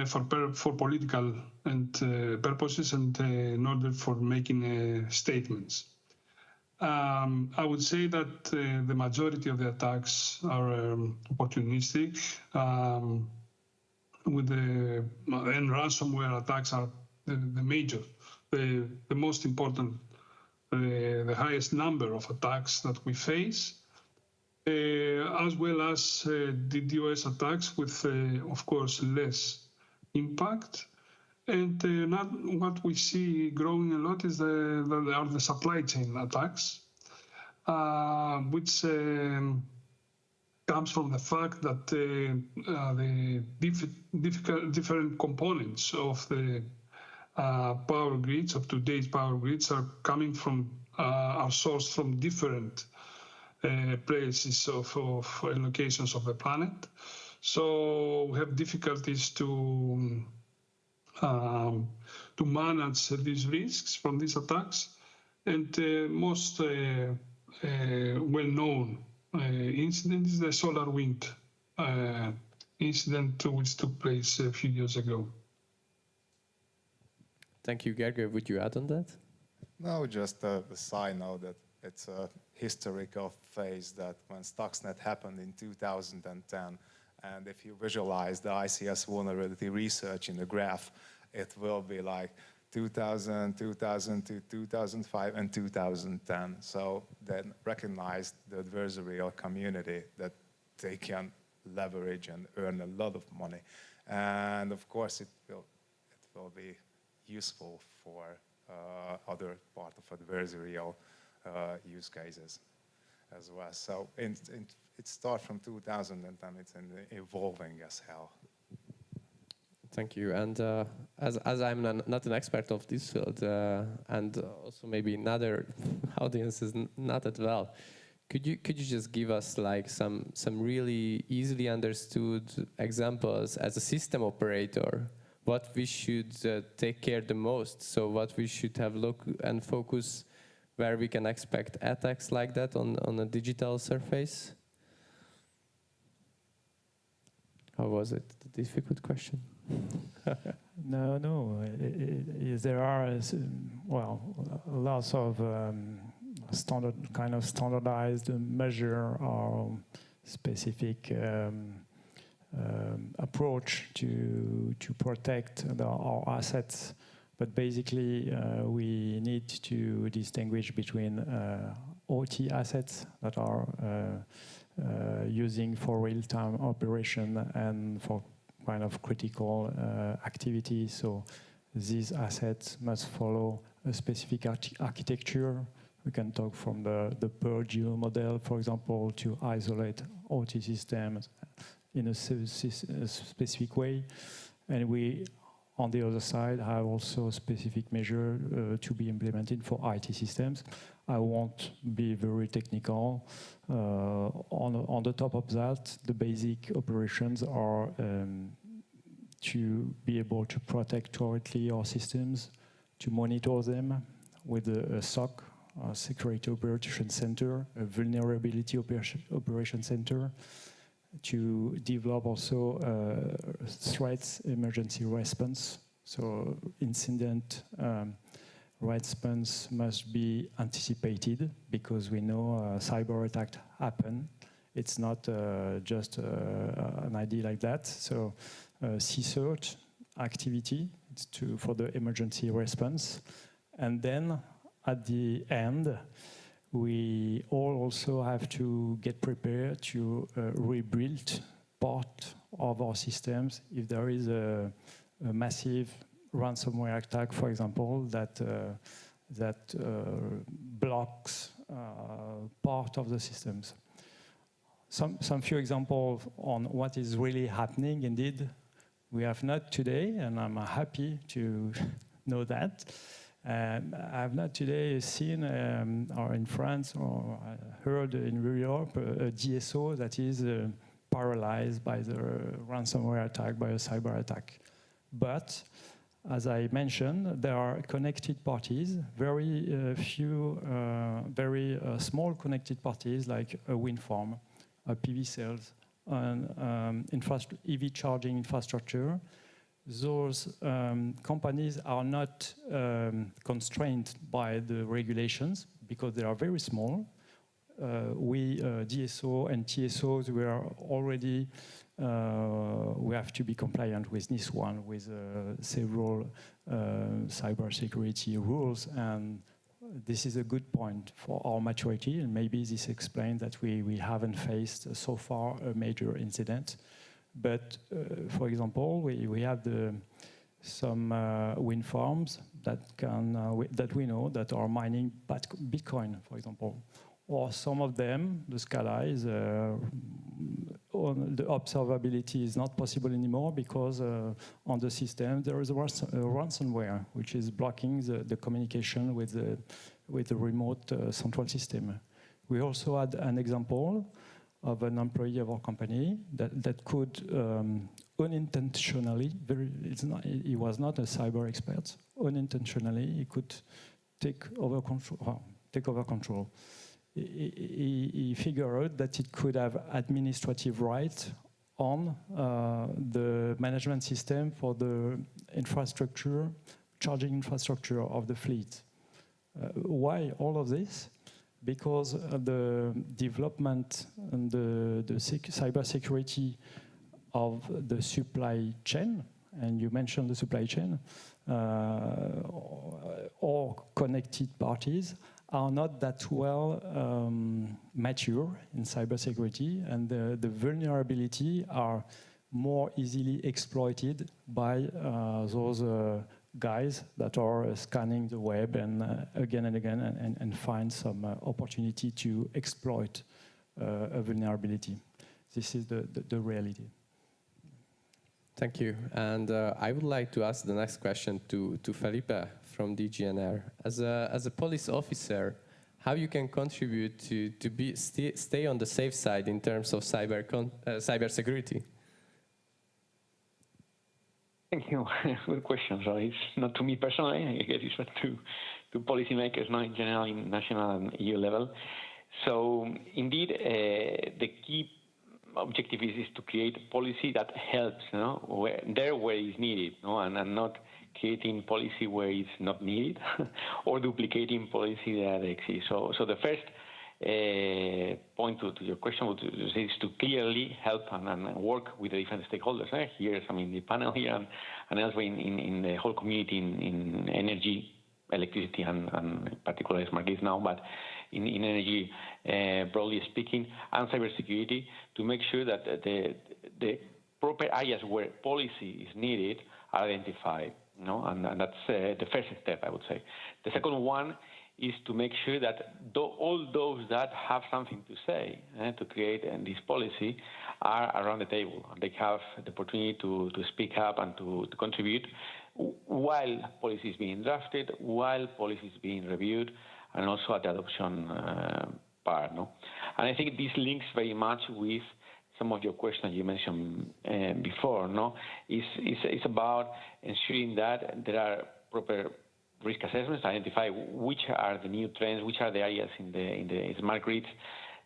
for political and purposes and in order for making statements. I would say that the majority of the attacks are opportunistic, and ransomware attacks are the most important, the highest number of attacks that we face, as well as DDoS attacks with, of course, less impact. And what we see growing a lot is the supply chain attacks, which comes from the fact that the different components of the power grids, of today's power grids, are coming from, are sourced from different places of locations of the planet. So we have difficulties to manage these risks from these attacks. And most well-known incident is the SolarWind incident which took place a few years ago. Thank you, Gerger. Would you add on that? No, just a side note that it's a historical phase that when Stuxnet happened in 2010, and if you visualize the ICS vulnerability research in the graph, it will be like 2000, 2002, 2005, and 2010. So then recognize the adversarial community that they can leverage and earn a lot of money. And of course, it will be useful for other part of adversarial use cases as well. So it starts from 2000 and then it's evolving as hell. Thank you. And as I'm not an expert of this field, and also maybe in other audiences not as well, could you just give us like some really easily understood examples as a system operator, what we should take care the most? So what we should have look and focus where we can expect attacks like that on a digital surface? How was it? A difficult question? No. There are lots of standardized measure or specific approach to protect our assets. But basically, we need to distinguish between OT assets that are using for real-time operation and for kind of critical activity. So these assets must follow a specific architecture. We can talk from the Purdue model, for example, to isolate OT systems in a specific way. And we, on the other side, have also specific measure to be implemented for IT systems. I won't be very technical. On the top of that, the basic operations are to be able to protect correctly our systems, to monitor them with a SOC, a Security Operation Center, a Vulnerability Operation Center, to develop also threats emergency response. So incident response must be anticipated because we know a cyber attack happen. It's not just an idea like that. So CSERT activity for the emergency response. And then at the end, we all also have to get prepared to rebuild part of our systems if there is a massive ransomware attack, for example, that blocks part of the systems. Some few examples on what is really happening. Indeed, we have not today, and I'm happy to know that. I have not today seen, or in France, or heard in Europe, a DSO that is paralyzed by the ransomware attack, by a cyber attack. But, as I mentioned, there are connected parties, very few, very small connected parties, like a wind farm, a PV cells, on EV charging infrastructure, those companies are not constrained by the regulations because they are very small. We, DSO and TSOs, we are already, we have to be compliant with this one, with several cybersecurity rules, and this is a good point for our maturity, and maybe this explains that we haven't faced so far a major incident. But for example, we have some wind farms that that we know that are mining Bitcoin, for example. Or some of them, the Scala is, the observability is not possible anymore because on the system there is a ransomware which is blocking the communication with the remote central system. We also had an example of an employee of our company that could unintentionally, he was not a cyber expert, unintentionally he could take over control. He figured out that it could have administrative rights on the management system for the infrastructure, charging infrastructure of the fleet. Why all of this? Because the development and the cybersecurity of the supply chain, and you mentioned the supply chain, or connected parties are not that well mature in cybersecurity, and the vulnerability are more easily exploited by those guys that are scanning the web and again and find some opportunity to exploit a vulnerability. This is the reality. Thank you. And I would like to ask the next question to Felipe from DGNR. As a police officer, how you can contribute to stay on the safe side in terms of cybersecurity? Thank you. Good question. So it's not to me personally, I guess it's to policymakers, not in general, in national and EU level. So indeed, the key objective is to create policy that helps, where it's needed, and not creating policy where it's not needed or duplicating policy that exists. So the first point to your question is to clearly help and work with the different stakeholders. Here, the panel here, and elsewhere in the whole community in energy, electricity, and particularly smart grids now, but in energy, broadly speaking, and cybersecurity, to make sure that the proper areas where policy is needed are identified. And that's the first step, I would say. The second one is to make sure that all those that have something to say to create this policy are around the table. They have the opportunity to speak up and to contribute while policy is being drafted, while policy is being reviewed, and also at the adoption part. And I think this links very much with some of your questions you mentioned before. It's about ensuring that there are proper risk assessments, identify which are the new trends, which are the areas in the smart grids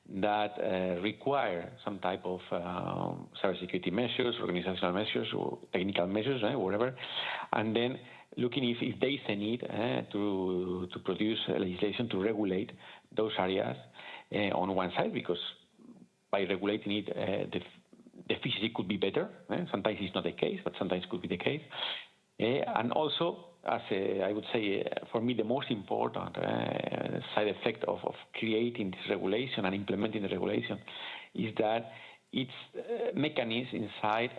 that require some type of cybersecurity measures, organizational measures, or technical measures, whatever, and then looking if there is a need to produce legislation to regulate those areas on one side, because by regulating it, the efficiency could be better. Sometimes it's not the case, but sometimes it could be the case. And also, as I would say, for me, the most important side effect of creating this regulation and implementing the regulation is that it's mechanisms inside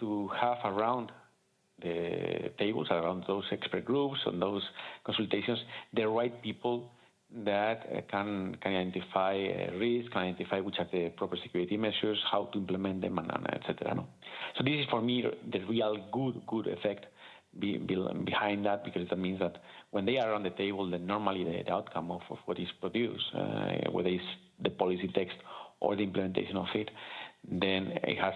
to have around the tables, around those expert groups, on those consultations, the right people that can identify risk, can identify which are the proper security measures, how to implement them, and etc. So this is, for me, the real good effect behind that, because that means that when they are on the table, then normally the outcome of what is produced, whether it's the policy text or the implementation of it, then it has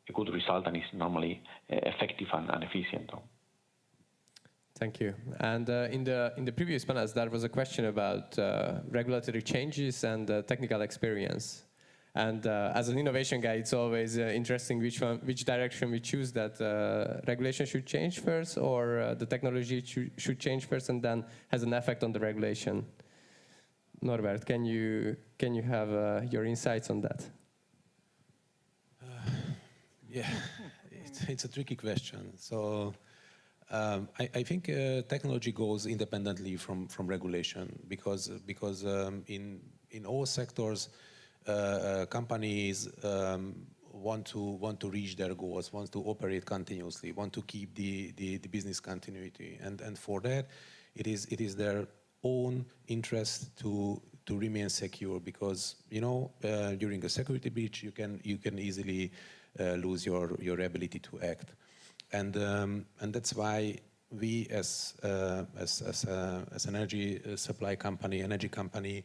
a good result and is normally effective and efficient. Thank you. And in the previous panels, there was a question about regulatory changes and technical experience. And as an innovation guy, it's always interesting which direction we choose, that regulation should change first, or the technology should change first and then has an effect on the regulation. Norbert, can you have your insights on that? Yeah, it's a tricky question. So I think technology goes independently from regulation, because in all sectors companies want to reach their goals, want to operate continuously, want to keep the business continuity, and for that it is their own interest to remain secure, because during a security breach you can easily lose your ability to act, and that's why we as an energy supply company, energy company,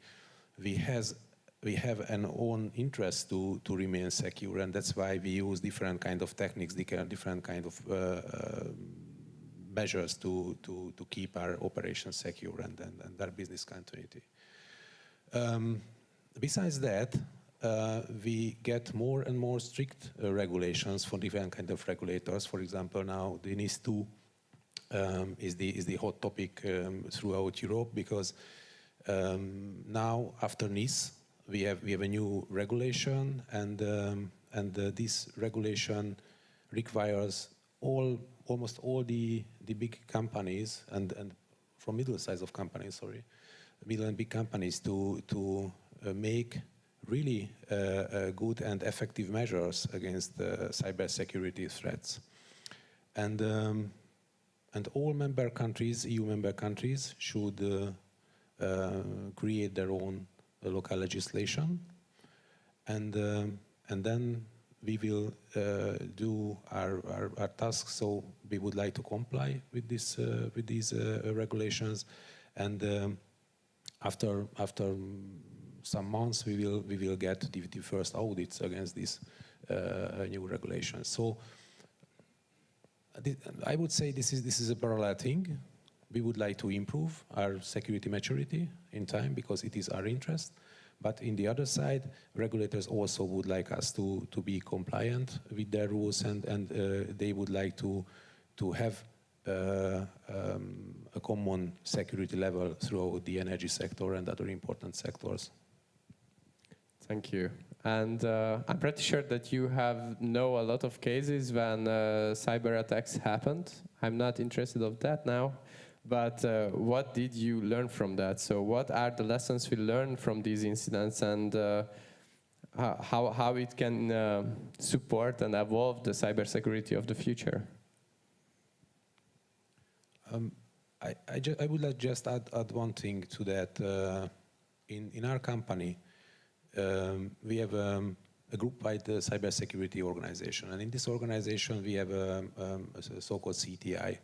we have an own interest to remain secure, and that's why we use different kind of techniques, different kind of measures to keep our operations secure and our business continuity. Besides that, we get more and more strict regulations for different kind of regulators. For example, now the NIS2 is the hot topic throughout Europe, because now after NIS we have a new regulation, and this regulation requires almost all the big companies and from middle size of companies, sorry, middle and big companies to make really good and effective measures against cybersecurity threats, and all member countries, EU member countries, should create their own local legislation, and then we will do our tasks. So we would like to comply with these regulations, and after some months we will get the first audits against these new regulations. So I would say this is a parallel thing. We would like to improve our security maturity in time, because it is our interest. But in the other side, regulators also would like us to be compliant with their rules, and they would like to have a common security level throughout the energy sector and other important sectors. Thank you. And I'm pretty sure that you know a lot of cases when cyber attacks happened. I'm not interested of that now. But what did you learn from that? So what are the lessons we learned from these incidents, and how it can support and evolve the cybersecurity of the future? I would like just add one thing to that. In our company, we have a group-wide cybersecurity organization, and in this organization we have a so-called CTI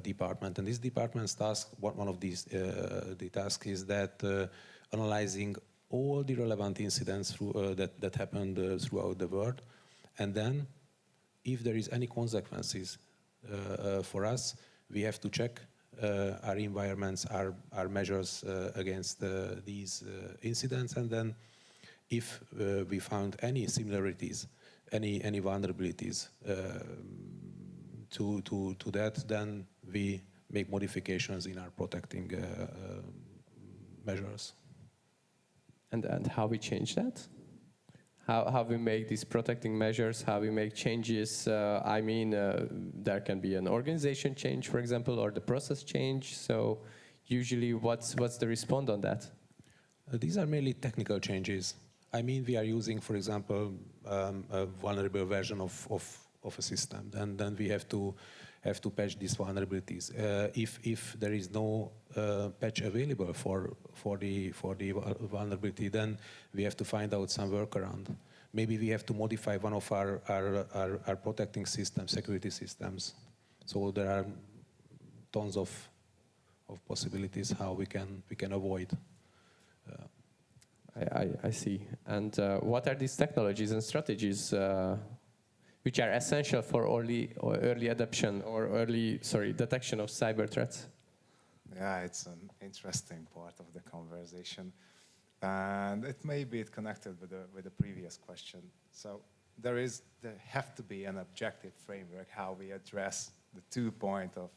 department, and this department's task, one of these the task is that analyzing all the relevant incidents that happened throughout the world, and then if there is any consequences for us, we have to check our environments, our measures against these incidents, and then if we found any similarities, any vulnerabilities to that, then we make modifications in our protecting measures. And how we change that? How we make these protecting measures, how we make changes. I mean, there can be an organization change, for example, or the process change. So usually what's the response on that? These are mainly technical changes. I mean, we are using, for example, a vulnerable version of a system, and then we have to patch these vulnerabilities. If there is no patch available for the vulnerability, then we have to find out some workaround. Maybe we have to modify one of our protecting systems, security systems. So there are tons of possibilities how we can avoid. I see. And what are these technologies and strategies which are essential for early adoption or detection of cyber threats? Yeah, it's an interesting part of the conversation. And it may be connected with the previous question. So there have to be an objective framework how we address the 2 point of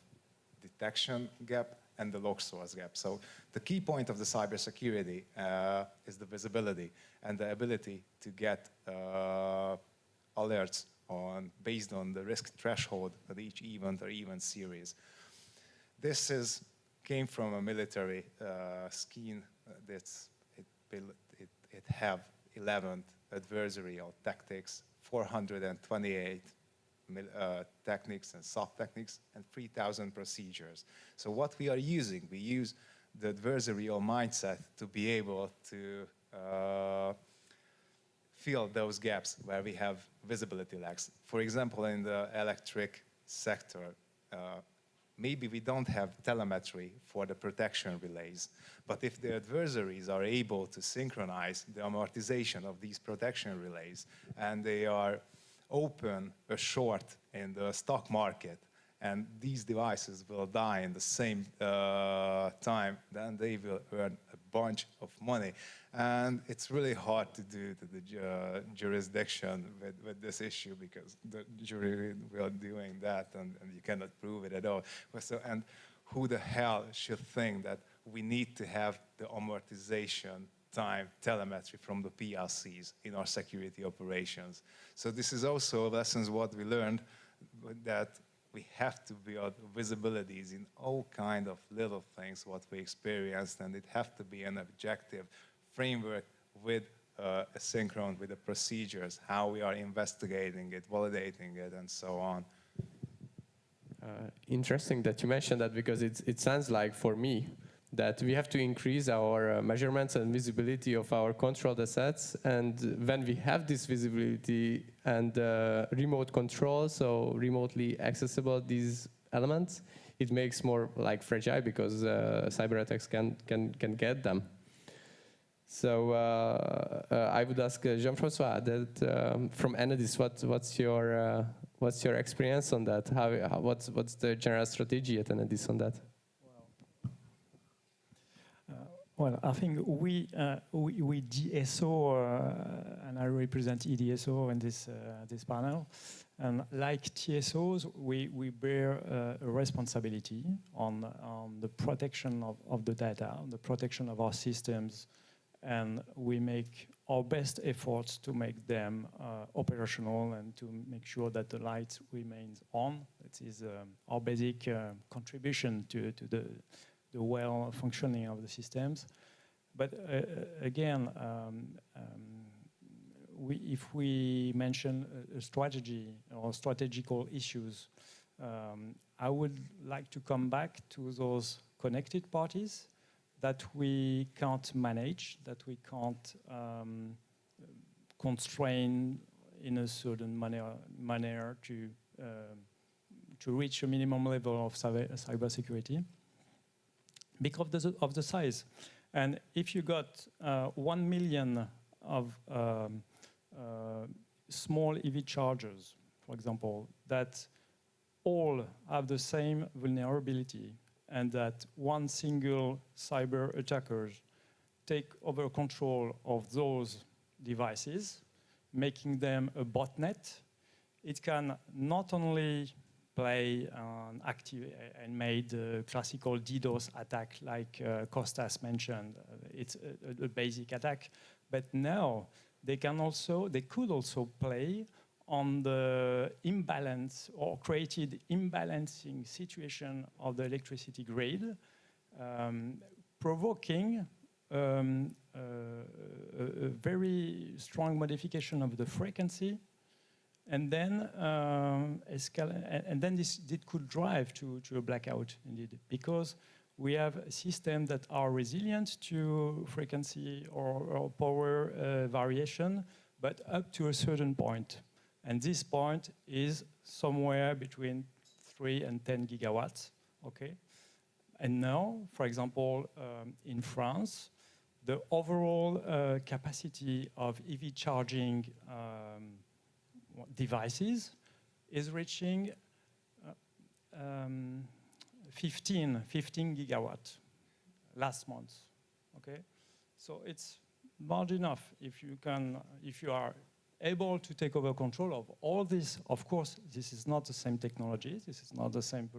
detection gap and the log source gap. So the key point of the cybersecurity is the visibility and the ability to get alerts based on the risk threshold of each event or event series. This came from a military scheme it have 11 adversarial tactics, 428 techniques and sub-techniques, and 3,000 procedures. So what we are using, we use the adversarial mindset to be able to fill those gaps where we have visibility lags. For example, in the electric sector, maybe we don't have telemetry for the protection relays, but if the adversaries are able to synchronize the amortization of these protection relays and they are open a short in the stock market and these devices will die in the same time, then they will earn a bunch of money. And it's really hard to do to the jurisdiction with this issue because the jury will doing that and you cannot prove it at all. So, and who the hell should think that we need to have the amortization time telemetry from the PLCs in our security operations? So this is also lessons what we learned, that we have to build visibilities in all kind of little things what we experienced, and it have to be an objective framework with a synchron with the procedures, how we are investigating it, validating it, and so on. Interesting that you mentioned that, because it sounds like, for me, that we have to increase our measurements and visibility of our controlled assets. And when we have this visibility and remote control, so remotely accessible these elements, it makes more like fragile because cyber attacks can get them. So I would ask Jean-François that from Enedis, what's your experience on that? What's the general strategy at Enedis on that? Well, I think we DSO, and I represent EDSO in this panel, and like TSOs, we bear a responsibility on the protection of the data, the protection of our systems, and we make our best efforts to make them operational and to make sure that the light remains on. It is our basic contribution to the well functioning of the systems. But again, if we mention a strategy or strategical issues, I would like to come back to those connected parties that we can't manage, that we can't constrain in a certain manner to reach a minimum level of cybersecurity because of the size. And if you got 1 million of small EV chargers, for example, that all have the same vulnerability, and that one single cyber attacker take over control of those devices, making them a botnet, it can not only play an active and made classical DDoS attack like Kostas mentioned. It's a basic attack, but now they could also play on the imbalance or created imbalancing situation of the electricity grid, provoking a very strong modification of the frequency, and then this could drive to a blackout indeed, because we have systems that are resilient to frequency or power variation, but up to a certain point. And this point is somewhere between 3 and 10 gigawatts, okay? And now, for example, in France, the overall capacity of EV charging devices is reaching 15 gigawatt last month, okay? So it's large enough. If you are able to take over control of all this, of course, this is not the same technology, this is not the same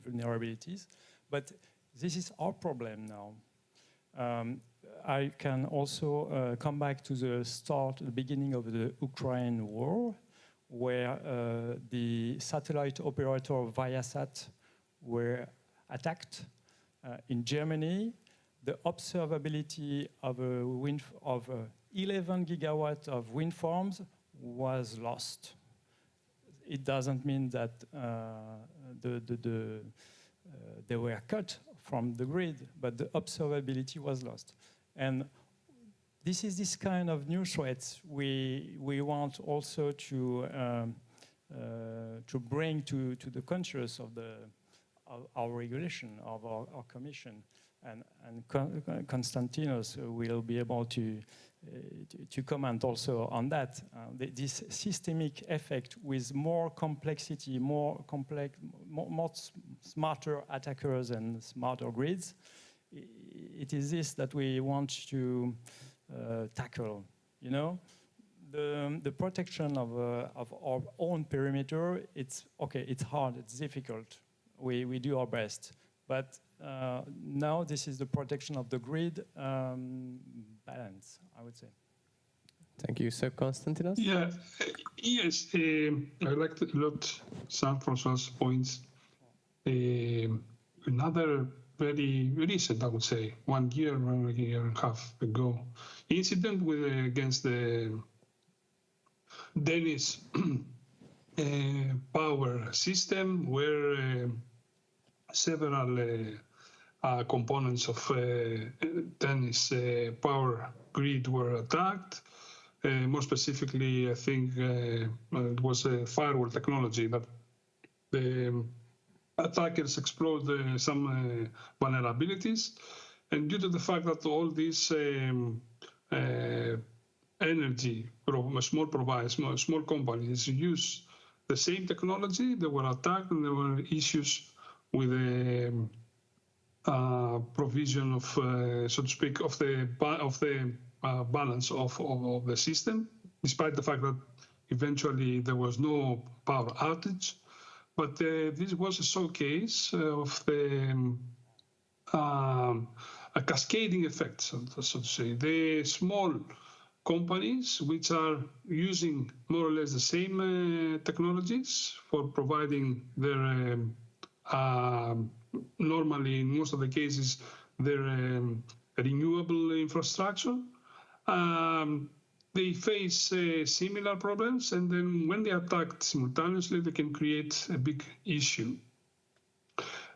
vulnerabilities, but this is our problem now. I can also come back to the beginning of the Ukraine war, where the satellite operator Viasat were attacked in Germany. The observability of 11 gigawatts of wind farms was lost. It doesn't mean that they were cut from the grid, but the observability was lost. And this is this kind of new threats we want also to bring to the conscious of our regulation, of our commission. And Konstantinos will be able to comment also on that. This systemic effect with more complexity, more smarter attackers and smarter grids, it is this that we want to tackle. You know, the protection of our own perimeter. It's okay. It's hard. It's difficult. We do our best, but now this is the protection of the grid balance, I would say. Thank you, Sir Konstantinos. Yeah, yes, I liked a lot Jean-François' points. Another very recent, I would say, 1 year and a half ago, incident against the Danish power system, where several components of Danish power grid were attacked. More specifically, I think it was a firewall technology that the attackers explored some vulnerabilities. And due to the fact that all these energy, small companies use the same technology, they were attacked and there were issues with the provision of, so to speak, of the balance of the system, despite the fact that eventually there was no power outage. But this was a showcase of the a cascading effect, so to say. The small companies which are using more or less the same technologies for providing their normally, in most of the cases, their renewable infrastructure. They face similar problems, and then when they are attacked simultaneously, they can create a big issue.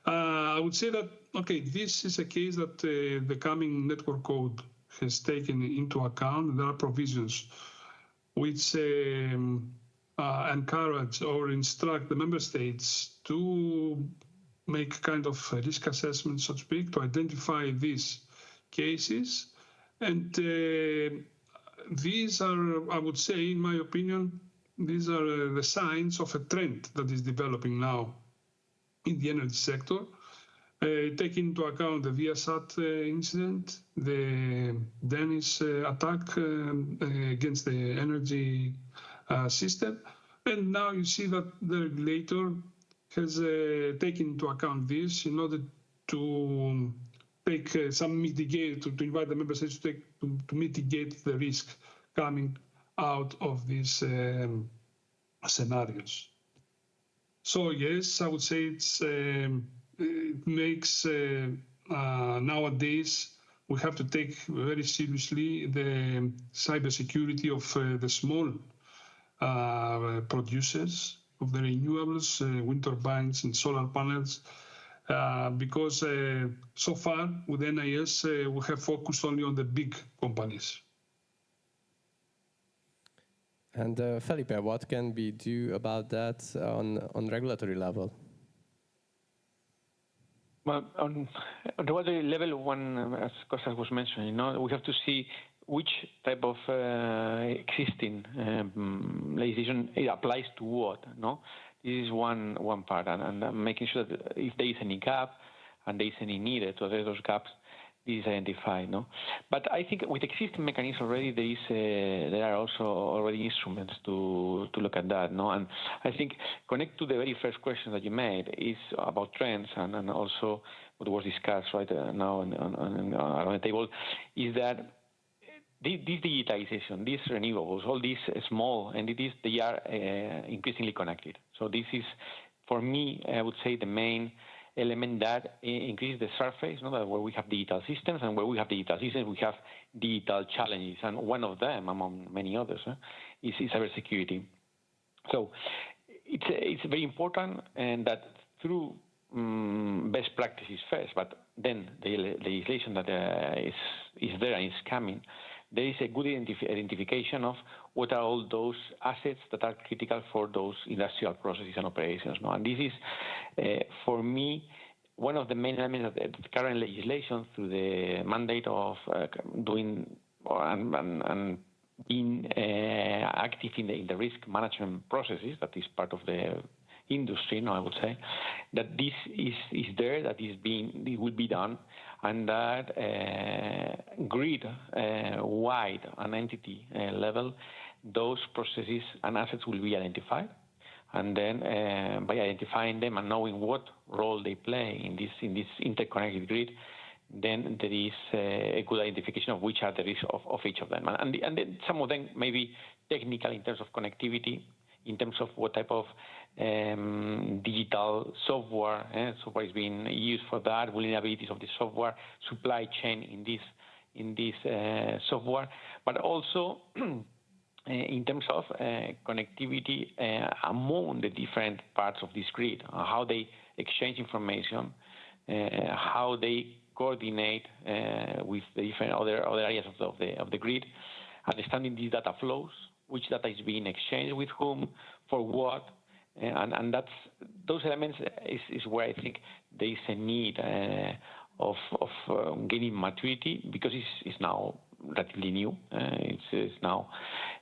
I would say that, okay, this is a case that the coming network code has taken into account. There are provisions which encourage or instruct the member states to make kind of risk assessment, so to speak, to identify these cases. And these are, I would say, in my opinion, these are the signs of a trend that is developing now in the energy sector. Taking into account the Viasat incident, the Danish attack against the energy system, and now you see that the regulator has taken into account this in order to take some mitigate, to invite the member states to mitigate the risk coming out of these scenarios. So yes, I would say it makes nowadays we have to take very seriously the cybersecurity of the small producers of the renewables, wind turbines and solar panels, because so far with NIS we have focused only on the big companies. And Felipe, what can we do about that on regulatory level? Well, on the regulatory level, as Kostas was mentioning, we have to see which type of existing legislation it applies to what. This is one part, and making sure that if there is any gap and there is any need to address those gaps, this is identified. No, but I think with existing mechanisms already, there are also already instruments to look at that. No, and I think connect to the very first question that you made is about trends and also what was discussed right now on the table is that this digitalization, these renewables, all these small entities, they are increasingly connected. So this is, for me, I would say the main element that increases the surface, that where we have digital systems, and where we have digital systems, we have digital challenges, and one of them, among many others, is cybersecurity. So it's very important, and that through best practices first, but then the legislation that is there and is coming, there is a good identification of what are all those assets that are critical for those industrial processes and operations. No? And this is, for me, one of the main elements of the current legislation through the mandate of doing and being active in the risk management processes, that is part of the industry, I would say, that this is there, that it will be done, and that grid-wide and entity level, those processes and assets will be identified. And then by identifying them and knowing what role they play in this interconnected grid, then there is a good identification of which are the risks of each of them. And then some of them may be technical in terms of connectivity, in terms of what type of digital software is being used for that, vulnerabilities of the software, supply chain in this software, but also in terms of connectivity among the different parts of this grid, how they exchange information, how they coordinate with the different other areas of the grid, understanding these data flows, which data is being exchanged with whom, for what, and that's those elements is where I think there is a need of gaining maturity, because it's now relatively new. It's now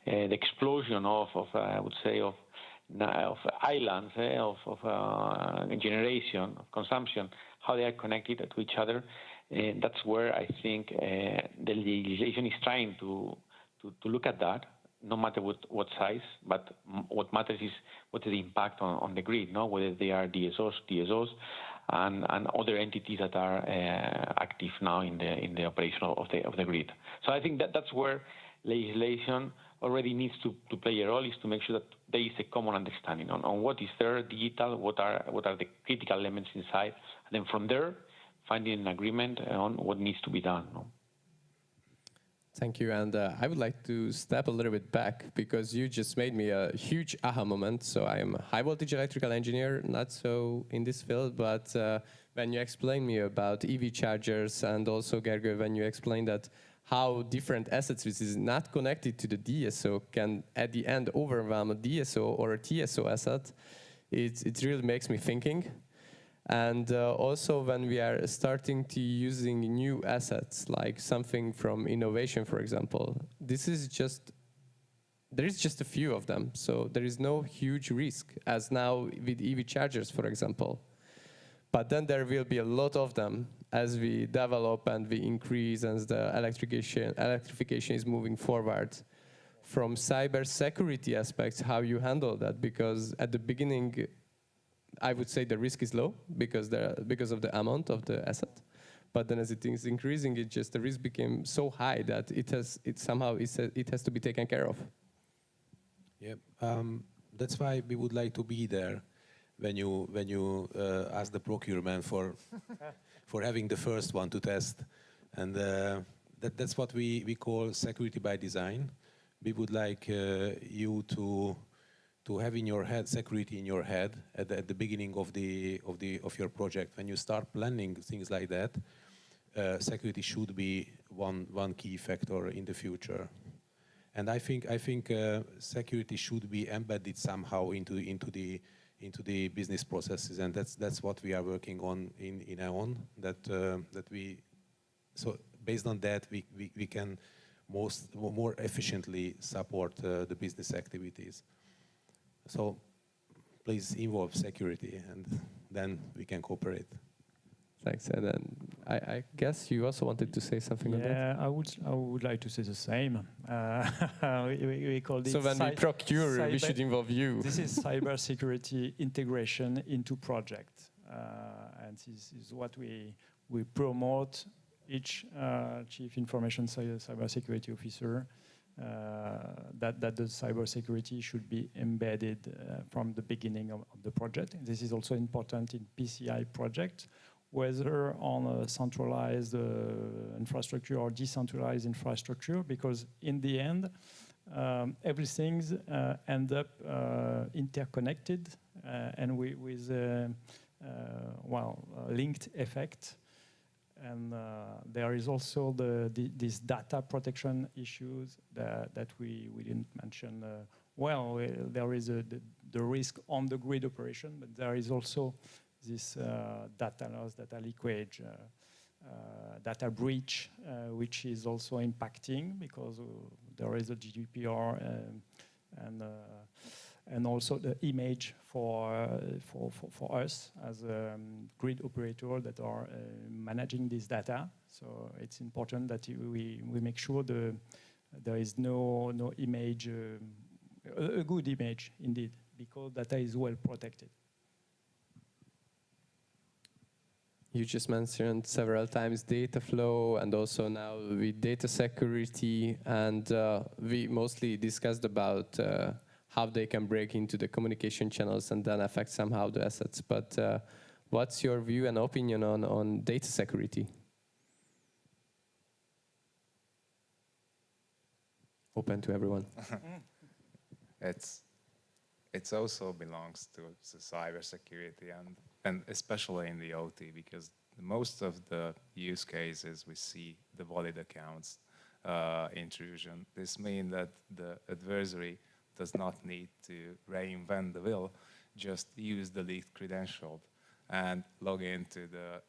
the explosion of I would say of islands of generation, of consumption, how they are connected to each other. That's where I think the legislation is trying to look at that. No matter what size, but what matters is what is the impact on the grid, whether they are DSOs, TSOs, and other entities that are active now in the operation of the grid. So I think that's where legislation already needs to play a role, is to make sure that there is a common understanding on what is there, digital, what are the critical elements inside, and then from there finding an agreement on what needs to be done. Thank you, and I would like to step a little bit back, because you just made me a huge aha moment. So I am a high voltage electrical engineer, not so in this field, but when you explained me about EV chargers, and also Gergő, when you explained that how different assets which is not connected to the DSO can at the end overwhelm a DSO or a TSO asset, it really makes me thinking. And also when we are starting to using new assets, like something from innovation, for example, there is just a few of them. So there is no huge risk, as now with EV chargers, for example. But then there will be a lot of them as we develop and we increase, and the electrification is moving forward. From cybersecurity aspects, how you handle that, because at the beginning, I would say the risk is low because of the amount of the asset, but then as it is increasing, the risk became so high that it has to be taken care of. Yeah, that's why we would like to be there when you ask the procurement for having the first one to test, and that's what we call security by design. We would like you to have in your head security in your head at the beginning of your project. When you start planning things like that, security should be one key factor in the future. And I think security should be embedded somehow into the business processes, and that's what we are working on in E.ON. So based on that, we can more efficiently support the business activities. So please involve security, and then we can cooperate. Thanks. And then I guess you also wanted to say something on that? Yeah, I would like to say the same. We call it so when we procure, we should involve you. This is cybersecurity integration into project. And this is what we promote each chief information cybersecurity officer, that the cybersecurity should be embedded from the beginning of the project. And this is also important in PCI projects, whether on a centralized infrastructure or decentralized infrastructure, because in the end, everything ends up interconnected and with linked effect. And there is also these data protection issues that we didn't mention. There is the risk on the grid operation, but there is also this data loss, data leakage, data breach, which is also impacting because there is a GDPR and also the image for us as a grid operator that are managing this data. So it's important that we make sure there is no image, a good image indeed, because data is well protected. You just mentioned several times data flow and also now with data security, and we mostly discussed about how they can break into the communication channels and then affect somehow the assets. But what's your view and opinion on data security? Open to everyone. It also belongs to cybersecurity and especially in the OT, because most of the use cases we see the valid accounts intrusion. This means that the adversary does not need to reinvent the wheel, just use the leaked credential and log into the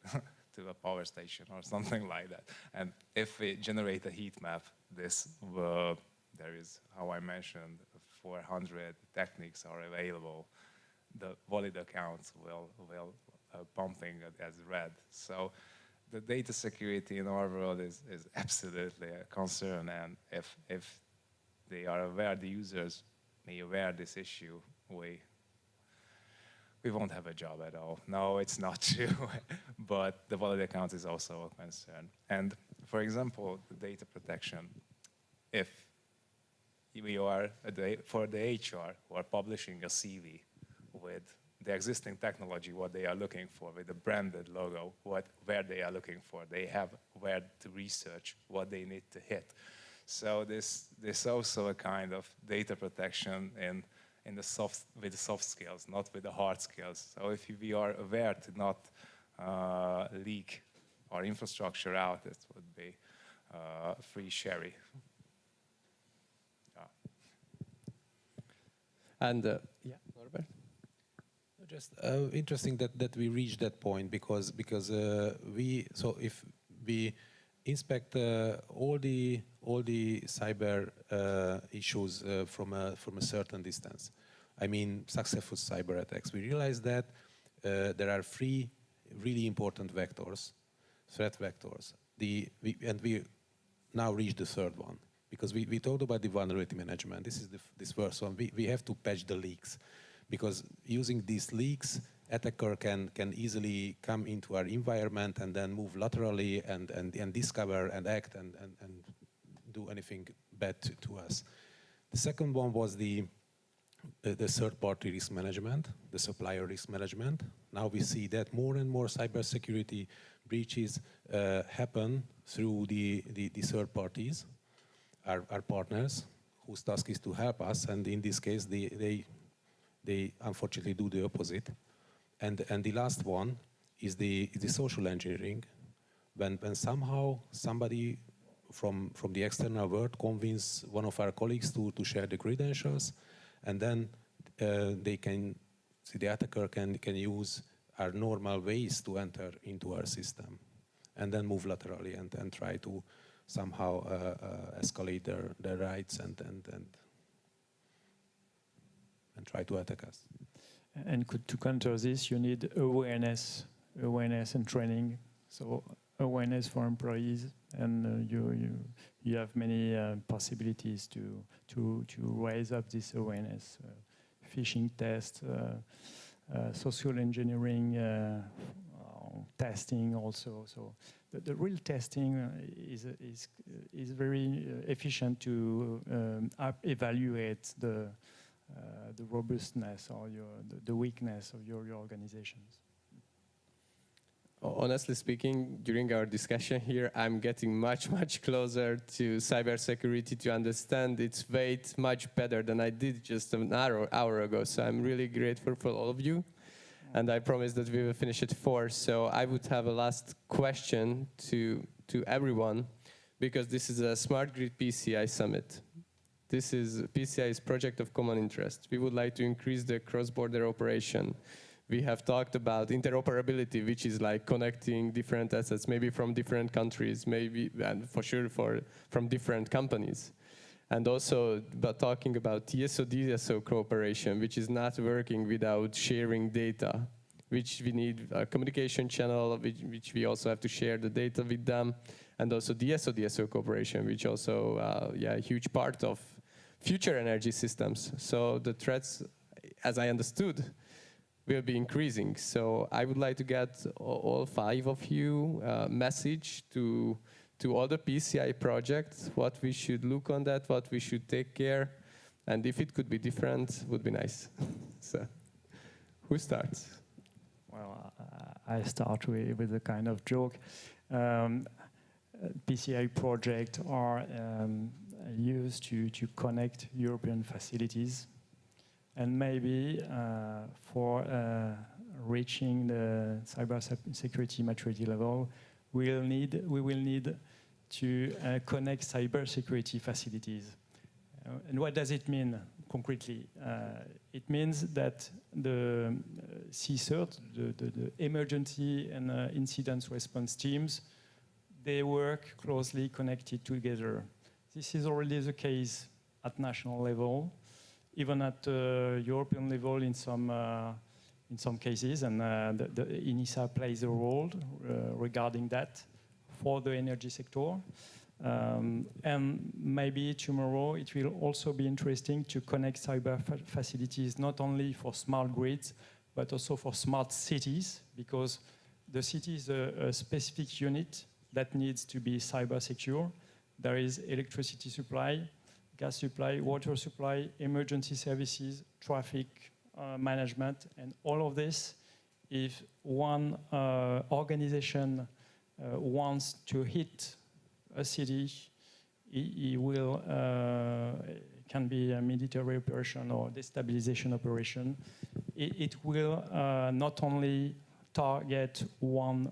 to a power station or something like that. And if we generate a heat map, there is, how I mentioned, 400 techniques are available. The valid accounts will pumping as red. So the data security in our world is absolutely a concern. And if they are aware, the users may aware this issue, we won't have a job at all. No, it's not true. But the valid account is also a concern. And for example, the data protection, if we are, for the HR, who are publishing a CV with the existing technology, what they are looking for, with the branded logo, where they are looking for, they have where to research what they need to hit. So this also a kind of data protection with the soft skills, not with the hard skills. So if we are aware to not leak our infrastructure out, this would be free sherry. And yeah, Norbert? Just interesting that we reached that point because if we inspect all the cyber issues from a certain distance, I mean successful cyber attacks, we realize that there are three really important vectors, threat vectors. And we now reach the third one. Because we talked about the vulnerability management. This is this first one. We have to patch the leaks, because using these leaks, attacker can easily come into our environment and then move laterally and discover and act and do anything bad to us. The second one was the third-party risk management, the supplier risk management. Now we see that more and more cybersecurity breaches happen through the third parties. Our partners, whose task is to help us, and in this case, they unfortunately do the opposite. And the last one is the social engineering, when somehow somebody from the external world convince one of our colleagues to share the credentials, and then the attacker can use our normal ways to enter into our system, and then move laterally and try to somehow escalate their rights and try to attack us. And to counter this, you need awareness and training. So awareness for employees, and you have many possibilities to raise up this awareness. Phishing tests, social engineering, testing also. So the real testing is very efficient to evaluate the robustness or the weakness of your organizations. Honestly speaking, during our discussion here, I'm getting much closer to cybersecurity to understand its weight much better than I did just an hour ago. So I'm really grateful for all of you. And I promise that we will finish at 4. So I would have a last question to everyone, because this is a Smart Grid PCI Summit. This is PCI's project of common interest. We would like to increase the cross-border operation. We have talked about interoperability, which is like connecting different assets, maybe from different countries, maybe, and for sure from different companies. And also talking about TSO-DSO cooperation, which is not working without sharing data, which we need a communication channel, which we also have to share the data with them. And also DSO-DSO cooperation, which also, a huge part of future energy systems. So the threats, as I understood, will be increasing. So I would like to get all 5 of you message to all the PCI projects, what we should look on that, what we should take care, and if it could be different, would be nice. So, who starts? Well, I start with a kind of joke. PCI projects are used to connect European facilities, and maybe for reaching the cybersecurity maturity level, we will need to connect cybersecurity facilities. And what does it mean concretely? It means that the CSIRT, the emergency and incident response teams, they work closely connected together. This is already the case at national level, even at European level in some cases, and the ENISA plays a role regarding that for the energy sector. And maybe tomorrow it will also be interesting to connect cyber facilities not only for smart grids, but also for smart cities, because the city is a specific unit that needs to be cyber secure. There is electricity supply, gas supply, water supply, emergency services, traffic management, and all of this. If one organization wants to hit a city, it will can be a military operation or destabilization operation. It will not only target one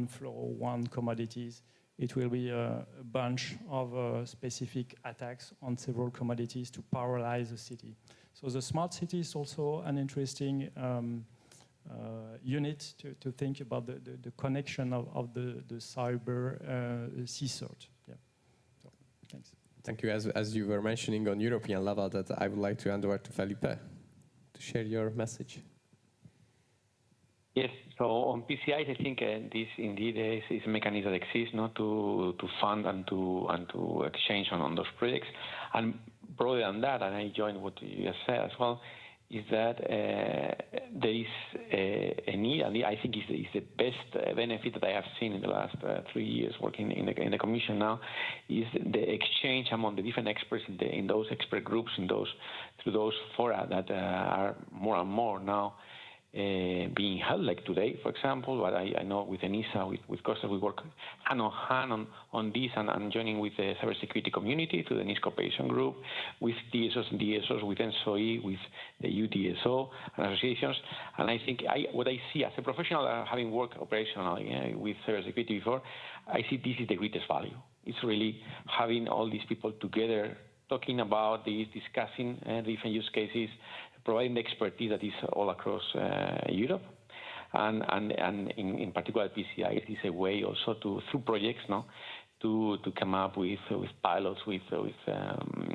floor, one commodities. It will be a bunch of specific attacks on several commodities to paralyze the city. So the smart city is also an interesting unit to think about the connection of the cyber CSIRT. Yeah. So, thanks. Thank you. As you were mentioning on European level, that I would like to hand over to Felipe to share your message. Yes, so on PCIs, I think this indeed is a mechanism that exists, not to fund and to exchange on those projects. And broader than that, and I join what you just said as well, is that there is a need, and I think is the best benefit that I have seen in the last 3 years working in the Commission now, is the exchange among the different experts in those expert groups, through those fora that are more and more now being held, like today, for example. But I know with ENISA, with Costa, we work hand on hand on this, and joining with the cybersecurity community through the NIST cooperation group, with TSOs and DSOs, with NSOE, with the UTSO and associations. And I think what I see as a professional, having worked operationally with cybersecurity before, I see this is the greatest value. It's really having all these people together, talking about this, discussing different use cases, providing the expertise that is all across Europe, and in particular PCI is a way also through projects to come up with pilots, with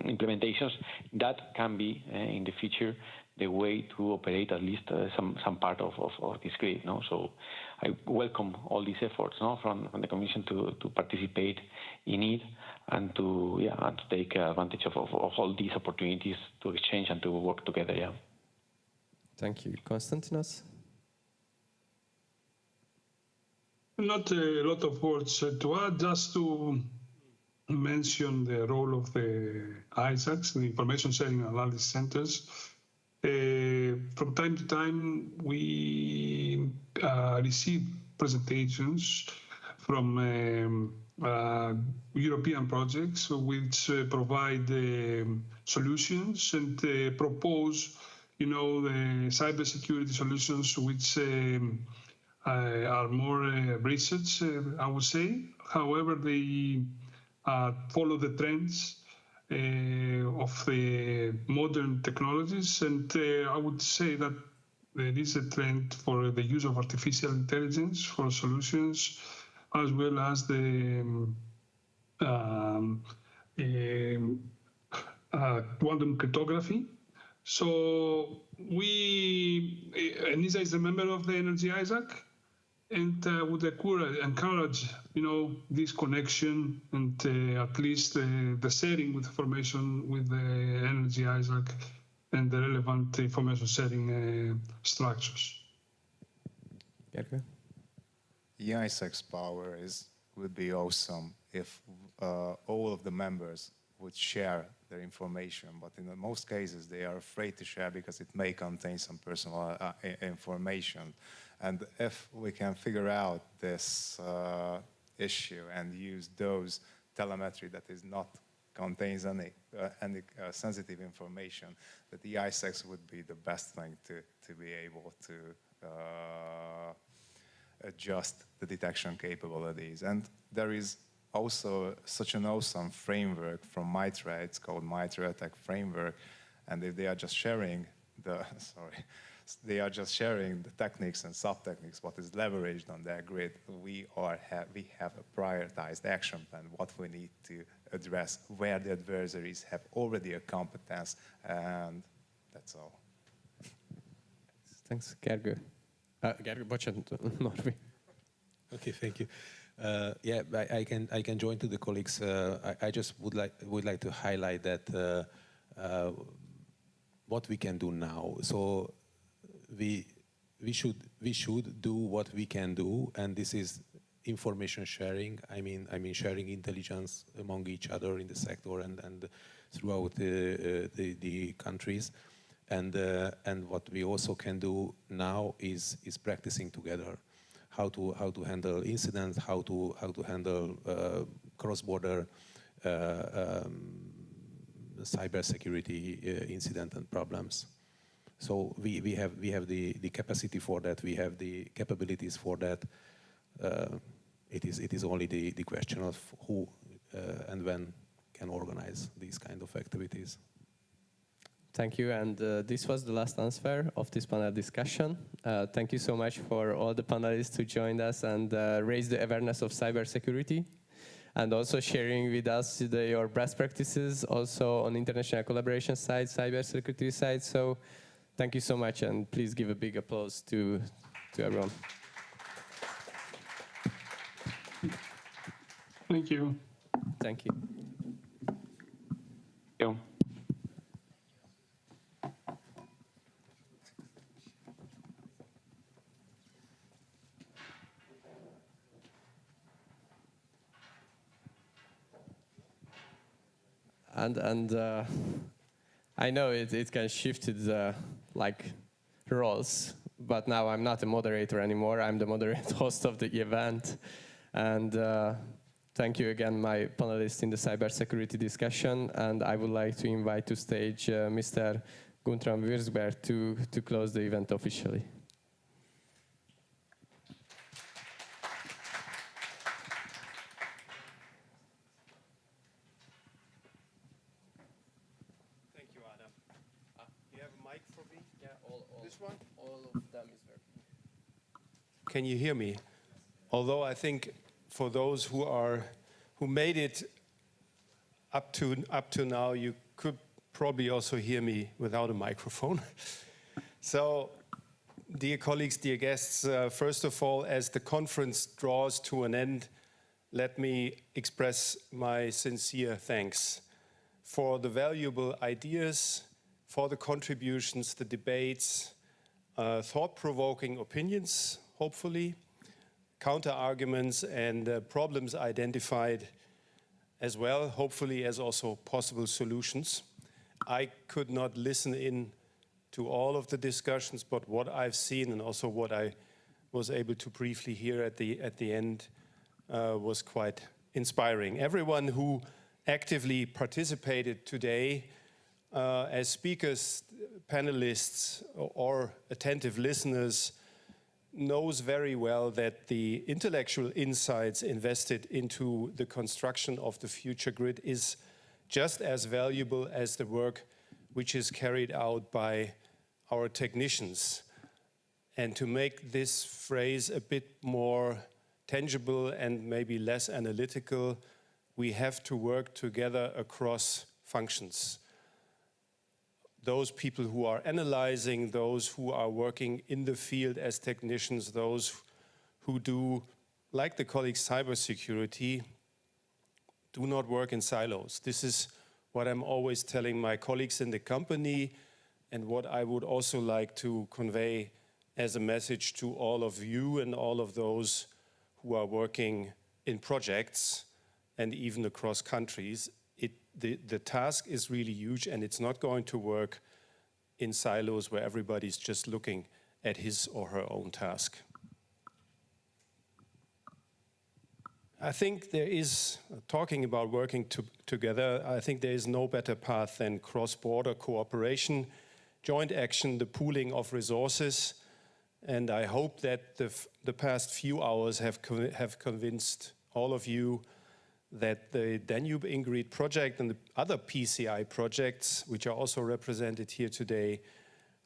implementations that can be in the future the way to operate at least some part of this grid. No? So I welcome all these efforts, no, from the Commission to participate in it and to take advantage of all these opportunities to exchange and to work together. Yeah. Thank you, Konstantinos. Not a lot of words to add, just to mention the role of the ISACs, the Information Sharing and Analysis Centers. From time to time, we receive presentations from European projects which provide solutions and propose, the cybersecurity solutions which are more research, I would say. However, they follow the trends of the modern technologies, and I would say that there is a trend for the use of artificial intelligence for solutions, as well as the quantum cryptography. So ENISA is a member of the Energy ISAC, and would encourage, this connection and at least the sharing with information with the Energy ISAC and the relevant information sharing structures. Okay. The ISAC's power would be awesome if all of the members would share their information, but in most cases they are afraid to share because it may contain some personal information. And if we can figure out this issue and use those telemetry that is not contains any sensitive information, that the ISACs would be the best thing to be able to adjust the detection capabilities. And there is also such an awesome framework from MITRE. It's called MITRE Attack Framework, and if they are just sharing they are just sharing the techniques and sub-techniques, what is leveraged on their grid. We have a prioritized action plan, what we need to address, where the adversaries have already a competence, and that's all. Thanks, Gergő. Gergő, bocsánat, Norvi. Okay, thank you. I can join to the colleagues. I just would like to highlight that what we can do now. So we should do what we can do, and this is information sharing. I mean sharing intelligence among each other in the sector and throughout the countries. And what we also can do now is practicing together how to handle incidents, how to handle cross-border cybersecurity incident and problems. So we have the capacity for that. We have the capabilities for that. It is only the question of who and when can organize these kind of activities. Thank you, and this was the last answer of this panel discussion. Thank you so much for all the panelists who joined us and raised the awareness of cybersecurity, and also sharing with us your best practices, also on international collaboration side, cybersecurity side. So thank you so much, and please give a big applause to everyone. Thank you. Thank you. Thank you. And I know it can shift like roles, but now I'm not a moderator anymore. I'm the moderator host of the event. And thank you again, my panelists in the cybersecurity discussion. And I would like to invite to stage Mr. Guntram Würzberg to close the event officially. Can you hear me? Although I think for those who made it up to now, you could probably also hear me without a microphone. So, dear colleagues, dear guests, first of all, as the conference draws to an end, let me express my sincere thanks for the valuable ideas, for the contributions, the debates, thought-provoking opinions, hopefully, counter-arguments and problems identified as well, hopefully as also possible solutions. I could not listen in to all of the discussions, but what I've seen and also what I was able to briefly hear at the end was quite inspiring. Everyone who actively participated today as speakers, panelists, or attentive listeners knows very well that the intellectual insights invested into the construction of the future grid is just as valuable as the work which is carried out by our technicians. And to make this phrase a bit more tangible and maybe less analytical, we have to work together across functions. Those people who are analyzing, those who are working in the field as technicians, those who do, like the colleagues, cybersecurity, do not work in silos. This is what I'm always telling my colleagues in the company and what I would also like to convey as a message to all of you and all of those who are working in projects and even across countries. The task is really huge, and it's not going to work in silos where everybody's just looking at his or her own task. I think there is, talking about working together, I think there is no better path than cross-border cooperation, joint action, the pooling of resources, and I hope that the past few hours have convinced all of you that the Danube InGrid project and the other PCI projects, which are also represented here today,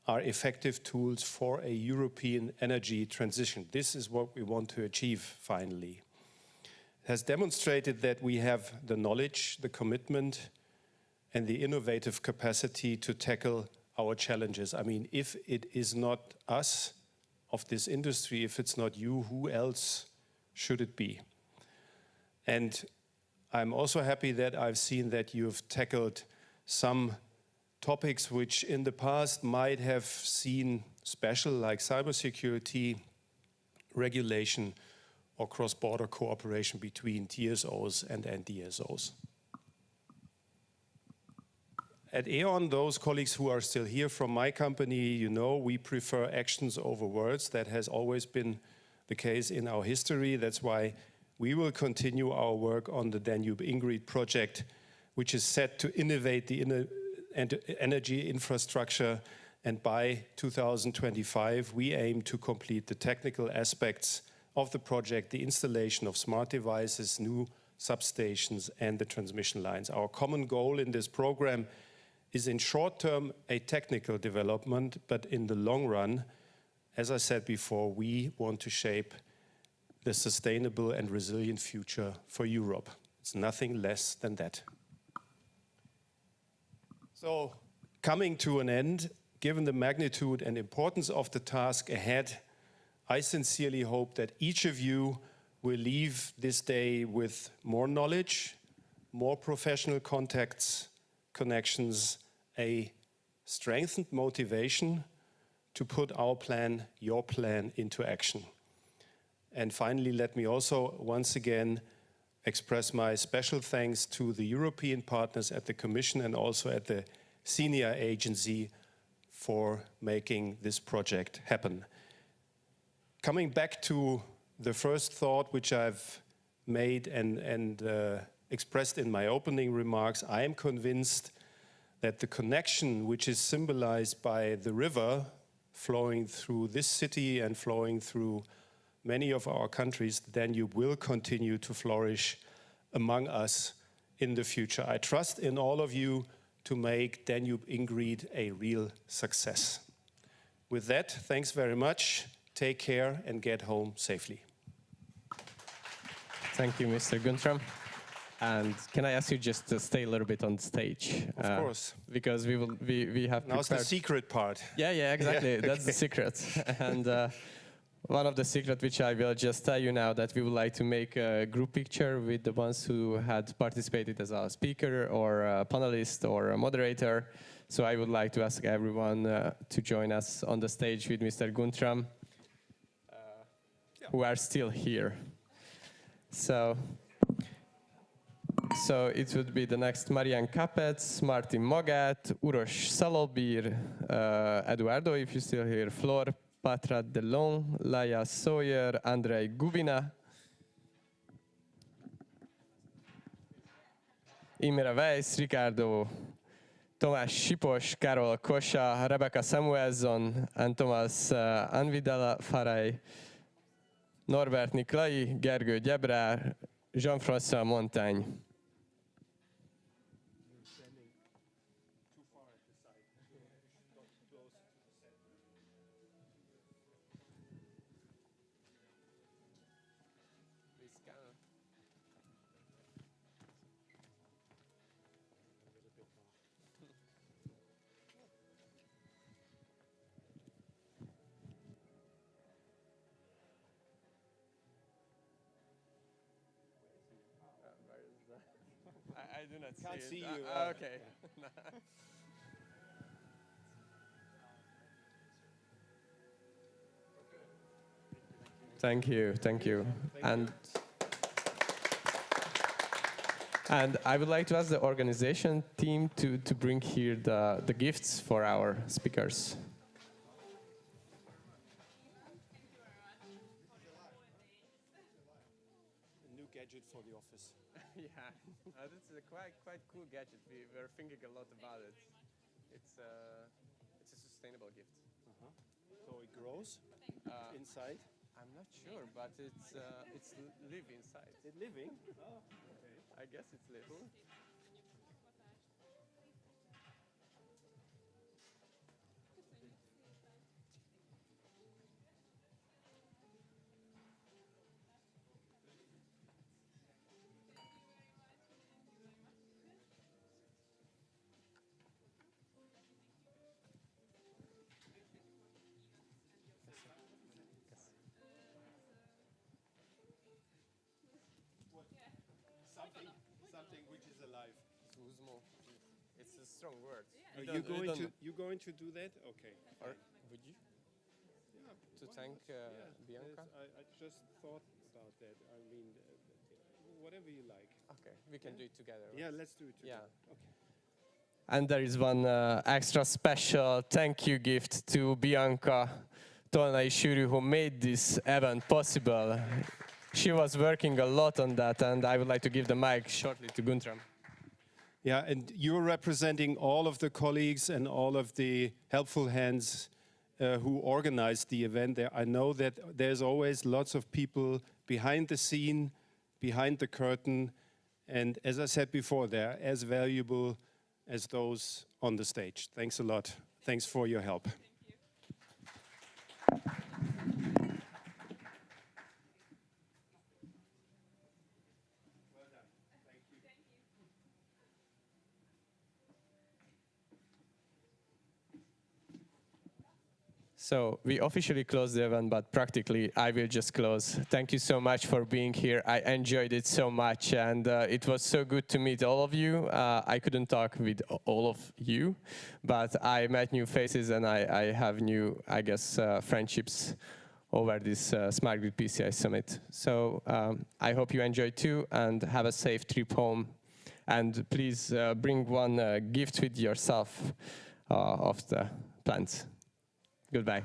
are effective tools for a European energy transition. This is what we want to achieve finally. It has demonstrated that we have the knowledge, the commitment, and the innovative capacity to tackle our challenges. I mean, if it is not us of this industry, if it's not you, who else should it be? And I'm also happy that I've seen that you've tackled some topics which in the past might have seen special, like cybersecurity, regulation, or cross-border cooperation between TSOs and NDSOs. At E.ON, those colleagues who are still here from my company, you know, we prefer actions over words. That has always been the case in our history. That's why we will continue our work on the Danube InGrid project, which is set to innovate the energy infrastructure. And by 2025, we aim to complete the technical aspects of the project, the installation of smart devices, new substations, and the transmission lines. Our common goal in this program is in short term a technical development, but in the long run, as I said before, we want to shape the sustainable and resilient future for Europe. It's nothing less than that. So, coming to an end, given the magnitude and importance of the task ahead, I sincerely hope that each of you will leave this day with more knowledge, more professional contacts, connections, a strengthened motivation to put our plan, your plan, into action. And finally, let me also once again express my special thanks to the European partners at the Commission and also at the senior agency for making this project happen. Coming back to the first thought which I've made and expressed in my opening remarks, I am convinced that the connection which is symbolized by the river flowing through this city and flowing through many of our countries, the Danube will continue to flourish among us in the future. I trust in all of you to make Danube InGrid a real success. With that, thanks very much. Take care and get home safely. Thank you, Mr. Guntram. And can I ask you just to stay a little bit on stage? Of course. Because we have Now it's the secret part. Yeah, exactly. Yeah, That's the secret. And one of the secrets which I will just tell you now, that we would like to make a group picture with the ones who had participated as a speaker or a panelist or a moderator. So I would like to ask everyone to join us on the stage with Mr. Guntram, who are still here. So it would be the next Marian Capets, Martin Magat, Uros Salobir, Eduardo, if you're still here, Flor Patra Delon, Laia Sawyer, Andrei Gubina, Imre Weiss, Ricardo, Tomás Sipos, Karol Kosha, Rebecca Samuelson, and Thomas Anvidala Farai, Norbert Niklai, Gergő Gyebrár, Jean-François Montagne. I do not Can't see it. you. Okay. Thank you. And I would like to ask the organization team to bring here the gifts for our speakers. A new gadget for the office. Yeah, this is a quite cool gadget. We were thinking a lot about it. It's a sustainable gift. So it grows inside. I'm not sure, but it's live inside. It's living? Oh, okay. I guess it's live. Cool. Something which is alive. It's a strong word. Are you going to do that? Okay. Or would you? Yeah, to thank Bianca? I just thought about that. I mean, whatever you like. Okay, we can do it together. Right? Yeah, let's do it together. Yeah. Okay. And there is one extra special thank you gift to Bianca Tolnai Shuri, who made this event possible. She was working a lot on that, and I would like to give the mic shortly to Guntram. Yeah, and you're representing all of the colleagues and all of the helpful hands who organized the event there. I know that there's always lots of people behind the scene, behind the curtain, and as I said before, they're as valuable as those on the stage. Thanks a lot. Thanks for your help. So we officially closed the event, but practically I will just close. Thank you so much for being here. I enjoyed it so much, and it was so good to meet all of you. I couldn't talk with all of you, but I met new faces, and I have new, I guess, friendships over this Smart Grid PCI Summit. So I hope you enjoyed too, and have a safe trip home. And please bring one gift with yourself of the plants. Goodbye.